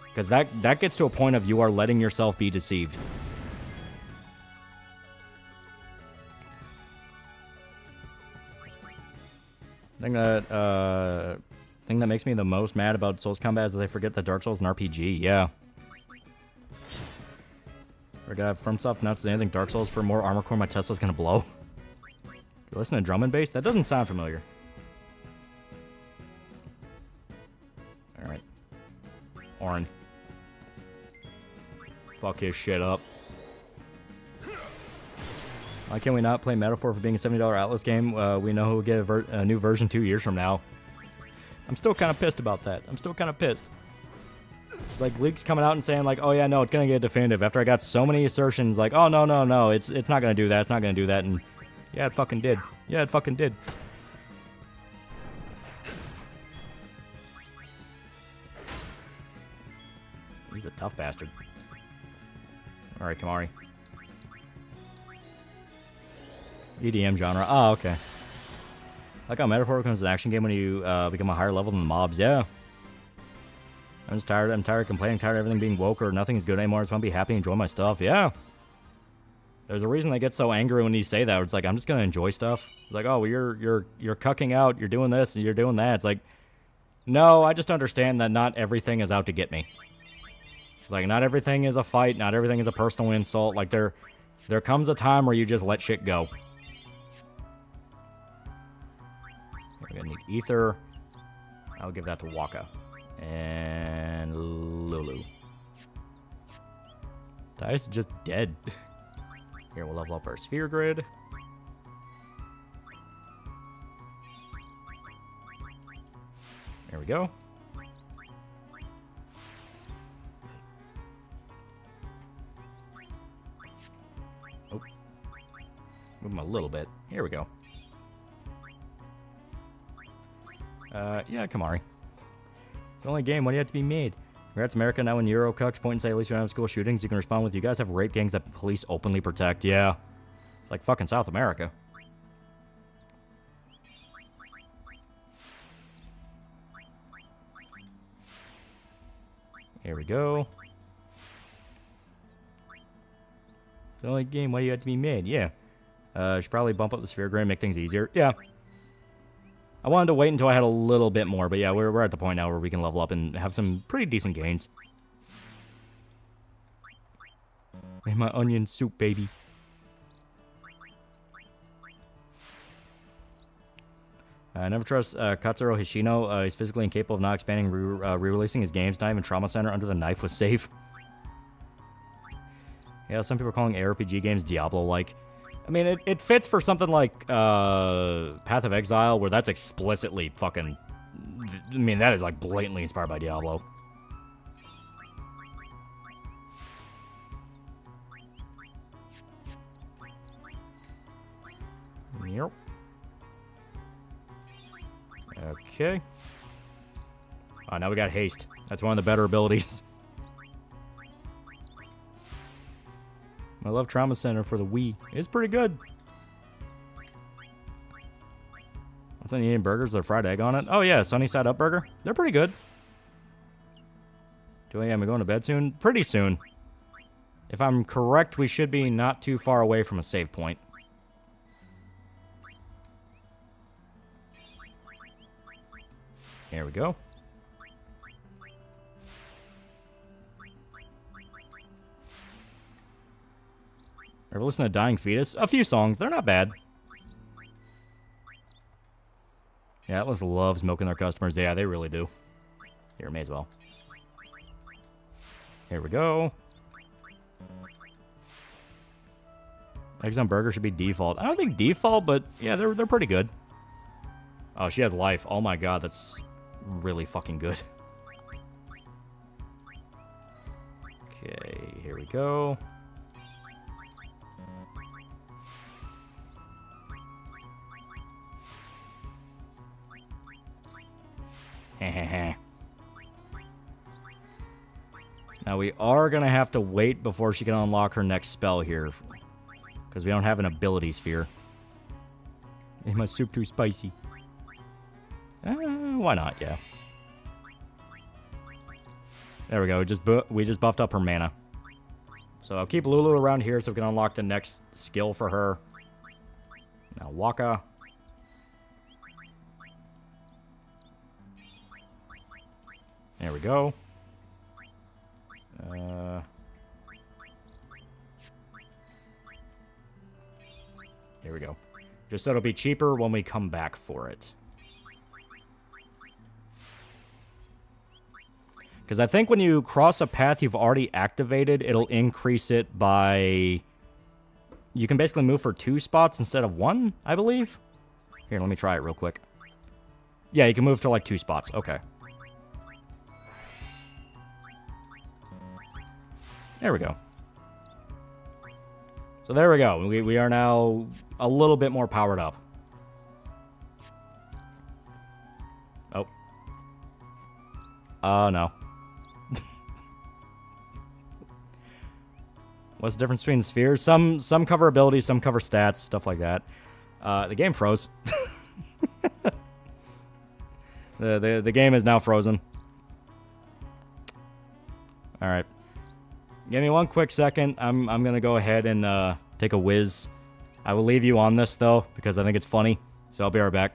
S8: Because that gets to a point of you are letting yourself be deceived. Thing that makes me the most mad about Souls combat is that they forget that Dark Souls is an RPG. Yeah. We're gonna have FromSoft nuts anything Dark Souls for more armor core my Tesla's gonna blow. You listen to drum and bass? That doesn't sound familiar. Alright. Orin. Fuck his shit up. Why can't we not play Metaphor for being a $70 Atlas game? We know we'll get a new version 2 years from now. I'm still kind of pissed about that. I'm still kind of pissed. It's like leaks coming out and saying like, oh yeah, no, it's gonna get definitive. After I got so many assertions like, oh no, it's not gonna do that, it's not gonna do that, and yeah, it fucking did. Yeah, it fucking did. He's a tough bastard. Alright, Kamari. EDM genre. Oh, okay. Like how Metaphor becomes an action game when you become a higher level than the mobs. Yeah. I'm just tired. I'm tired of complaining, tired of everything being woke or nothing's good anymore. I just want to be happy and enjoy my stuff. Yeah. There's a reason they get so angry when you say that. It's like, I'm just going to enjoy stuff. It's like, oh, well, you're cucking out. You're doing this and you're doing that. It's like, no, I just understand that not everything is out to get me. It's like, not everything is a fight. Not everything is a personal insult. Like, there comes a time where you just let shit go. We're going to need Ether. I'll give that to Waka. And Lulu. Dice is just dead. Here, we'll level up our sphere grid. There we go. Oh. Move them a little bit. Here we go. Yeah, Kamari. The only game, why do you have to be made? Congrats, America. Now when Euro cucks point and say, at least we don't have school shootings, you can respond with, you guys have rape gangs that police openly protect. Yeah. It's like fucking South America. Here we go. The only game, why do you have to be made? Yeah. Should probably bump up the sphere grid and make things easier. Yeah. I wanted to wait until I had a little bit more, but yeah, we're at the point now where we can level up and have some pretty decent gains. Made my onion soup, baby. Never trust Katsuro Hishino. He's physically incapable of not expanding, re-releasing his games. Not even Trauma Center Under the Knife was safe. Yeah, some people are calling ARPG games Diablo-like. I mean, it fits for something like Path of Exile, where that's explicitly fucking... I mean, that is, like, blatantly inspired by Diablo. Yep. Okay. Oh, now we got haste. That's one of the better abilities. I love Trauma Center for the Wii. It's pretty good. What's on eating burgers with a fried egg on it? Oh yeah, sunny side up burger. They're pretty good. 2 a.m. We going to bed soon? Pretty soon. If I'm correct, we should be not too far away from a save point. Here we go. Ever listen to Dying Fetus? A few songs. They're not bad. Yeah, Atlas loves milking their customers. Yeah, they really do. Here, may as well. Here we go. Eggs on burger should be default. I don't think default, but yeah, they're pretty good. Oh, she has life. Oh my god, that's really fucking good. Okay, here we go. Now we are going to have to wait before she can unlock her next spell here. Because we don't have an ability sphere. Is my soup too spicy? Why not? Yeah. There we go. We just buffed up her mana. So I'll keep Lulu around here so we can unlock the next skill for her. Now Waka. There we go. Here we go. Just so it'll be cheaper when we come back for it. Because I think when you cross a path you've already activated, it'll increase it by... You can basically move for 2 spots instead of 1, I believe. Here, let me try it real quick. Yeah, you can move to like 2 spots. Okay. There we go. So there we go. We are now a little bit more powered up. Oh. No. What's the difference between the spheres? Some cover abilities, some cover stats, stuff like that. The game froze. the game is now frozen. All right. Give me one quick second. I'm going to go ahead and take a whiz. I will leave you on this, though, because I think it's funny. So I'll be right back.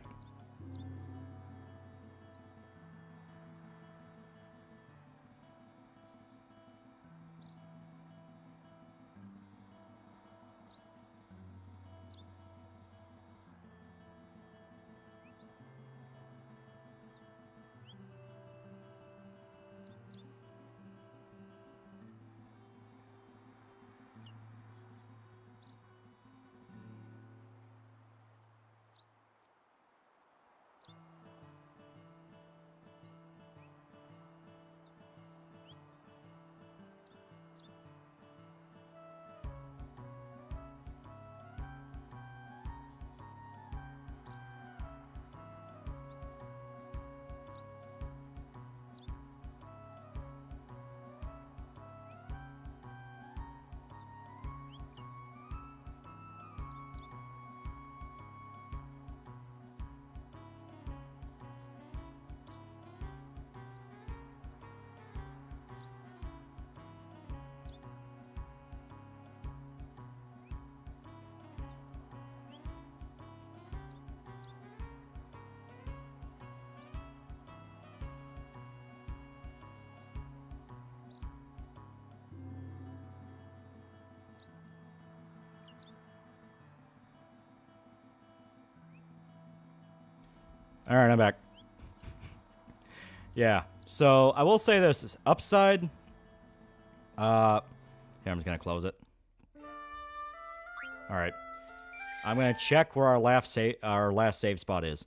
S8: All right, I'm back. Yeah, so I will say this. Upside... yeah, I'm just going to close it. All right. I'm going to check where our last save spot is.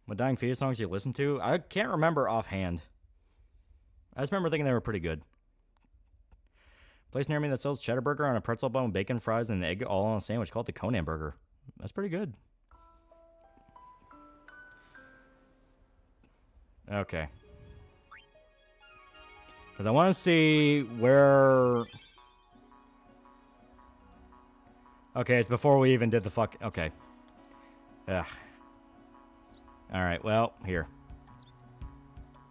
S8: What Dying Fetus songs you listen to? I can't remember offhand. I just remember thinking they were pretty good. Place near me that sells cheddar burger on a pretzel bun with bacon, fries, and an egg all on a sandwich called the Conan Burger. That's pretty good. Okay. Because I want to see where... Okay, it's before we even did the fuck... Okay. Ugh. Alright, well, here.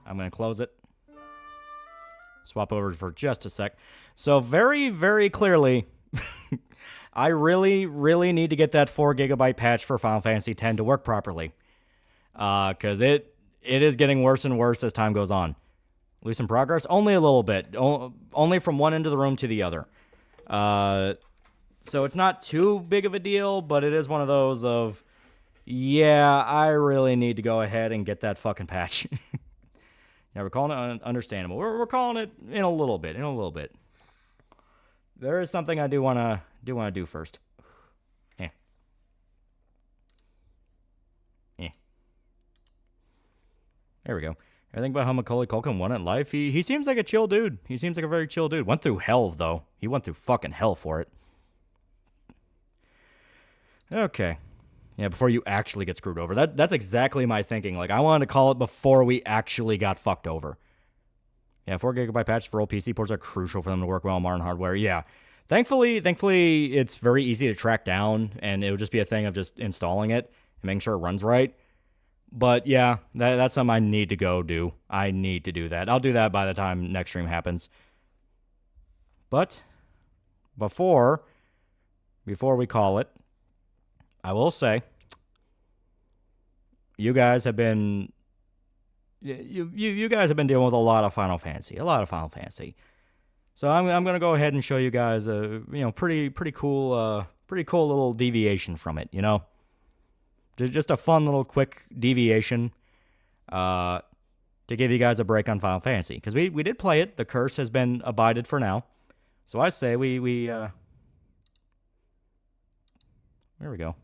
S8: I'm going to close it. Swap over for just a sec. So very, very clearly, I really, really need to get that 4 GB patch for Final Fantasy X to work properly. Because it is getting worse and worse as time goes on. Lose some progress? Only a little bit. Only from one end of the room to the other. So it's not too big of a deal, but it is one of those of, yeah, I really need to go ahead and get that fucking patch. Yeah, we're calling it understandable. We're calling it in a little bit. There is something I do want to do first. Yeah. There we go. Everything about how Macaulay Culkin won at life. He seems like a chill dude. He seems like a very chill dude. Went through hell though. He went through fucking hell for it. Okay. Yeah, before you actually get screwed over. That's exactly my thinking. Like, I wanted to call it before we actually got fucked over. Yeah, 4 GB patch for old PC ports are crucial for them to work well on modern hardware. Yeah. Thankfully, it's very easy to track down, and it would just be a thing of just installing it and making sure it runs right. But, yeah, that's something I need to go do. I need to do that. I'll do that by the time next stream happens. But, before we call it, I will say, you guys have been, you guys have been dealing with a lot of Final Fantasy. So I'm going to go ahead and show you guys a, pretty cool little deviation from it, Just a fun little quick deviation, to give you guys a break on Final Fantasy. Because we did play it. The curse has been abided for now. So I say there we go.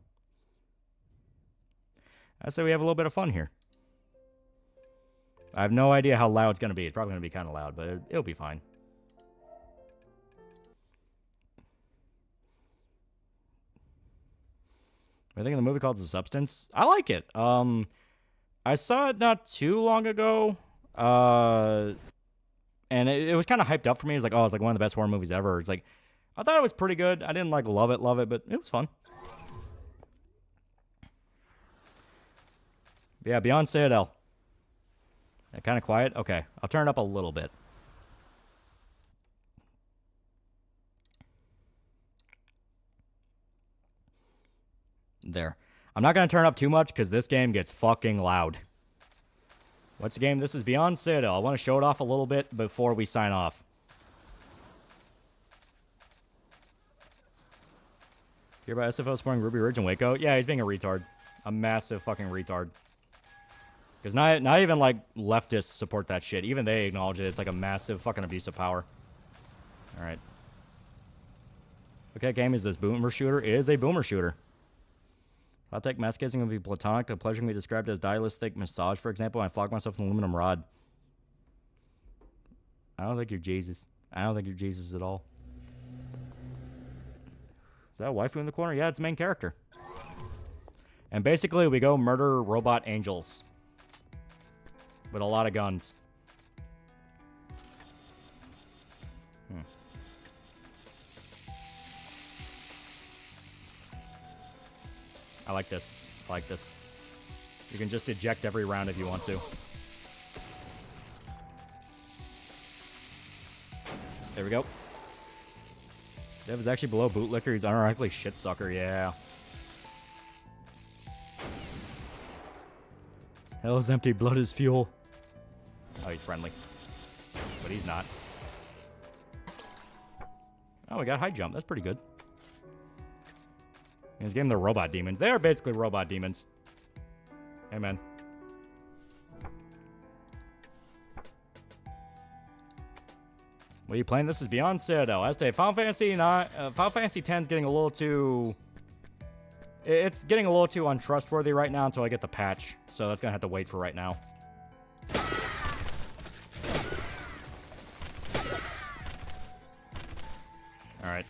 S8: I say we have a little bit of fun here. I have no idea how loud it's going to be. It's probably going to be kind of loud, but it'll be fine. I think of the movie called The Substance. I like it. I saw it not too long ago. And it was kind of hyped up for me. It was like, oh, it's like one of the best horror movies ever. It's like, I thought it was pretty good. I didn't like love it, but it was fun. Yeah, Beyond Citadel. Kind of quiet? Okay, I'll turn it up a little bit. There. I'm not going to turn up too much because this game gets fucking loud. What's the game? This is Beyond Citadel. I want to show it off a little bit before we sign off. Hear about SFO supporting Ruby Ridge and Waco? Yeah, he's being a retard. A massive fucking retard. Because not even, like, leftists support that shit. Even they acknowledge it. It's like a massive fucking abuse of power. Alright. Okay, game is this boomer shooter? It is a boomer shooter. I'll take mass kissing would be platonic. The pleasure can be described as dialytic massage, for example. I flog myself with an aluminum rod. I don't think you're Jesus. I don't think you're Jesus at all. Is that a waifu in the corner? Yeah, it's the main character. And basically, we go murder robot angels. With a lot of guns. I like this. I like this. You can just eject every round if you want to. There we go. Dev is actually below bootlicker. He's unironically shit sucker. Yeah. Hell is empty. Blood is fuel. Oh, he's friendly. But he's not. Oh, we got high jump. That's pretty good. In this game, they're robot demons. They are basically robot demons. Hey, man. What are you playing? This is Beyond Citadel. As to Final Fantasy X is getting a little too... It's getting a little too untrustworthy right now until I get the patch. So that's going to have to wait for right now. Alright.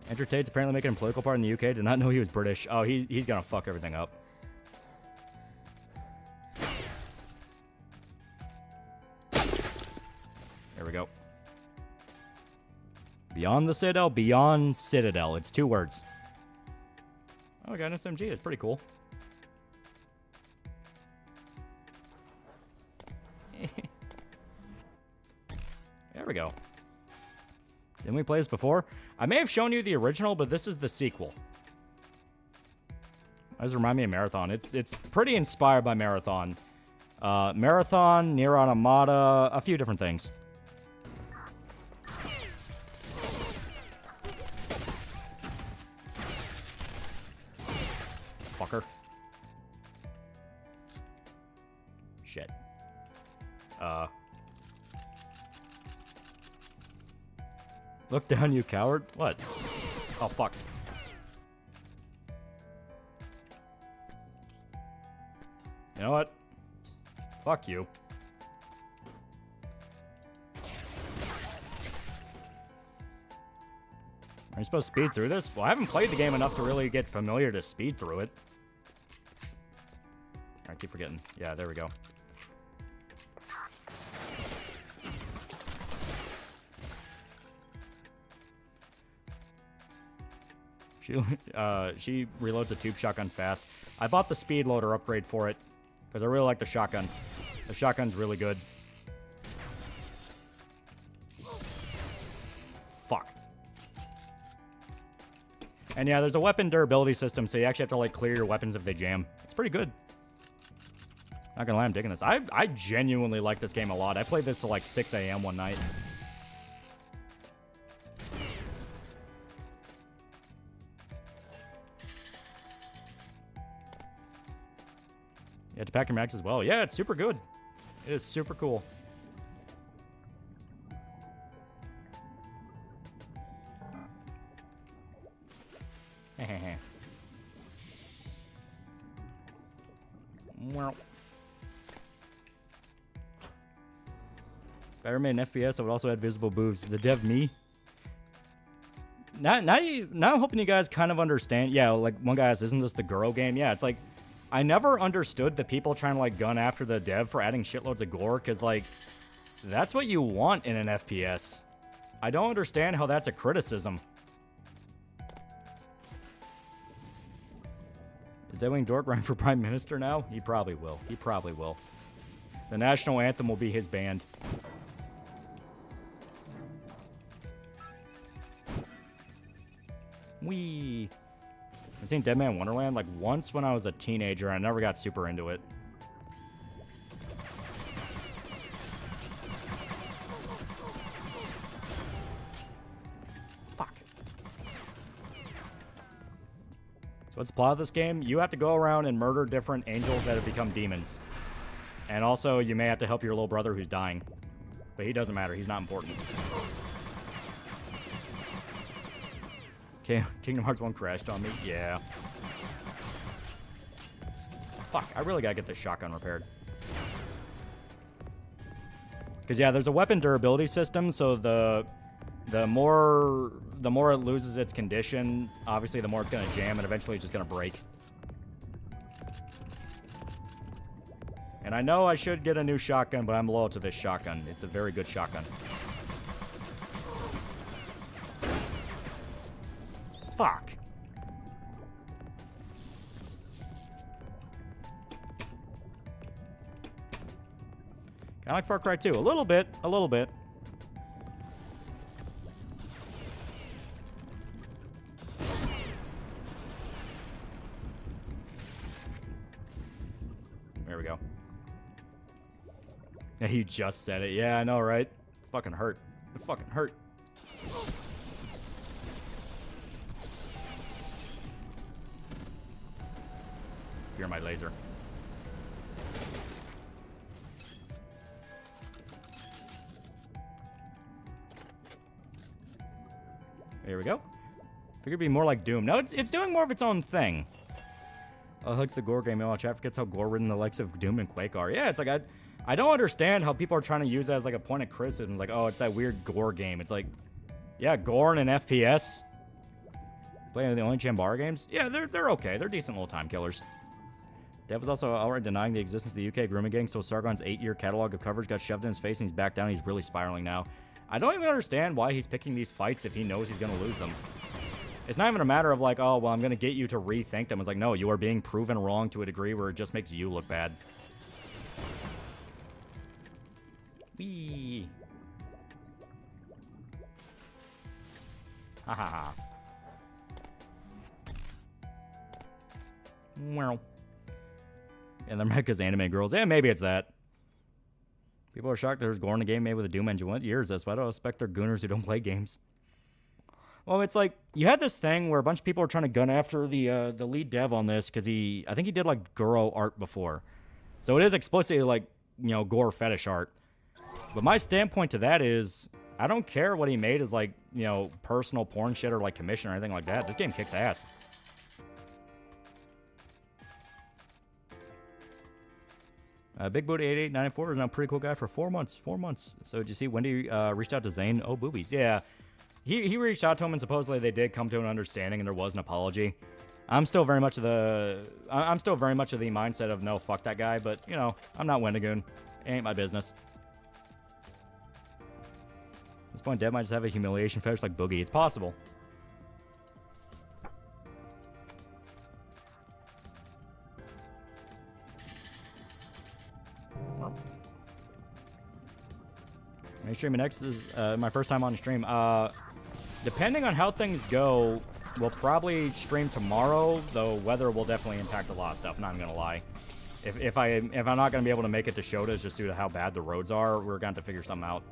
S8: Andrew Tate's apparently making a political part in the UK. Did not know he was British. Oh, he's going to fuck everything up. There we go. Beyond the Citadel, Beyond Citadel. It's 2 words. Oh, I got an SMG. It's pretty cool. There we go. Didn't we play this before? I may have shown you the original, but this is the sequel. That does remind me of Marathon. It's pretty inspired by Marathon. Marathon, Nier Automata, a few different things. Fucker. Shit. Look down, you coward. What? Oh, fuck. You know what? Fuck you. Are you supposed to speed through this? Well, I haven't played the game enough to really get familiar to speed through it. I keep forgetting. Yeah, there we go. She reloads a tube shotgun fast. I bought the speed loader upgrade for it because I really like the shotgun. The shotgun's really good. Fuck. And yeah, there's a weapon durability system, so you actually have to like clear your weapons if they jam. It's pretty good. Not gonna lie, I'm digging this. I genuinely like this game a lot. I played this till like 6 a.m. one night. Yeah, to pack your max as well. Yeah, it's super good. It is super cool. Well. If I ever made an FPS, I would also add visible boobs. The dev me. Now I'm hoping you guys kind of understand. Yeah, like one guy asked, isn't this the girl game? Yeah, it's like, I never understood the people trying to like gun after the dev for adding shitloads of gore, because like, that's what you want in an FPS. I don't understand how that's a criticism. Is Deadwing Dork running for Prime Minister now? He probably will. He probably will. The national anthem will be his band. Wee. I've seen Dead Man Wonderland like once when I was a teenager. I never got super into it. Fuck. So what's the plot of this game? You have to go around and murder different angels that have become demons. And also, you may have to help your little brother who's dying. But he doesn't matter. He's not important. Okay, Kingdom Hearts 1 crashed on me. Yeah. Fuck, I really gotta get this shotgun repaired. Because, yeah, there's a weapon durability system, so the more it loses its condition, obviously the more it's gonna jam, and eventually it's just gonna break. And I know I should get a new shotgun, but I'm loyal to this shotgun. It's a very good shotgun. Fuck. Kinda like Far Cry 2. A little bit. A little bit. There we go. Yeah, you just said it. Yeah, I know, right? It fucking hurt. It fucking hurt. Fear my laser. Here we go. Figured it'd be more like Doom. No, it's doing more of its own thing. Hugs the gore game. Oh, chat forgets how gore-ridden the likes of Doom and Quake are. Yeah, it's like I don't understand how people are trying to use that as like a point of criticism. Like, oh, it's that weird gore game. It's like, yeah, gore in an FPS. Playing the only Chambara games? Yeah, they're okay. They're decent little time killers. Dev was also outright denying the existence of the UK grooming gang, so Sargon's 8-year catalog of coverage got shoved in his face and he's back down. He's really spiraling now. I don't even understand why he's picking these fights if he knows he's going to lose them. It's not even a matter of like, oh, well, I'm going to get you to rethink them. It's like, no, you are being proven wrong to a degree where it just makes you look bad. Whee! Ha ha ha. Well. And they're mad because anime girls. Yeah, maybe it's that. People are shocked there's gore in a game made with a Doom engine. What year is this? Why do I expect they're gooners who don't play games? Well, it's like, you had this thing where a bunch of people were trying to gun after the lead dev on this because I think he did like Guro art before. So it is explicitly like, you know, gore fetish art. But my standpoint to that is, I don't care what he made as like, you know, personal porn shit or like commission or anything like that. This game kicks ass. Big Booty 8894 is now a pretty cool guy for 4 months. 4 months. So did you see Wendy reached out to Zane? Oh, boobies. Yeah. He reached out to him and supposedly they did come to an understanding and there was an apology. I'm still very much of the mindset of no, fuck that guy, but you know, I'm not Wendigoon. It ain't my business. At this point, Dev might just have a humiliation fetish like Boogie. It's possible. My streaming next is my first time on stream. Depending on how things go, we'll probably stream tomorrow, though weather will definitely impact a lot of stuff, not even gonna lie. If I'm not gonna be able to make it to Shota's just due to how bad the roads are, we're gonna have to figure something out.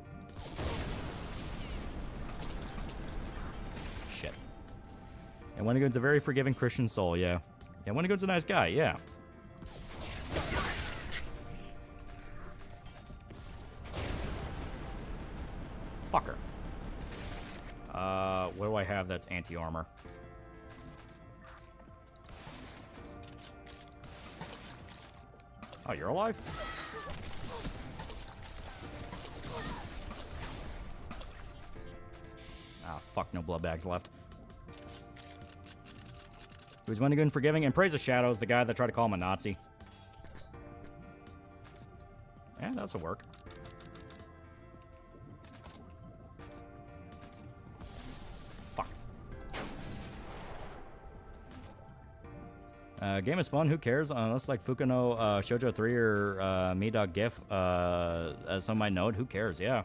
S8: Shit. And Wendigoon's a very forgiving Christian soul, yeah. Yeah, Wendigoon's a nice guy, yeah. Fucker. What do I have that's anti-armor? Oh, you're alive? Ah, fuck, no blood bags left. Who's Wendigoon forgiving? And praise the Shadows, the guy that tried to call him a Nazi. Yeah, that'll work. Game is fun, who cares? Unless like Fukano Shoujo 3 or me.gif, as some might know, who cares? Yeah.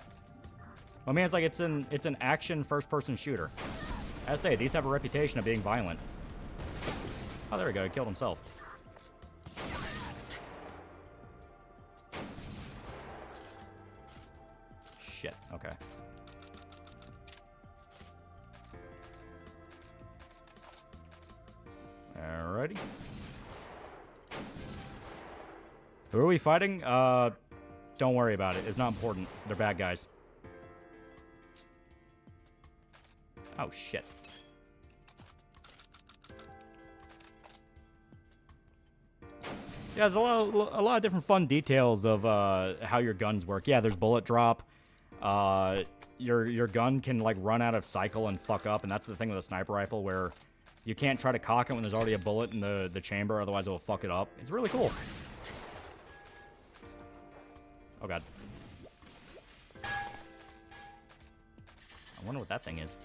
S8: I mean, it's like it's an action first-person shooter. As stated, these have a reputation of being violent. Oh, there we go, he killed himself. Shit, okay. Alrighty. Who are we fighting? Don't worry about it. It's not important. They're bad guys. Oh, shit. Yeah, there's a lot of different fun details of how your guns work. Yeah, there's bullet drop. Your gun can like run out of cycle and fuck up, and that's the thing with a sniper rifle where you can't try to cock it when there's already a bullet in the chamber, otherwise it will fuck it up. It's really cool. Oh god. I wonder what that thing is.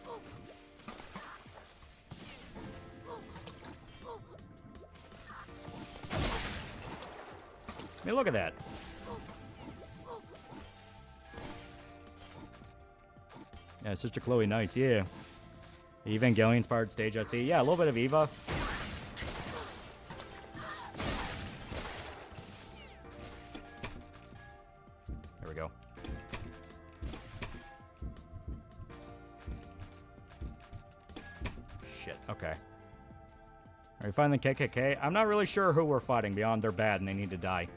S8: I mean, look at that. Yeah, Sister Chloe, nice, yeah. Evangelion-inspired stage, I see. Yeah, a little bit of Eva. There we go. Shit, okay. Are you fighting the KKK? I'm not really sure who we're fighting beyond they're bad and they need to die.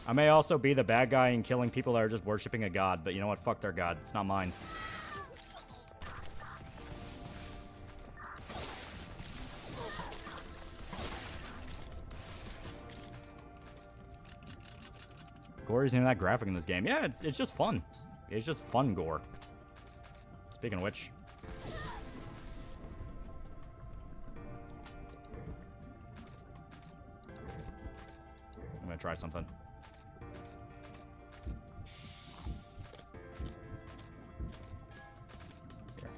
S8: I may also be the bad guy and killing people that are just worshipping a god, but you know what? Fuck their god. It's not mine. Gore isn't even that graphic in this game. Yeah, it's just fun. It's just fun gore. Speaking of which. I'm gonna try something. Here.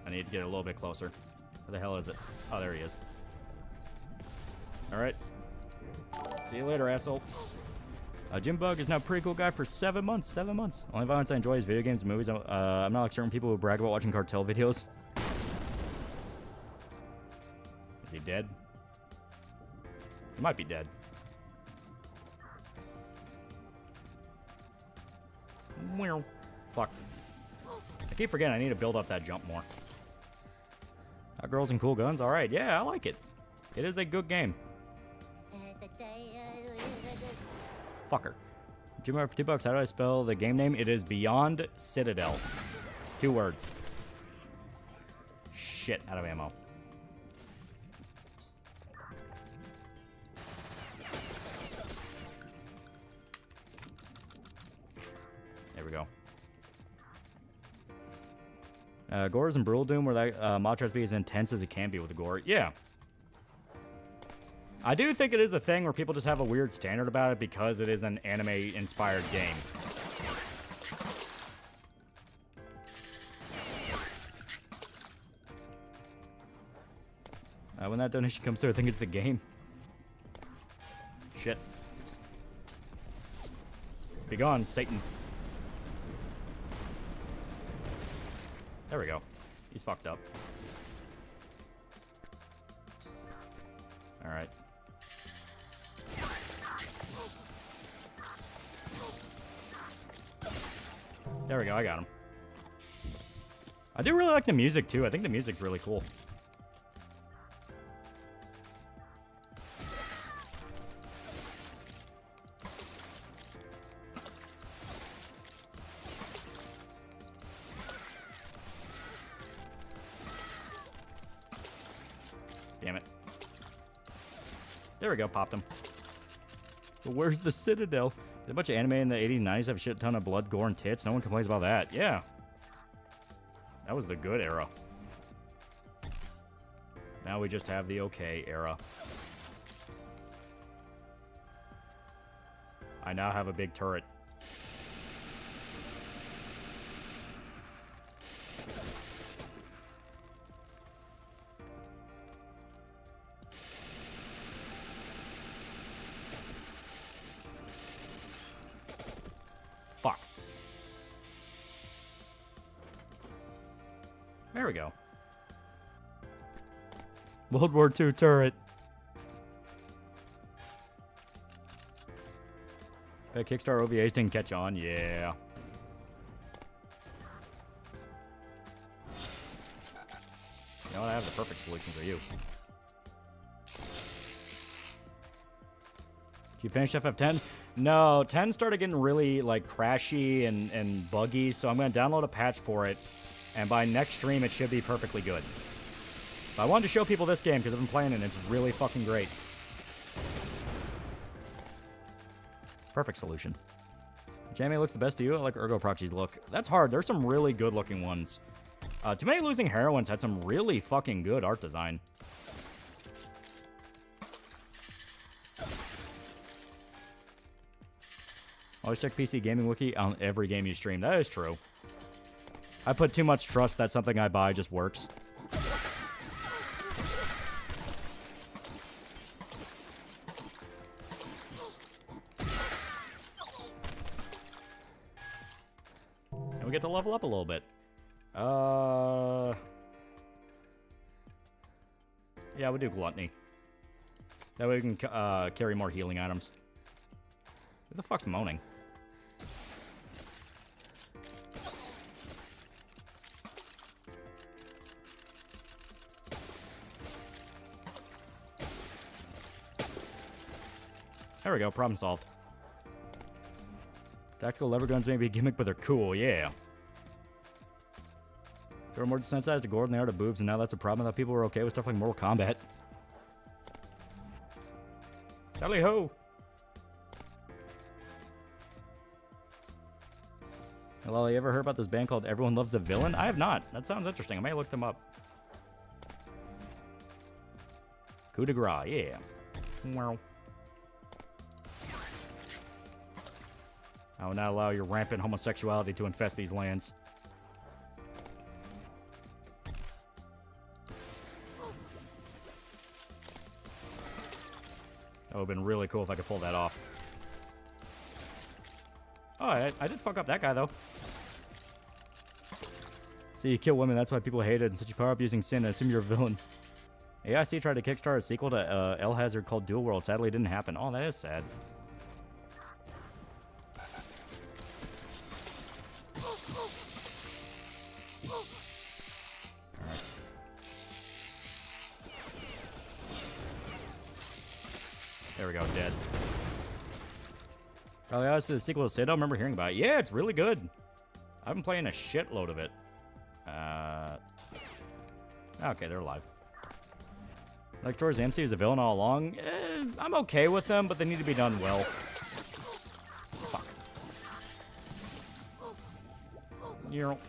S8: I need to get a little bit closer. Where the hell is it? Oh, there he is. Alright. See you later, asshole. Jim Bug is now a pretty cool guy for 7 months. 7 months. Only violence I enjoy is video games and movies. I'm not like certain people who brag about watching cartel videos. Is he dead? He might be dead. Well, fuck. I keep forgetting I need to build up that jump more. Girls and cool guns. Alright, yeah, I like it. It is a good game. Fucker. Jim, for $2, how do I spell the game name? It is Beyond Citadel. 2 words. Shit, out of ammo. There we go. Gores and Brule Doom, where that mod tries to be as intense as it can be with the gore. Yeah. I do think it is a thing where people just have a weird standard about it because it is an anime-inspired game. When that donation comes through, I think it's the game. Shit. Be gone, Satan. There we go. He's fucked up. Alright. There we go, I got him. I do really like the music, too. I think the music's really cool. Damn it. There we go, popped him. But where's the Citadel? Did a bunch of anime in the 80s and 90s have a shit ton of blood, gore, and tits? No one complains about that. Yeah. That was the good era. Now we just have the okay era. I now have a big turret. Fuck. There we go. World War II turret. That Kickstarter OVAs didn't catch on. Yeah. You know what? I have the perfect solution for you. Did you finish FF10? No, 10 started getting really like crashy and buggy, so I'm going to download a patch for it, and by next stream it should be perfectly good. But I wanted to show people this game because I've been playing it and it's really fucking great. Perfect solution. Jamie looks the best to you. I like Ergo Proxy's look. That's hard. There's some really good looking ones. Too Many Losing Heroines had some really fucking good art design. Always check PC Gaming Wiki on every game you stream. That is true. I put too much trust that something I buy just works. And we get to level up a little bit. Yeah, we'll do Gluttony. That way we can carry more healing items. Who the fuck's moaning? There we go. Problem solved. Tactical lever guns may be a gimmick, but they're cool. Yeah. They were more desensitized to gore than they are to boobs, and now that's a problem. I thought people were okay with stuff like Mortal Kombat. Tally ho! Hello, you ever heard about this band called Everyone Loves the Villain? I have not. That sounds interesting. I may look them up. Coup de grace, yeah. Wow. I will not allow your rampant homosexuality to infest these lands. That would have been really cool if I could pull that off. Oh, I did fuck up that guy, though. See, you kill women, that's why people hate it, and since you power up using sin, I assume you're a villain. AIC tried to kickstart a sequel to El Hazard called Dual World. Sadly, it didn't happen. Oh, that is sad. There we go, dead. Probably always for the sequel to Sid. I don't remember hearing about it. Yeah, it's really good. I've been playing a shitload of it. Okay, they're alive. Like towards MC is a villain all along. I'm okay with them, but they need to be done well. Fuck. Neural.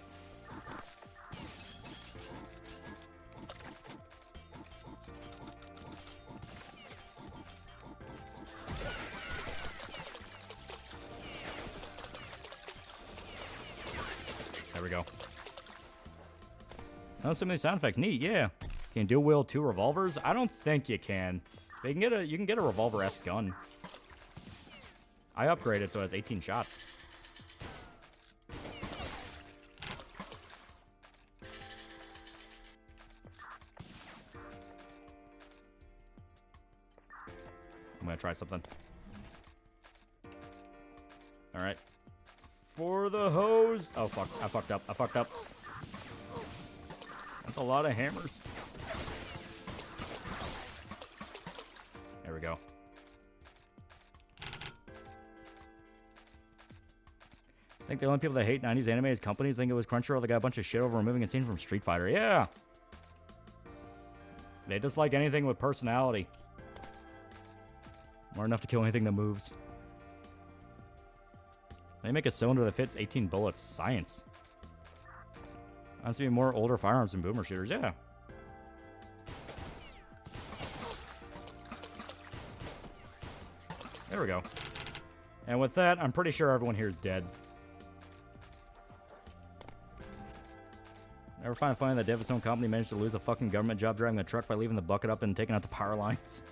S8: There we go. Oh, some of these sound effects. Neat, yeah. Can you dual wield 2 revolvers? I don't think you can. But you can get a revolver-esque gun. I upgraded so it has 18 shots. I'm gonna try something. Alright. For the hose. Oh, fuck. I fucked up. I fucked up. That's a lot of hammers. There we go. I think the only people that hate 90s anime as companies think it was Crunchyroll that got a bunch of shit over removing a scene from Street Fighter. Yeah. They dislike anything with personality. More enough to kill anything that moves. They make a cylinder that fits 18 bullets. Science. Wants to be more older firearms than boomer shooters. Yeah. There we go. And with that, I'm pretty sure everyone here is dead. Never find it funny that Davis' own company managed to lose a fucking government job driving a truck by leaving the bucket up and taking out the power lines.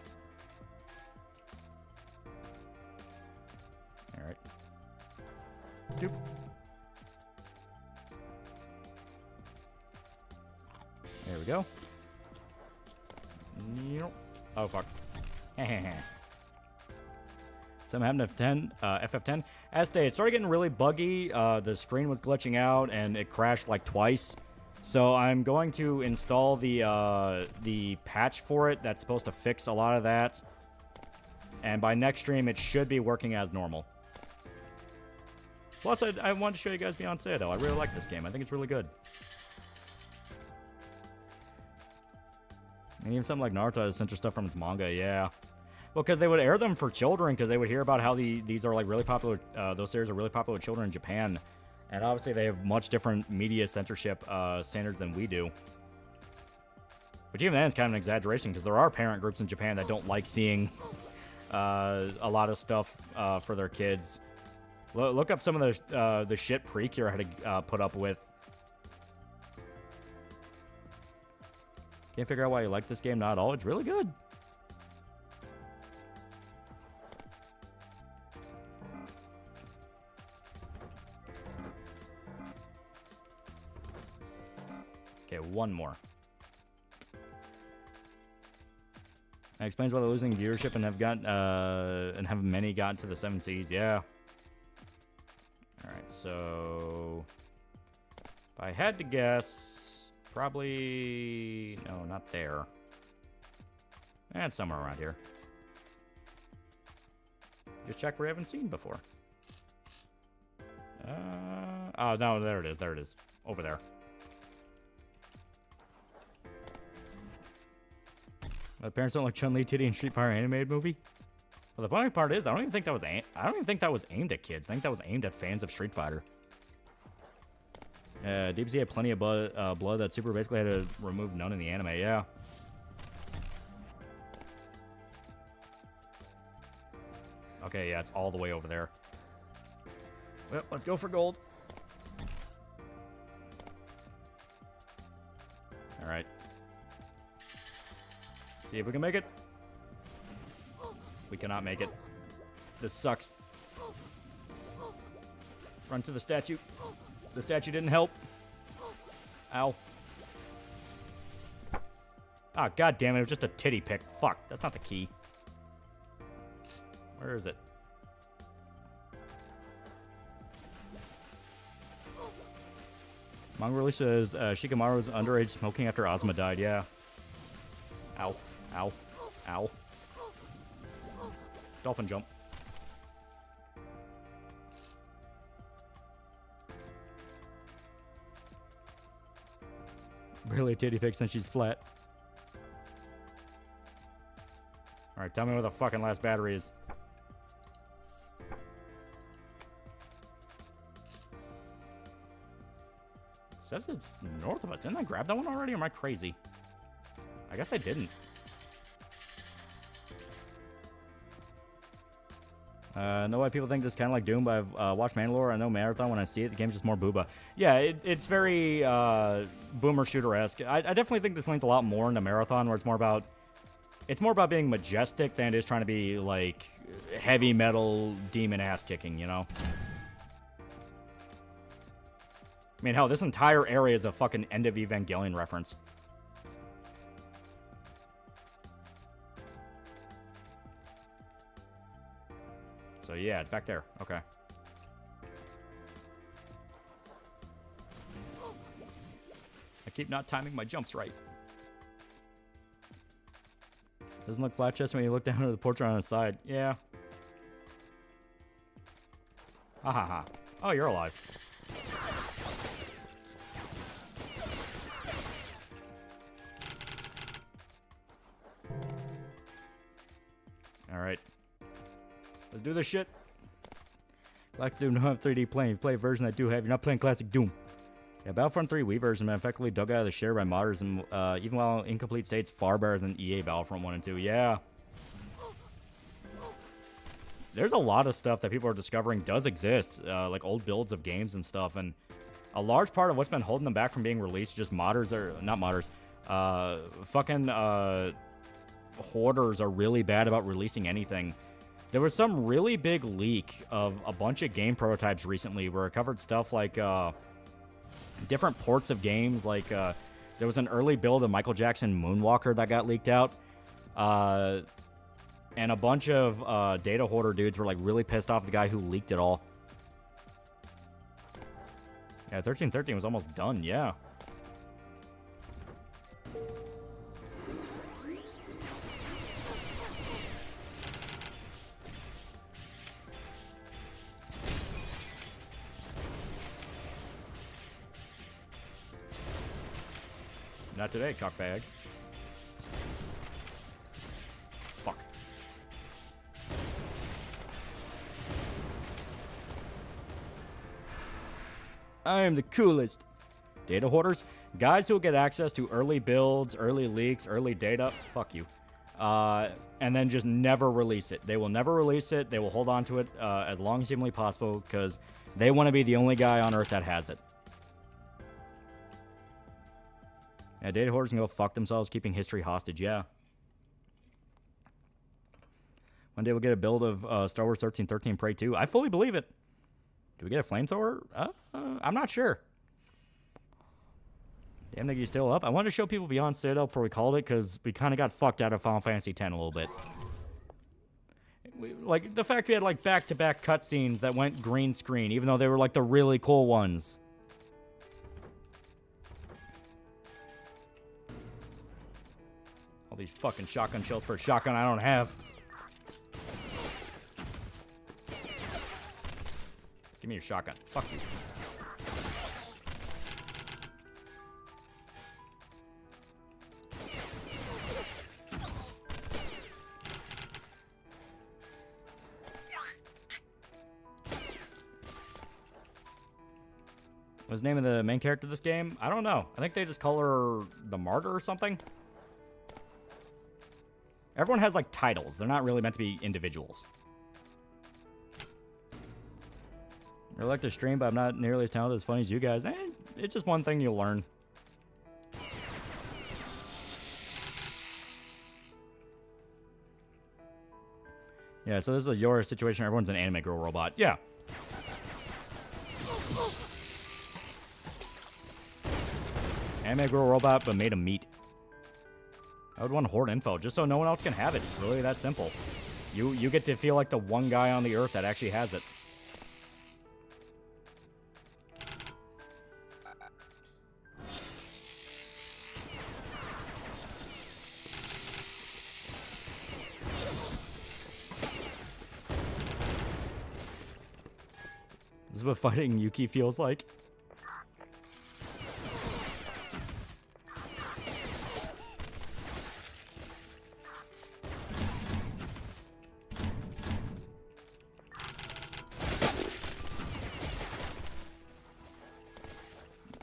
S8: Alright. Doop. There we go. Oh, fuck. So I'm having FF10. As stated, it started getting really buggy. The screen was glitching out, and it crashed like twice. So I'm going to install the patch for it that's supposed to fix a lot of that. And by next stream, it should be working as normal. Plus, I wanted to show you guys Beyond Citadel. I really like this game. I think it's really good. And even something like Naruto has censor stuff from its manga, yeah. Well, because they would air them for children, because they would hear about how these are like really popular, those series are really popular with children in Japan. And obviously they have much different media censorship standards than we do. But even then, it's kind of an exaggeration, because there are parent groups in Japan that don't like seeing a lot of stuff for their kids. Look up some of the shit Precure had to put up with. Can't figure out why you like this game, not at all. It's really good. Okay, one more. That explains why they're losing viewership and have many gotten to the 7 Seas. Yeah. All right, so if I had to guess, probably no, not there. And somewhere around here. Just check we haven't seen before. Oh, no, there it is. There it is. Over there. My parents don't like Chun-Li titty in Street Fighter animated movie. Well, the funny part is, I don't even think that was aimed at kids. I think that was aimed at fans of Street Fighter. DBZ had plenty of blood that Super basically had to remove none in the anime. Yeah. Okay, yeah, it's all the way over there. Well, let's go for gold. All right. See if we can make it. We cannot make it. This sucks. Run to the statue. The statue didn't help. Ow. Ah, god damn it, it was just a titty pick. Fuck, that's not the key. Where is it? Manga release says Shikamaru was underage smoking after Ozma died. Yeah. Ow. Ow. Ow. Dolphin jump. Barely a titty pick since she's flat. Alright, tell me where the fucking last battery is. It says it's north of us. Didn't I grab that one already, or am I crazy? I guess I didn't. Know why people think this is kind of like Doom, but I've watched Mandalore. I know Marathon. When I see it, the game's just more booba. Yeah, it's very boomer shooter-esque. I definitely think this leans a lot more into Marathon, where it's more about being majestic than it is trying to be like heavy metal demon ass kicking, you know? I mean, hell, this entire area is a fucking End of Evangelion reference. So yeah, it's back there. Okay. I keep not timing my jumps right. Doesn't look flat chest when you look down at the portrait on the side. Yeah. Ha ha ha. Oh, you're alive. Alright. Let's do this shit. Classic Doom don't have 3D playing. If you play a version that do have, you're not playing Classic Doom. Yeah, Battlefront 3 Wii version been effectively dug out of the share by modders, and even while in incomplete states, far better than EA Battlefront 1 and 2. Yeah. There's a lot of stuff that people are discovering does exist, like old builds of games and stuff, and a large part of what's been holding them back from being released, just modders, or not modders, fucking hoarders are really bad about releasing anything. There was some really big leak of a bunch of game prototypes recently where it covered stuff like different ports of games. Like there was an early build of Michael Jackson Moonwalker that got leaked out. And a bunch of data hoarder dudes were like really pissed off at the guy who leaked it all. Yeah, 1313 was almost done, yeah. Not today, cockbag. Fuck. I am the coolest. Data hoarders? Guys who will get access to early builds, early leaks, early data. Fuck you. And then just never release it. They will never release it. They will hold on to it as long as humanly possible because they want to be the only guy on Earth that has it. Yeah, data hoarders can go fuck themselves keeping history hostage, yeah. One day we'll get a build of Star Wars 1313 Prey 2. I fully believe it. Do we get a flamethrower? I'm not sure. Damn, nigga, you still up? I wanted to show people Beyond Citadel before we called it because we kind of got fucked out of Final Fantasy X a little bit. Like, the fact we had, like, back-to-back cutscenes that went green screen, even though they were, like, the really cool ones. All these fucking shotgun shells for a shotgun I don't have. Give me your shotgun. Fuck you. What's the name of the main character of this game? I don't know. I think they just call her the Martyr or something. Everyone has, like, titles. They're not really meant to be individuals. I like to stream, but I'm not nearly as talented as funny as you guys. It's just one thing you'll learn. Yeah, so this is your situation. Everyone's an anime girl robot. Yeah. Anime girl robot, but made of meat. I would want horde info, just so no one else can have it. It's really that simple. You get to feel like the one guy on the earth that actually has it. This is what fighting Yuki feels like.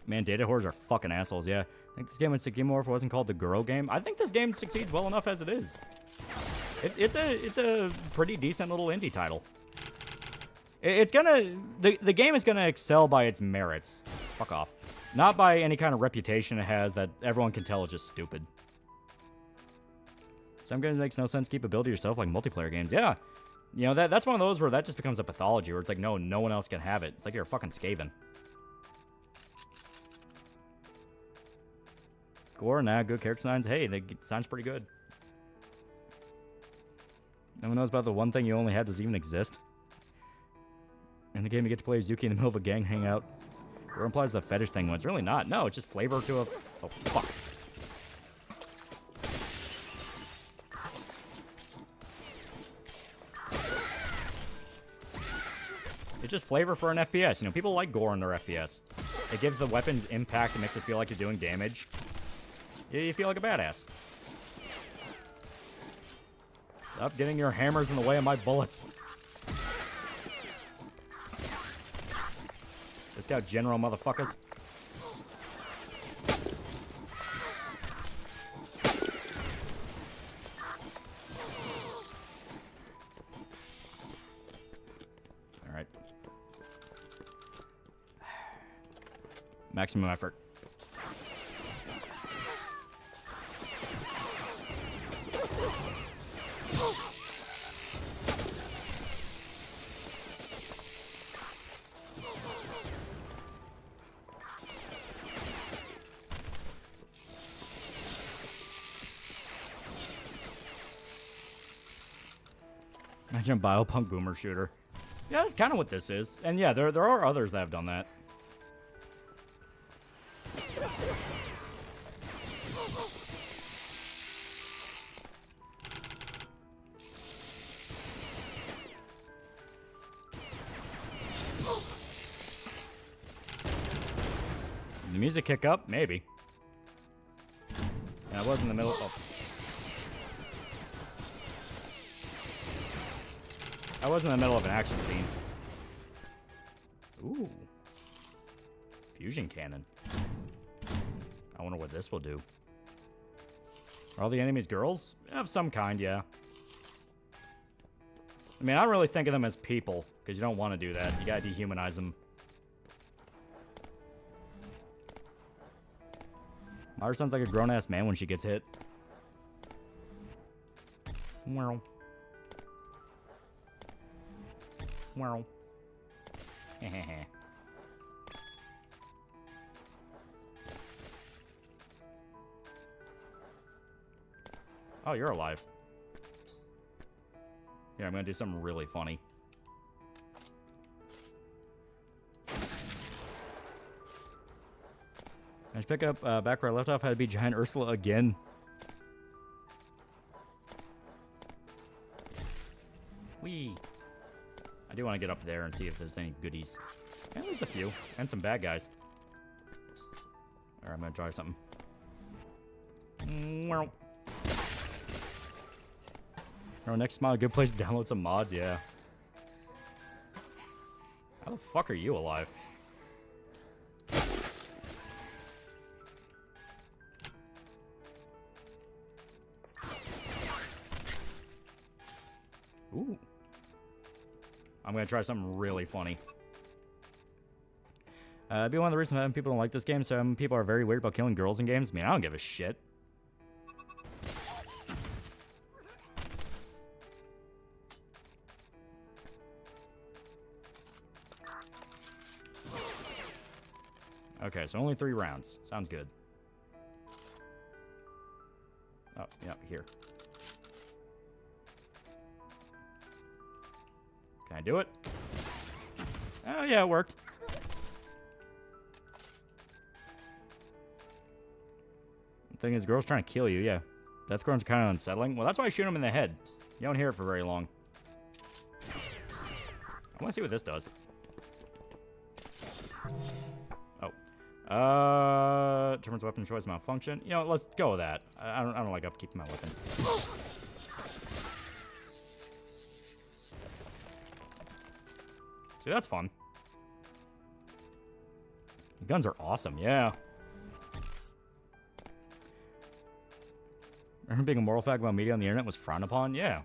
S8: Man, data whores are fucking assholes, yeah. I think this game would succeed more if it wasn't called the Girl Game. I think this game succeeds well enough as it is. It's a pretty decent little indie title. The game is gonna excel by its merits. Fuck off. Not by any kind of reputation it has that everyone can tell is just stupid. Some games makes no sense. Keep a build to yourself like multiplayer games. Yeah. You know, that's one of those where that just becomes a pathology where it's like, no one else can have it. It's like you're a fucking Skaven. Gore, nah, good character designs. Hey, the design's pretty good. No one knows about the one thing you only had does even exist. In the game, you get to play as Yuki in the middle of a gang hangout. Gore implies the fetish thing when it's really not. No, it's just flavor to a... Oh, fuck. It's just flavor for an FPS. You know, people like gore in their FPS. It gives the weapons impact. It makes it feel like you're doing damage. You feel like a badass. Stop getting your hammers in the way of my bullets. Discount general, motherfuckers. Alright. Maximum effort. Imagine a biopunk boomer shooter. Yeah, that's kind of what this is. And yeah, there are others that have done that. The music kick up? Maybe. And I was in the middle of... I was in the middle of an action scene. Ooh. Fusion cannon. I wonder what this will do. Are all the enemies girls? Of some kind, yeah. I mean, I don't really think of them as people, because you don't want to do that. You gotta dehumanize them. Mara sounds like a grown-ass man when she gets hit. Well. Well. Oh, you're alive. Yeah, I'm gonna do something really funny. I just pick up back where I left off. Had to be Giant Ursula again. Whee! I do want want to get up there and see if there's any goodies. And there's a few. And some bad guys. Alright, I'm going to try something. Oh, next smile, good place to download some mods, yeah. How the fuck are you alive? Ooh. I'm gonna try something really funny. Be one of the reasons why people don't like this game. Some people are very weird about killing girls in games. I mean, I don't give a shit. Okay, so only 3 rounds. Sounds good. Oh, yeah, here. Can I do it? Oh, yeah, it worked. The thing is, girls trying to kill you, yeah. Death groans kind of unsettling. Well, that's why I shoot him in the head. You don't hear it for very long. I want to see what this does. Determines weapon choice malfunction. You know, let's go with that. I don't like upkeeping my weapons. See, that's fun. The guns are awesome, yeah. Remember being a moral fact about media on the internet was frowned upon? Yeah.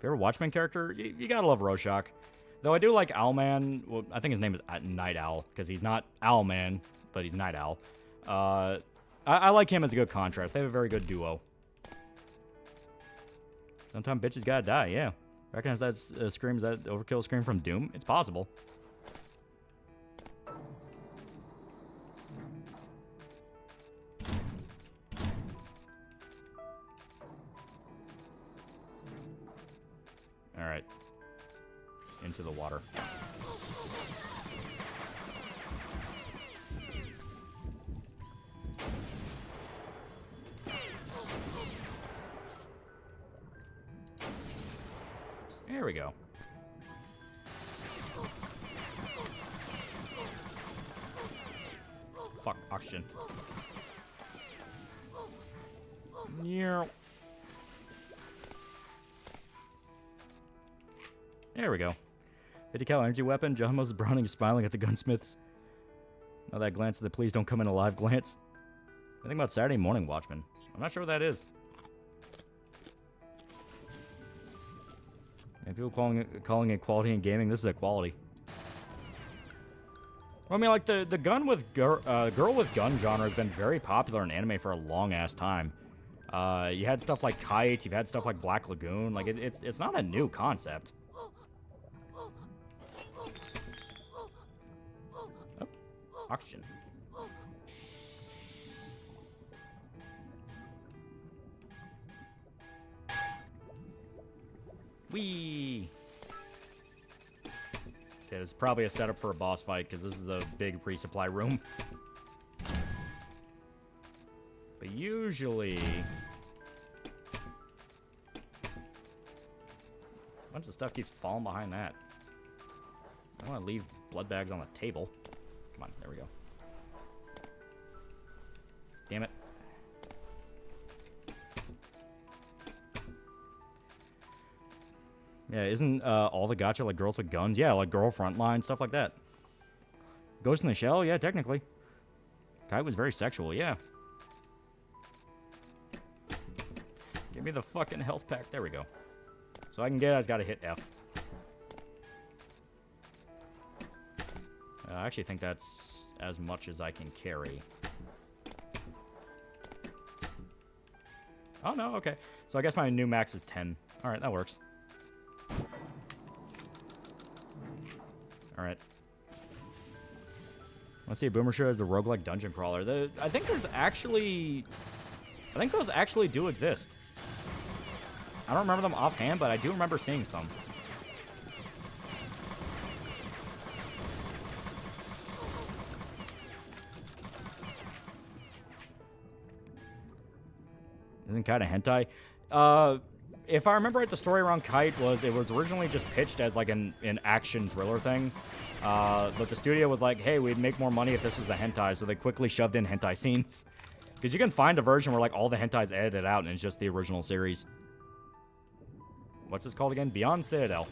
S8: Favorite Watchmen character? You gotta love Rorschach. Though I do like Owlman. Well, I think his name is Night Owl, because he's not Owlman, but he's Night Owl. I like him as a good contrast. They have a very good duo. Sometimes bitches gotta die, yeah. Recognize that scream, is that overkill scream from Doom? It's possible. Alright. Into the water. There we go. Fuck, oxygen. Yeah. There we go. 50 cal energy weapon. John Moses Browning is smiling at the gunsmiths. Now that glance at the please don't come in alive glance. I think about Saturday Morning Watchmen. I'm not sure what that is. And people calling it quality in gaming, this is a quality. Well, I mean, like the gun with girl with gun genre has been very popular in anime for a long ass time. You had stuff like Kite, you've had stuff like Black Lagoon. Like it's not a new concept. Oh, oxygen. Whee! Okay, this is probably a setup for a boss fight, because this is a big resupply room. But usually... a bunch of stuff keeps falling behind that. I don't want to leave blood bags on the table. Come on, there we go. Damn it. Yeah, isn't all the gacha like girls with guns? Yeah, like Girl Frontline, stuff like that. Ghost in the Shell? Yeah, technically. Kite was very sexual, yeah. Give me the fucking health pack. There we go. So I can get it, I just gotta hit F. I actually think that's as much as I can carry. Oh, no, okay. So I guess my new max is 10. Alright, that works. Alright. Let's see, Boomer Show is a roguelike dungeon crawler. I think those actually do exist. I don't remember them offhand, but I do remember seeing some. Isn't kind of hentai? if I remember right, the story around Kite was it was originally just pitched as like an action thriller thing. But the studio was like, hey, we'd make more money if this was a hentai, so they quickly shoved in hentai scenes. Because you can find a version where like all the hentai's edited out and it's just the original series. What's this called again? Beyond Citadel.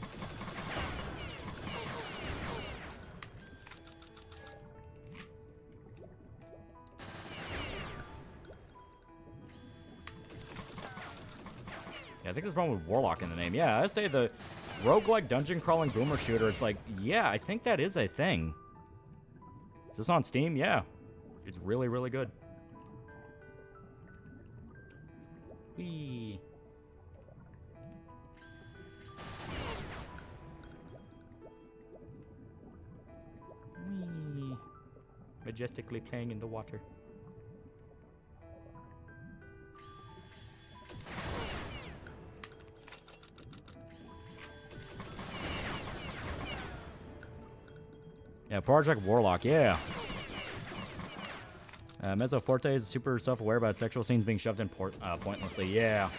S8: Yeah, I think there's one with Warlock in the name. Yeah, I say the roguelike dungeon crawling boomer shooter. It's like, yeah, I think that is a thing. Is this on Steam? Yeah. It's really, really good. Whee. Whee. Majestically playing in the water. Yeah, Project Warlock, yeah. Mezzo Forte is super self-aware about sexual scenes being shoved in pointlessly, yeah.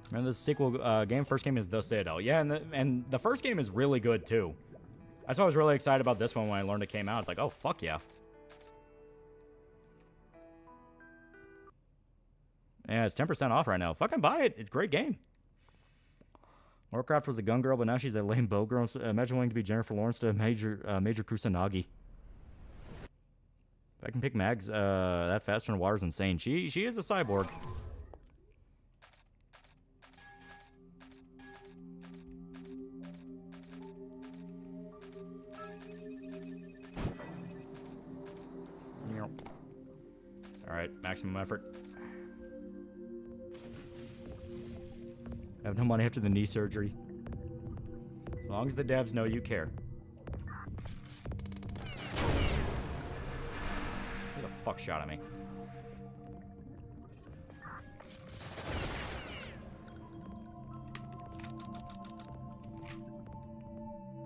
S8: Remember the sequel game? First game is The Citadel. Yeah, and the first game is really good, too. That's why I was really excited about this one when I learned it came out. It's like, oh, fuck yeah. Yeah, it's 10% off right now. Fucking buy it. It's a great game. Warcraft was a gun girl, but now she's a lame bow girl. So imagine wanting to be Jennifer Lawrence to Major Kusanagi. If I can pick Mags that faster than water's insane. She is a cyborg. Alright, maximum effort. I have no money after the knee surgery. As long as the devs know you care. Who the fuck shot at me?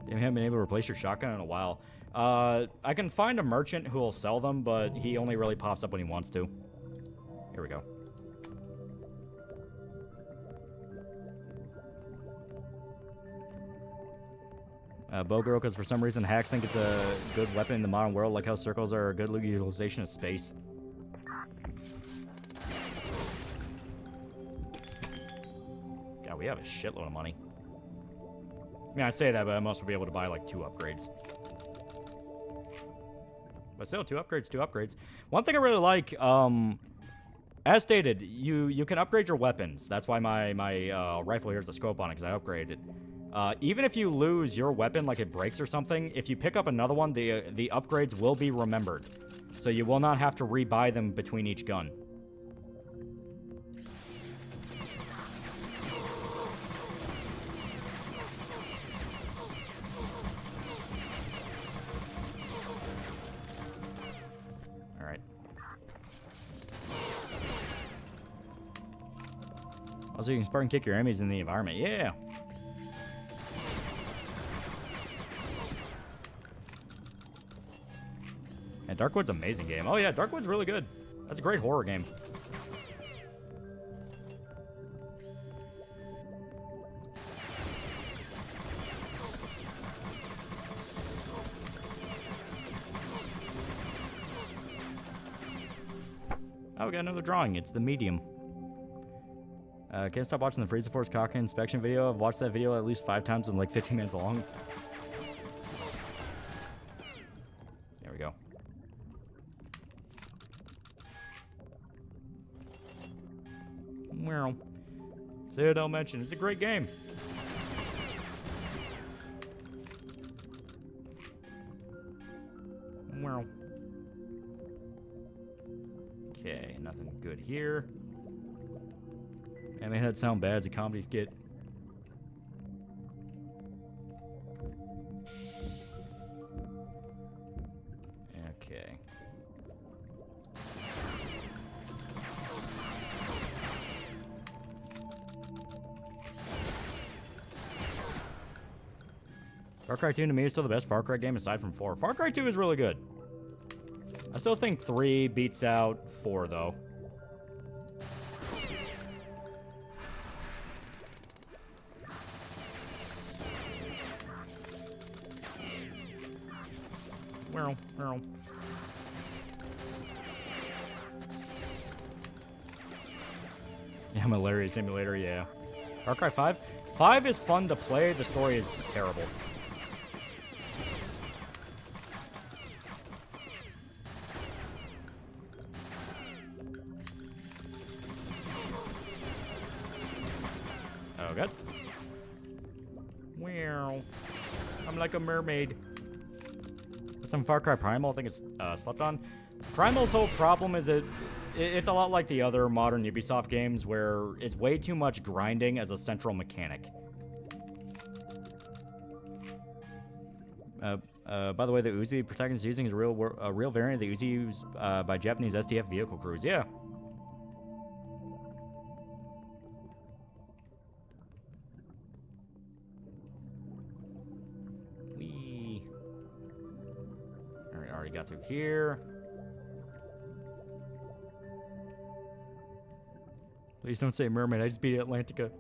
S8: Damn, I haven't been able to replace your shotgun in a while. I can find a merchant who will sell them, but he only really pops up when he wants to. Here we go. Bow girl, because for some reason hacks think it's a good weapon in the modern world, like how circles are a good utilization of space. God, we have a shitload of money. I mean, I say that, but I'm also be able to buy like 2 upgrades. But still, 2 upgrades, 2 upgrades. One thing I really like, as stated, you can upgrade your weapons. That's why my rifle here has a scope on it, because I upgraded it. Even if you lose your weapon, like it breaks or something, if you pick up another one, the upgrades will be remembered. So you will not have to rebuy them between each gun. Alright. Also, you can Spartan kick your enemies in the environment. Yeah! And Darkwood's an amazing game. Oh yeah, Darkwood's really good. That's a great horror game. Oh, we got another drawing. It's the medium. Can't stop watching the Freezer Force cock inspection video. I've watched that video at least 5 times in like 15 minutes long. There we go. Well, Citadel mentioned. It's a great game. Well. Okay, nothing good here. I mean, that sound bad as a comedy skit. Okay. Far Cry 2 to me is still the best Far Cry game aside from 4. Far Cry 2 is really good. I still think 3 beats out 4, though. Yeah, Malaria Simulator, yeah. Far Cry 5? 5 is fun to play, the story is terrible. Oh, God. Wow. I'm like a mermaid. Some Far Cry Primal, I think it's slept on. Primal's whole problem is it's a lot like the other modern Ubisoft games where it's way too much grinding as a central mechanic. By the way, the Uzi protagonist is using is a real variant of the Uzi used by Japanese STF vehicle crews. Yeah. Alright, already got through here. Please don't say mermaid, I just beat Atlantica.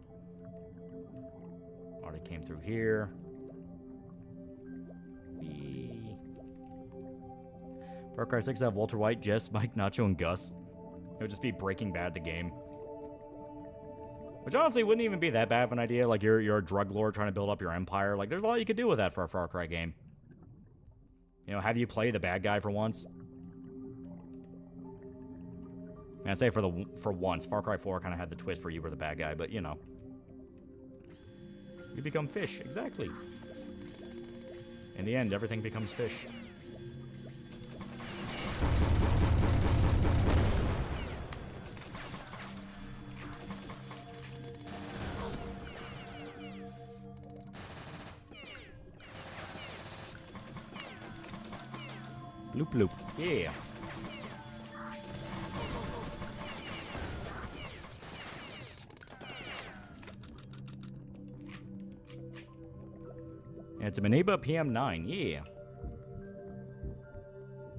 S8: Already came through here. Far Cry 6 have Walter White, Jess, Mike, Nacho, and Gus. It would just be Breaking Bad the game. Which honestly wouldn't even be that bad of an idea. Like, you're a drug lord trying to build up your empire. Like, there's a lot you could do with that for a Far Cry game. You know, have you play the bad guy for once? I say for once. Far Cry 4 kind of had the twist where you were the bad guy, but you know. You become fish, exactly. In the end, everything becomes fish. Bloop bloop. Yeah. And it's a Maniba PM9. Yeah.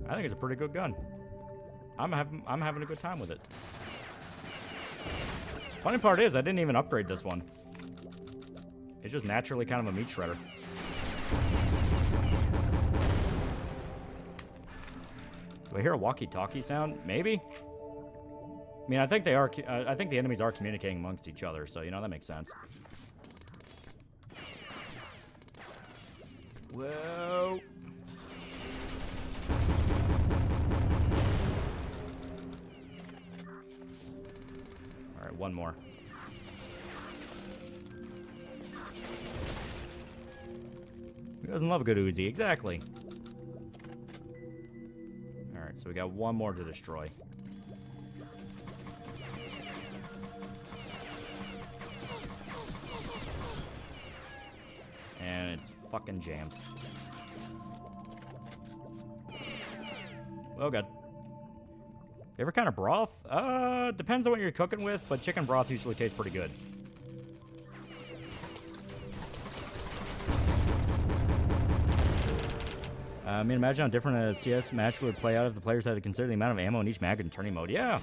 S8: I think it's a pretty good gun. I'm having a good time with it. Funny part is I didn't even upgrade this one. It's just naturally kind of a meat shredder. Do I hear a walkie-talkie sound? Maybe? I mean, I think they are. I think the enemies are communicating amongst each other, so, you know, that makes sense. Whoa. Alright, one more. Who doesn't love a good Uzi? Exactly. Alright, so we got one more to destroy. And it's fucking jammed. Oh god. Favorite kind of broth? Depends on what you're cooking with, but chicken broth usually tastes pretty good. I mean, imagine how different a CS match would play out if the players had to consider the amount of ammo in each mag in tourney mode. Yeah.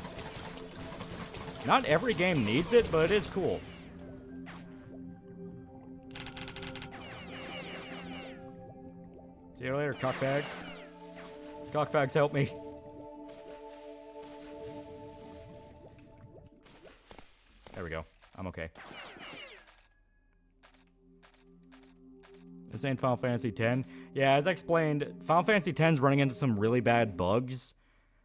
S8: Not every game needs it, but it is cool. See you later, cockbags. Cockbags, help me. There we go. I'm okay. This ain't Final Fantasy X. Yeah, as I explained, Final Fantasy X's running into some really bad bugs.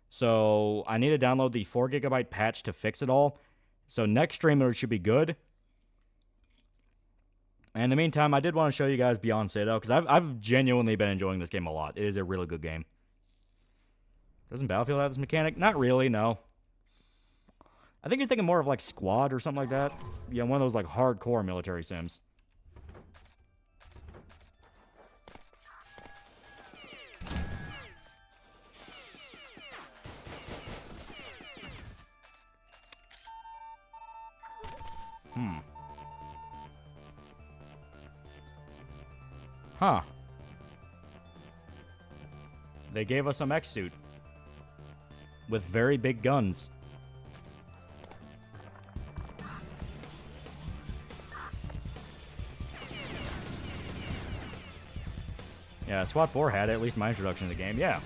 S8: So I need to download the 4 GB patch to fix it all. So next stream it should be good. And in the meantime, I did want to show you guys Beyond Citadel, because I've genuinely been enjoying this game a lot. It is a really good game. Doesn't Battlefield have this mechanic? Not really, no. I think you're thinking more of like Squad or something like that. Yeah, one of those like hardcore military sims. Huh. They gave us a mech suit. With very big guns. Yeah, SWAT 4 had it, at least my introduction to the game. Yeah.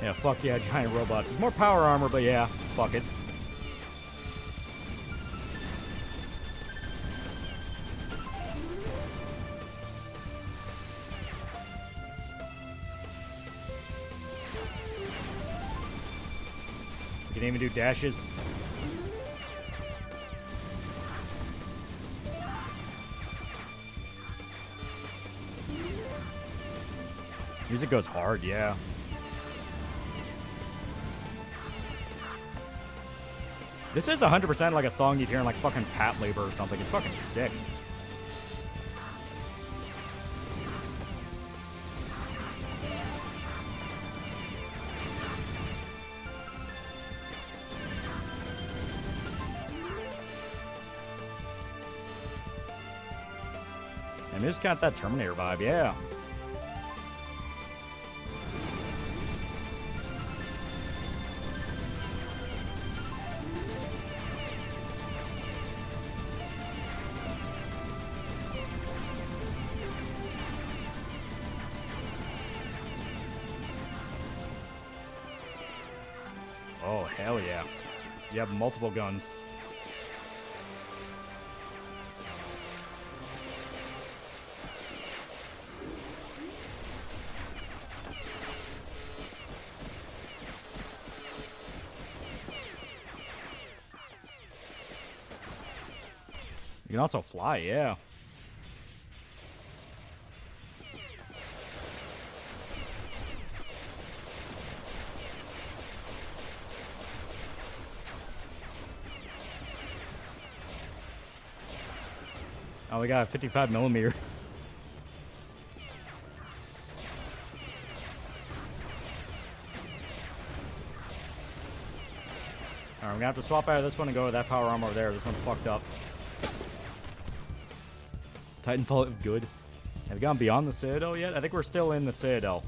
S8: Yeah, fuck yeah, giant robots. It's more power armor, but yeah, fuck it. You can even do dashes. Music goes hard, yeah. This is 100% like a song you'd hear in like fucking Pat Labor or something. It's fucking sick. And this got that Terminator vibe, yeah. Oh, hell yeah. You have multiple guns. You can also fly, yeah. Oh, we got a 55 millimeter. Alright, we're gonna have to swap out of this one and go with that power armor over there. This one's fucked up. Titanfall, good. Have we gone beyond the Citadel yet? I think we're still in the Citadel.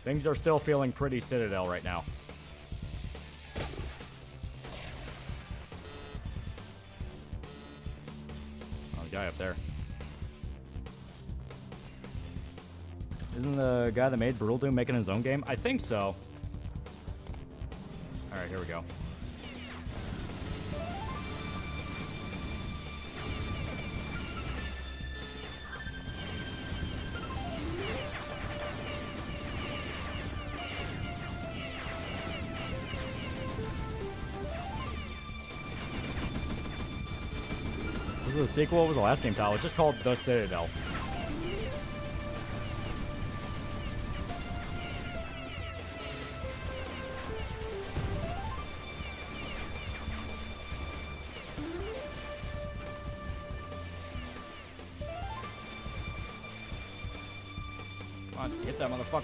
S8: Things are still feeling pretty Citadel right now. Oh, the guy up there. Isn't the guy that made Brutal Doom making his own game? I think so. Alright, here we go. This is a sequel. What was the last game title? It's just called The Citadel. Come on, hit that motherfucker.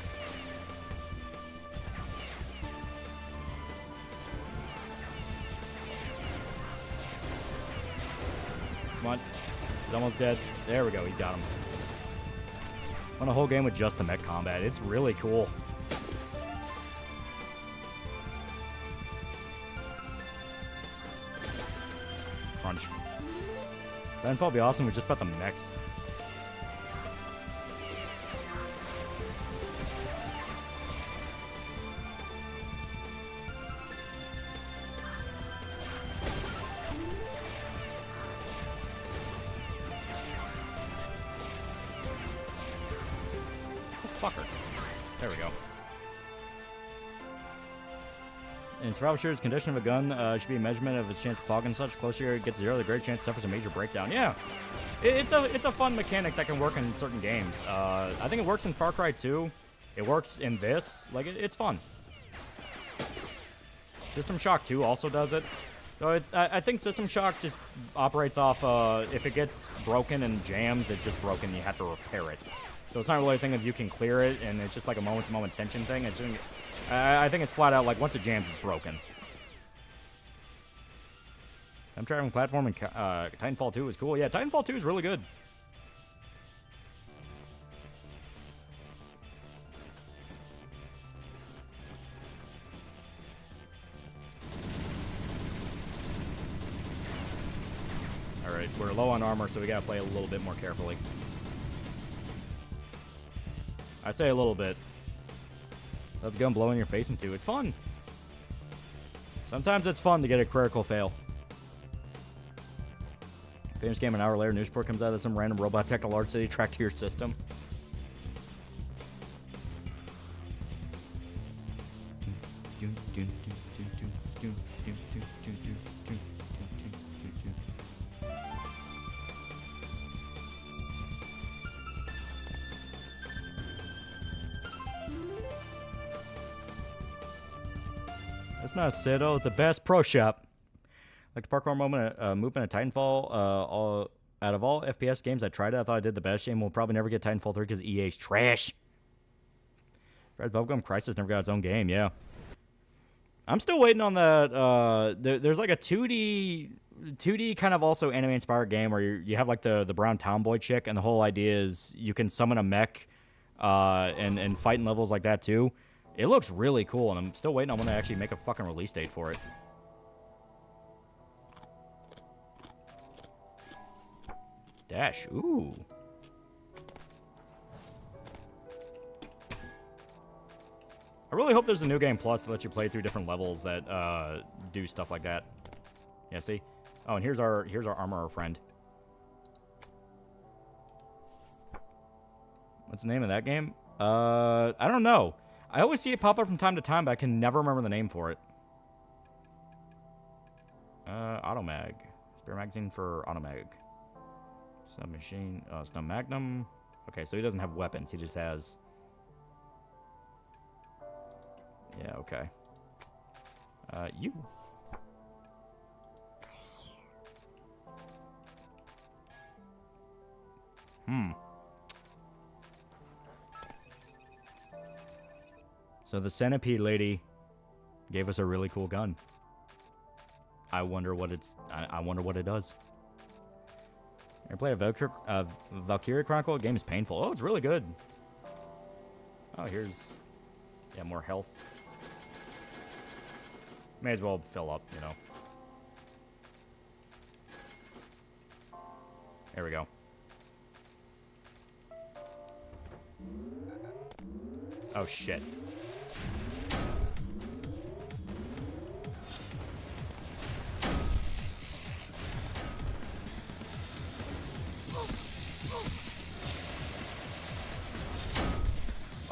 S8: Come on. He's almost dead. There we go. He got him. On a whole game with just the mech combat. It's really cool. Crunch. Titanfall would be awesome with just about the mechs. Fucker. There we go. In survival shooters, condition of a gun should be a measurement of its chance of clog and such. Closer it gets zero, the greater chance suffers a major breakdown. Yeah, it's a fun mechanic that can work in certain games. I think it works in Far Cry 2. It works in this. Like it's fun. System Shock 2 also does it. So I think System Shock just operates off if it gets broken and jams, it's just broken. You have to repair it. So it's not really a thing of you can clear it, and it's just like a moment-to-moment tension thing. It's just, I think it's flat out like once it jams, it's broken. I'm trying platform and Titanfall 2 is cool. Yeah, Titanfall 2 is really good. Alright, we're low on armor, so we gotta play a little bit more carefully. I say a little bit. Let the gun blow in your face into. It's fun. Sometimes it's fun to get a critical fail. Finish game an hour later, news report comes out of some random robot tech a large city tracked to your system. That's not a Citadel, it's the best pro shop. Like the parkour movement of Titanfall, out of all FPS games I tried it, I thought I did the best. Shame we'll probably never get Titanfall 3 because EA's trash. Fred Bubblegum Crisis never got its own game, yeah. I'm still waiting on that. There's like a 2D kind of also anime-inspired game where you have like the brown tomboy chick, and the whole idea is you can summon a mech and fight in levels like that too. It looks really cool, and I'm still waiting on when they actually make a fucking release date for it. Dash, ooh. I really hope there's a new game plus that lets you play through different levels that do stuff like that. Yeah, see? Oh, and here's our armorer friend. What's the name of that game? I don't know. I always see it pop up from time to time, but I can never remember the name for it. Automag. Spare magazine for Automag. Submachine. Stun Magnum. Okay, so he doesn't have weapons. He just has... Yeah, okay. You. So the centipede lady gave us a really cool gun. I wonder what it's... I wonder what it does. Ever play a Valkyria Chronicle? The game is painful. Oh, it's really good. Oh, here's... Yeah, more health. May as well fill up, you know. There we go. Oh, shit.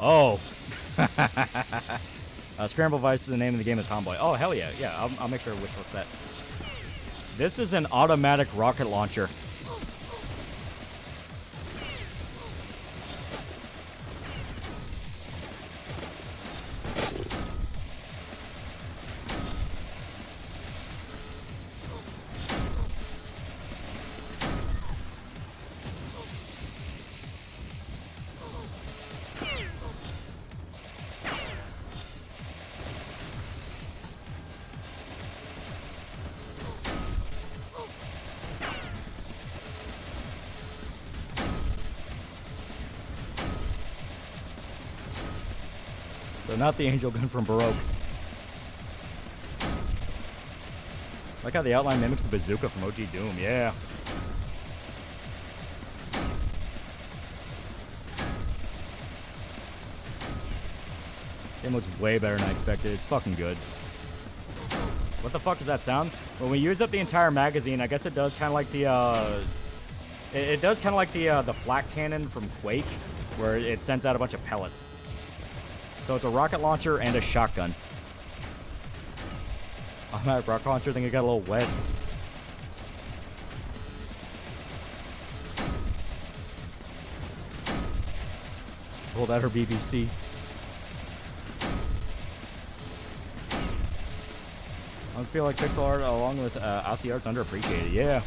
S8: Oh. Scramble Vice is the name of the game of Tomboy. Oh, hell yeah. Yeah, I'll make sure to wishlist that. This is an automatic rocket launcher. So not the angel gun from Baroque. Like how the outline mimics the bazooka from OG Doom, yeah. Game looks way better than I expected. It's fucking good. What the fuck is that sound? When we use up the entire magazine, I guess it does kind of like the it does kind of like the flak cannon from Quake, where it sends out a bunch of pellets. So it's a rocket launcher and a shotgun. Oh, my rocket launcher thing, it got a little wet. Pull that or BBC. I just feel like pixel art along with Aussie art's underappreciated. Yeah.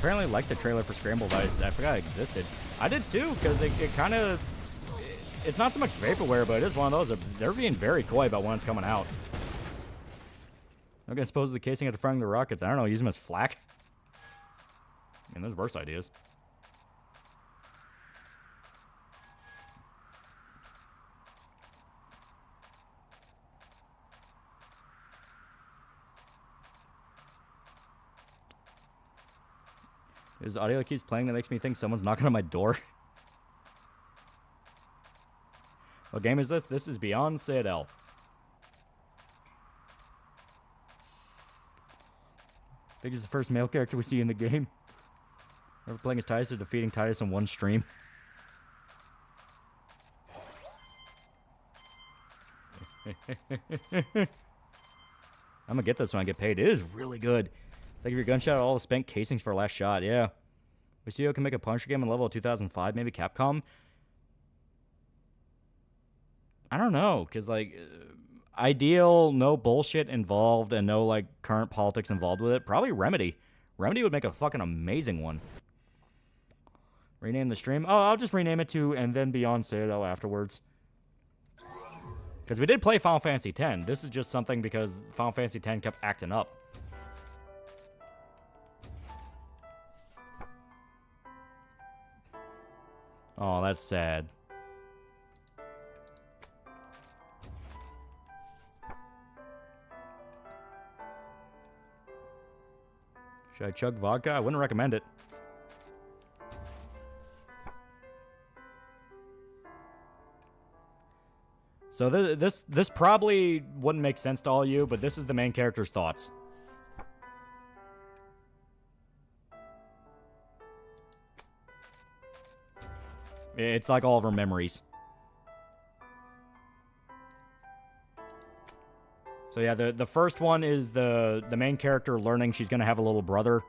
S8: apparently liked the trailer for Scramble Dice. I forgot it existed. I did too, because it kind of... It's not so much vaporware, but it is one of those that they're being very coy about when it's coming out. I'm going to suppose the casing at the front of the rockets. I don't know, use them as flak. I mean, there's worse ideas. There's audio that keeps playing that makes me think someone's knocking on my door. What game is this? This is Beyond Citadel. I think he's the first male character we see in the game. We're playing as Titus or defeating Titus in one stream. I'm gonna get this when I get paid. It is really good. It's like if your gunshot all the spent casings for a last shot. Yeah. We studio can make a Punisher game on level of 2005, maybe Capcom. I don't know, because, like, ideal, no bullshit involved, and no, like, current politics involved with it. Probably Remedy. Remedy would make a fucking amazing one. Rename the stream? Oh, I'll just rename it to and then Beyond Citadel afterwards. Because we did play Final Fantasy X. This is just something because Final Fantasy X kept acting up. Oh, that's sad. Should I chug vodka? I wouldn't recommend it. So this probably wouldn't make sense to all you, but this is the main character's thoughts. It's like all of her memories. So yeah, the first one is the main character learning she's going to have a little brother.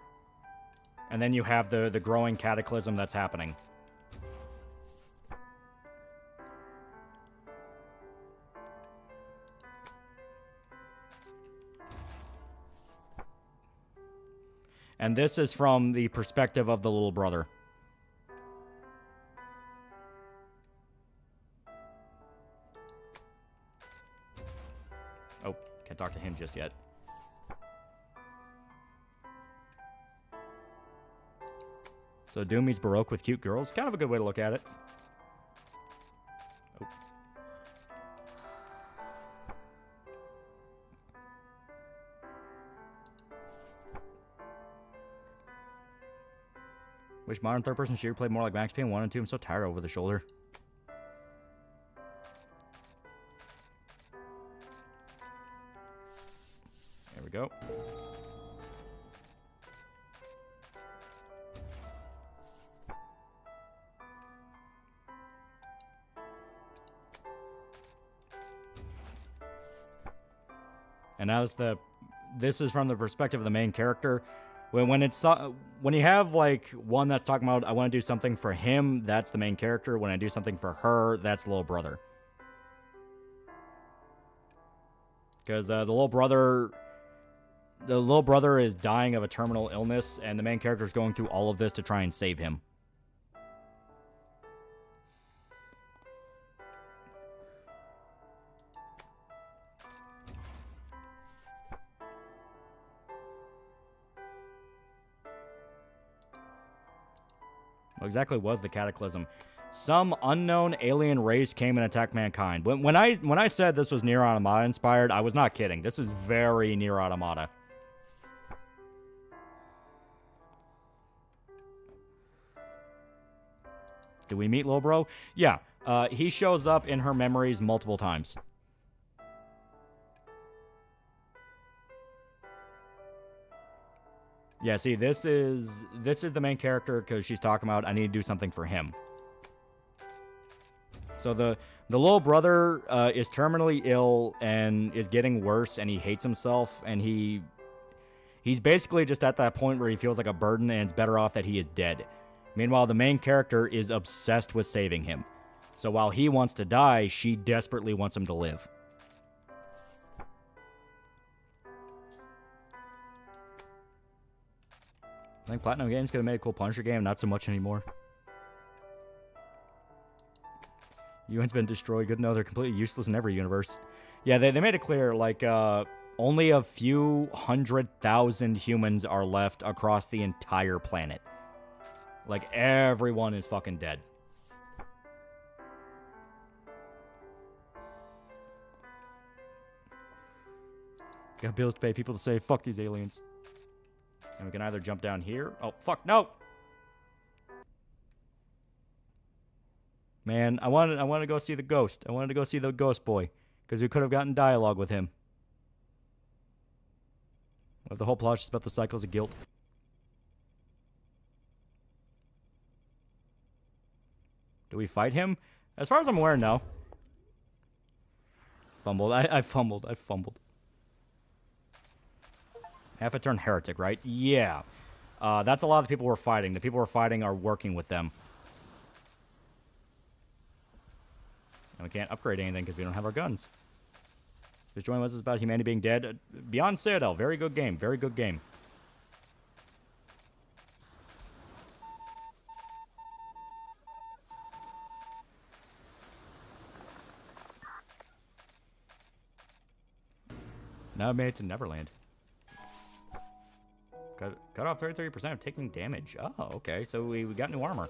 S8: And then you have the growing cataclysm that's happening. And this is from the perspective of the little brother. Oh, can't talk to him just yet. So Doom meets Baroque with cute girls. Kind of a good way to look at it. Oh. Wish modern third-person shooter played more like Max Payne 1 and 2. I'm so tired over the shoulder. There we go. And now this is from the perspective of the main character. When you have like one that's talking about I want to do something for him, that's the main character. When I do something for her, that's the little brother. Because the little brother is dying of a terminal illness, and the main character is going through all of this to try and save him. What exactly was the cataclysm? Some unknown alien race came and attacked mankind. When I said this was Nier Automata inspired, I was not kidding. This is very Nier Automata. Do we meet Lil Bro? Yeah. He shows up in her memories multiple times. Yeah, see, this is the main character because she's talking about I need to do something for him. So the little brother is terminally ill and is getting worse, and he hates himself, and he's basically just at that point where he feels like a burden, and it's better off that he is dead. Meanwhile, the main character is obsessed with saving him. So while he wants to die, she desperately wants him to live. I think Platinum Games could have made a cool Punisher game, not so much anymore. UN's been destroyed. Good to know they're completely useless in every universe. Yeah, they made it clear, like, only a few 100,000 humans are left across the entire planet. Like, everyone is fucking dead. Got bills to pay, people to say, fuck these aliens. And we can either jump down here. Oh, fuck, no! Man, I wanted to go see the ghost. I wanted to go see the ghost boy. Because we could have gotten dialogue with him. What the whole plot is just about the cycles of guilt. Do we fight him? As far as I'm aware, no. Fumbled. I fumbled. I fumbled. Half a turn heretic, right? Yeah. That's a lot of the people we're fighting. The people we're fighting are working with them. And we can't upgrade anything because we don't have our guns. This joint was about humanity being dead. Beyond Citadel. Very good game. Very good game. Now made it to Neverland. Cut off 33% of taking damage. Oh, okay. So we got new armor.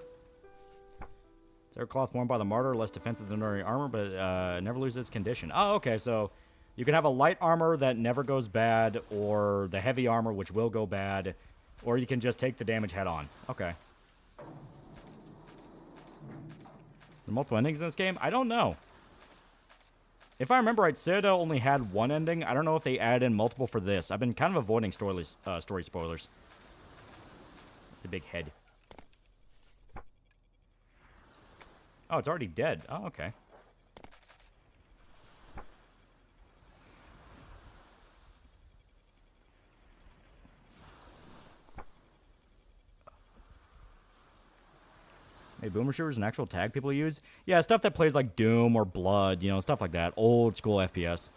S8: Cloth worn by the martyr, less defensive than ordinary armor, but never loses its condition. Oh, okay. So you can have a light armor that never goes bad, or the heavy armor, which will go bad, or you can just take the damage head on. Okay. The multiple endings in this game? I don't know. If I remember right, Citadel only had one ending. I don't know if they added in multiple for this. I've been kind of avoiding story spoilers. It's a big head. Oh, it's already dead. Oh, okay. Hey, Boomer Shooter is an actual tag people use? Yeah, stuff that plays like Doom or Blood, you know, stuff like that. Old school FPS.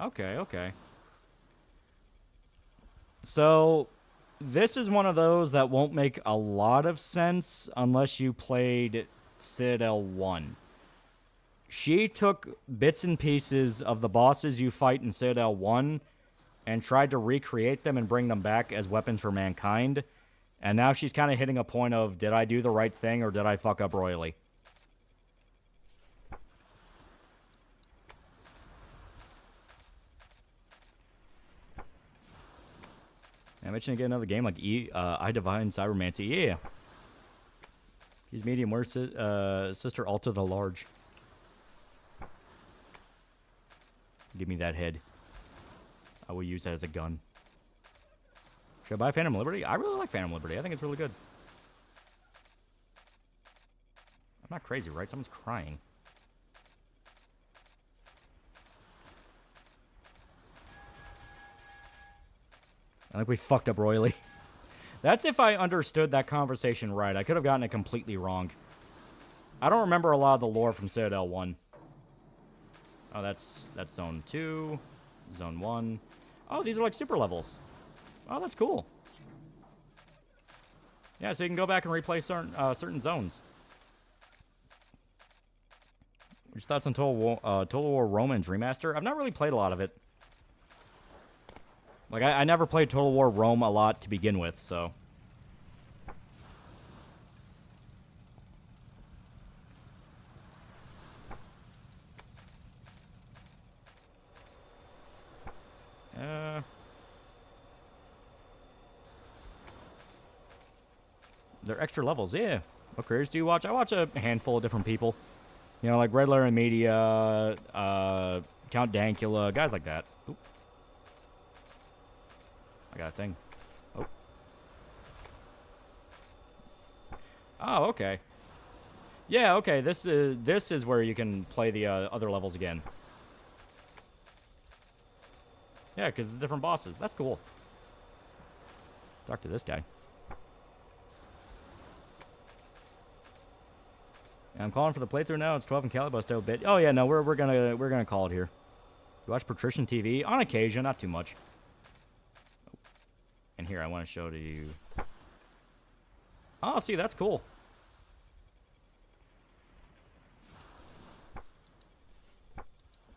S8: Okay, okay. So, this is one of those that won't make a lot of sense unless you played Citadel 1. She took bits and pieces of the bosses you fight in Citadel 1 and tried to recreate them and bring them back as weapons for mankind. And now she's kind of hitting a point of, did I do the right thing or did I fuck up royally? I mentioned to get another game like I Divine Cybermancy. Yeah. He's medium. Where's Sister Alta the Large? Give me that head. I will use that as a gun. Should I buy Phantom Liberty? I really like Phantom Liberty. I think it's really good. I'm not crazy, right? Someone's crying. I think we fucked up royally. That's if I understood that conversation right. I could have gotten it completely wrong. I don't remember a lot of the lore from Citadel 1. Oh, that's Zone 2. Zone 1. Oh, these are like super levels. Oh, that's cool. Yeah, so you can go back and replay certain zones. What's your thoughts on Total War Romans Remaster? I've not really played a lot of it. Like, I never played Total War Rome a lot to begin with, so. They're extra levels, yeah. What careers do you watch? I watch a handful of different people. You know, like Red Letter Media, Count Dankula, guys like that. Oop. I got a thing. Oh. Oh, okay. Yeah, okay. This is where you can play the other levels again. Yeah, because it's different bosses. That's cool. Talk to this guy. Yeah, I'm calling for the playthrough now. It's 12 and Calibusto bit. Oh yeah, no, we're gonna call it here. You watch Patrician TV on occasion, not too much. And here I want to show to you. Oh, see, that's cool.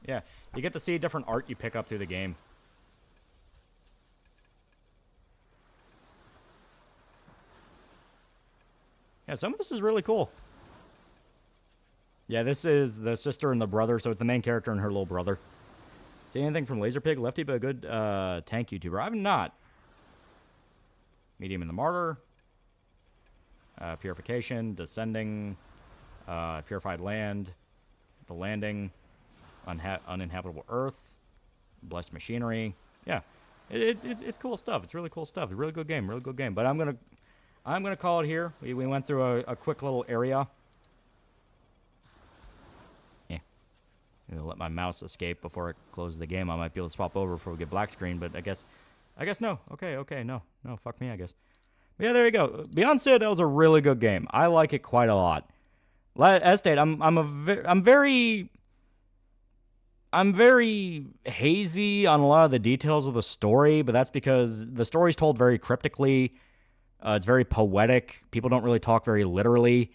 S8: Yeah, you get to see different art you pick up through the game. Yeah, some of this is really cool. Yeah, this is the sister and the brother, so it's the main character and her little brother. See anything from Laserpig? Lefty, but a good tank YouTuber. I've not. Medium in the Martyr. Purification. Descending. Purified Land. The Landing. Uninhabitable Earth. Blessed Machinery. Yeah, it's cool stuff. It's really cool stuff. It's a really good game. Really good game. But I'm gonna call it here. We went through a quick little area. Yeah. I'm gonna let my mouse escape before it closes the game. I might be able to swap over before we get black screen, but I guess no. Okay, no, fuck me, I guess. But yeah, there you go. Beyond Citadel's a really good game. I like it quite a lot. As stated, I'm very hazy on a lot of the details of the story, but that's because the story's told very cryptically. It's very poetic. People don't really talk very literally.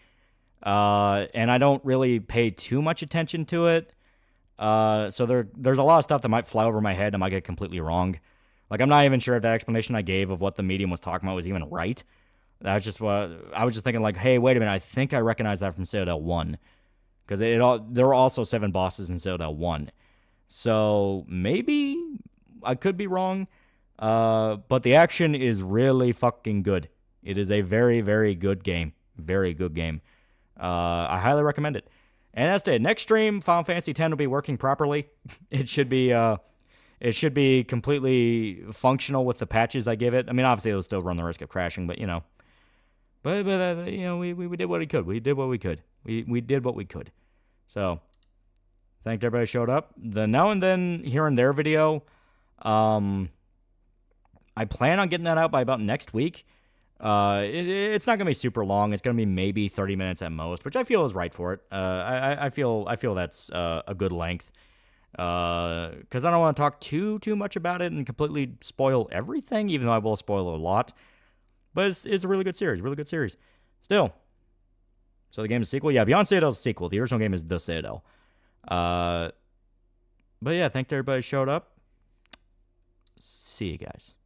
S8: And I don't really pay too much attention to it. So there's a lot of stuff that might fly over my head and I might get completely wrong. Like, I'm not even sure if that explanation I gave of what the medium was talking about was even right. That was just what I was just thinking, like, hey, wait a minute, I think I recognize that from Citadel 1. Because there were also 7 bosses in Citadel 1. So maybe I could be wrong. But the action is really fucking good. It is a very, very good game. Very good game. I highly recommend it. And that's it. Next stream, Final Fantasy X will be working properly. It should be completely functional with the patches I give it. I mean, obviously it'll still run the risk of crashing, but you know. But you know, we did what we could. We did what we could. We did what we could. So, thank everybody who showed up. The now and then here and there video, I plan on getting that out by about next week. It's not gonna be super long. It's gonna be maybe 30 minutes at most, which I feel is right for it. I feel that's a good length. Because I don't want to talk too much about it and completely spoil everything, even though I will spoil a lot. But it's a really good series, Still. So the game is a sequel? Yeah, Beyond Citadel is a sequel. The original game is The Citadel. But yeah, thanks to everybody who showed up. See you guys.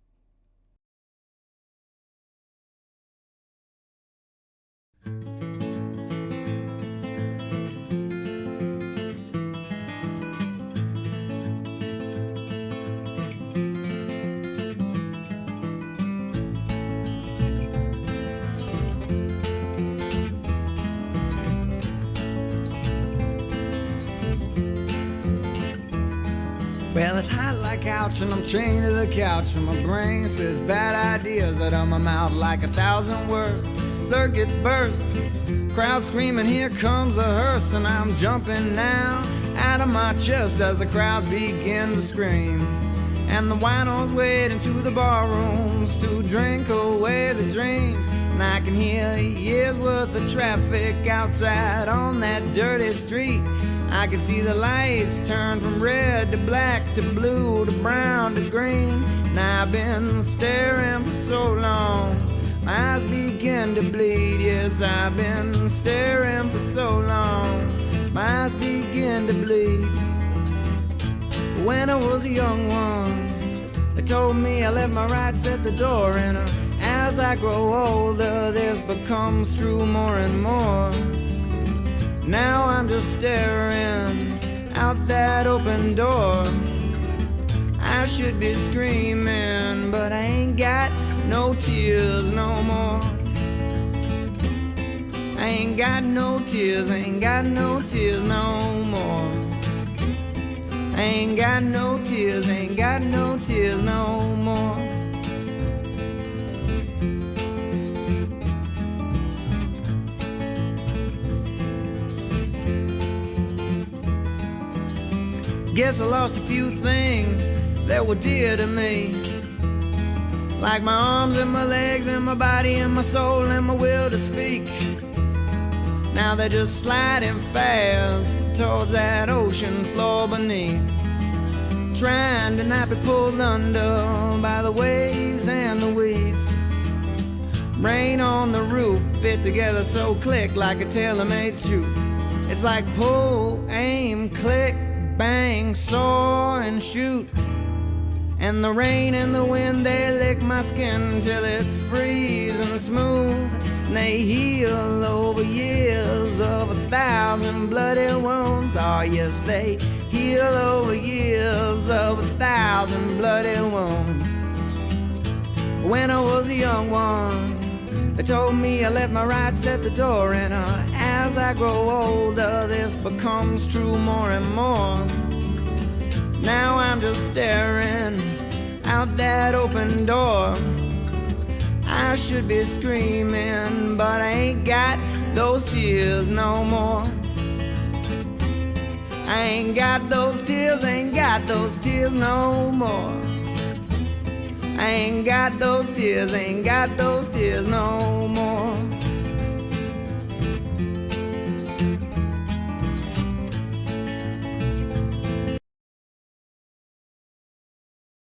S20: Well, it's hot like ouch, and I'm chained to the couch, and my brain spits bad ideas out of my mouth like 1,000 words. Circuits burst, crowd screaming, here comes the hearse, and I'm jumping now out of my chest as the crowds begin to scream. And the winos wade into the bar rooms to drink away the dreams. And I can hear years worth of traffic outside on that dirty street. I can see the lights turn from red to black to blue to brown to green. And I've been staring for so long, my eyes begin to bleed. Yes, I've been staring for so long, my eyes begin to bleed. When I was a young one, they told me I left my rights at the door. And as I grow older, this becomes true more and more. Now I'm just staring out that open door. I should be screaming, but I ain't got no tears no more. I ain't got no tears, I ain't got no tears no more. I ain't got no tears, I ain't got no tears no more. Guess I lost a few things that were dear to me. Like my arms and my legs and my body and my soul and my will to speak. Now they're just sliding fast towards that ocean floor beneath, trying to not be pulled under by the waves and the weeds. Rain on the roof fit together so click like a tailor-made shoot. It's like pull, aim, click, bang, soar and shoot. And the rain and the wind, they lick my skin till it's freezing smooth. And they heal over years of 1,000 bloody wounds. Oh yes, they heal over years of 1,000 bloody wounds. When I was a young one, they told me I left my rights at the door. And as I grow older, this becomes true more and more. Now I'm just staring out that open door. I should be screaming, but I ain't got those tears no more. I ain't got those tears, ain't got those tears no more. I ain't got those tears, ain't got those tears no